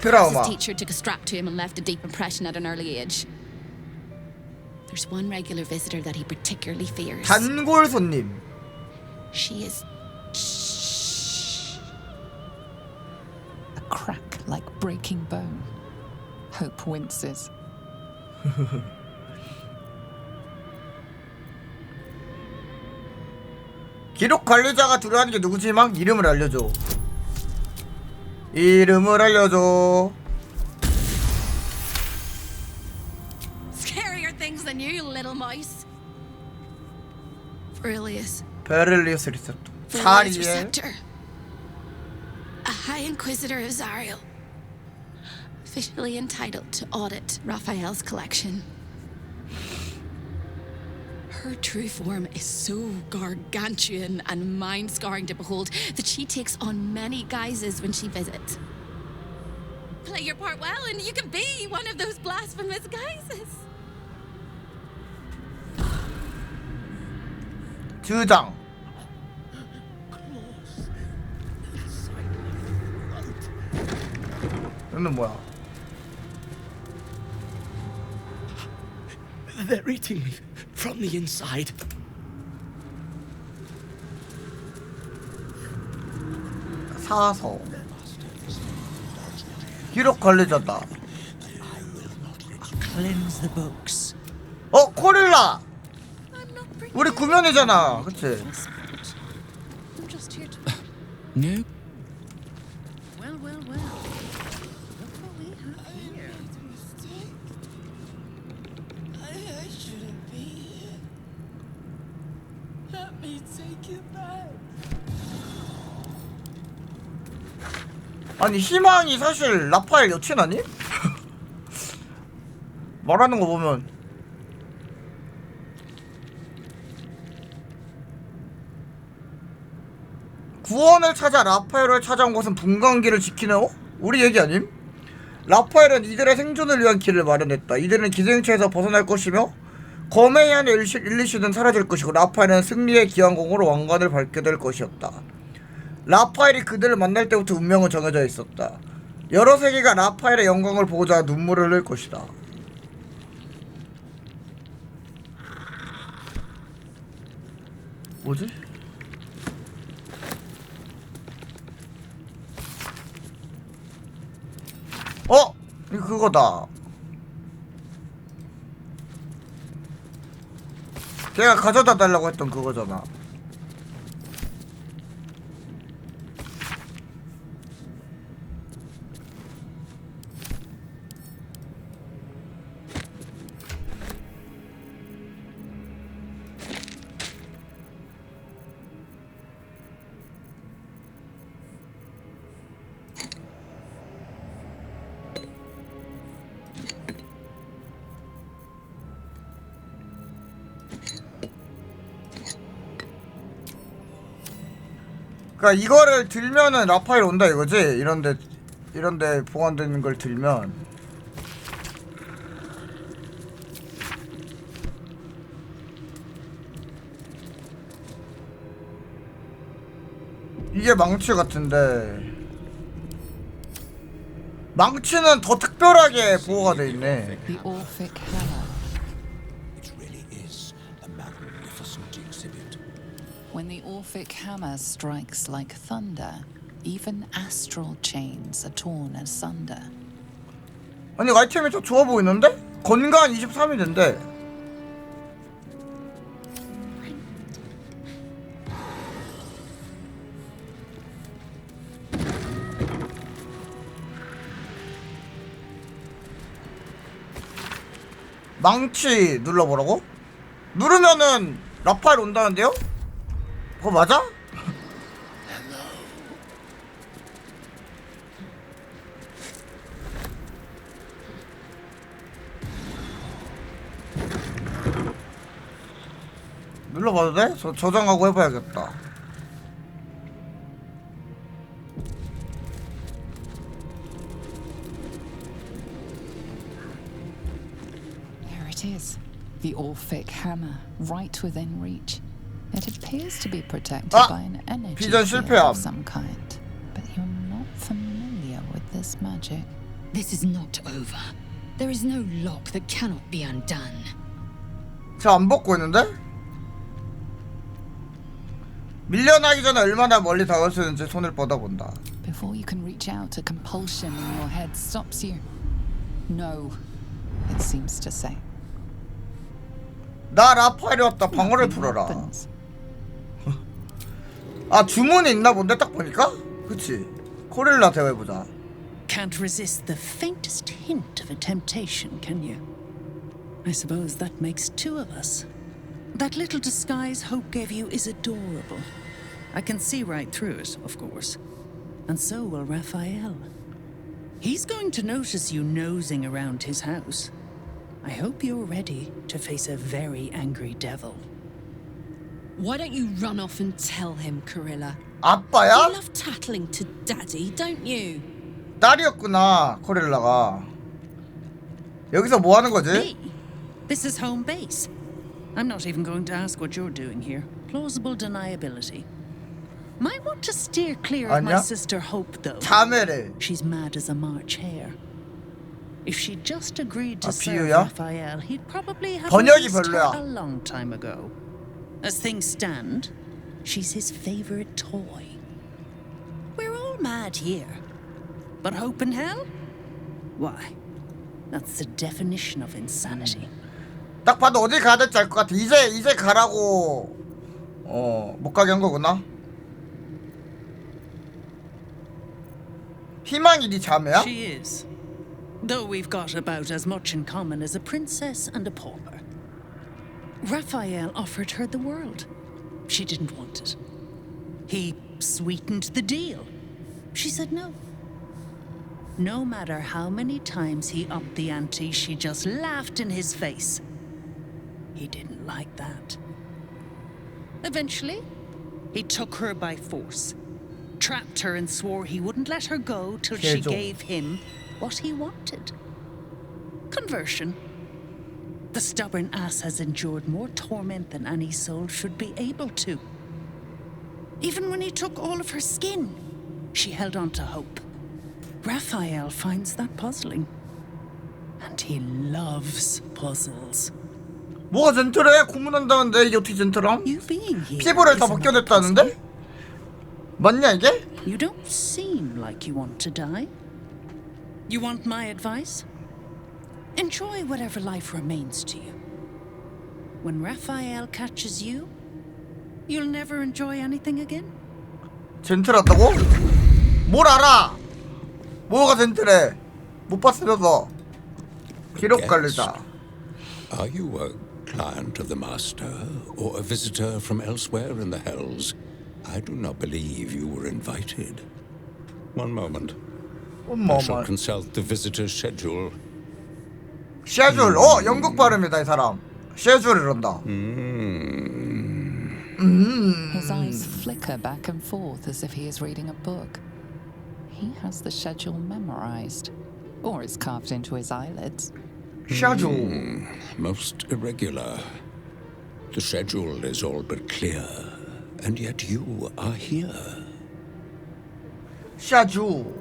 [SPEAKER 1] 트라우마.
[SPEAKER 8] His teacher took a strap to him and left a deep impression at an early age. There's one regular visitor that he particularly fears.
[SPEAKER 1] 단골 손님.
[SPEAKER 8] She is
[SPEAKER 19] A crack like breaking bone. Hope winces.
[SPEAKER 1] 기록 관리자가 두려워하는 게 누구지? 막 이름을 알려줘. 이름을 알려줘.
[SPEAKER 8] scarier things than you, little mice. Aurelius.
[SPEAKER 1] 베를리우스 리셉터.
[SPEAKER 8] Aurelius
[SPEAKER 1] 사리엘.
[SPEAKER 8] Receptor. A High Inquisitor of Zariel. Officially entitled to audit Raphael's collection. Her true form is so gargantuan and mind-scarring to behold that she takes on many guises when she visits. Play your part well and you can be one of those blasphemous guises.
[SPEAKER 1] 주장. 얘는 뭐야?
[SPEAKER 12] They're eating me from the inside.
[SPEAKER 1] 사서. 기록 관리자다.
[SPEAKER 12] Cleanse the books.
[SPEAKER 1] 코릴라. 우리 구면이잖아, 그치?
[SPEAKER 8] I'm just here to...
[SPEAKER 12] No.
[SPEAKER 10] Well, well, well. Look what we have here.
[SPEAKER 2] I shouldn't be here. Let me take it back.
[SPEAKER 1] 아니 희망이 사실 라파엘 여친 아니? 말하는 거 보면 구원을 찾아 라파엘을 찾아온 것은 분광기를 지키는 우리 얘기 아님? 라파엘은 이들의 생존을 위한 길을 마련했다. 이들은 기생체에서 벗어날 것이며 검의 한의 일리시는 사라질 것이고 라파엘은 승리의 기왕공으로 왕관을 밟게 될 것이었다. 라파엘이 그들을 만날 때부터 운명은 정해져 있었다. 여러 세계가 라파엘의 영광을 보고자 눈물을 흘릴 것이다. 뭐지? 이거 그거다. 걔가 가져다 달라고 했던 그거잖아. 그니까 이거를 들면은 라파엘 온다 이거지? 이런데 보관되는 걸 들면 이게 망치 같은데 망치는 더 특별하게 보호가 돼 있네.
[SPEAKER 19] The Orphic Hammer.
[SPEAKER 4] It really is a magnificent exhibit.
[SPEAKER 19] When the Orphic Hammer strikes like thunder, even astral chains are torn asunder.
[SPEAKER 1] 아니 아이템이 더 좋아 보이는데? 건강 23이 된대. 망치 눌러보라고? 누르면은 라파엘 온다는데요? 그거 맞아? 눌러봐도 돼? 저장하고 해봐야겠다.
[SPEAKER 19] There it is. The Orphic Hammer, right within reach. It appears to be protected by an energy
[SPEAKER 1] 비전
[SPEAKER 19] field
[SPEAKER 1] 실패함.
[SPEAKER 19] of some kind. But you're not familiar with this magic.
[SPEAKER 16] This is not over. There is no lock that cannot be undone.
[SPEAKER 1] 저 안 벗고 있는데? 밀려나기 전에 얼마나 멀리 닿을 수 있는지 손을 뻗어본다.
[SPEAKER 19] Before you can reach out, a compulsion in your head stops you. No, it seems to say.
[SPEAKER 1] 나 라파엘이 왔다. 방어를 풀어라. 아 주문이 있나 본데 딱 보니까? 그치? 코렐라 대화해보자.
[SPEAKER 11] Can't resist the faintest hint of a temptation, can you? I suppose that makes two of us. That little disguise Hope gave you is adorable. I can see right through it, of course. And so will Raphael. He's going to notice you nosing around his house. I hope you're ready to face a very angry devil.
[SPEAKER 20] Why don't you run off and tell him, Corilla?
[SPEAKER 1] 아빠야?
[SPEAKER 20] You love tattling to Daddy, don't you?
[SPEAKER 1] 딸이었구나 코렐라가. 여기서 뭐 하는 거지?
[SPEAKER 11] Me? This is home base. I'm not even going to ask what you're doing here. Plausible deniability. Might want to steer clear of my
[SPEAKER 1] 아니야?
[SPEAKER 11] sister Hope, though.
[SPEAKER 1] 자매래.
[SPEAKER 11] She's mad as a March hare. If she'd just agreed to
[SPEAKER 1] 아,
[SPEAKER 11] serve
[SPEAKER 1] 비유야?
[SPEAKER 11] Raphael, he'd probably have
[SPEAKER 1] 번역이
[SPEAKER 11] released her
[SPEAKER 1] 별로야.
[SPEAKER 11] a long time ago. As things stand, she's his favorite toy. We're all mad here. But Hope in hell? Why? That's the definition of insanity.
[SPEAKER 1] 딱 봐도 어디 가야 될지 알 것 같아. 이제 가라고 못 가게 한 거구나. 희망이 네 자매야?
[SPEAKER 11] She is. Though we've got about as much in common as a princess and a pauper. Raphael offered her the world. She didn't want it. He sweetened the deal. She said no. No matter how many times he upped the ante, she just laughed in his face. He didn't like that. Eventually, he took her by force, trapped her and swore he wouldn't let her go till she
[SPEAKER 1] 개종.
[SPEAKER 11] gave him what he wanted. Conversion. The stubborn ass has endured more torment than any soul should be able to. Even when he took all of her skin, she held on to hope. Raphael finds that puzzling. And he loves puzzles.
[SPEAKER 1] 뭐가 젠틀해? 고문한다는데 이게 어떻게 젠틀함? 피부를 다 벗겨냈다는데? 맞냐 이게?
[SPEAKER 11] You don't seem like you want to die. You want my advice? Enjoy whatever life remains to you. When Raphael catches you, you'll never enjoy anything again.
[SPEAKER 1] 젠틀하다고? 뭘 알아? 뭐가 젠틀해? 못 봤으면서 기록 관리자.
[SPEAKER 3] Are you a client of the Master, or a visitor from elsewhere in the Hells? I do not believe you were invited. One moment. I shall consult the visitor's schedule.
[SPEAKER 1] 쉐줄. 영국 발음이다 이 사람. 쉐줄을 한다.
[SPEAKER 19] His eyes flicker back and forth as if he is reading a book. He has the schedule memorized, or it's carved into his eyelids.
[SPEAKER 1] Schedule.
[SPEAKER 3] Most irregular. The schedule is all but clear, and yet you are here.
[SPEAKER 1] schedule.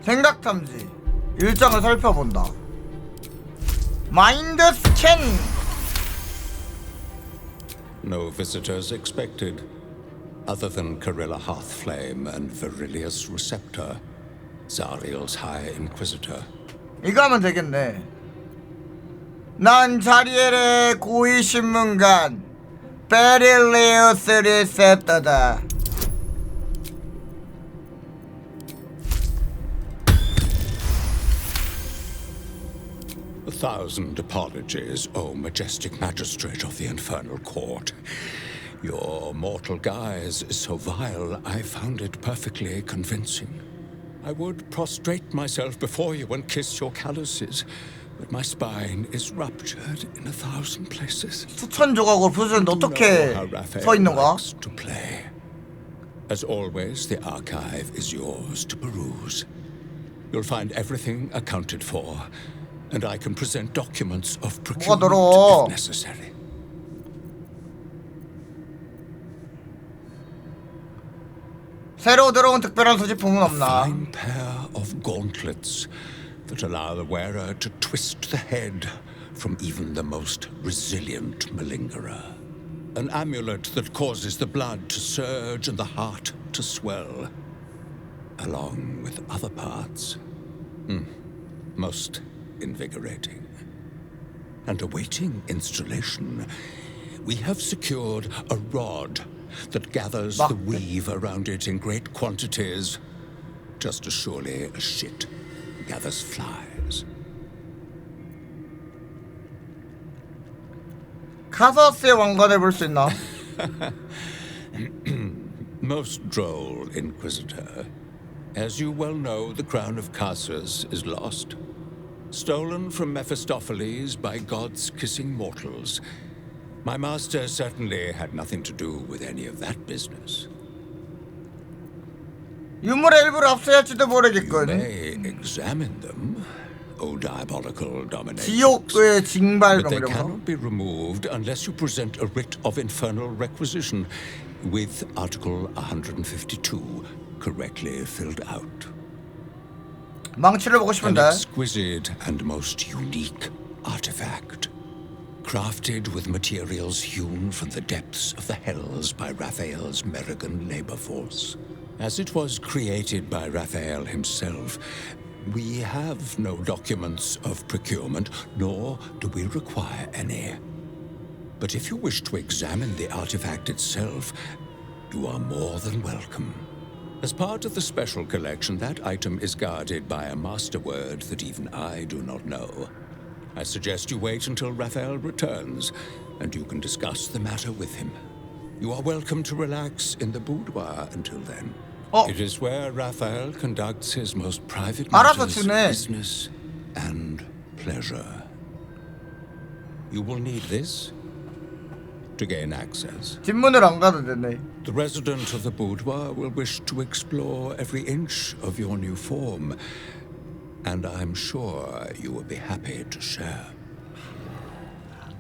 [SPEAKER 1] 생각 탐지. 일정을 살펴본다. 마인드 스캔.
[SPEAKER 3] No visitors expected, other than Carilla Hearthflame and Virilius Receptor, Zariel's High Inquisitor.
[SPEAKER 1] 이거 하면 되겠네. 난 자리엘의 고위신문관 베릴리우스 리셉터다.
[SPEAKER 3] 1,000 apologies, O majestic magistrate of the infernal court. Your mortal guise is so vile, I found it perfectly convincing. I would prostrate myself before you and kiss your calluses, but my spine is ruptured in 1,000 places.
[SPEAKER 1] 수천 조각으로 부수는데 어떻게 서 있는 거야?
[SPEAKER 3] To play. As always, the archive is yours to peruse. You'll find everything accounted for, and I can present documents of procurement if necessary.
[SPEAKER 1] 새로 들어온 특별한 소지품은 없나?
[SPEAKER 3] Fine pair of gauntlets that allow the wearer to twist the head from even the most resilient malingerer. An amulet that causes the blood to surge and the heart to swell, along with other parts. Most invigorating. And awaiting installation, we have secured a rod that gathers the weave around it in great quantities, just as surely as shit gathers flies.
[SPEAKER 1] 카사스의 왕관을 볼 수 있나?
[SPEAKER 3] Most droll, Inquisitor. As you well know, the crown of Casus is lost. Stolen from Mephistopheles by gods kissing mortals. My master certainly had nothing to do with any of that business.
[SPEAKER 1] 유물의 일부를 압수할지도 모르겠군.
[SPEAKER 3] You may examine them, O diabolical dominatrix.
[SPEAKER 1] 지옥의 징발
[SPEAKER 3] But they
[SPEAKER 1] 명령.
[SPEAKER 3] cannot be removed unless you present a writ of infernal requisition with Article 152 correctly filled out.
[SPEAKER 1] 망치를 보고 싶은데.
[SPEAKER 3] An exquisite and most unique artifact, crafted with materials hewn from the depths of the hells by Raphael's Merrigan labor force. As it was created by Raphael himself, we have no documents of procurement, nor do we require any. But if you wish to examine the artifact itself, you are more than welcome. As part of the special collection, that item is guarded by a master word that even I do not know. I suggest you wait until Raphael returns, and you can discuss the matter with him. You are welcome to relax in the boudoir until then. It is where Raphael conducts his most private matters, business, and pleasure. You will need this to gain access.
[SPEAKER 1] 뒷문을 안 가도 되네.
[SPEAKER 3] The resident of the boudoir will wish to explore every inch of your new form, and I'm sure you will be happy to share.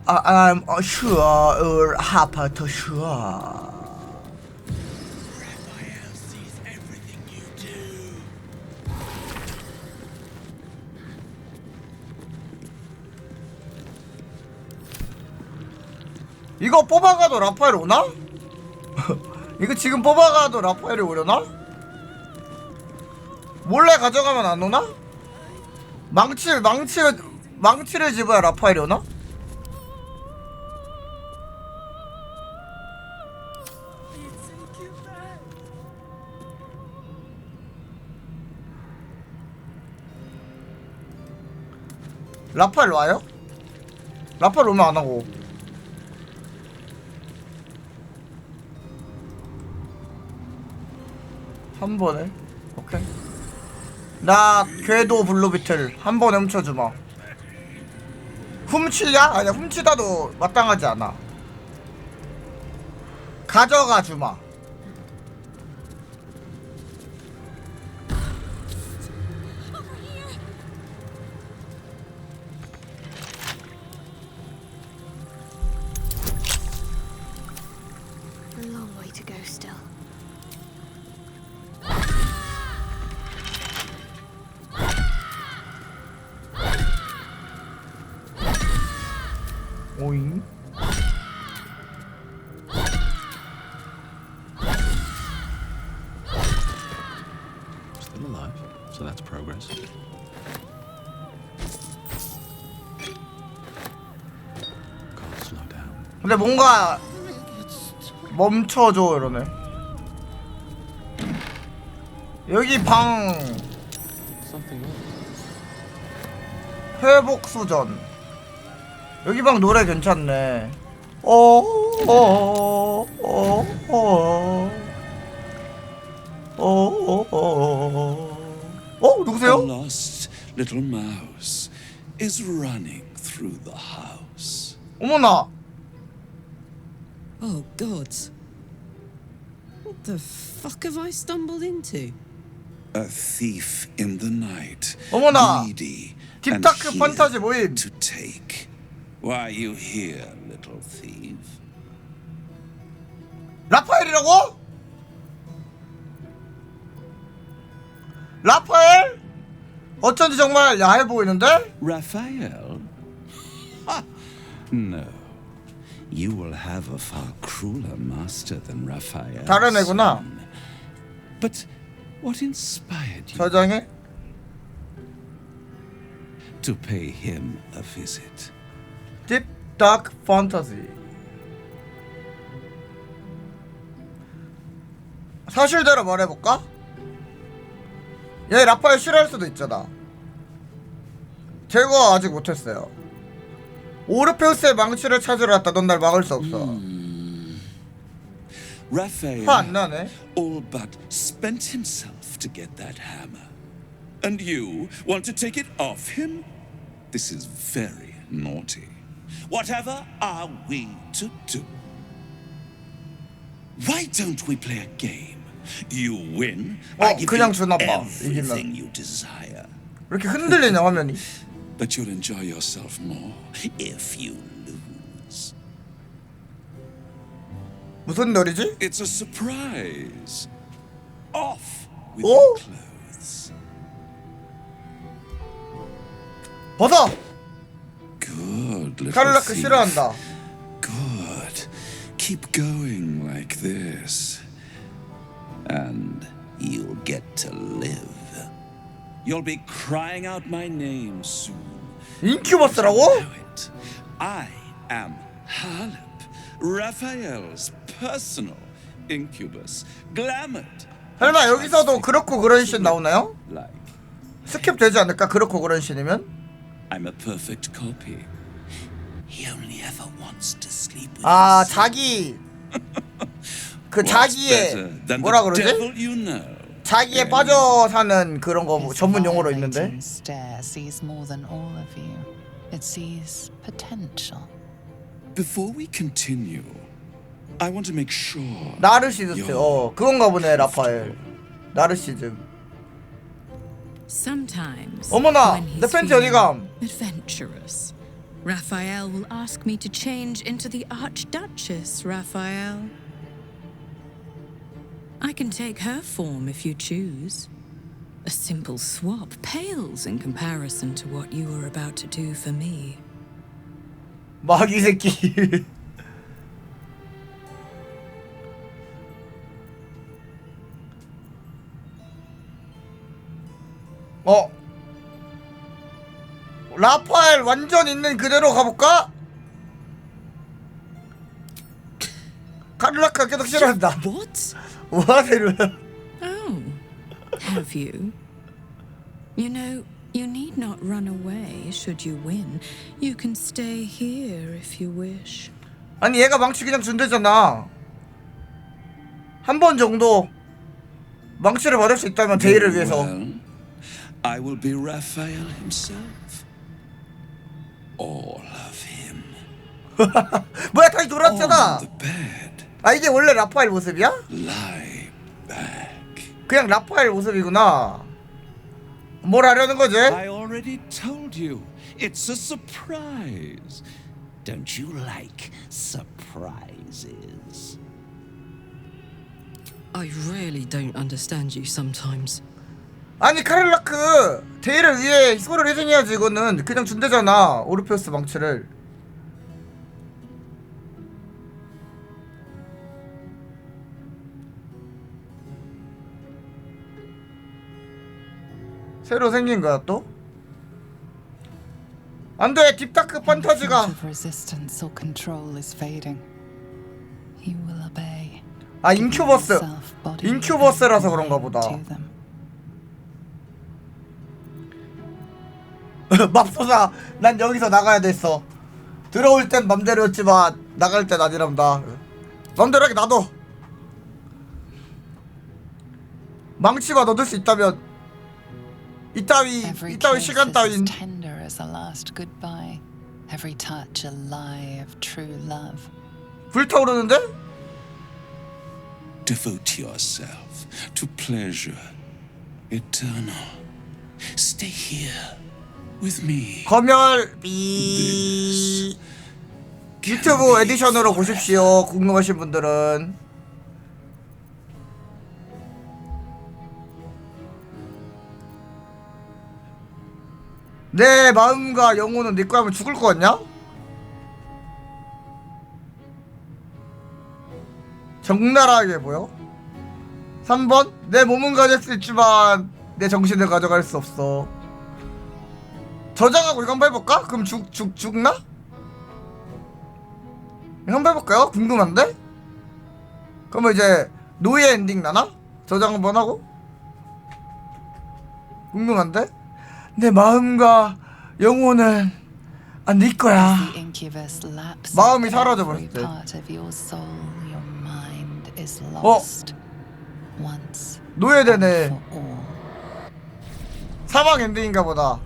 [SPEAKER 1] I'm sure or happy to share. 이거 뽑아가도 라파엘 오나? 이거 지금 뽑아가도 라파엘이 오려나? 몰래 가져가면 안 오나? 망치를 집어야 라파엘이 오나? 라파엘 와요? 라파엘 오면 안 하고. 한 번에? 오케이. 나 궤도 블루비틀 한 번에 훔쳐주마. 훔치냐? 아니야, 훔치다도 마땅하지 않아. 가져가 주마.
[SPEAKER 18] A long way to go still.
[SPEAKER 1] 오잉?
[SPEAKER 4] Still alive, so that's progress. Can't slow down.
[SPEAKER 1] 근데 뭔가 멈춰줘 이러네. 여기 방
[SPEAKER 4] Something else.
[SPEAKER 1] 회복 수전. 여기 방 노래 괜찮네. 누구세요?
[SPEAKER 3] A lost little mouse is running through the house.
[SPEAKER 1] 어머나.
[SPEAKER 20] Oh, gods. What the fuck have I stumbled into?
[SPEAKER 3] A thief in the night,
[SPEAKER 1] 어머나.
[SPEAKER 3] greedy and
[SPEAKER 1] 딥다크
[SPEAKER 3] here
[SPEAKER 1] 판타지 모임.
[SPEAKER 3] to take. Why are you here, little thief?
[SPEAKER 1] 라파엘이라고? 라파엘? 어쩐지 정말 야해 보이는데?
[SPEAKER 3] Raphael? Ha! No. You will have a far crueler master than Raphael.
[SPEAKER 1] 다른 애구나.
[SPEAKER 3] But what inspired you
[SPEAKER 1] 저장해?
[SPEAKER 3] to pay him a visit?
[SPEAKER 1] 딥 다크 판타지. 사실대로 말해볼까? 얘 라파엘 싫어할 수도 있잖아. 제거 아직 못했어요. 오르페우스의 망치를 찾으러 왔다. 넌 날 막을 수 없어.
[SPEAKER 3] Raphael
[SPEAKER 1] 화 안 나네.
[SPEAKER 3] all but spent himself to get that hammer. And you want to take it off him? This is very naughty. Whatever are we to do? Why don't we play a game? You win, I give
[SPEAKER 1] 그냥
[SPEAKER 3] you
[SPEAKER 1] 주나 봐.
[SPEAKER 3] everything
[SPEAKER 1] 이기면.
[SPEAKER 3] you desire.
[SPEAKER 1] 왜 이렇게 흔들리냐 화면이?
[SPEAKER 3] But you'll enjoy yourself more if you lose.
[SPEAKER 1] 무슨 놀이지?
[SPEAKER 3] It's a surprise. Off with
[SPEAKER 1] 오?
[SPEAKER 3] your clothes.
[SPEAKER 1] 벗어!
[SPEAKER 3] Good little
[SPEAKER 1] 카를라크
[SPEAKER 3] thief.
[SPEAKER 1] 싫어한다.
[SPEAKER 3] Good. Keep going like this. And you'll get to live. You'll be crying out my name soon.
[SPEAKER 1] 인큐버스라고?
[SPEAKER 3] I am Harlep, Raphael's personal incubus. Glamored.
[SPEAKER 1] 설마 여기서도 그렇고 그런 씬 나오나요?
[SPEAKER 3] Like
[SPEAKER 1] 스킵 되지 않을까? 그렇고 그런 씬이면?
[SPEAKER 3] I'm a perfect copy. He only ever wants to sleep with
[SPEAKER 1] 아,
[SPEAKER 3] himself.
[SPEAKER 1] 자기 그
[SPEAKER 3] What's
[SPEAKER 1] 자기의
[SPEAKER 3] better than
[SPEAKER 1] 뭐라
[SPEAKER 3] the
[SPEAKER 1] 그러지?
[SPEAKER 3] devil you know?
[SPEAKER 1] 자기에 빠져 사는 그런 거
[SPEAKER 19] His
[SPEAKER 1] 전문 용어로 있는데.
[SPEAKER 19] violating stare sees more than all of you. It sees potential.
[SPEAKER 3] Before we continue, I want to make sure.
[SPEAKER 1] 나르시스트. 그건가 보네, 라파엘. 나르시즘.
[SPEAKER 20] Sometimes,
[SPEAKER 1] 어머나,
[SPEAKER 20] when
[SPEAKER 1] 내
[SPEAKER 20] he's
[SPEAKER 1] 팬티
[SPEAKER 20] feeling
[SPEAKER 1] 어디감?
[SPEAKER 20] adventurous, Raphael will ask me to change into the Archduchess, Raphael. I can take her form if you choose. A simple swap pales in comparison to what you are about to do for me.
[SPEAKER 1] 마귀 새끼. 라파엘 완전 있는 그대로 가볼까? 카를라크가 계속 싫어한다.
[SPEAKER 20] What?
[SPEAKER 1] 뭐하세요?
[SPEAKER 20] Oh, have you? You know, you need not run away should you win. You can stay here if you wish.
[SPEAKER 1] 아니 얘가 망치 그냥 준대잖아. 한 번 정도 망치를 받을 수 있다면 데이를 위해서.
[SPEAKER 3] Well, I will be Raphael himself. All of him.
[SPEAKER 1] 뭐야 다시 돌아왔잖아. 아 이게 원래 라파엘 모습이야?
[SPEAKER 3] Lie back.
[SPEAKER 1] 그냥 라파엘 모습이구나. 뭘 하려는 거지?
[SPEAKER 3] I already told you. It's a surprise. Don't you like surprises?
[SPEAKER 20] I really don't understand you sometimes.
[SPEAKER 1] 아니 카를라크 데이를 위해 희소를 희생해야지. 이거는 그냥 준대잖아. 오르페우스 망치를. 새로 생긴 거야 또? 안돼 딥다크 판타지가.
[SPEAKER 19] Resistance or control is fading. You will obey.
[SPEAKER 1] 아 인큐버스. 인큐버스라서 그런가 보다. 맙소사 난 여기서 나가야 됐어. 들어올 땐 맘대로였지만 나갈 땐 아니란다. 맘대로 하게 놔둬. 망치가 얻을 수 있다면 이따위 시간 따윈.
[SPEAKER 19] Tender as a last goodbye. Every touch a lie of true love.
[SPEAKER 1] 불타오르는데?
[SPEAKER 3] Devote yourself to pleasure eternal. Stay here with me.
[SPEAKER 1] 검열비 유튜브 에디션으로 보십시오. 궁금하신 분들은. 내 마음과 영혼은 네 거라면 죽을 것 같냐? 적나라하게 보여? 3번 내 몸은 가질 수 있지만 내 정신을 가져갈 수 없어. 저장하고 이거 한번 해볼까? 그럼 죽나? 이거 한번 해볼까요? 궁금한데? 그러면 이제 노예 엔딩 나나? 저장 한번 하고? 궁금한데? 내 마음과 영혼은 네 거야. 마음이 사라져버렸을 때. 노예되네. 사막 엔딩인가 보다.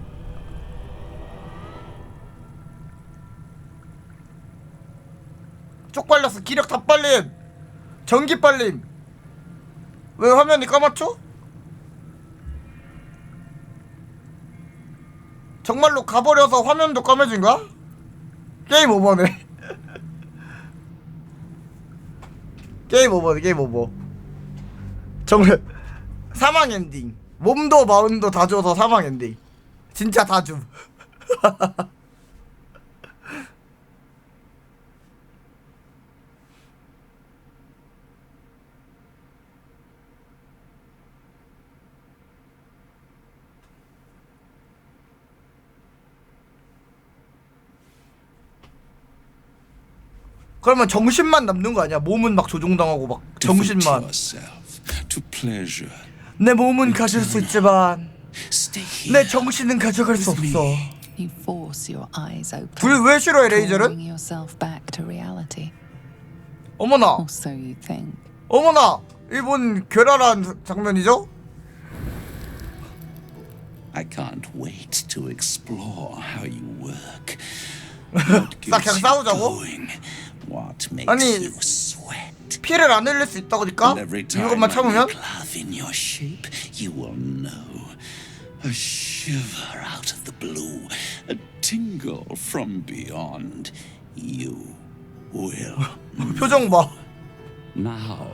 [SPEAKER 1] 쪽팔렸어. 기력 다 빨림. 전기 빨림. 왜 화면이 까맣죠? 정말로 가버려서 화면도 까매진가? 게임 오버네. 게임 오버네. 게임 오버. 정말 사망 엔딩. 몸도 마음도 다 줘서 사망 엔딩. 진짜 다 줌. 그러면 정신만 남는 거 아니야? 몸은 막 조종당하고 막 정신만. 내 몸은 가질 수 있지만 내 정신은 가져갈 수 없어. 불 왜 싫어해 레이저는? 어머나. 어머나. 일본 괴랄한 장면이죠?
[SPEAKER 3] I can't wait to explore how you work.
[SPEAKER 1] 싹 그냥 싸우자고? 아니 피를 안 흘릴 수 있다고니까? 이것만 참으면?
[SPEAKER 3] You will know a shiver out of the blue, a tingle from beyond. You will.
[SPEAKER 1] 표정 봐.
[SPEAKER 3] Now,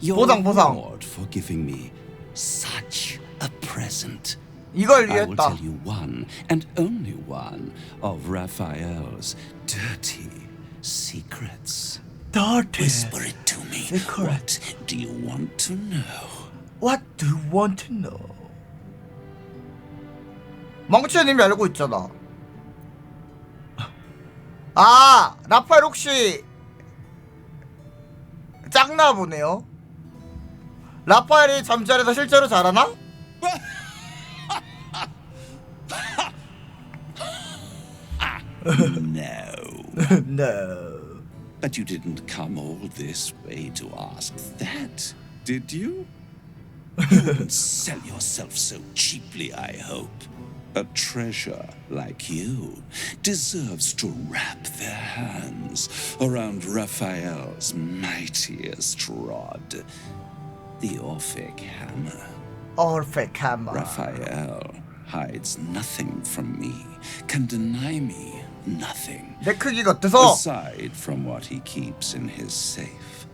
[SPEAKER 3] your
[SPEAKER 1] 보상.
[SPEAKER 3] reward for giving me such a present.
[SPEAKER 1] 이걸
[SPEAKER 3] I will
[SPEAKER 1] 위했다.
[SPEAKER 3] tell you one and only one of Raphael's dirty secrets.
[SPEAKER 1] Dirty.
[SPEAKER 3] Whisper it to me. What do you want to know?
[SPEAKER 1] What do you want to know? 망치는 이미 알고 있잖아. 아, 라파엘 혹시 짝나 보네요. 라파엘이 잠자리에서 실제로 잘하나?
[SPEAKER 3] No.
[SPEAKER 1] No.
[SPEAKER 3] But you didn't come all this way to ask that, did you? You wouldn't sell yourself so cheaply, I hope. A treasure like you deserves to wrap their hands around Raphael's mightiest rod, the Orphic Hammer.
[SPEAKER 1] Orphic Hammer.
[SPEAKER 3] Raphael hides nothing from me, can deny me nothing.
[SPEAKER 1] 내 크기가 어때서?
[SPEAKER 3] Aside from what he keeps in his safe.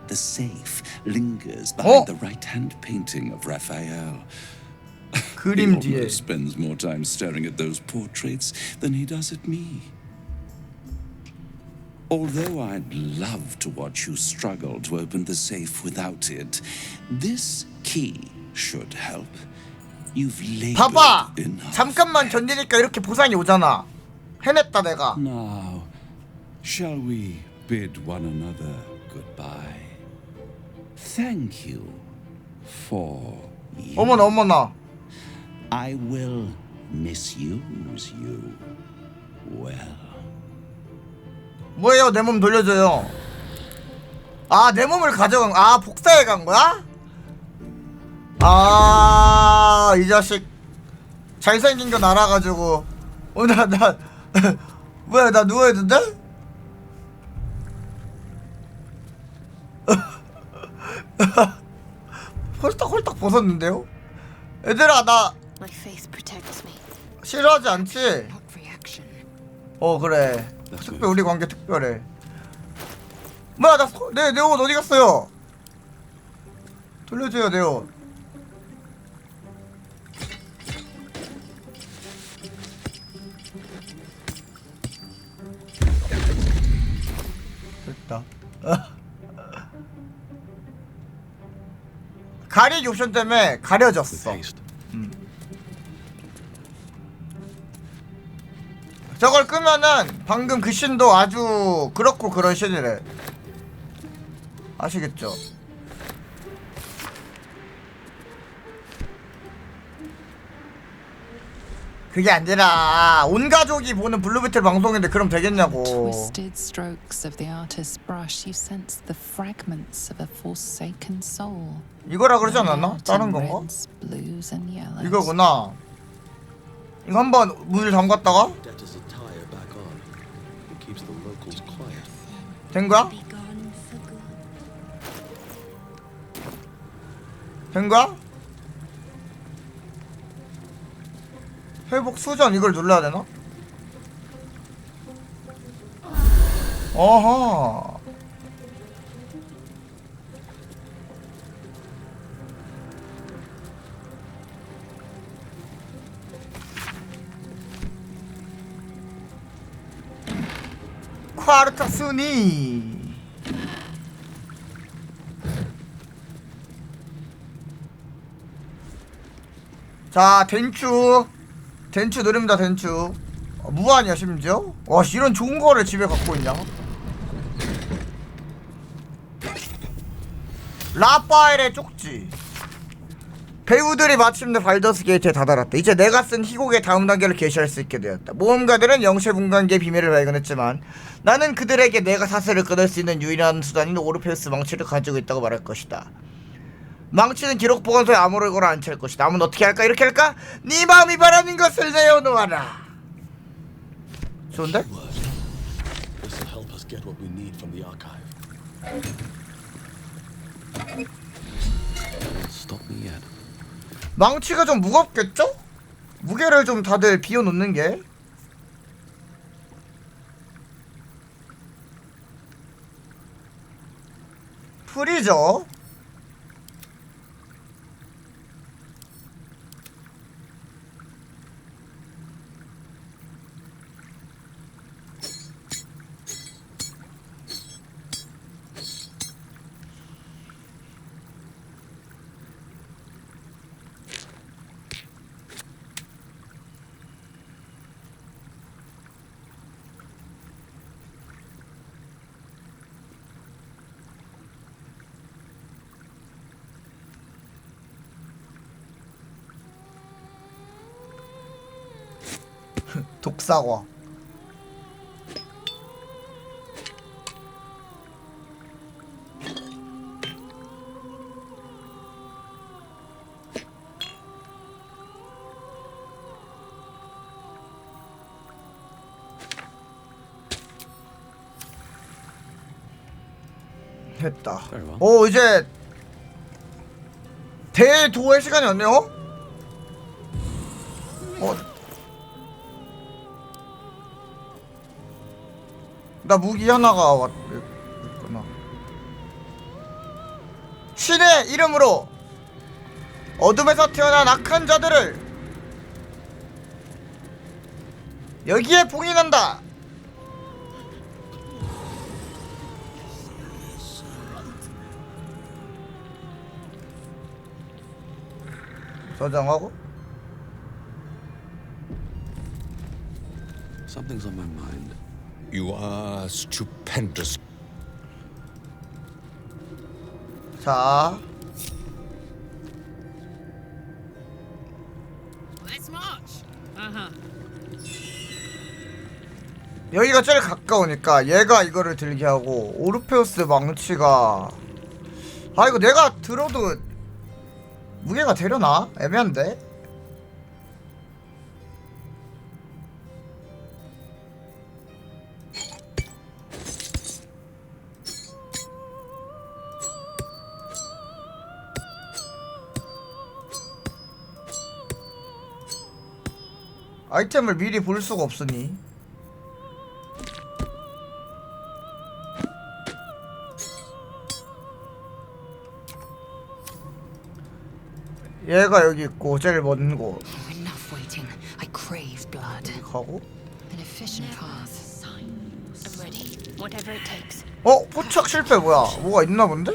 [SPEAKER 3] The safe lingers behind the right-hand painting of Raphael.
[SPEAKER 1] 그림
[SPEAKER 3] He
[SPEAKER 1] 뒤에.
[SPEAKER 3] almost spends more time staring at those portraits than he does at me. Although I'd love to watch you struggle to open the safe without it, this key should help. You've labored
[SPEAKER 1] 봐봐!
[SPEAKER 3] enough.
[SPEAKER 1] 잠깐만 견디니까 이렇게 보상이 오잖아. 해냈다 내가.
[SPEAKER 3] Now, shall we bid one another goodbye? Thank you for you.
[SPEAKER 1] 어머나 어머나.
[SPEAKER 3] I will misuse you well.
[SPEAKER 1] 뭐예요? 내 몸 돌려줘요. 아, 내 몸을 가져간. 아, 복사해 간 거야? 아, 이 자식 잘생긴 거 알아가지고. 나 뭐야, 나 누워야 된대? 홀딱 벗었는데요? 얘들아, 나
[SPEAKER 18] My faith protects me.
[SPEAKER 1] 싫어하지 않지? 그래. 특별, 우리 관계 특별해. 뭐야, 내 옷 어디 갔어요? 돌려줘요, 내 옷. 됐다. 가리기 옵션 때문에 가려졌어. 저걸 끄면은 방금 그 씬도 아주 그렇고 그런 씬이래. 아시겠죠? 그게 아니라 온 가족이 보는 블루비틀 방송인데 그럼 되겠냐고.
[SPEAKER 19] Twisted strokes of the artist's brush, you sense the fragments of a forsaken soul.
[SPEAKER 1] 이거라 그러지 않았나? 다른 건가?
[SPEAKER 19] Blues and yellows.
[SPEAKER 1] 이거구나. 이거 한번 문을 잠갔다가 된 거야? 된 거야? 회복 수전 이걸 눌러야 되나? 어허. 콰르타스니. 자, 덴추 누릅니다. 덴추. 무한이야 심지어. 와, 이런 좋은 거를 집에 갖고 있냐? 라파엘의 쪽지. 배우들이 마침내 발더스 게이트에 다다랐다. 이제 내가 쓴 희곡의 다음 단계를 게시할 수 있게 되었다. 모험가들은 영체 분간계의 비밀을 발견했지만 나는 그들에게 내가 사슬을 끊을 수 있는 유일한 수단인 오르페우스 망치를 가지고 있다고 말할 것이다. 망치는 기록 보관소에 암호를 걸어 안치할 것이다. 남은 어떻게 할까? 이렇게 할까? 네 마음이 바라는 것을 내어놓아라. 좋은데?
[SPEAKER 15] This will help us get what we need from the archive. Stop me yet.
[SPEAKER 1] 망치가 좀 무겁겠죠? 무게를 좀 다들 비워놓는 게. 프리저. 독사과. 됐다. 오, 이제 대도의 시간이 왔네요. 나 무기 하나가 왔구나. 신의 이름으로 어둠에서 태어난 악한 자들을 여기에 봉인한다. 저장하고.
[SPEAKER 4] Something's on my mind.
[SPEAKER 3] You are stupendous.
[SPEAKER 1] 자,
[SPEAKER 5] Let's march.
[SPEAKER 1] 여기가 제일 가까우니까 얘가 이거를 들게 하고, 오르페우스 망치가, 아 이거 내가 들어도 무게가 되려나? 애매한데? 아이템을 미리 볼 수가 없으니. 얘가 여기 있고 제일 먼 곳.
[SPEAKER 16] Enough waiting. I crave blood.
[SPEAKER 1] 가고.
[SPEAKER 16] An efficient path.
[SPEAKER 8] I'm ready. Whatever it takes.
[SPEAKER 1] 포착 실패 뭐야? 뭐가 있나 본데?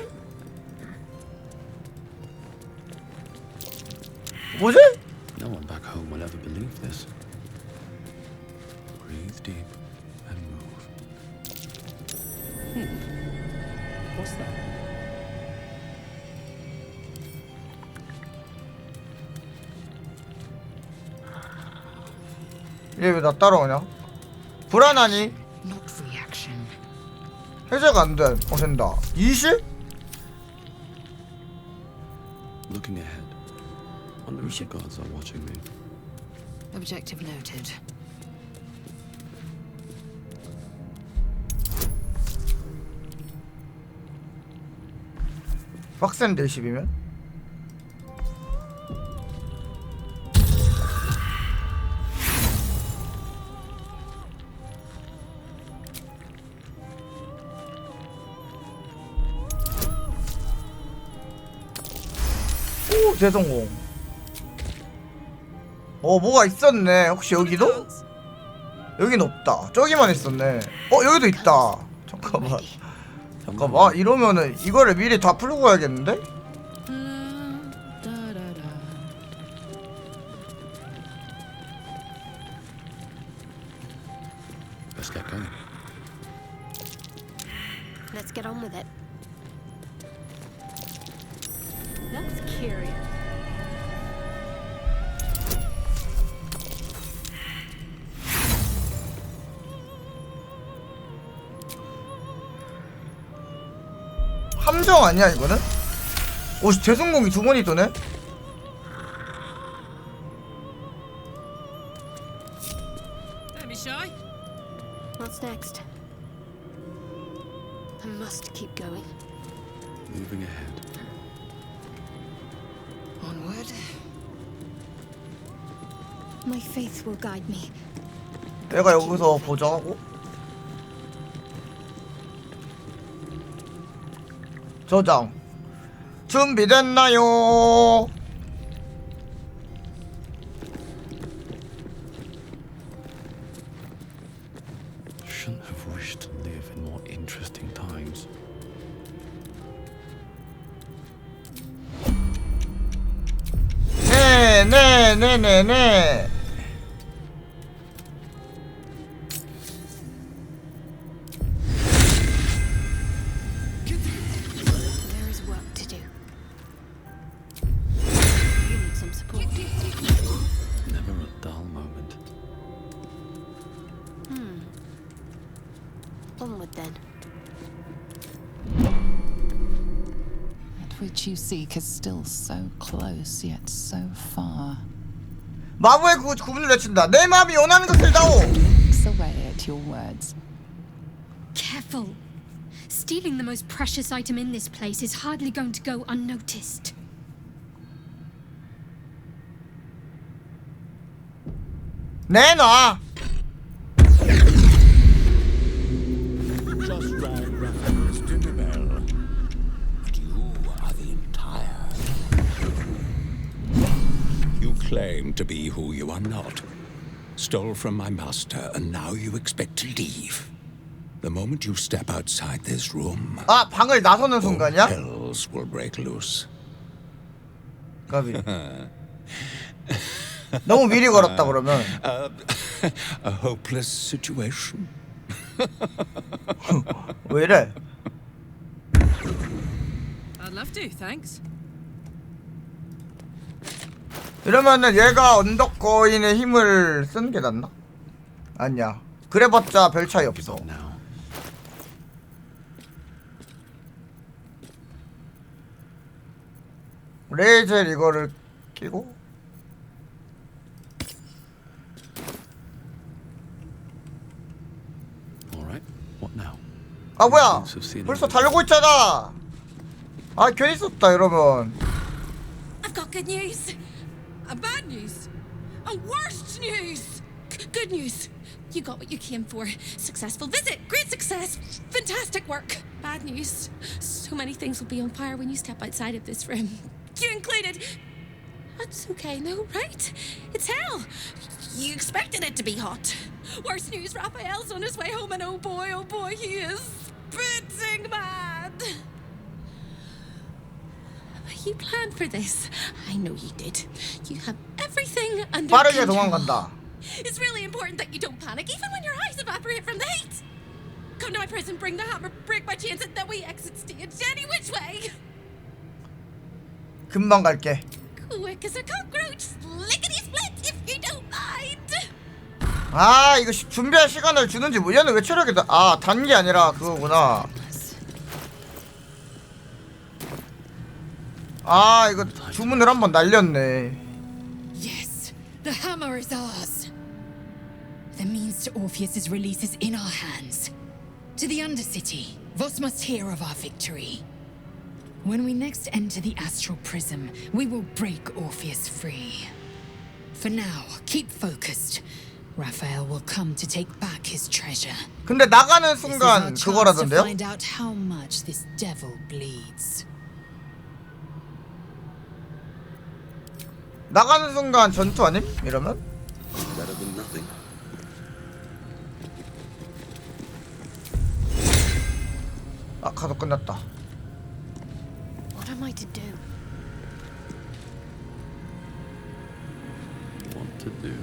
[SPEAKER 1] 뭐지?
[SPEAKER 4] No one back home will ever believe this. Breathe deep and move.
[SPEAKER 12] What's that?
[SPEAKER 1] 얘 왜 나 따라오냐? 불안하니?
[SPEAKER 16] Not reaction.
[SPEAKER 1] 해제가 안 돼. 된다. 20?
[SPEAKER 4] Looking ahead. Wonder if the gods are watching me.
[SPEAKER 16] Objective noted.
[SPEAKER 1] 빡센데 10이면? 오, 대성공. 뭐가 있었네. 혹시 여기도? 여긴 없다. 저기만 있었네. 여기도 있다. 잠깐만. 잠깐만. 이러면은 이거를 미리 다 풀고 가야겠는데?
[SPEAKER 4] Let's get going.
[SPEAKER 18] Let's get on with it. That's curious.
[SPEAKER 1] 함정 아니야 이거는? 오, 재성공이 2번이 도네?
[SPEAKER 5] Don't be shy.
[SPEAKER 18] What's next? I must keep going.
[SPEAKER 4] Moving ahead.
[SPEAKER 16] Onward.
[SPEAKER 18] My faith will guide me.
[SPEAKER 1] 내가 여기서 보정하고. 저장 준비됐나요?
[SPEAKER 4] Shouldn't have wished to live in more interesting times.
[SPEAKER 1] 네.
[SPEAKER 18] There is work to do. You need some support.
[SPEAKER 4] Never a dull moment.
[SPEAKER 18] Onward then.
[SPEAKER 19] That which you seek is still so close, yet so far.
[SPEAKER 1] 마부의 구분을 외친다. 내 마음이 원하는 것을 다오.
[SPEAKER 19] Looks away at your words.
[SPEAKER 13] Careful. Stealing the most precious item in this place is hardly going to go unnoticed.
[SPEAKER 1] 내놔.
[SPEAKER 3] Just rang Raphael's dinner bell. But you are the entire. You claim to be who you are not. Stole from my master, and now you expect to leave. The moment you step outside this room,
[SPEAKER 1] 아, 방을 나서는 순간이야?
[SPEAKER 3] hells will break loose.
[SPEAKER 1] 가비. 너무 미리 걸었다 그러면.
[SPEAKER 3] A hopeless situation.
[SPEAKER 1] 왜 이래?
[SPEAKER 20] I'd love to, thanks.
[SPEAKER 1] 이러면은 얘가 언덕 거인의 힘을 쓰는 게 낫나? 아니야. 그래봤자 별 차이 없어. 레이젤 이거를 끼고 아 뭐야 벌써 달고 있잖아. 아 괜히 썼다 이러면.
[SPEAKER 20] I've got good news. Bad news. Worst news. Good news. You got what you came for. Successful visit. Great success. Fantastic work. Bad news. So many things will be on fire when you step outside of this room. You included. That's okay, no, right? It's hell. You expected it to be hot. Worst news, Raphael's on his way home, and oh boy, he is spitting mad. You planned for this. I know you did. You have everything under
[SPEAKER 1] 빠르게
[SPEAKER 20] control.
[SPEAKER 1] 도망간다.
[SPEAKER 20] It's really important that you don't panic, even when your eyes evaporate from the heat. Come to my prison, bring the hammer, break my chains, and then we exit stage any which way.
[SPEAKER 1] 금방 갈게.
[SPEAKER 20] Quick as a cockroach, lickety split, if you don't mind.
[SPEAKER 1] 아 이거 준비할 시간을 주는지 얘는 왜 체력이 아 단 게 아니라 그거구나. 아 이거 주문을 한번 날렸네.
[SPEAKER 16] Yes, the hammer is ours. The means to Orpheus's release is in our hands. To the Undercity, Vos must hear of our victory. When we next enter the astral prism, we will break Orpheus free. For now, keep focused. Raphael will come to take back his treasure.
[SPEAKER 1] 근데 나가는 순간
[SPEAKER 16] This is our chance to
[SPEAKER 1] 그거라던데요?
[SPEAKER 16] find out how much this devil bleeds.
[SPEAKER 1] 나가는 순간 전투 아님? 이러면?
[SPEAKER 15] Better than nothing.
[SPEAKER 1] 아 가도 끝났다.
[SPEAKER 18] What am I to do?
[SPEAKER 15] What to do?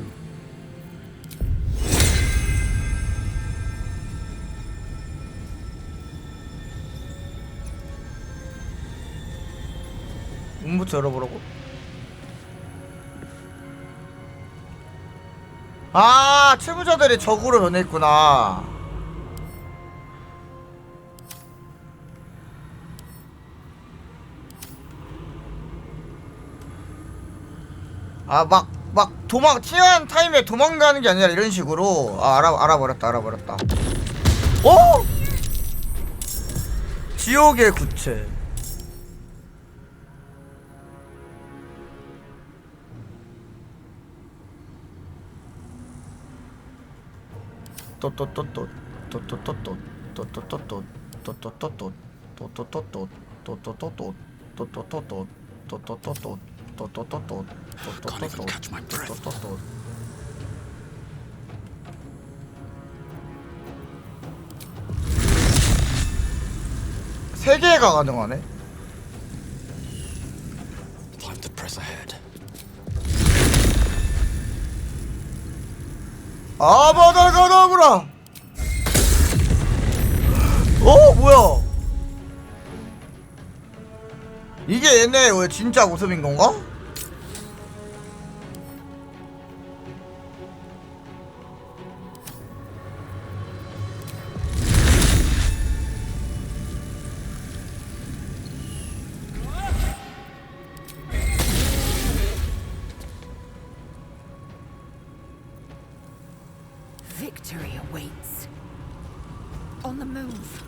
[SPEAKER 1] 문부터 열어보라고? 아 채무자들이 적으로 변했구나. 아 막 치안 타임에 도망가는 게 아니라 이런 식으로. 아 알아버렸다. 오! 지옥의 구체.
[SPEAKER 4] Can't even catch my breath.
[SPEAKER 1] 세 개가 가능하네.
[SPEAKER 4] Time to press ahead.
[SPEAKER 1] 아바다가다브라. 뭐야? 이게 얘네 왜 진짜 모습인 건가?
[SPEAKER 21] Victory awaits. On the move.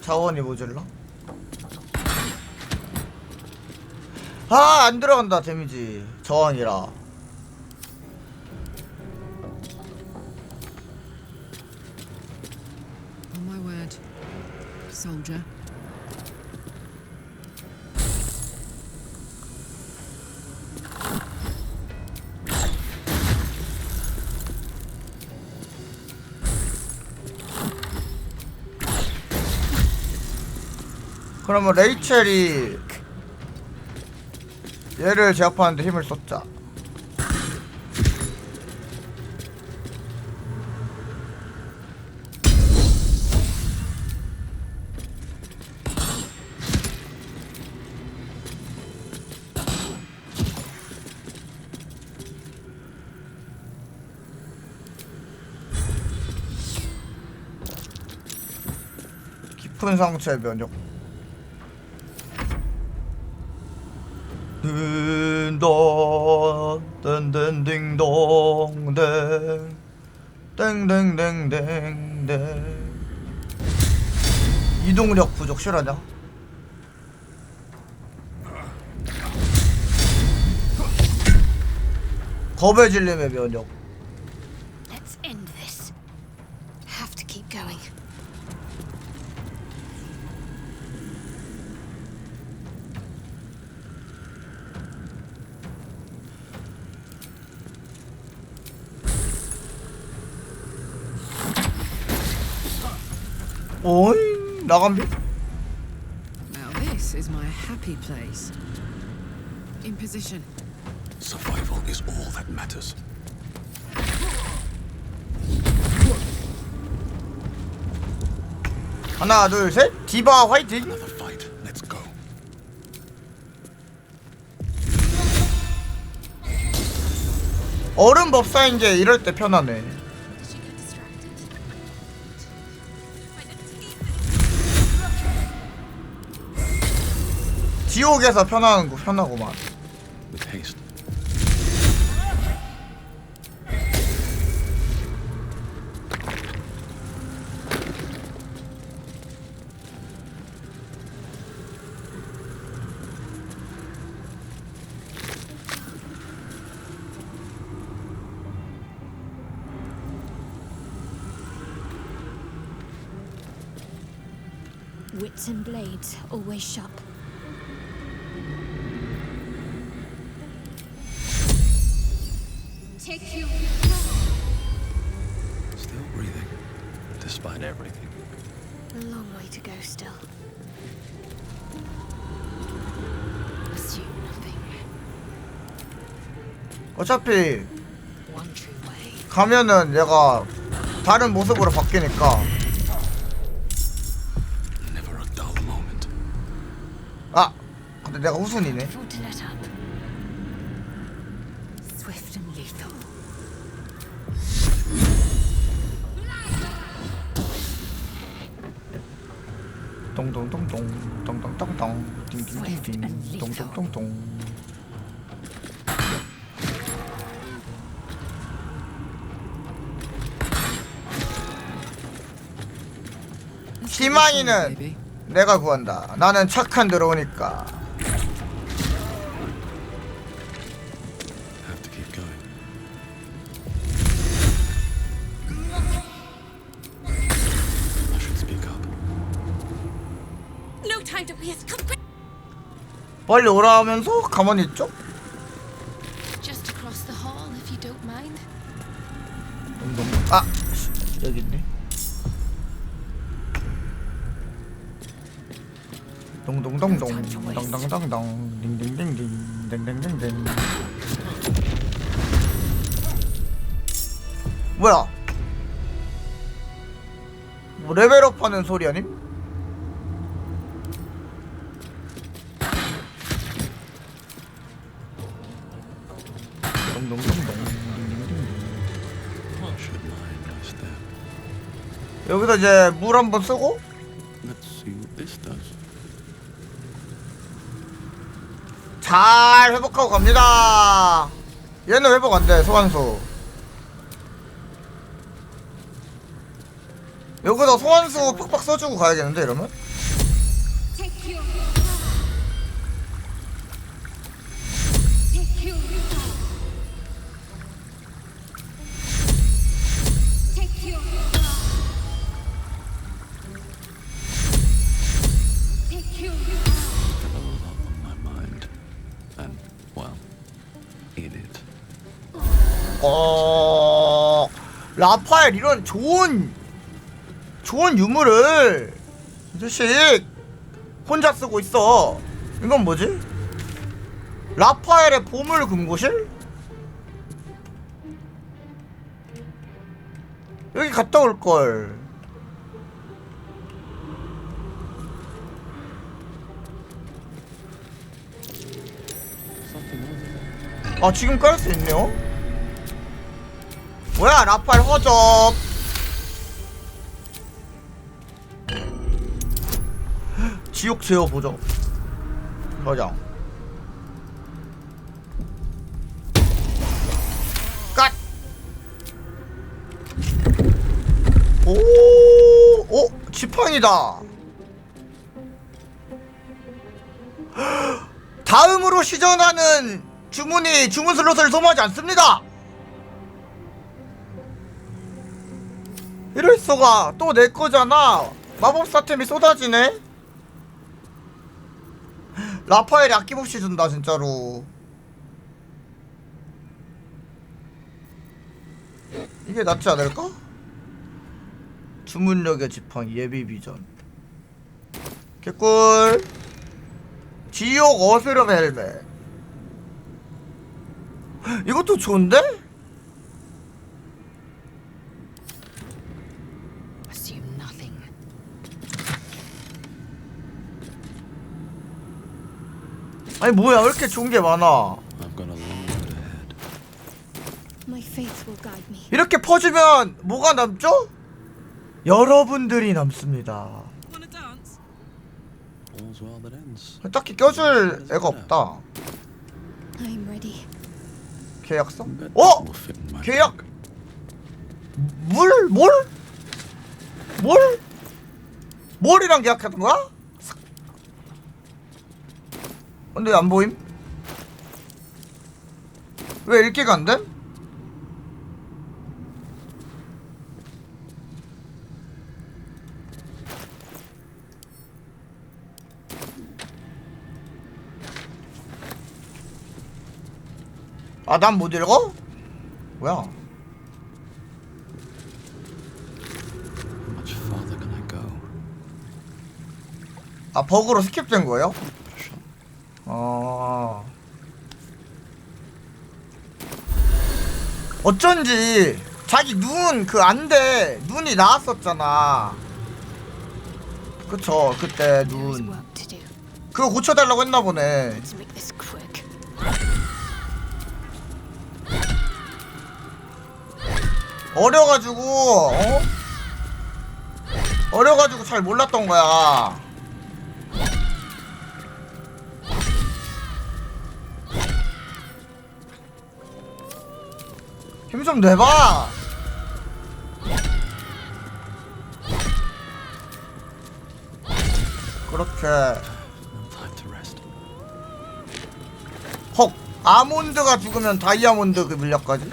[SPEAKER 1] 자원이 모질라? 아, 안 들어간다 데미지 저항이라.
[SPEAKER 20] On my word, soldier.
[SPEAKER 1] 그러면 레이첼이 얘를 제압하는데 힘을 쏟자. 깊은 상처의 면역. 든든딩동댕 땡땡땡땡땡. 이동력 부족 실하냐? 겁에 질림의 면역.
[SPEAKER 13] Let's end this. Have to keep going.
[SPEAKER 1] 오잉 나간비?
[SPEAKER 20] Now this is my happy place. In position.
[SPEAKER 14] Survival is all that matters.
[SPEAKER 1] 하나 둘 셋 디바 화이팅.
[SPEAKER 14] Another fight. Let's go.
[SPEAKER 1] 얼음 법사인 게 이럴 때 편하네. 지옥에서 편하구만.
[SPEAKER 14] With haste.
[SPEAKER 18] Wits and blades, always sharp.
[SPEAKER 13] Take you.
[SPEAKER 4] Still breathing, despite everything.
[SPEAKER 18] A long way to go still. Assume nothing.
[SPEAKER 1] 어차피
[SPEAKER 18] One true way.
[SPEAKER 1] 가면은 얘가 다른 모습으로 바뀌니까.
[SPEAKER 14] Never a dull moment.
[SPEAKER 1] 아 근데 내가 후순이네.
[SPEAKER 18] Afford to let up. Swift and lethal.
[SPEAKER 1] 동동동동 동동동동 띵띵띵띵 동동동동. 희망이는 내가 구한다. 나는 착한 들어오니까.
[SPEAKER 4] Have to keep going. I should speak up.
[SPEAKER 8] No time to waste. Come quick.
[SPEAKER 1] 빨리 오라면서 가만히 있죠?
[SPEAKER 8] Just across the hall, if you don't mind.
[SPEAKER 1] 아 여기 있네. 동동동동 동동동동 딩딩딩딩 딩딩딩딩. 뭐야? 뭐 레벨업하는 소리 아님? 동동동동 딩딩딩딩. 여기서 이제 물 한번 쓰고.
[SPEAKER 4] Let's see what this does.
[SPEAKER 1] 잘 회복하고 갑니다. 얘는 회복 안돼. 소환수 여기서 소환수 팍팍 써주고 가야겠는데 이러면? 라파엘 이런 좋은 유물을 이 자식 혼자 쓰고 있어. 이건 뭐지? 라파엘의 보물 금고실? 여기 갔다 올걸. 아 지금 깔 수 있네요? 뭐야 라파엘 허접. 지옥 제어 보정 맞아. 갓. 오 지팡이다. 다음으로 시전하는 주문이 주문 슬롯을 소모하지 않습니다. 이럴 수가. 또 내 거잖아. 마법사템이 쏟아지네. 라파엘이 아낌없이 준다 진짜로. 이게 낫지 않을까? 주문력의 지팡이 예비 비전 개꿀. 지옥 어스름 헬멧 이것도 좋은데? 아니 뭐야 왜 이렇게 좋은 게 많아. 이렇게 퍼주면 뭐가 남죠? 여러분들이 남습니다. 딱히 껴줄 애가 없다. 계약서? 어? 계약 뭘이랑 계약하던 거야? 근데 안 보임? 왜 읽기가 안 돼? 아, 난 못 읽어? 뭐야? 아, 버그로 스킵된 거예요? 어쩐지 자기 눈 그 안대 눈이 나왔었잖아. 그쵸 그때 눈 그거 고쳐달라고 했나 보네. 어려가지고 어려가지고 잘 몰랐던 거야. 힘 좀 내봐. 그렇게. 헉, 아몬드가 죽으면 다이아몬드 그 물약까지.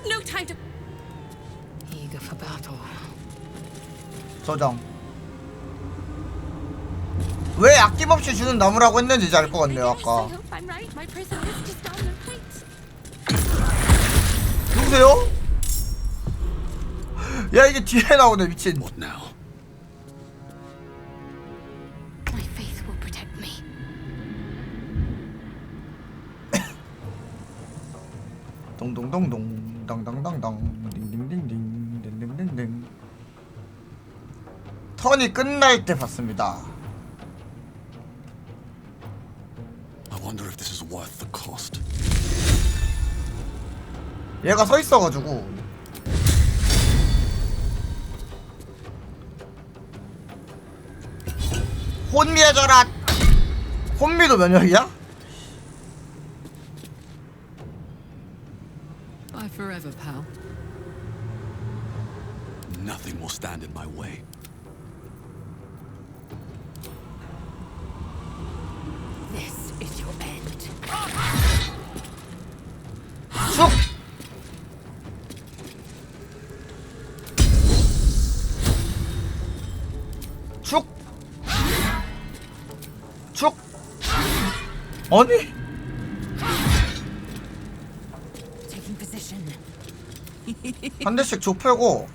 [SPEAKER 8] No time to.
[SPEAKER 16] Eager for battle.
[SPEAKER 1] 저장. 왜 아낌없이 주는 나무라고 했는지 알 것 같네요 아까. 누구세요? 야 이게 뒤에 나오네 미친. 동동동동 당당당당 딩딩딩딩 딩딩딩딩. 턴이 끝날 때 봤습니다.
[SPEAKER 4] I wonder if this is worth the cost.
[SPEAKER 1] 얘가 서 있어가지고. 혼미해져라. 혼미도 면역이야?
[SPEAKER 5] Bye forever, pal.
[SPEAKER 15] Nothing will stand in my way.
[SPEAKER 21] This is your end.
[SPEAKER 1] 쑥! 쭉! 쭉! 아니?
[SPEAKER 21] Taking position.
[SPEAKER 1] 한 대씩 좁혀고.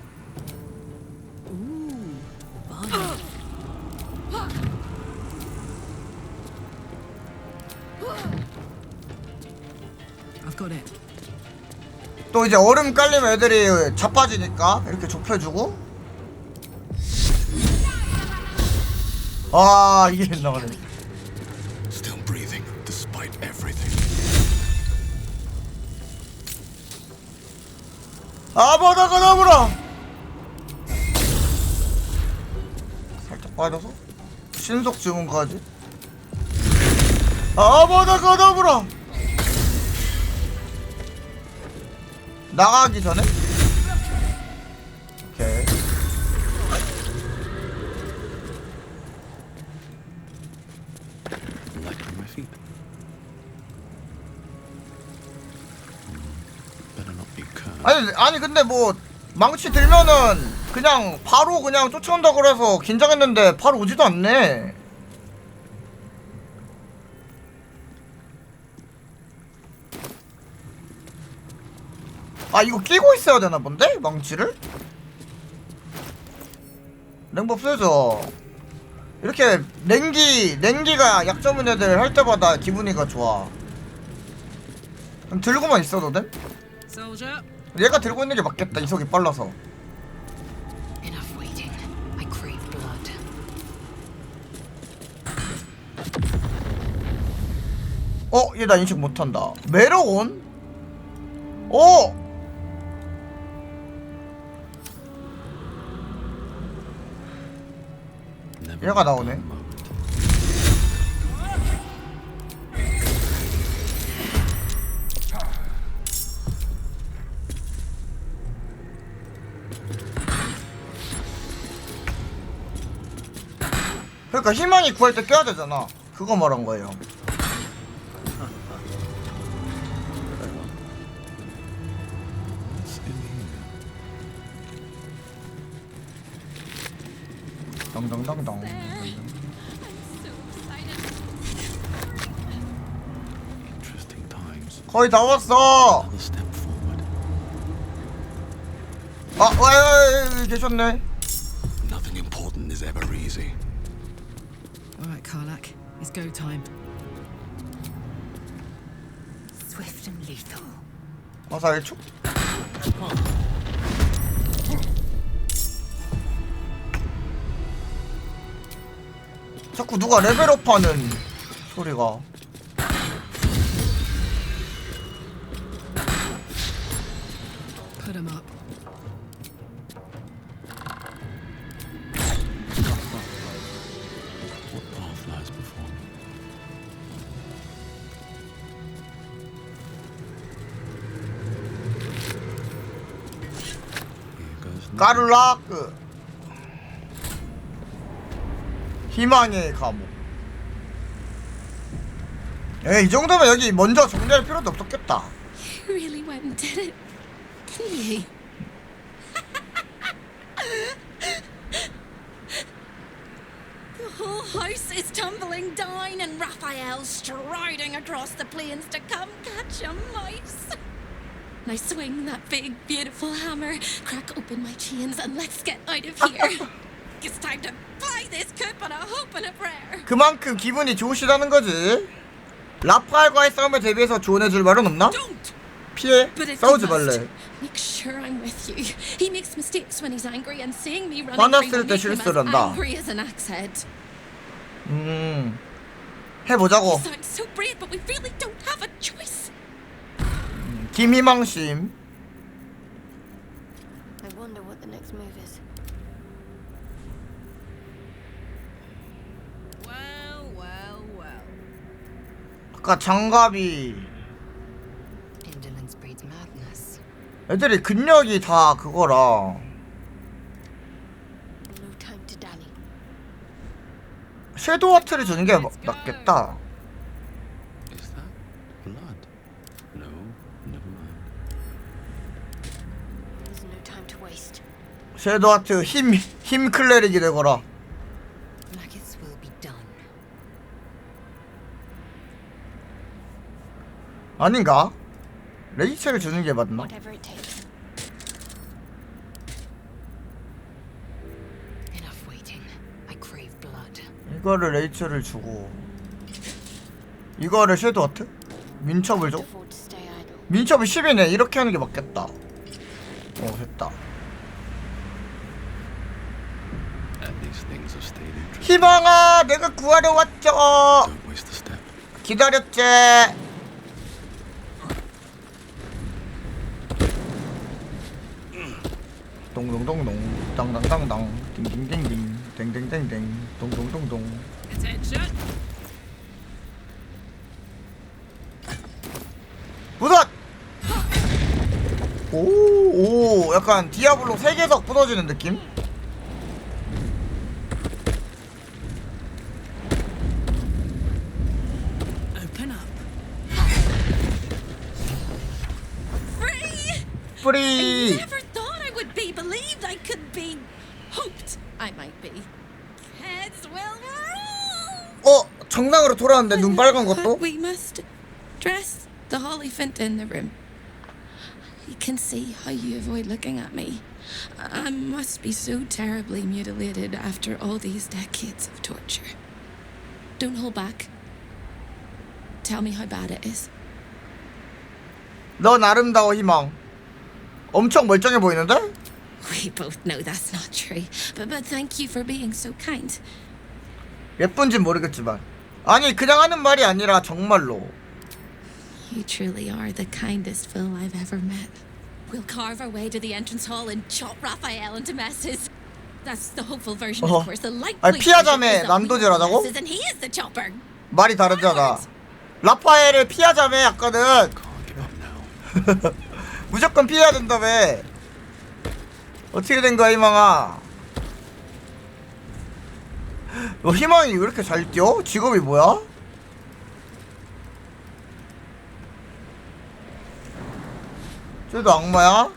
[SPEAKER 20] I've got it.
[SPEAKER 1] 또 이제 얼음 깔리면 애들이 자빠지니까 이렇게 좁혀주고. 아, 이게 나가네.
[SPEAKER 15] Still breathing despite everything.
[SPEAKER 1] 아바다가다브라. 살짝 빠져서 신속 주문까지. 아바다가다브라. 나가기 전에. 오케이.
[SPEAKER 4] Light on my feet. Better not be curved.
[SPEAKER 1] 아니 근데 뭐 망치 들면은 그냥 바로 그냥 쫓아온다 그래서 긴장했는데 바로 오지도 않네. 아, 이거 끼고 있어야 되나 본데? 망치를? 랭법 쓰죠. 이렇게 랭기가 약점인 애들 할 때마다 기분이가 좋아. 그럼 들고만 있어도 돼?
[SPEAKER 20] Soldier.
[SPEAKER 1] 얘가 들고 있는 게 맞겠다. 이속이 빨라서.
[SPEAKER 16] Enough waiting. I crave blood.
[SPEAKER 1] 얘 나 인식 못한다. 메로온? 오! 얘가 나오네. 그러니까 희망이 구할 때 껴야 되잖아. 그거 말한 거예요. 당당당당.
[SPEAKER 4] Interesting times.
[SPEAKER 1] 거의 다 왔어.
[SPEAKER 4] Another step forward.
[SPEAKER 1] 와, 계셨네.
[SPEAKER 15] Nothing important is ever easy.
[SPEAKER 20] All right, Karlak. It's go time.
[SPEAKER 21] Swift and lethal.
[SPEAKER 1] 화사 1초? 자꾸 누가 레벨업하는 소리가.
[SPEAKER 20] Put him up.
[SPEAKER 4] What path lies before me? Here goes nothing.
[SPEAKER 1] 까르라크. 희망의 감옥. 이 정도면 여기 먼저 정리할 필요도 없었겠다.
[SPEAKER 8] You really went and did it, didn't you? The whole house is tumbling down and Raphael's striding across the plains to come catch a mouse. Now swing that big, beautiful hammer, crack open my chains and let's get out of here. It's time to fly this coop on a hope and a prayer.
[SPEAKER 1] 그만큼 기분이 좋으시다는 거지. 라파엘과의 싸움에 대비해서 조언해줄 말은 없나? 피해. 싸우지 말래.
[SPEAKER 8] Make sure I'm with you. He makes mistakes when he's angry, and seeing me running
[SPEAKER 1] 화났을 때
[SPEAKER 8] free will make him as
[SPEAKER 1] 실수를 한다.
[SPEAKER 8] angry as an axe head.
[SPEAKER 1] 해보자고.
[SPEAKER 8] He sounds so brave, but we really don't have a choice.
[SPEAKER 1] 김희망심.
[SPEAKER 18] I wonder what the next move is.
[SPEAKER 5] Well, well, well.
[SPEAKER 1] 아까 장갑이
[SPEAKER 16] Indolence breeds madness.
[SPEAKER 1] 애들이 근력이 다 그거라. 섀도우 하트를 주는 게 낫겠다.
[SPEAKER 4] Is that blood? No, never mind.
[SPEAKER 8] There's no time to waste.
[SPEAKER 1] 섀도우 하트 힘 클레릭이 되거라.
[SPEAKER 21] Maggots will be done.
[SPEAKER 1] 아닌가? 레이첼을 주는 게 맞나?
[SPEAKER 8] Whatever it takes.
[SPEAKER 21] Enough waiting. I crave blood.
[SPEAKER 1] 이거를 레이첼을 주고 이거를 섀도우 하트? 민첩을 줘?
[SPEAKER 8] Afford to stay idle.
[SPEAKER 1] 민첩이 10이네. 이렇게 하는 게 맞겠다. 됐다.
[SPEAKER 4] And these things have stayed interesting.
[SPEAKER 1] 희망아, 내가 구하러 왔죠.
[SPEAKER 4] Don't waste a step.
[SPEAKER 1] 기다렸지. 동동동동 당당당당 딩딩딩딩 댕댕댕댕 동동동동.
[SPEAKER 5] Attention.
[SPEAKER 1] 부쉈! 오, 약간 디아블로 3개석 부서지는 느낌?
[SPEAKER 20] Open up.
[SPEAKER 1] 프리!
[SPEAKER 20] I never thought I would be believed. I could be hoped I might be. Heads will roll.
[SPEAKER 1] 정상으로 돌아왔는데 눈 빨간 것도?
[SPEAKER 8] We must dress the Hollyphant in the room. You can see how you avoid looking at me. I must be so terribly mutilated after all these decades of torture. Don't hold back. Tell me how bad it is.
[SPEAKER 1] 넌 아름다워 희망. 엄청 멀쩡해 보이는데?
[SPEAKER 8] We both know that's not true. But thank you for being so kind.
[SPEAKER 1] 예쁜진 모르겠지만 아니 그냥 하는 말이 아니라 정말로.
[SPEAKER 8] You truly are the kindest fool I've ever met. We'll carve our way to the entrance hall and chop Raphael into messes. That's the hopeful version, of course. The likely
[SPEAKER 1] 아니 피하자며
[SPEAKER 8] version is that we
[SPEAKER 1] 난도질하자고?
[SPEAKER 8] messes and he is the chopper.
[SPEAKER 1] 말이 다르잖아. 라파엘을 피하자며 아까는. 무조건 피해야 된다며. 어떻게 된 거야 희망아? 너 희망이 왜 이렇게 잘 뛰어? 직업이 뭐야? 쟤도 악마야?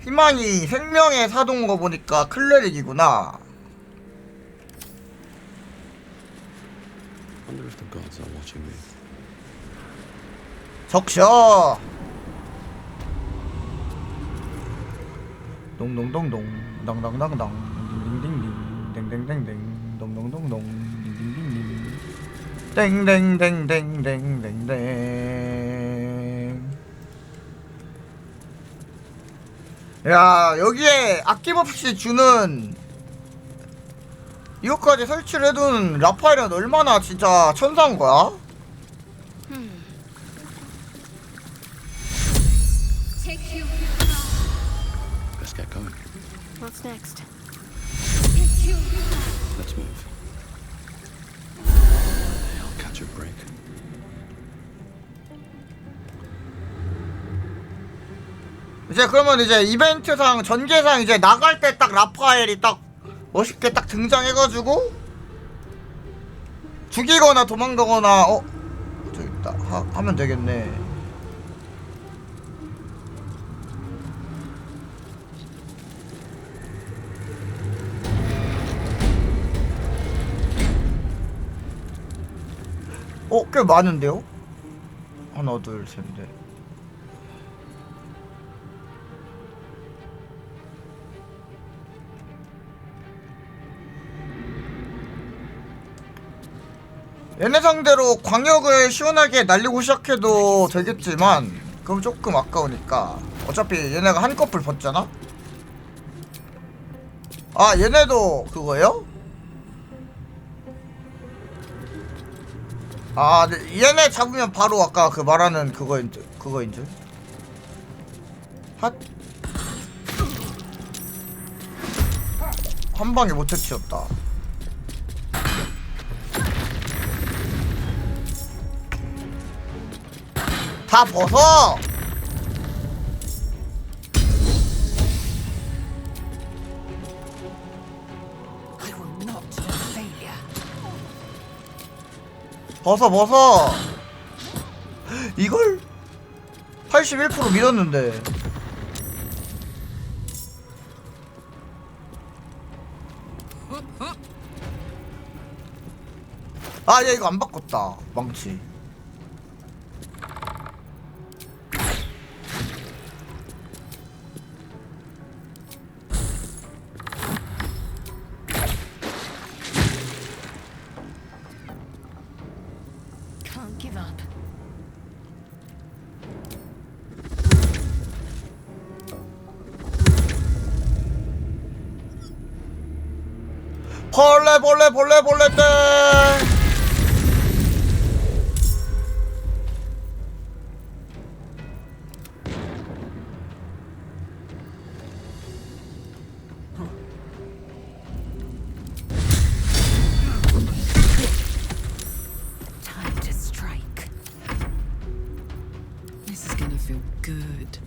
[SPEAKER 1] 희망이 생명의 사동인 거 보니까 클레릭이구나.
[SPEAKER 4] Wonder if the gods are watching me.
[SPEAKER 1] 적셔. 동동동동 당당당당 딩딩딩딩 댕댕댕댕 동동동동 딩딩딩딩 땡땡땡땡땡땡. 야 여기에 아낌없이 주는 이것까지 설치를 해둔 라파엘은 얼마나 진짜 천사인 거야?
[SPEAKER 4] Let's get going.
[SPEAKER 8] What's next?
[SPEAKER 4] Let's move. I'll catch a break.
[SPEAKER 1] 이제 그러면 이제 이벤트상 전개상 이제 나갈 때 딱 라파엘이 딱 멋있게 딱 등장해가지고 죽이거나 도망가거나 저기 있다 하면 되겠네. 꽤 많은데요? 하나 둘 셋 넷. 얘네 상대로 광역을 시원하게 날리고 시작해도 되겠지만 그럼 조금 아까우니까 어차피 얘네가 한꺼풀 벗잖아? 아 얘네도 그거예요? 아 얘네 잡으면 바로 아까 그 말하는 그거인줄 핫 한방에 못 해치웠다. 다 벗어! 벗어. 이걸 81% 믿었는데. 아, 얘 이거 안 바꿨다. 망치.
[SPEAKER 16] Can't give up.
[SPEAKER 1] 벌레 때.
[SPEAKER 16] Time to strike.
[SPEAKER 20] This is gonna feel good.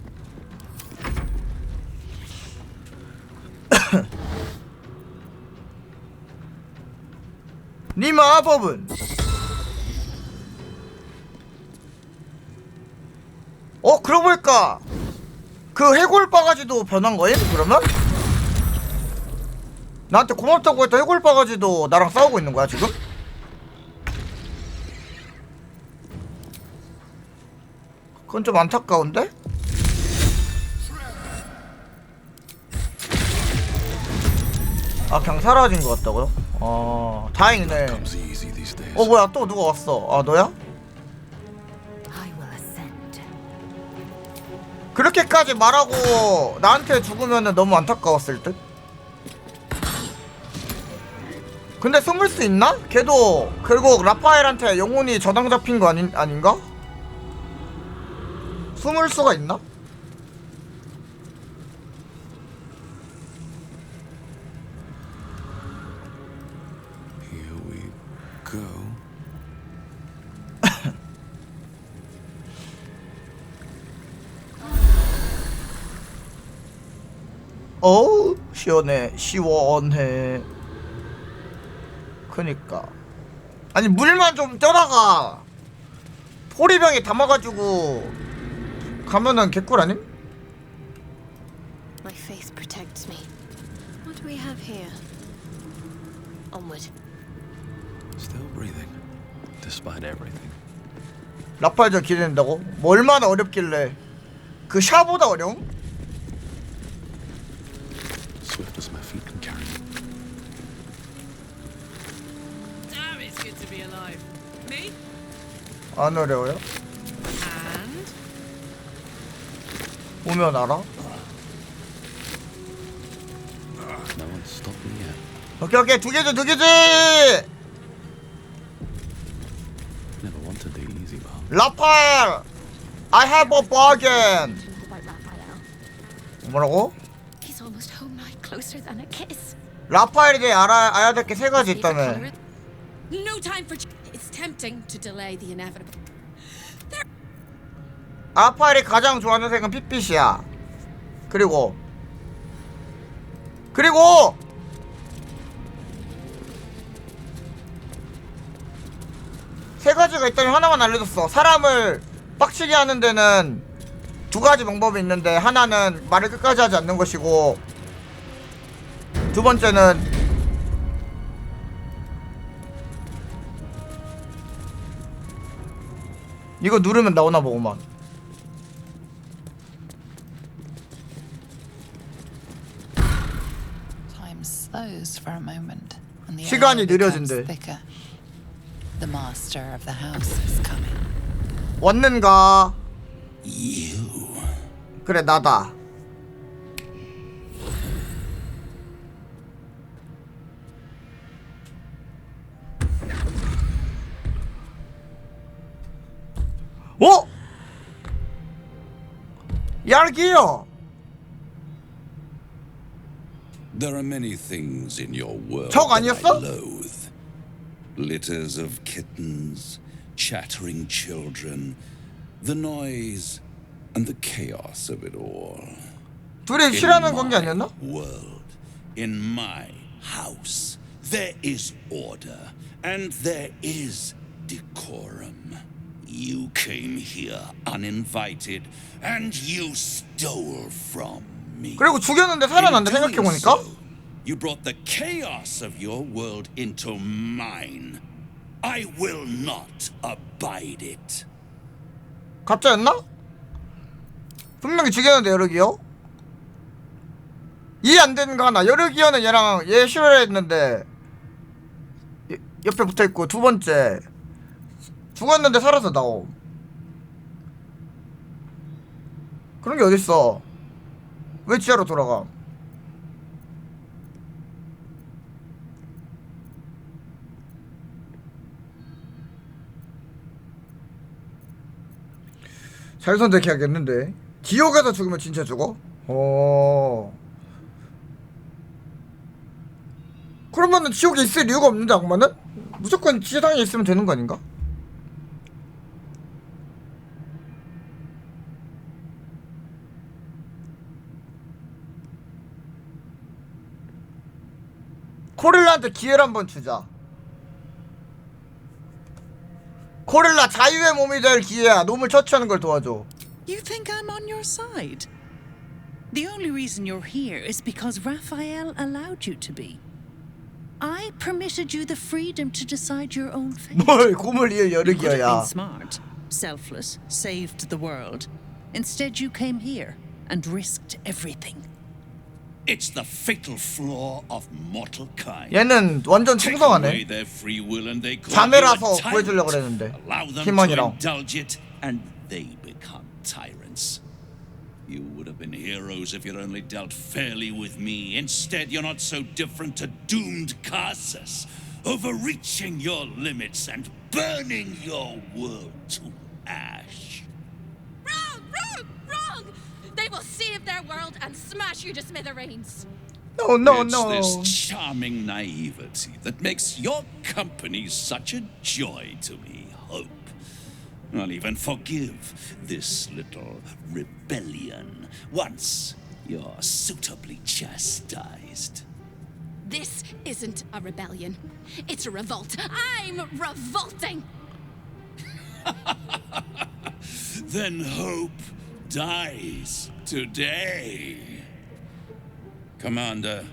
[SPEAKER 1] 네 마법은 그러고 보니까 그 해골 바가지도 변한 거임? 그러면? 나한테 고맙다고 했던 해골 바가지도 나랑 싸우고 있는 거야 지금? 그건 좀 안타까운데? 아, 그냥 사라진 것 같다고요? 다행이네. 뭐야, 또 누가 왔어? 아, 너야? 그렇게까지 말하고 나한테 죽으면 너무 안타까웠을 듯? 근데 숨을 수 있나? 걔도 결국 라파엘한테 영혼이 저당 잡힌 거 아닌가? 숨을 수가 있나? 어우, 시원해. 그니까 아니, 물만 좀 떠다가 포리병에 담아가지고 가면은 개꿀 아님?
[SPEAKER 18] My faith protects me. What do we have here? Onward.
[SPEAKER 4] Still breathing, despite everything.
[SPEAKER 1] 라팔전 기대된다고? 뭐 얼마나 어렵길래? 그 샤보다 어려움?
[SPEAKER 4] Swift as my feet can carry me.
[SPEAKER 20] Damn, it's good to be alive. Me?
[SPEAKER 1] 안 어려워요?
[SPEAKER 20] And?
[SPEAKER 1] 오면 알아?
[SPEAKER 4] No one's stopped me yet.
[SPEAKER 1] 오케이, 두 개지!
[SPEAKER 4] Never wanted the easy path.
[SPEAKER 1] 라팔! I have a bargain! 뭐라고?
[SPEAKER 8] He's almost home now, closer than a kiss.
[SPEAKER 1] 라파엘에 대해 알아야 될 게 세 가지 있다며.
[SPEAKER 8] No time for. It's tempting to delay the inevitable.
[SPEAKER 1] 라파엘이 가장 좋아하는 색은 핏빛이야. 그리고 세 가지가 있다면 하나만 알려줬어. 사람을 빡치게 하는 데는 두 가지 방법이 있는데, 하나는 말을 끝까지 하지 않는 것이고, 두 번째는 이거 누르면 나오나 보구만.
[SPEAKER 19] Time slows for a moment, and the
[SPEAKER 1] 시간이
[SPEAKER 19] air becomes
[SPEAKER 1] 느려진대.
[SPEAKER 19] thicker. The master of the house is coming.
[SPEAKER 1] 왔는가? 그래, 나다. 얄기요.
[SPEAKER 3] There are many things in your world
[SPEAKER 1] 적
[SPEAKER 3] that I
[SPEAKER 1] 아니었어?
[SPEAKER 3] loathe. Litters of kittens, chattering children, the noise and the chaos of it all.
[SPEAKER 1] 둘이 싫어하는 관계 아니었나?
[SPEAKER 3] World, in my house, there is order and there is decorum. You came here uninvited, and you stole from me.
[SPEAKER 1] 그리고 죽였는데 살아난다 생각해보니까.
[SPEAKER 3] You brought the chaos of your world into mine. I will not abide it.
[SPEAKER 1] 가짜였나? 분명히 죽였는데 여르기요? 이해 안 되는 거 하나. 여르기어는 얘랑 얘 싫어했는데 옆에 붙어있고, 두 번째 죽었는데 살아서 나옴. 그런 게 어딨어. 왜 지하로 돌아가? 잘 선택해야겠는데. 지옥에서 죽으면 진짜 죽어? 그러면은 지옥에 있을 이유가 없는데, 악마는? 무조건 지상에 있으면 되는 거 아닌가? 코릴라한테 기회를 한번 주자. 코릴라 자유의 몸이 될 기회야. 놈을 처치하는 걸 도와줘.
[SPEAKER 17] You think I'm on your side? The only reason you're here is because Raphael allowed you to be. I permitted you the freedom to decide your own fate.
[SPEAKER 1] 뭘 고물 이을
[SPEAKER 17] You could have
[SPEAKER 1] 여르기어야.
[SPEAKER 17] been smart, selfless, saved the world. Instead, you came here and risked everything.
[SPEAKER 3] It's the fatal flaw of mortal kind.
[SPEAKER 1] 얘는 완전
[SPEAKER 3] Take
[SPEAKER 1] 충성하네.
[SPEAKER 3] away their free will and they call
[SPEAKER 1] 자매라서
[SPEAKER 3] you a tyrant.
[SPEAKER 1] 구해주려고 그랬는데.
[SPEAKER 3] Allow them to
[SPEAKER 1] 팀원이랑.
[SPEAKER 3] indulge it, and they become tyrants. You would have been heroes if you'd only dealt fairly with me. Instead, you're not so different to doomed Carsus, overreaching your limits and burning your world to ash.
[SPEAKER 8] Wrong! Wrong! Wrong! They will save their world and smash you to smithereens.
[SPEAKER 1] No, no,
[SPEAKER 3] It's
[SPEAKER 1] no.
[SPEAKER 3] this charming naivety that makes your company such a joy to me, Hope. I'll even forgive this little rebellion once you're suitably chastised.
[SPEAKER 8] This isn't a rebellion. It's a revolt. I'm revolting.
[SPEAKER 3] Then Hope dies today. Commander,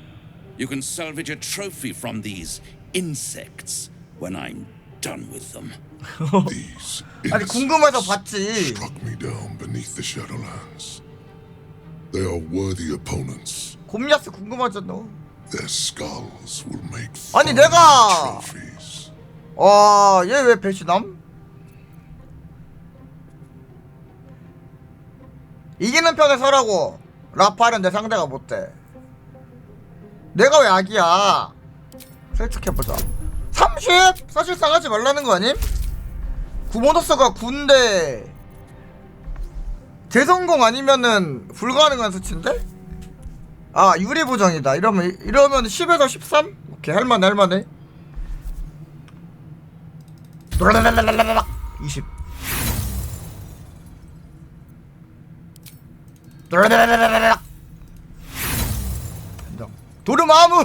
[SPEAKER 3] you can salvage a trophy from these insects when I'm done with them.
[SPEAKER 1] 아니 궁금해서 봤지.
[SPEAKER 22] Struck me down beneath the Shadowlands. They are worthy opponents.
[SPEAKER 1] 곰리아스 궁금하잖아.
[SPEAKER 22] Their skulls will make
[SPEAKER 1] 아니
[SPEAKER 22] fine
[SPEAKER 1] 내가
[SPEAKER 22] trophies.
[SPEAKER 1] 얘 왜 배신함? 이기는 편에 서라고. 라파엘은 내 상대가 못돼. 내가 왜 악이야? 설득해보자. 30? 사실상 하지 말라는 거 아님? 구모더스가 군대 재성공 아니면은 불가능한 수치인데? 아 유리 보정이다. 이러면 10에서 13? 오케이 할만해. 20. 도르마무.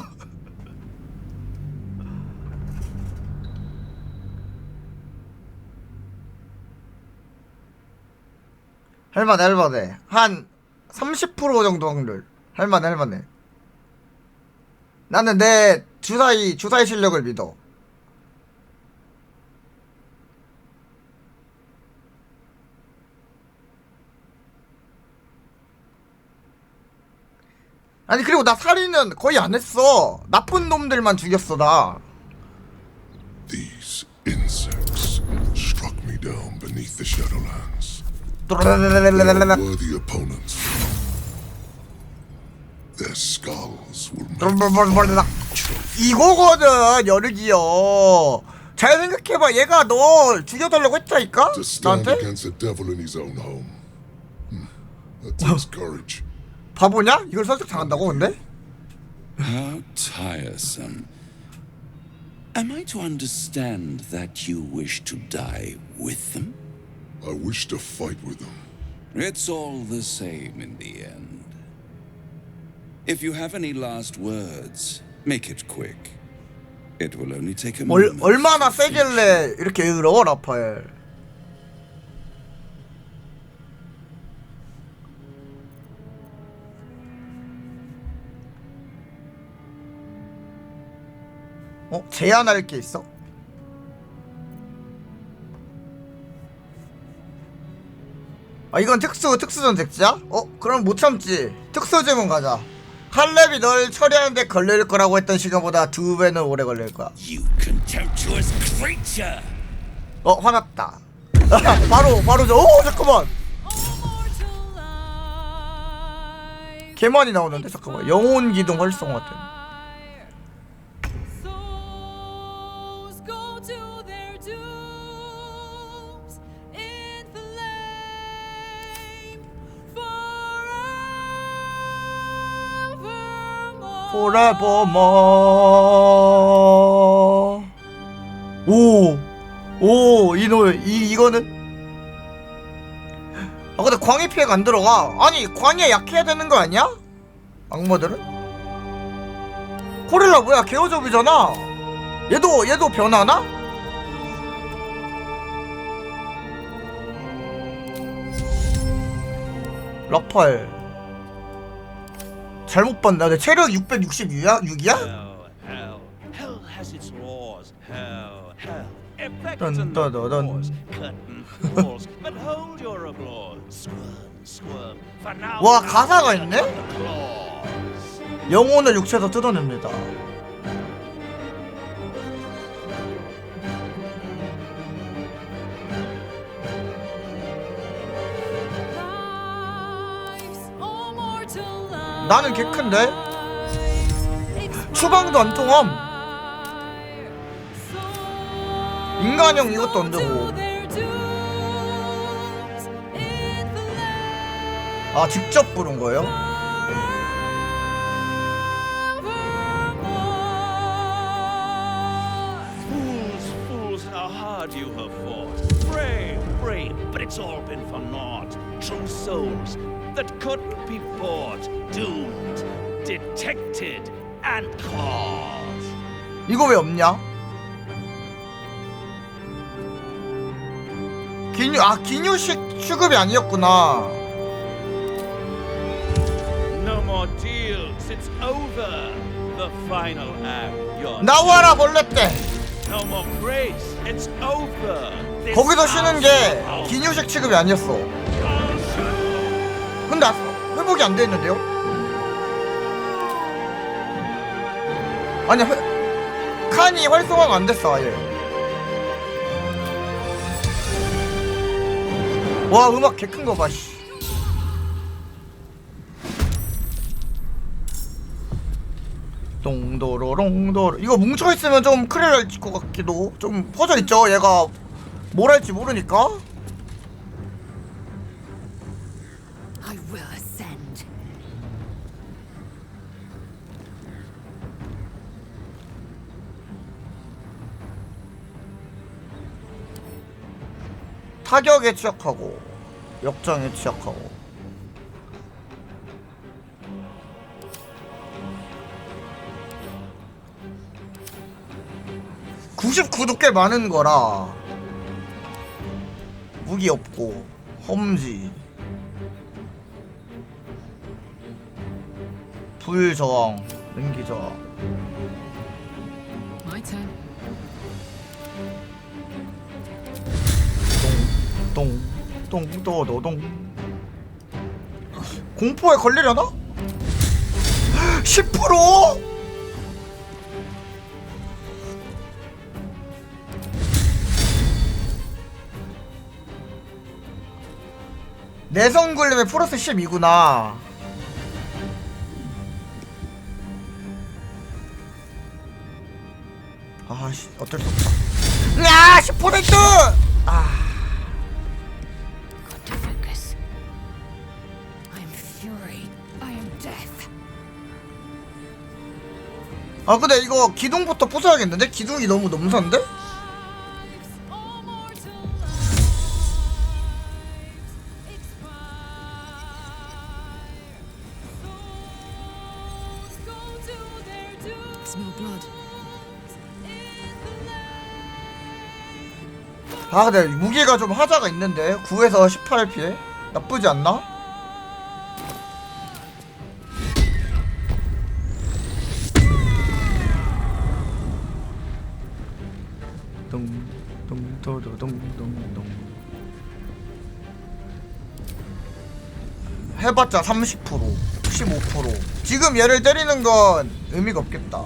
[SPEAKER 1] 할만해. 한 30% 정도 확률. 할만해. 나는 내 주사위 실력을 믿어. 아니 그리고 나 살인은 거의 안 했어. 나쁜 놈들만 죽였어 나.
[SPEAKER 22] These insects struck me down beneath the Shadowlands. They are worthy opponents. Their skulls will make
[SPEAKER 1] 이거거든 여르기요. 잘 생각해봐. 얘가 너 죽여달라고 했다니까?
[SPEAKER 22] to stand
[SPEAKER 1] 나한테?
[SPEAKER 22] against the devil in his own home. That takes courage.
[SPEAKER 1] 바보냐? 이걸 설득 당한다고 근데?
[SPEAKER 3] How tiresome. Am I to understand that you wish to die with them?
[SPEAKER 22] I wish to fight with them.
[SPEAKER 3] It's all the same in the end. If you have any last words, make it quick. It will only take a moment.
[SPEAKER 1] 얼마나 세길래 이렇게 의로워 라파엘. 제안할 게 있어? 아 이건 특수전 잭지야? 그럼 못 참지. 특수제문 가자. 할렙이 널 처리하는데 걸릴 거라고 했던 시간보다 2배는 오래 걸릴 거야.
[SPEAKER 3] You contemptuous creature.
[SPEAKER 1] 화났다. 바로 잠깐만. 개 많이 나오는데 잠깐만. 영혼 기둥 활성화 때. forevermore. 이 노래 이거는 근데 광해 피해가 안 들어가. 아니 광해 약해야 되는 거 아니야? 악마들은? 코렐라 뭐야 개어접이잖아. 얘도 변하나? 라파엘 잘못 봤나? 내 체력 666이야? 6이야?
[SPEAKER 6] Hell has its laws. Hell. Effects
[SPEAKER 1] Dun,
[SPEAKER 6] and
[SPEAKER 1] dun, dun, dun.
[SPEAKER 6] laws. Curtain falls. But hold your applause. Squirm. For now.
[SPEAKER 1] 와 가사가 있네?
[SPEAKER 6] Claws.
[SPEAKER 1] 영혼을 육체에서 뜯어냅니다. 나는 개 큰데? 추방도 안 통함. 인간형 이것도 안 되고. 아 직접 부른 거예요?
[SPEAKER 6] Fools, how hard you have fought. Brave, but it's all been for naught. True souls that couldn't be bought. Doomed, detected, and caught.
[SPEAKER 1] 이거 왜 없냐? 기뉴식 취급이 아니었구나.
[SPEAKER 6] No more deals, it's over. The final act.
[SPEAKER 1] 나와라 벌레떼.
[SPEAKER 6] No more grace, it's over.
[SPEAKER 1] 거기서 쉬는 게 기뉴식 취급이 아니었어. 근데 회복이 안 돼 있는데요? 아니 칸이 활성화가 안 됐어 아예. 와 음악 개 큰 거 봐. 씨. 동도로롱도로. 이거 뭉쳐 있으면 좀 큰일 날 것 같기도. 좀 퍼져 있죠. 얘가 뭘 할지 모르니까.
[SPEAKER 21] I will ascend.
[SPEAKER 1] 타격에 취약하고 역장에 취약하고. (99도) 꽤 많은 거라. 무기 없고 험지 불저항 냉기저항.
[SPEAKER 5] My turn.
[SPEAKER 1] 똥똥똥도도동. 공포에 걸리려나? 10%? 내성 굴림에 플러스 12구나. 아씨 어쩔 수 없다. 야 10%! 아.
[SPEAKER 21] Got to focus. I am fury. I am death.
[SPEAKER 1] 아 근데 이거 기둥부터 부숴야겠는데? 기둥이 너무 넘사인데?
[SPEAKER 5] Smell blood.
[SPEAKER 1] 아 근데 무기가 좀 하자가 있는데 9에서 18 피해? 나쁘지 않나? 해봤자 30%, 15%. 지금 얘를 때리는 건 의미가 없겠다.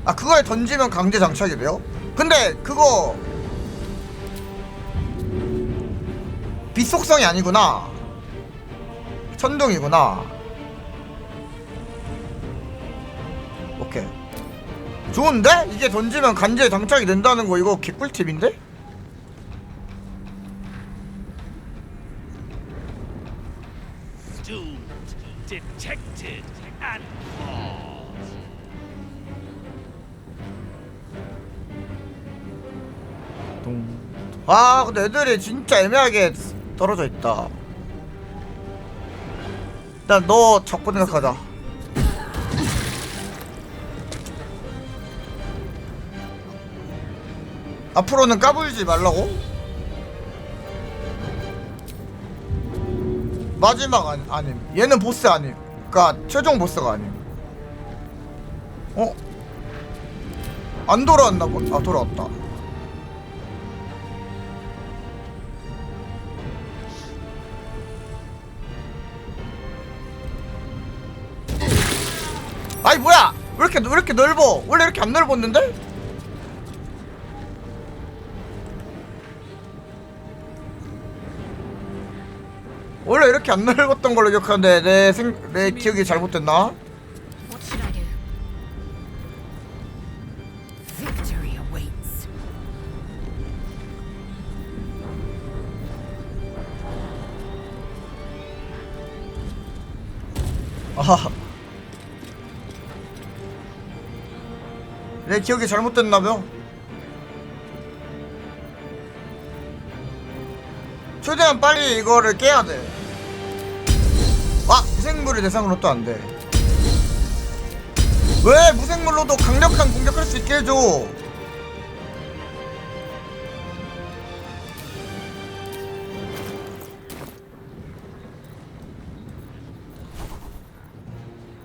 [SPEAKER 1] 아 그걸 던지면 강제 장착이 돼요? 근데 그거 빛 속성이 아니구나. 천둥이구나. 오케이. 좋은데? 이게 던지면 강제 장착이 된다는 거 이거 개꿀팁인데?
[SPEAKER 6] Detected and caught.
[SPEAKER 1] 아 근데 애들이 진짜 애매하게 떨어져 있다. 일단 너 잡고 생각하자. 앞으로는 까불지 말라고? 마지막 아님. 얘는 보스 아님. 그니까 최종 보스가 아님. 어? 안 돌아왔나 보. 아 돌아왔다. 아이 뭐야? 왜 이렇게 넓어? 원래 이렇게 안 넓었는데? 원래 이렇게 안 넓었던 걸로 기억하는데 내 기억이 잘못됐나?
[SPEAKER 21] What should I do? Victory awaits.
[SPEAKER 1] 아하. 내 기억이 잘못됐나봐요. 최대한 빨리 이거를 깨야 돼. 아! 무생물을 대상으로 또 안 돼. 왜 무생물로도 강력한 공격할 수 있게 해줘.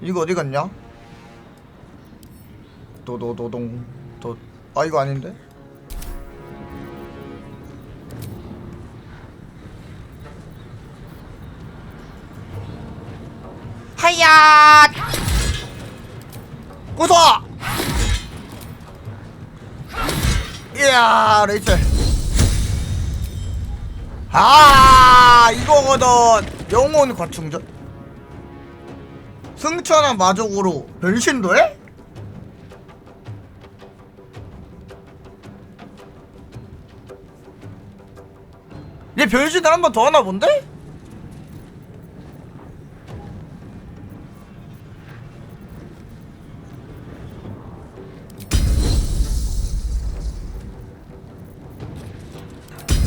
[SPEAKER 1] 이거 어디 갔냐? 도도도동 도. 아 이거 아닌데? 하야! 부숴! 이야 레이첼. 아 이거거든. 영혼 과충전. 승천한 마족으로 변신도 해? 얘 변신을 한 번 더 하나 본데?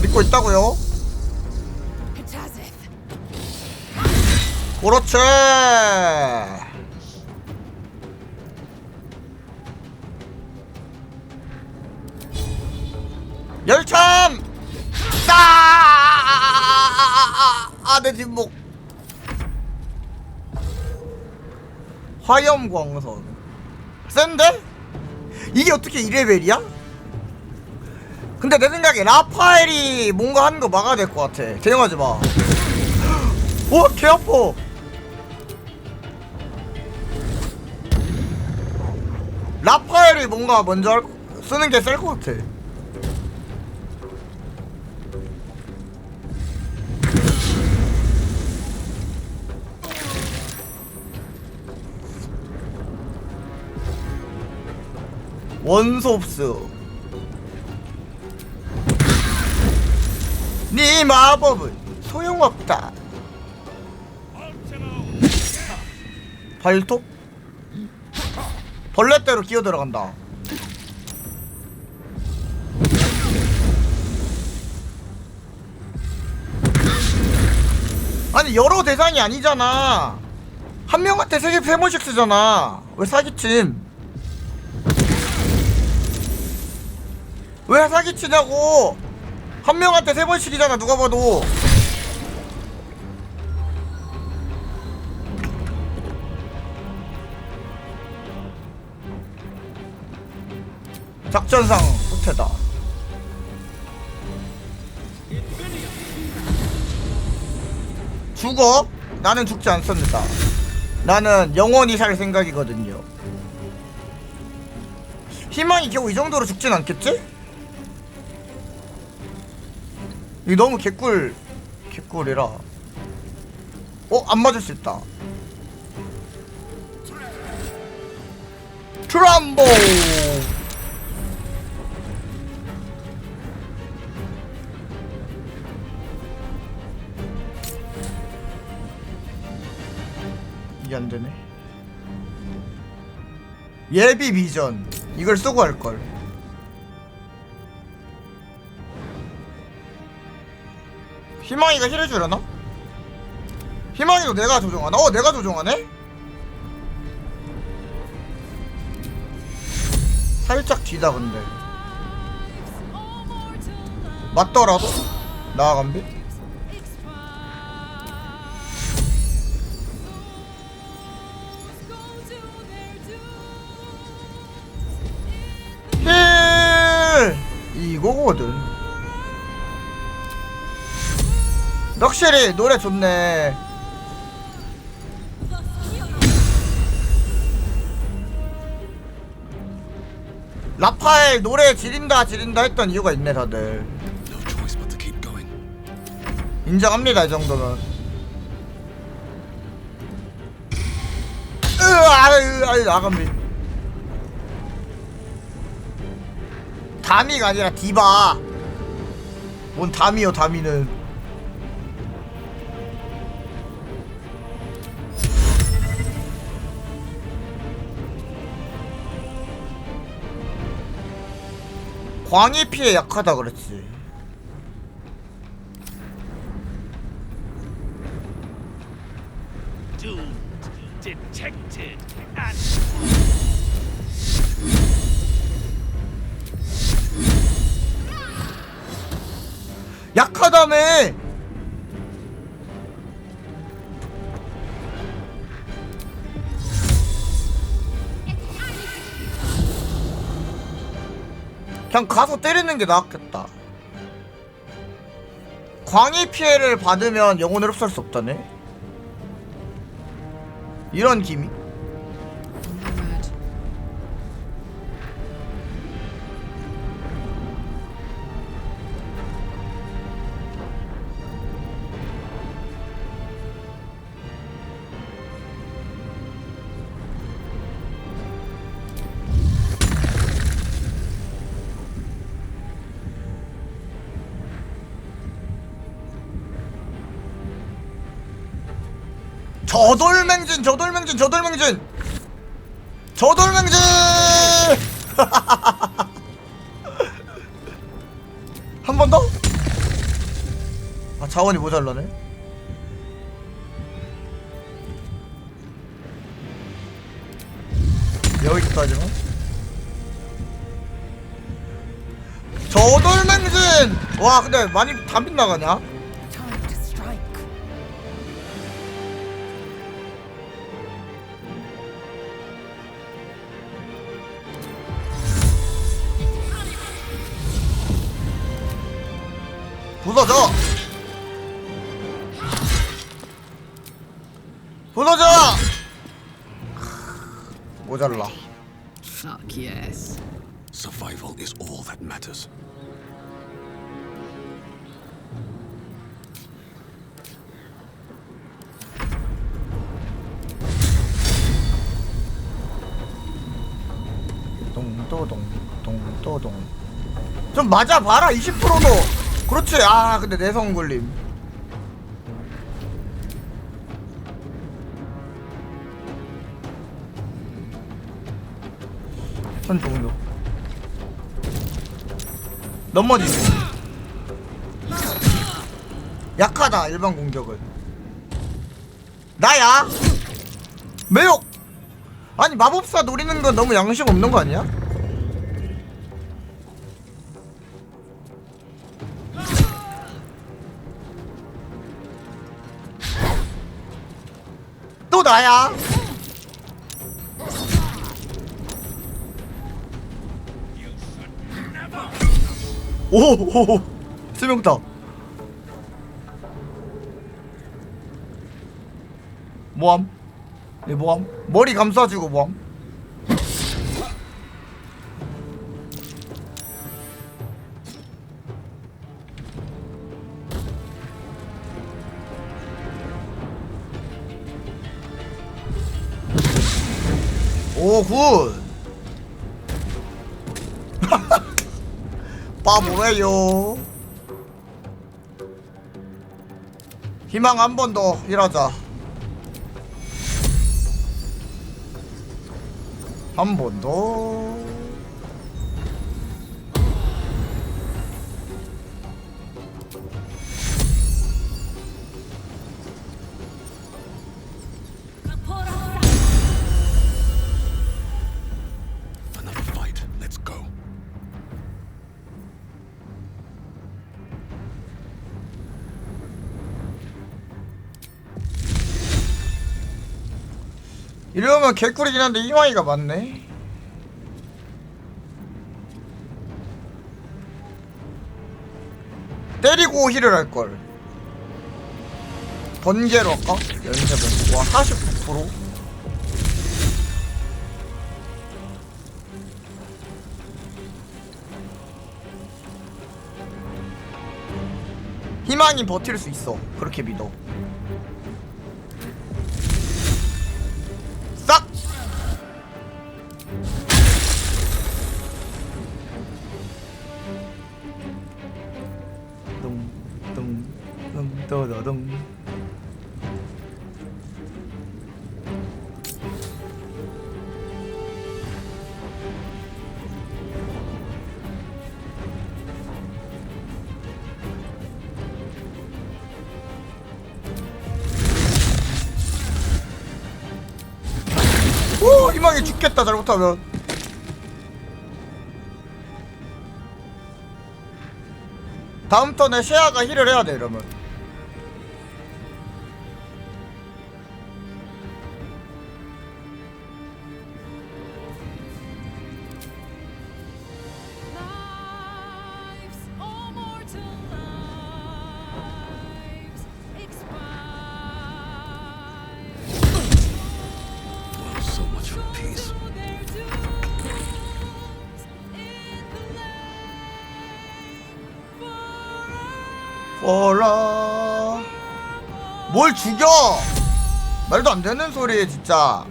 [SPEAKER 1] 믿고 있다고요? 그렇지. 열참. 내 뒷목. 화염광선 센데? 이게 어떻게 2레벨이야? 근데 내 생각에 라파엘이 뭔가 하는 거 막아야 될 것 같아. 대응하지 마. 오, 개 아파. 라파엘이 뭔가 먼저 쓰는 게 셀 것 같아. 원소 없어. 네 마법은 소용없다. 발톱? 벌레대로 기어 들어간다. 아니 여러 대상이 아니잖아. 한 명한테 세 번씩 쓰잖아. 왜 사기침? 왜 사기치냐고. 한 명한테 3번씩이잖아 누가 봐도. 작전상 후퇴다. 죽어? 나는 죽지 않습니다. 나는 영원히 살 생각이거든요. 희망이 겨우 이 정도로 죽진 않겠지? 이거 너무 개꿀이라. 안 맞을 수 있다. 트럼보. 이게 안 되네. 예비 비전. 이걸 쓰고 할 걸. 희망이가 힐 해주려나? 희망이도 내가 조종하나? 내가 조종하네? 살짝 뒤다 근데 맞더라도 나아간비? 힐! 이거거든. 확실히 노래 좋네. 라파엘 노래 지린다 했던 이유가 있네 다들. 인정합니다 이 정도면. 나간비. 다미가 아니라 디바. 뭔 다미요 다미는. 광희 피해 약하다 그랬지.
[SPEAKER 6] Doomed, detected, and
[SPEAKER 1] 약하다며. 그냥 가서 때리는 게 나았겠다. 광희 피해를 받으면 영혼을 흡수할 수 없다네. 이런 기믹. 저돌맹진 한 번 더? 아 자원이 모자라네. 여기까지만. 저돌맹진. 와 근데 많이 다 빗나가냐? 부서져! 부서져! 모자라.
[SPEAKER 5] Fuck yes.
[SPEAKER 15] Survival is all that matters.
[SPEAKER 1] 동또동. 좀 맞아봐라 20%도. 그렇지. 아 근데 내성 걸림. 선 종료. 넘어지지. 약하다 일반 공격은. 나야. 매혹. 아니 마법사 노리는 건 너무 양심 없는 거 아니야? 나야. 오, 세명다. 모함. 네, 모함. 머리 감싸주고 모함. 오, 굿. 바보래요. 희망 한 번 더 일하자. 한 번 더.
[SPEAKER 15] Another fight. Let's go.
[SPEAKER 1] 이러면 개꿀이긴 한데 이마이가 맞네. 때리고 힐을 할걸. 번개로 할까? 연쇄번. 와, 49%? 희망이 버틸 수 있어. 그렇게 믿어. 싹! 둥둥둥둥. 오, 희망이 죽겠다 잘못하면. 다음 턴에 셰아가 힐을 해야 돼 이러면.
[SPEAKER 15] So much for peace.
[SPEAKER 1] 어라. 뭘 죽여? 말도 안 되는 소리 진짜.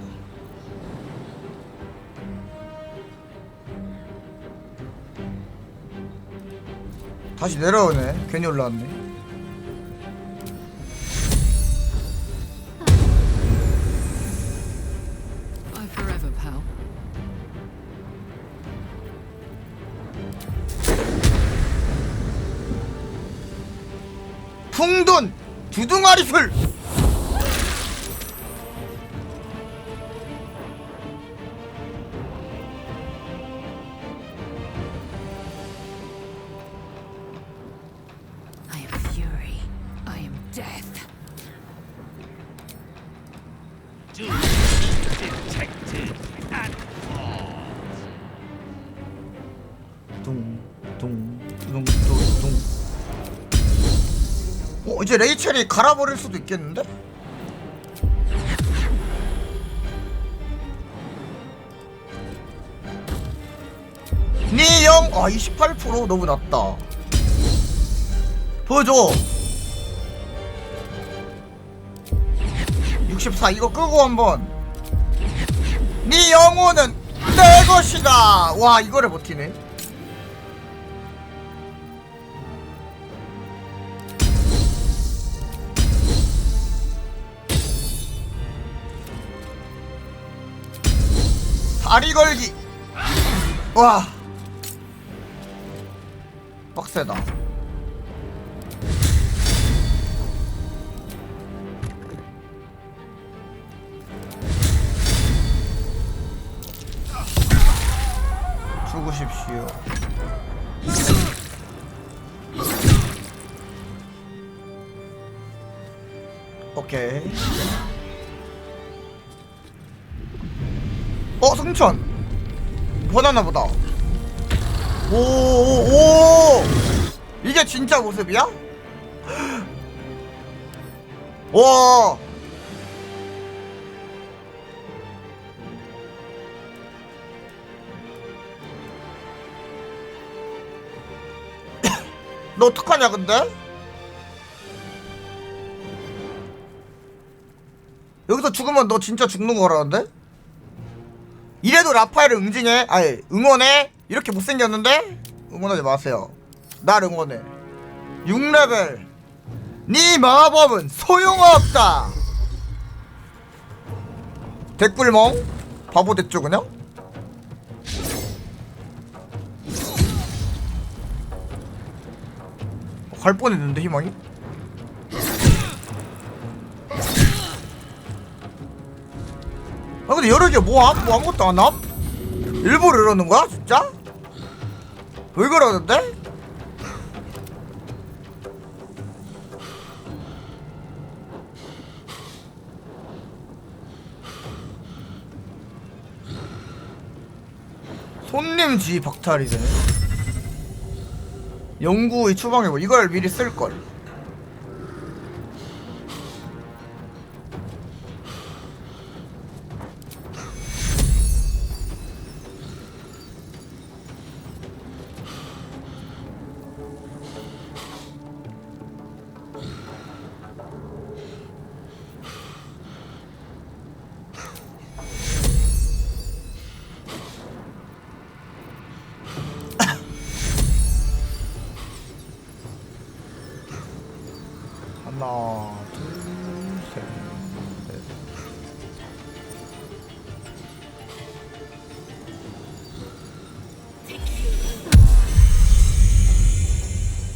[SPEAKER 1] 다시 내려오네. 괜히 올라왔네.
[SPEAKER 5] Bye forever, pal.
[SPEAKER 1] 풍돈 두둥아리 술.
[SPEAKER 21] I am fury. I am death.
[SPEAKER 6] Detected at fault.
[SPEAKER 1] 둥둥둥둥둥. 이제 레이첼이 갈아버릴 수도 있겠는데? 니영. 아, 28% 너무 낮다. 보여줘. 64. 이거 끄고 한번. 니 영혼은 내 것이다. 와, 이거를 버티네. 다리 걸기. 와, 빡세다. 죽으십시오. 오케이. 승천 번하나 보다. 오 이게 진짜 모습이야? 와 너 어떡하냐 근데? 여기서 죽으면 너 진짜 죽는 거라는데? 이래도 라파엘을 응징해? 아니 응원해? 이렇게 못생겼는데? 응원하지 마세요. 날 응원해. 6레벨 네 마법은 소용없다. 댓글멍? 바보 됐죠 그냥? 갈 뻔했는데 희망이? 아 근데 여러 개 뭐 아무것도 안 함? 일부러 이러는 거야 진짜? 왜 그러는데? 손님 지휘 박탈이 되네. 연구의 추방해보 이걸 미리 쓸걸. 하나, 둘, 셋, 넷.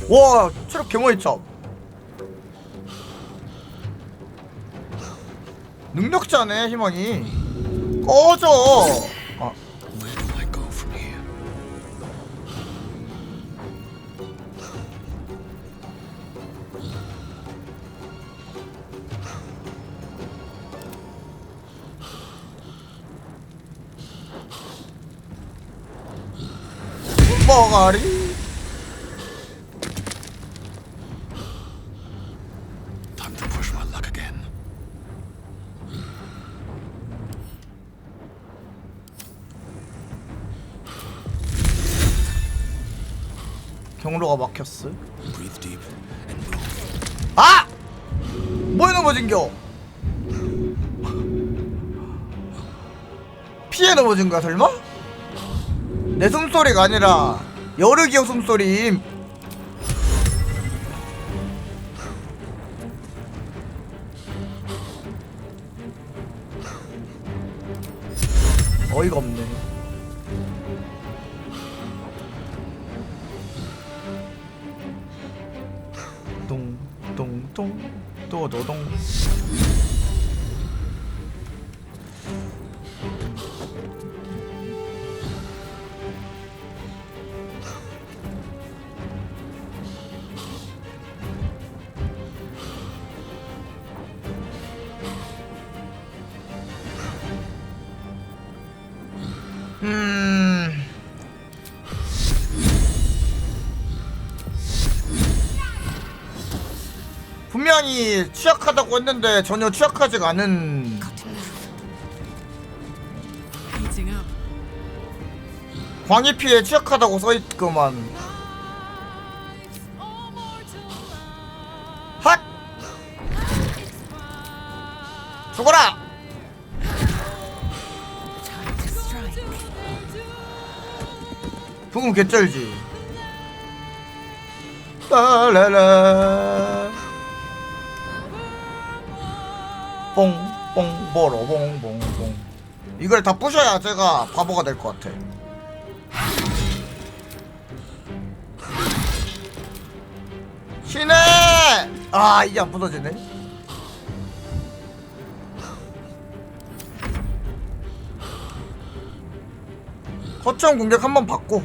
[SPEAKER 1] 와, 체력 개머리 참. 능력자네, 희망이. 꺼져. 아. 뻐가리
[SPEAKER 4] Time to push my luck again.
[SPEAKER 1] 경로가 막혔어.
[SPEAKER 4] Breathe deep and move.
[SPEAKER 1] 아! 뭐에 넘어진겨? 피해 넘어진 거야 설마? 내 숨소리가 아니라 여르기어 숨소리임. 어이가 없네. 똥똥똥 또노동. 분명히 취약하다고 했는데 전혀 취약하지가 않은. 광희 피해 취약하다고 써있구만. 핫! 죽어라! 죽으면 개쩔지. 따라라 뽕뽕 보로 봉봉봉. 이걸 다 부셔야 제가 바보가 될 것 같아. 신의! 아 이게 안 부서지네. 거점 공격 한번 받고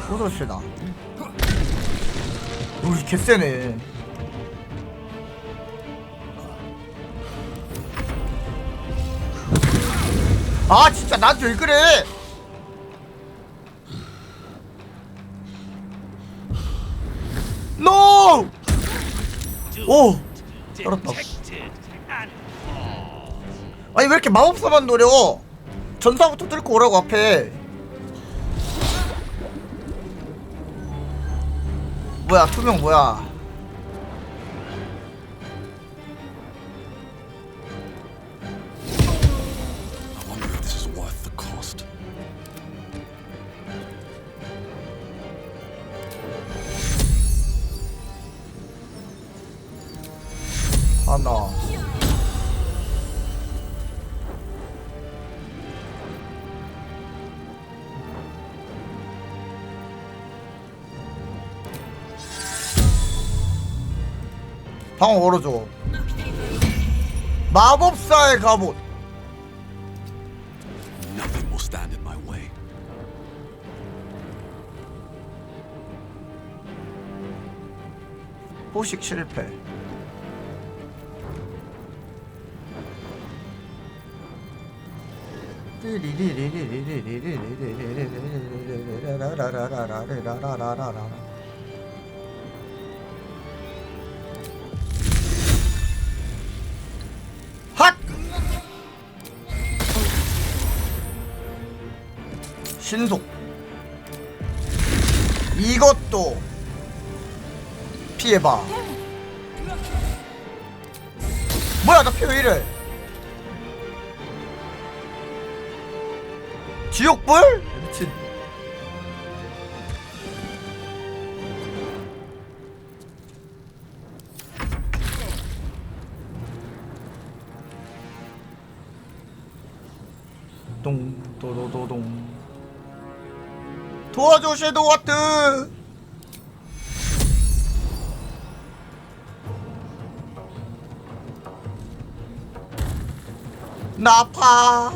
[SPEAKER 1] 부서지다. 우리 개쎄네. 아 진짜 나한테 왜 그래? 노! 오! 떨었다. 아니 왜 이렇게 마법사만 노려? 전사부터 뚫고 오라고 앞에. 뭐야 투명 뭐야?
[SPEAKER 4] I wonder if this is worth the cost.
[SPEAKER 1] 하나. 방 열어줘. 마법사의 갑옷.
[SPEAKER 4] Nothing will stand in my way.
[SPEAKER 1] 포식 실패. 핫! 신속. 이것도 피해봐. 뭐야 나 피 왜 이래? 지옥불? 미친. 동도도도동. 도와줘 섀도우하트. 나 아파.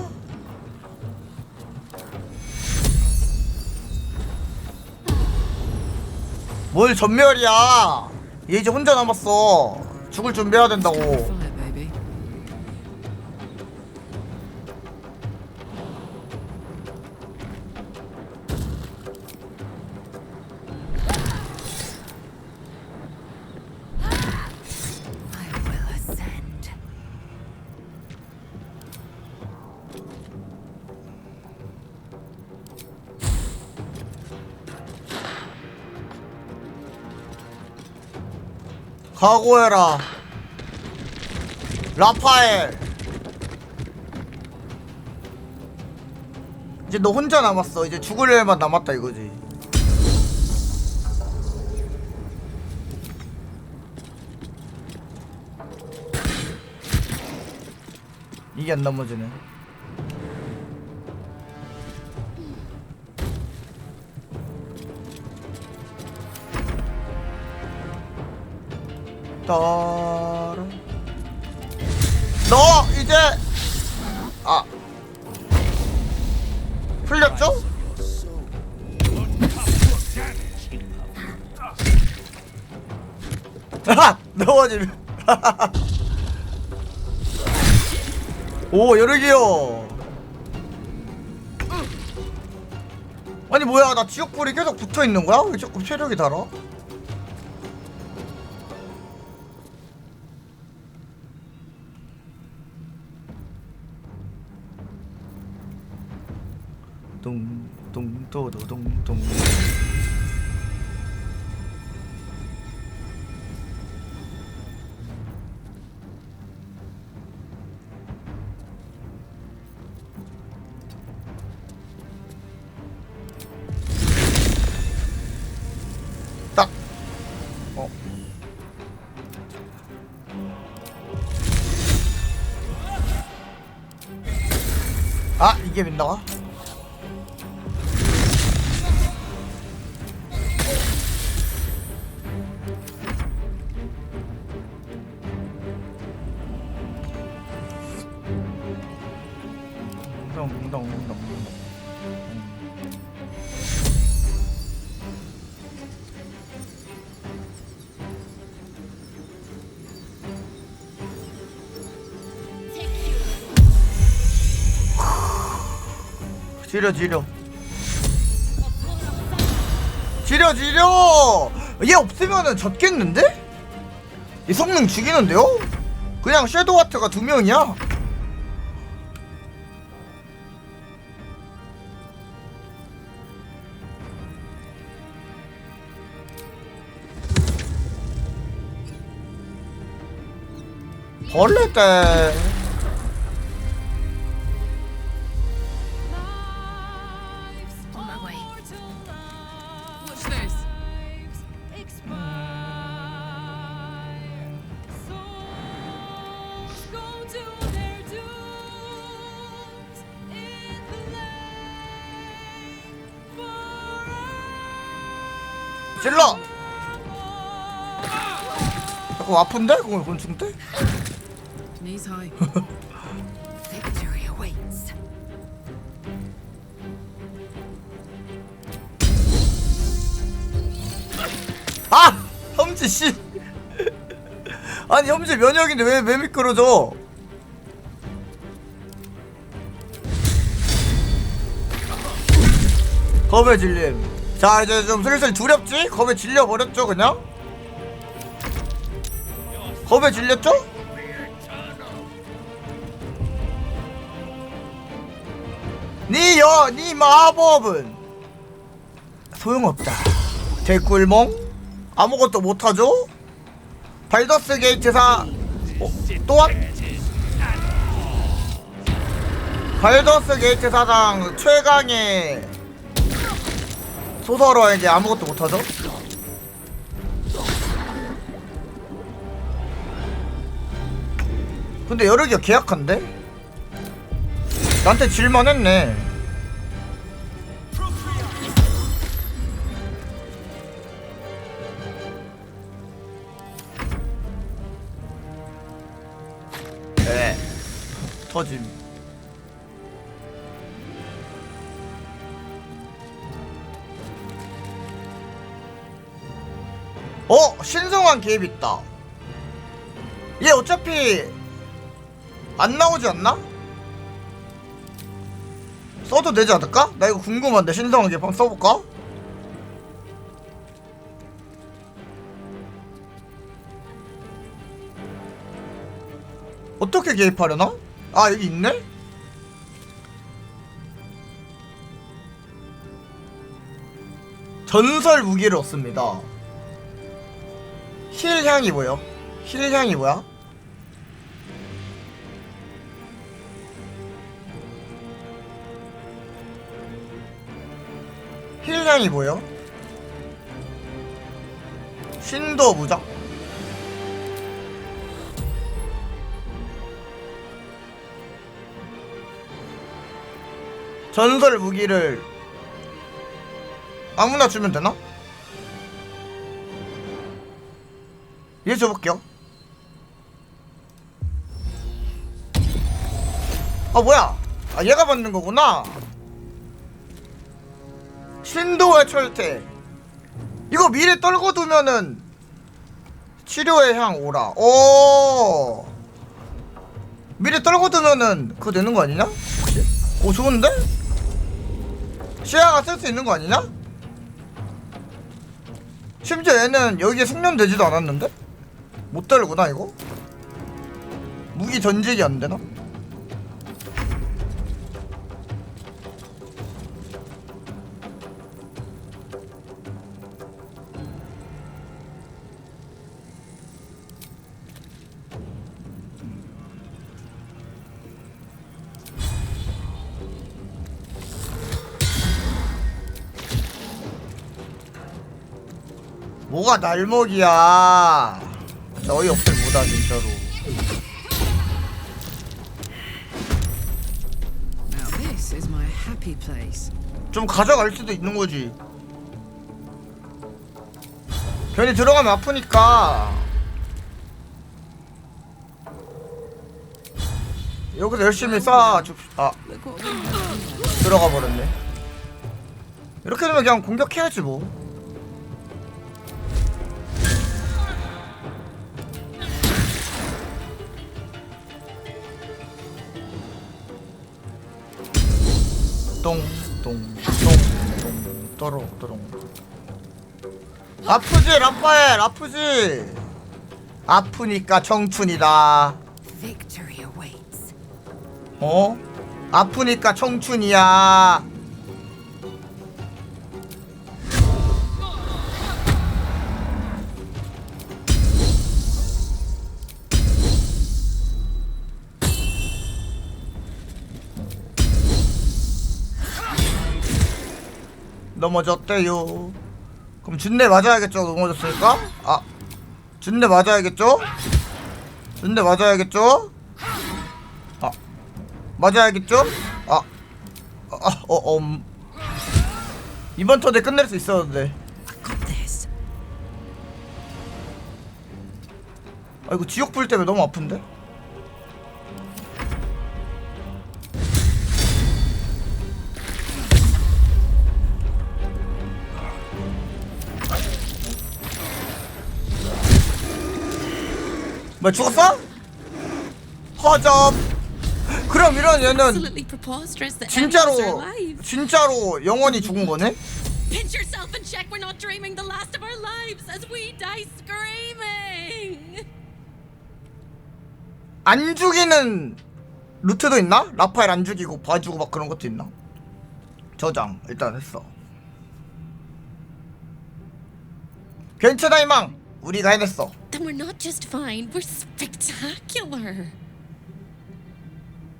[SPEAKER 1] 뭘 전멸이야. 얘 이제 혼자 남았어. 죽을 준비해야 된다고. 각오해라 라파엘. 이제 너 혼자 남았어. 이제 죽을 일만 남았다 이거지. 이게 안 넘어지네. 따라. 너 이제 아 풀렸죠? 하하 넘어지면 오 여르기요. 아니 뭐야 나 지옥불이 계속 붙어있는 거야? 왜 자꾸 체력이 달아? 뚱뚱또도뚱뚱. 딱. 아 이게 민다가? 지려 얘 없으면은 졌겠는데? 이 성능 죽이는데요? 그냥 섀도우 하트가 2명이야. 벌레대.
[SPEAKER 8] On my way.
[SPEAKER 5] What's this?
[SPEAKER 1] 찔러. 자꾸 아픈데? 그건 중대?
[SPEAKER 5] Knees high.
[SPEAKER 21] Victory awaits.
[SPEAKER 1] 아! 험지 씨. 아니 험지 면역인데 왜 미끄러져? 겁에 질림. 자 이제 좀 슬슬 두렵지? 겁에 질려버렸죠 그냥? 겁에 질렸죠? 네 마법은 소용없다. 개꿀몽? 아무것도 못하죠? 발더스 게이트 4 또한? 발더스 게이트 4장 최강의 소서러에게 아무것도 못하죠? 근데 여르기가 계약한데? 나한테 질만했네. 터짐. 신성한 개입 있다. 얘 어차피 안 나오지 않나? 써도 되지 않을까? 나 이거 궁금한데. 신성한 개입 한번 써볼까? 어떻게 개입하려나? 아 여기 있네? 전설 무기를 얻습니다. 힐향이 뭐야? 힐향이 뭐야? 힐향이 뭐야? 신도 무장? 전설 무기를 아무나 주면 되나? 얘 줘볼게요. 아 뭐야? 아 얘가 받는 거구나. 신도의 철퇴. 이거 미리 떨고 두면은 치료의 향 오라. 오. 미리 떨고 두면은 그거 되는 거 아니냐? 혹시? 오 좋은데? 시야가 쓸 수 있는 거 아니냐? 심지어 얘는 여기에 숙련되지도 않았는데? 못 달구나 이거? 무기 전직이 안 되나? 뭐가 날먹이야. 진짜 어이없을 못하 진짜로.
[SPEAKER 5] Now this is my happy place.
[SPEAKER 1] 좀 가져갈 수도 있는 거지. 괜히 들어가면 아프니까. 여기서 열심히 쏴 줍시다. 아 들어가 버렸네. 이렇게 되면 그냥 공격해야지 뭐. 똥똥똥똥 또롱또롱. 아프지 라파엘 아프지. 아프니까 청춘이다. 어? 아프니까 청춘이야. 넘어졌대요. 그럼 준내 맞아야겠죠? 넘어졌으니까? 아 준내 맞아야겠죠? 준내 맞아야겠죠? 아 맞아야겠죠? 이번 턴에 끝낼 수 있었는데. 아 이거 지옥불 때문에 너무 아픈데? 뭐 죽었어? 허접. 그럼 이런 얘는 진짜로 영원히 죽은 거네?
[SPEAKER 8] Pinch yourself and check we're not dreaming the last of our lives as we die screaming.
[SPEAKER 1] 안 죽이는 루트도 있나? 라파엘 안 죽이고 봐주고 막 그런 것도 있나? 저장 일단 했어. 괜찮아 이망. 우리가 해냈어.
[SPEAKER 8] Then we're not just fine, we're spectacular.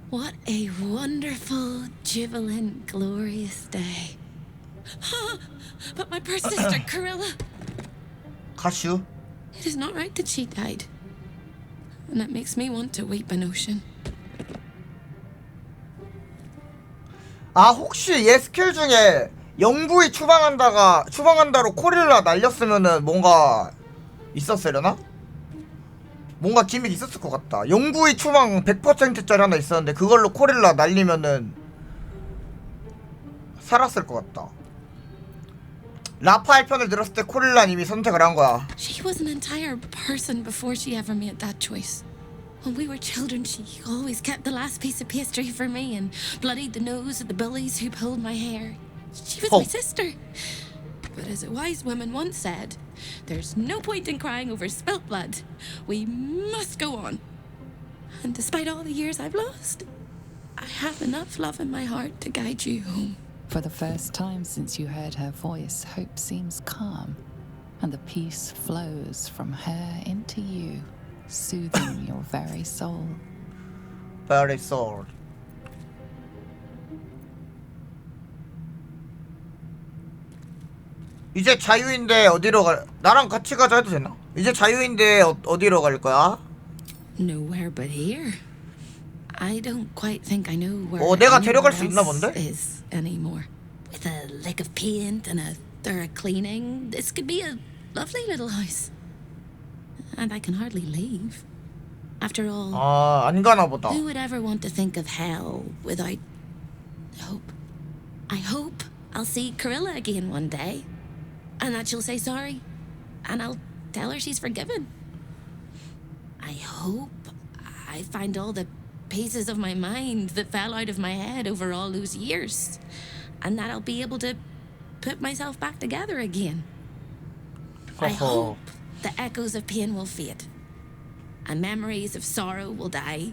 [SPEAKER 8] What a wonderful, jubilant, glorious day. But my poor sister, Karilla.
[SPEAKER 1] 가슈.
[SPEAKER 8] It is not right that she died. And that makes me want to weep an ocean.
[SPEAKER 1] 아 혹시 얘 스킬 중에 영구히 추방한다로 코릴라 날렸으면은 뭔가 있었으려나? 뭔가 기믹 있었을 것 같다. 영구히 추방 100%짜리 하나 있었는데 그걸로 코릴라 날리면은 살았을 것 같다. 라파엘 편을 들었을 때 코릴라는 이미 선택을 한 거야.
[SPEAKER 8] She was an entire person before she ever made that choice. When we were children, she always kept the last piece of pastry for me and bloodied the nose of the bullies who pulled my hair. She was my sister. But as a wise woman once said, there's no point in crying over spilt blood. We must go on. And despite all the years I've lost, I have enough love in my heart to guide you home.
[SPEAKER 19] For the first time since you heard her voice, hope seems calm, and the peace flows from her into you, soothing your very soul.
[SPEAKER 1] Very soul. 이제 자유인데 어디로 나랑 같이 가자 해도 되나? 이제 자유인데 어디로 갈 거야?
[SPEAKER 8] Nowhere but here. I don't quite think I know where
[SPEAKER 1] 내가 데려갈 수 있나 본데?
[SPEAKER 8] is anymore. With a lick of paint and a thorough cleaning, this could be a lovely little house. And I can hardly leave. After all,
[SPEAKER 1] 안 가나 보다.
[SPEAKER 8] who would ever want to think of hell without hope? I hope I'll see Karilla again one day. And that she'll say sorry. And I'll tell her she's forgiven. I hope I find all the pieces of my mind that fell out of my head over all those years. And that I'll be able to put myself back together again. I hope the echoes of pain will fade. And memories of sorrow will die.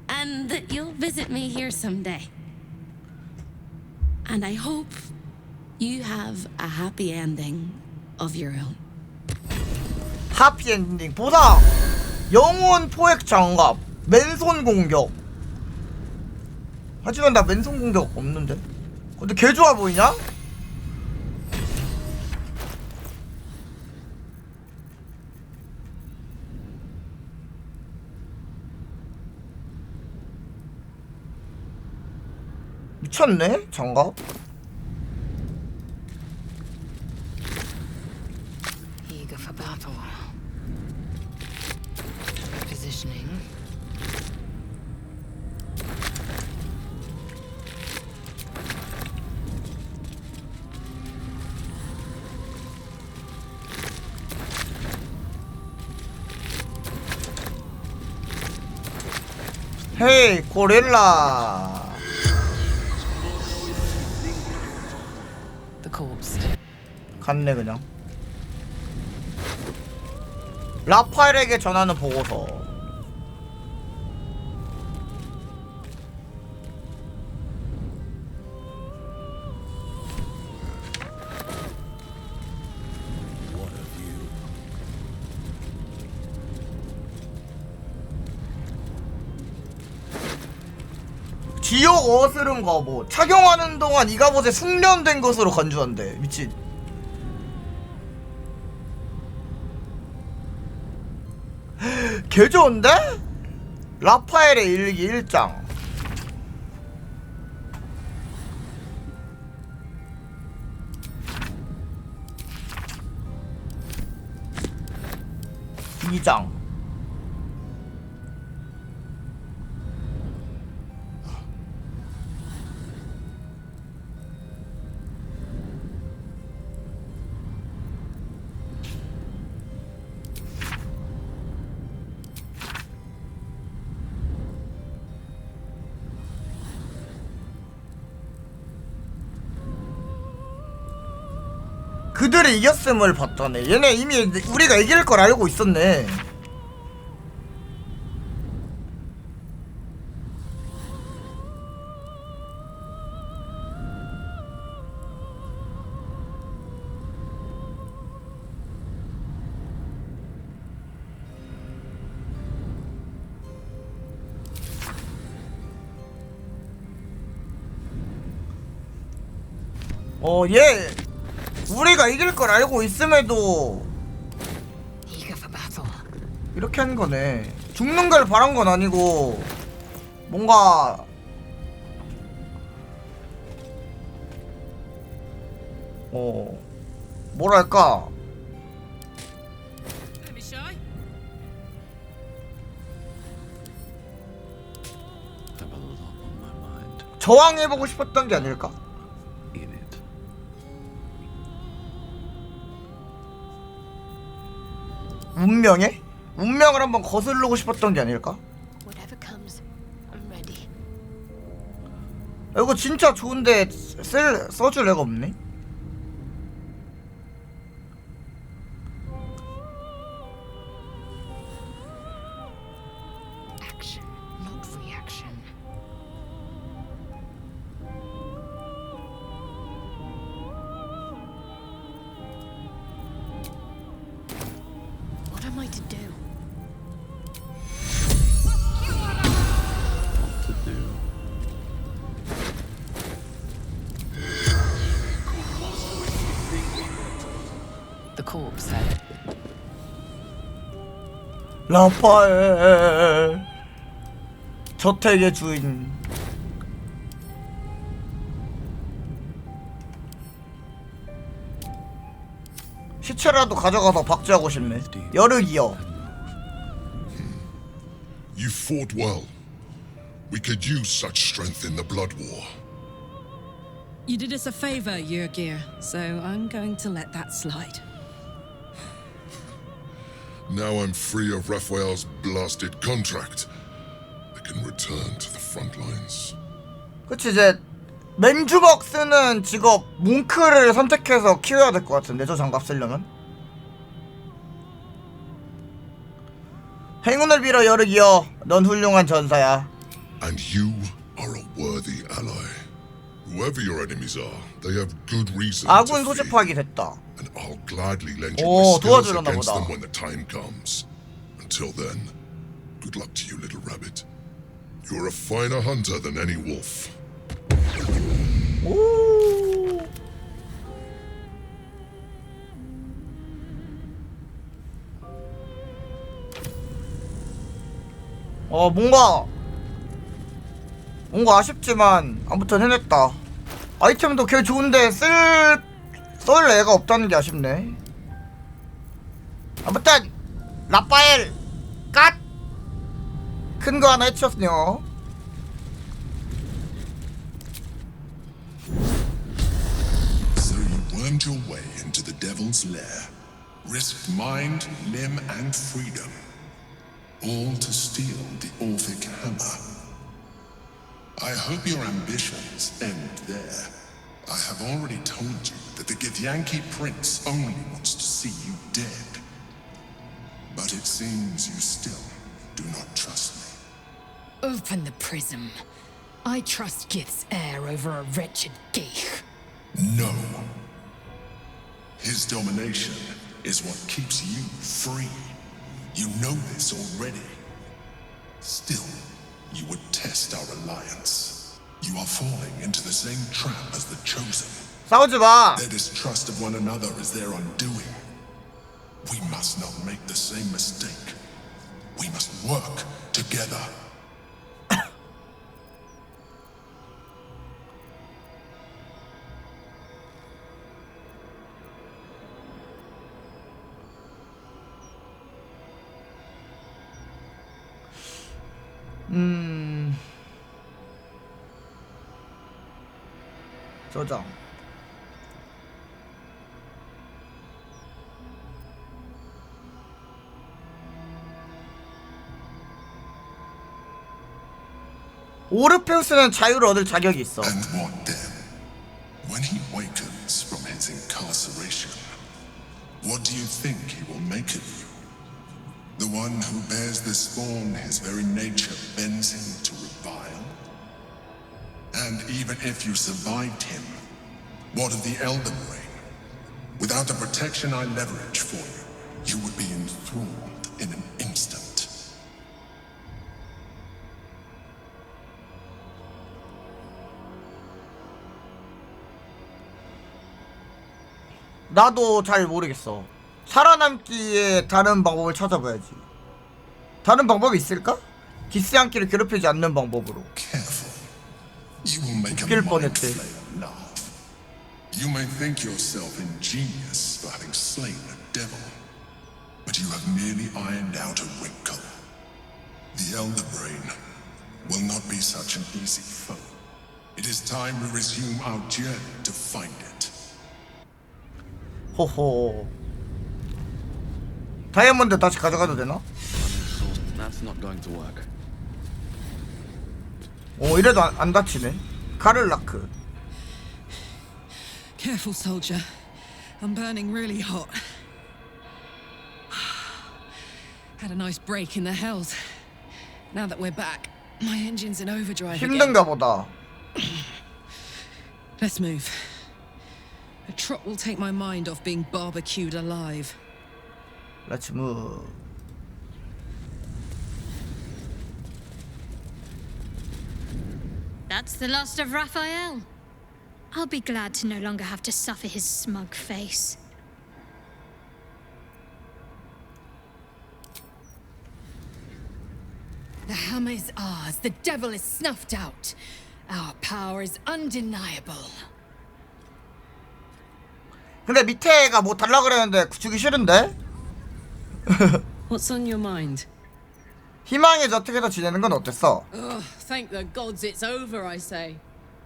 [SPEAKER 8] And that you'll visit me here someday. And I hope you have a happy ending of your own.
[SPEAKER 1] 하피 엔딩 보다. 영혼 포획 장갑, 맨손 공격. 하지만 나 맨손 공격 없는데. 근데 개 좋아 보이냐? 미쳤네 장갑.
[SPEAKER 16] Eager for battle. Positioning.
[SPEAKER 1] 헤이 고릴라.
[SPEAKER 19] The corpse.
[SPEAKER 1] 갔네 그냥. 라파엘에게 전하는 보고서. 지옥 어스름 거부. 착용하는 동안 이 갑옷에 숙련된 것으로 건조한대. 미친. 개 좋은데? 라파엘의 일기 1장. 이장 그들이 이겼음을 봤다네. 얘네 이미 우리가 이길 걸 알고 있었네. 얘 우리가 이길 걸 알고 있음에도 이렇게 한 거네. 죽는 걸 바란 건 아니고 뭔가 뭐랄까 저항해보고 싶었던 게 아닐까? 운명에? 운명을 한번 거스르고 싶었던 게 아닐까? 이거 진짜 좋은데 써줄 애가 없네? 라파엘 저택의 주인. 시체라도 가져가서 박제하고 싶네. 여르기여.
[SPEAKER 22] You fought well. We could use such strength in the blood war.
[SPEAKER 20] You did us a favor, Yurgir, so I'm going to let that slide.
[SPEAKER 22] Now I'm free of Raphael's blasted contract. I can return to the front lines.
[SPEAKER 1] 그치, 이제 맨주먹 쓰는 직업 뭉크를 선택해서 키워야 될 것 같은데, 저 장갑 쓰려면. 행운을 빌어, 여르기여. 넌 훌륭한 전사야.
[SPEAKER 22] And you are a worthy ally. Whoever your enemies are, they have good reason
[SPEAKER 1] 아군
[SPEAKER 22] to
[SPEAKER 1] 소집하기 됐다.
[SPEAKER 22] and I'll gladly lend you my skills
[SPEAKER 1] 도와주려나
[SPEAKER 22] against
[SPEAKER 1] 보다.
[SPEAKER 22] them when the time comes. Until then, good luck to you, little rabbit. You're a finer hunter than any wolf.
[SPEAKER 1] 오. 뭔가 아쉽지만 아무튼 해냈다. 아이템도 꽤 좋은데 쓸 애가 없다는 게 아쉽네. 아무튼 라파엘 갓! 큰 거 하나 해치웠네요.
[SPEAKER 22] So you wormed your way into the devil's lair, risked mind, limb, and freedom, all to steal the Orphic hammer. I hope your ambitions end there. I have already told you that the Githyanki prince only wants to see you dead. But it seems you still do not trust me.
[SPEAKER 16] Open the prism. I trust Gith's heir over a wretched geich.
[SPEAKER 22] No. His domination is what keeps you free. You know this already. Still, you would test our alliance. You are falling into the same trap as the Chosen.
[SPEAKER 1] 싸우지 마.
[SPEAKER 22] Their distrust of one another is their undoing. We must not make the same mistake. We must work together.
[SPEAKER 1] 저장. 오르페우스는 자유를 얻을 자격이 있어.
[SPEAKER 22] And what then? When he wakens from his incarceration, what do you think he will make of you? The one who bears the spawn his very nature bends him to revile? And even if you survived him, what of the Elden Ring? Without the protection I leverage for you, you would be enthralled in an instant.
[SPEAKER 1] 나도 잘 모르겠어. 살아남기에 다른 방법을 찾아봐야지. 다른 방법이 있을까? 기스양키를 괴롭히지 않는 방법으로. 죽일 뻔했대.
[SPEAKER 22] You may think yourself ingenious for having slain a devil, but you have merely ironed out a wrinkle. The Elder Brain will not be such an easy foe. It is time we resume our journey to find it.
[SPEAKER 1] 호호. 다이아몬드 다시 가져가도 되나?
[SPEAKER 4] That's not going to work.
[SPEAKER 1] 오, 이래도 안 다치네. 카를라크.
[SPEAKER 5] Careful, soldier. I'm burning really hot. Had a nice break in the hells. Now that we're back, my engine's in overdrive again.
[SPEAKER 1] 힘든가 보다.
[SPEAKER 5] Let's move. A trot will take my mind off being barbecued alive.
[SPEAKER 1] Let's move.
[SPEAKER 13] That's the last of Raphael. I'll be glad to no longer have to suffer his smug face.
[SPEAKER 16] The hammer is ours. The devil is snuffed out. Our power is undeniable.
[SPEAKER 1] 근데 밑에가 뭐 달라 그랬는데 주기 싫은데?
[SPEAKER 5] What's on your mind?
[SPEAKER 1] 희망의 저택에서 지내는 건 어땠어?
[SPEAKER 5] Ugh, thank the gods it's over, I say.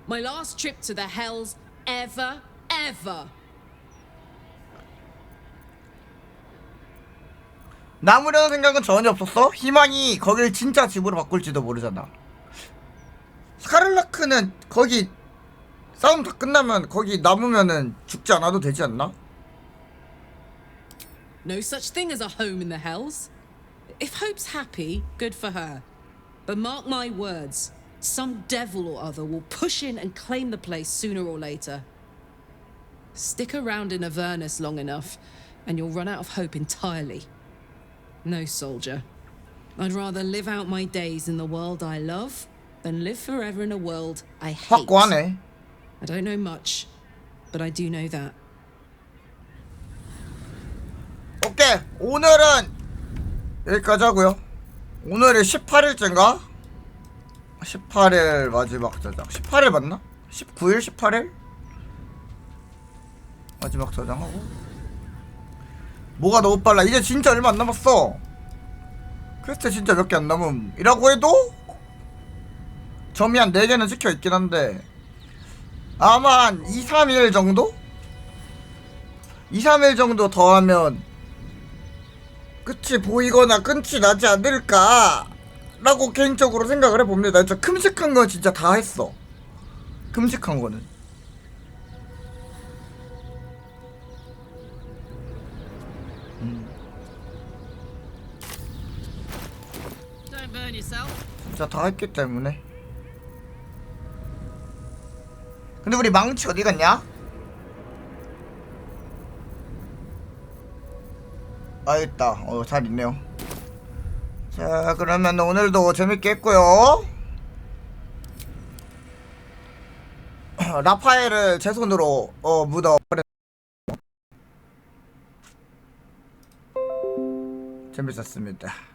[SPEAKER 5] My last trip to the hells ever.
[SPEAKER 1] 남으려는 생각은 전혀 없었어? 희망이 거길 진짜 집으로 바꿀지도 모르잖아. 스카를라크는 거기 싸움 다 끝나면 거기 남으면은 죽지 않아도 되지 않나?
[SPEAKER 5] No such thing as a home in the hells. If Hope's happy, good for her. But mark my words, some devil or other will push in and claim the place sooner or later. Stick around in Avernus long enough, and you'll run out of hope entirely. No, soldier. I'd rather live out my days in the world I love than live forever in a world I hate.
[SPEAKER 1] 확고하네.
[SPEAKER 5] I don't know much, but I do know that.
[SPEAKER 1] 오케이, 오늘은 여기까지 하고요. 오늘이 18일째인가? 18일 마지막 저장. 18일 맞나? 19일? 18일? 마지막 저장하고. 뭐가 너무 빨라. 이제 진짜 얼마 안 남았어. 퀘스트 진짜 몇 개 안 남음이라고 해도 점이 한 4개는 찍혀있긴 한데 아마 한 2-3일 정도? 2-3일 정도 더 하면 끝이 보이거나 끝이 나지 않을까 라고 개인적으로 생각을 해봅니다. 저 큼직한 건 진짜 다 했어. 큼직한 거는
[SPEAKER 7] burn yourself.
[SPEAKER 1] 진짜 다 했기 때문에. 근데 우리 망치 어디 갔냐? 아 있다. 잘 있네요. 자 그러면 오늘도 재밌게 했고요. 라파엘을 제 손으로 묻어 재밌었습니다.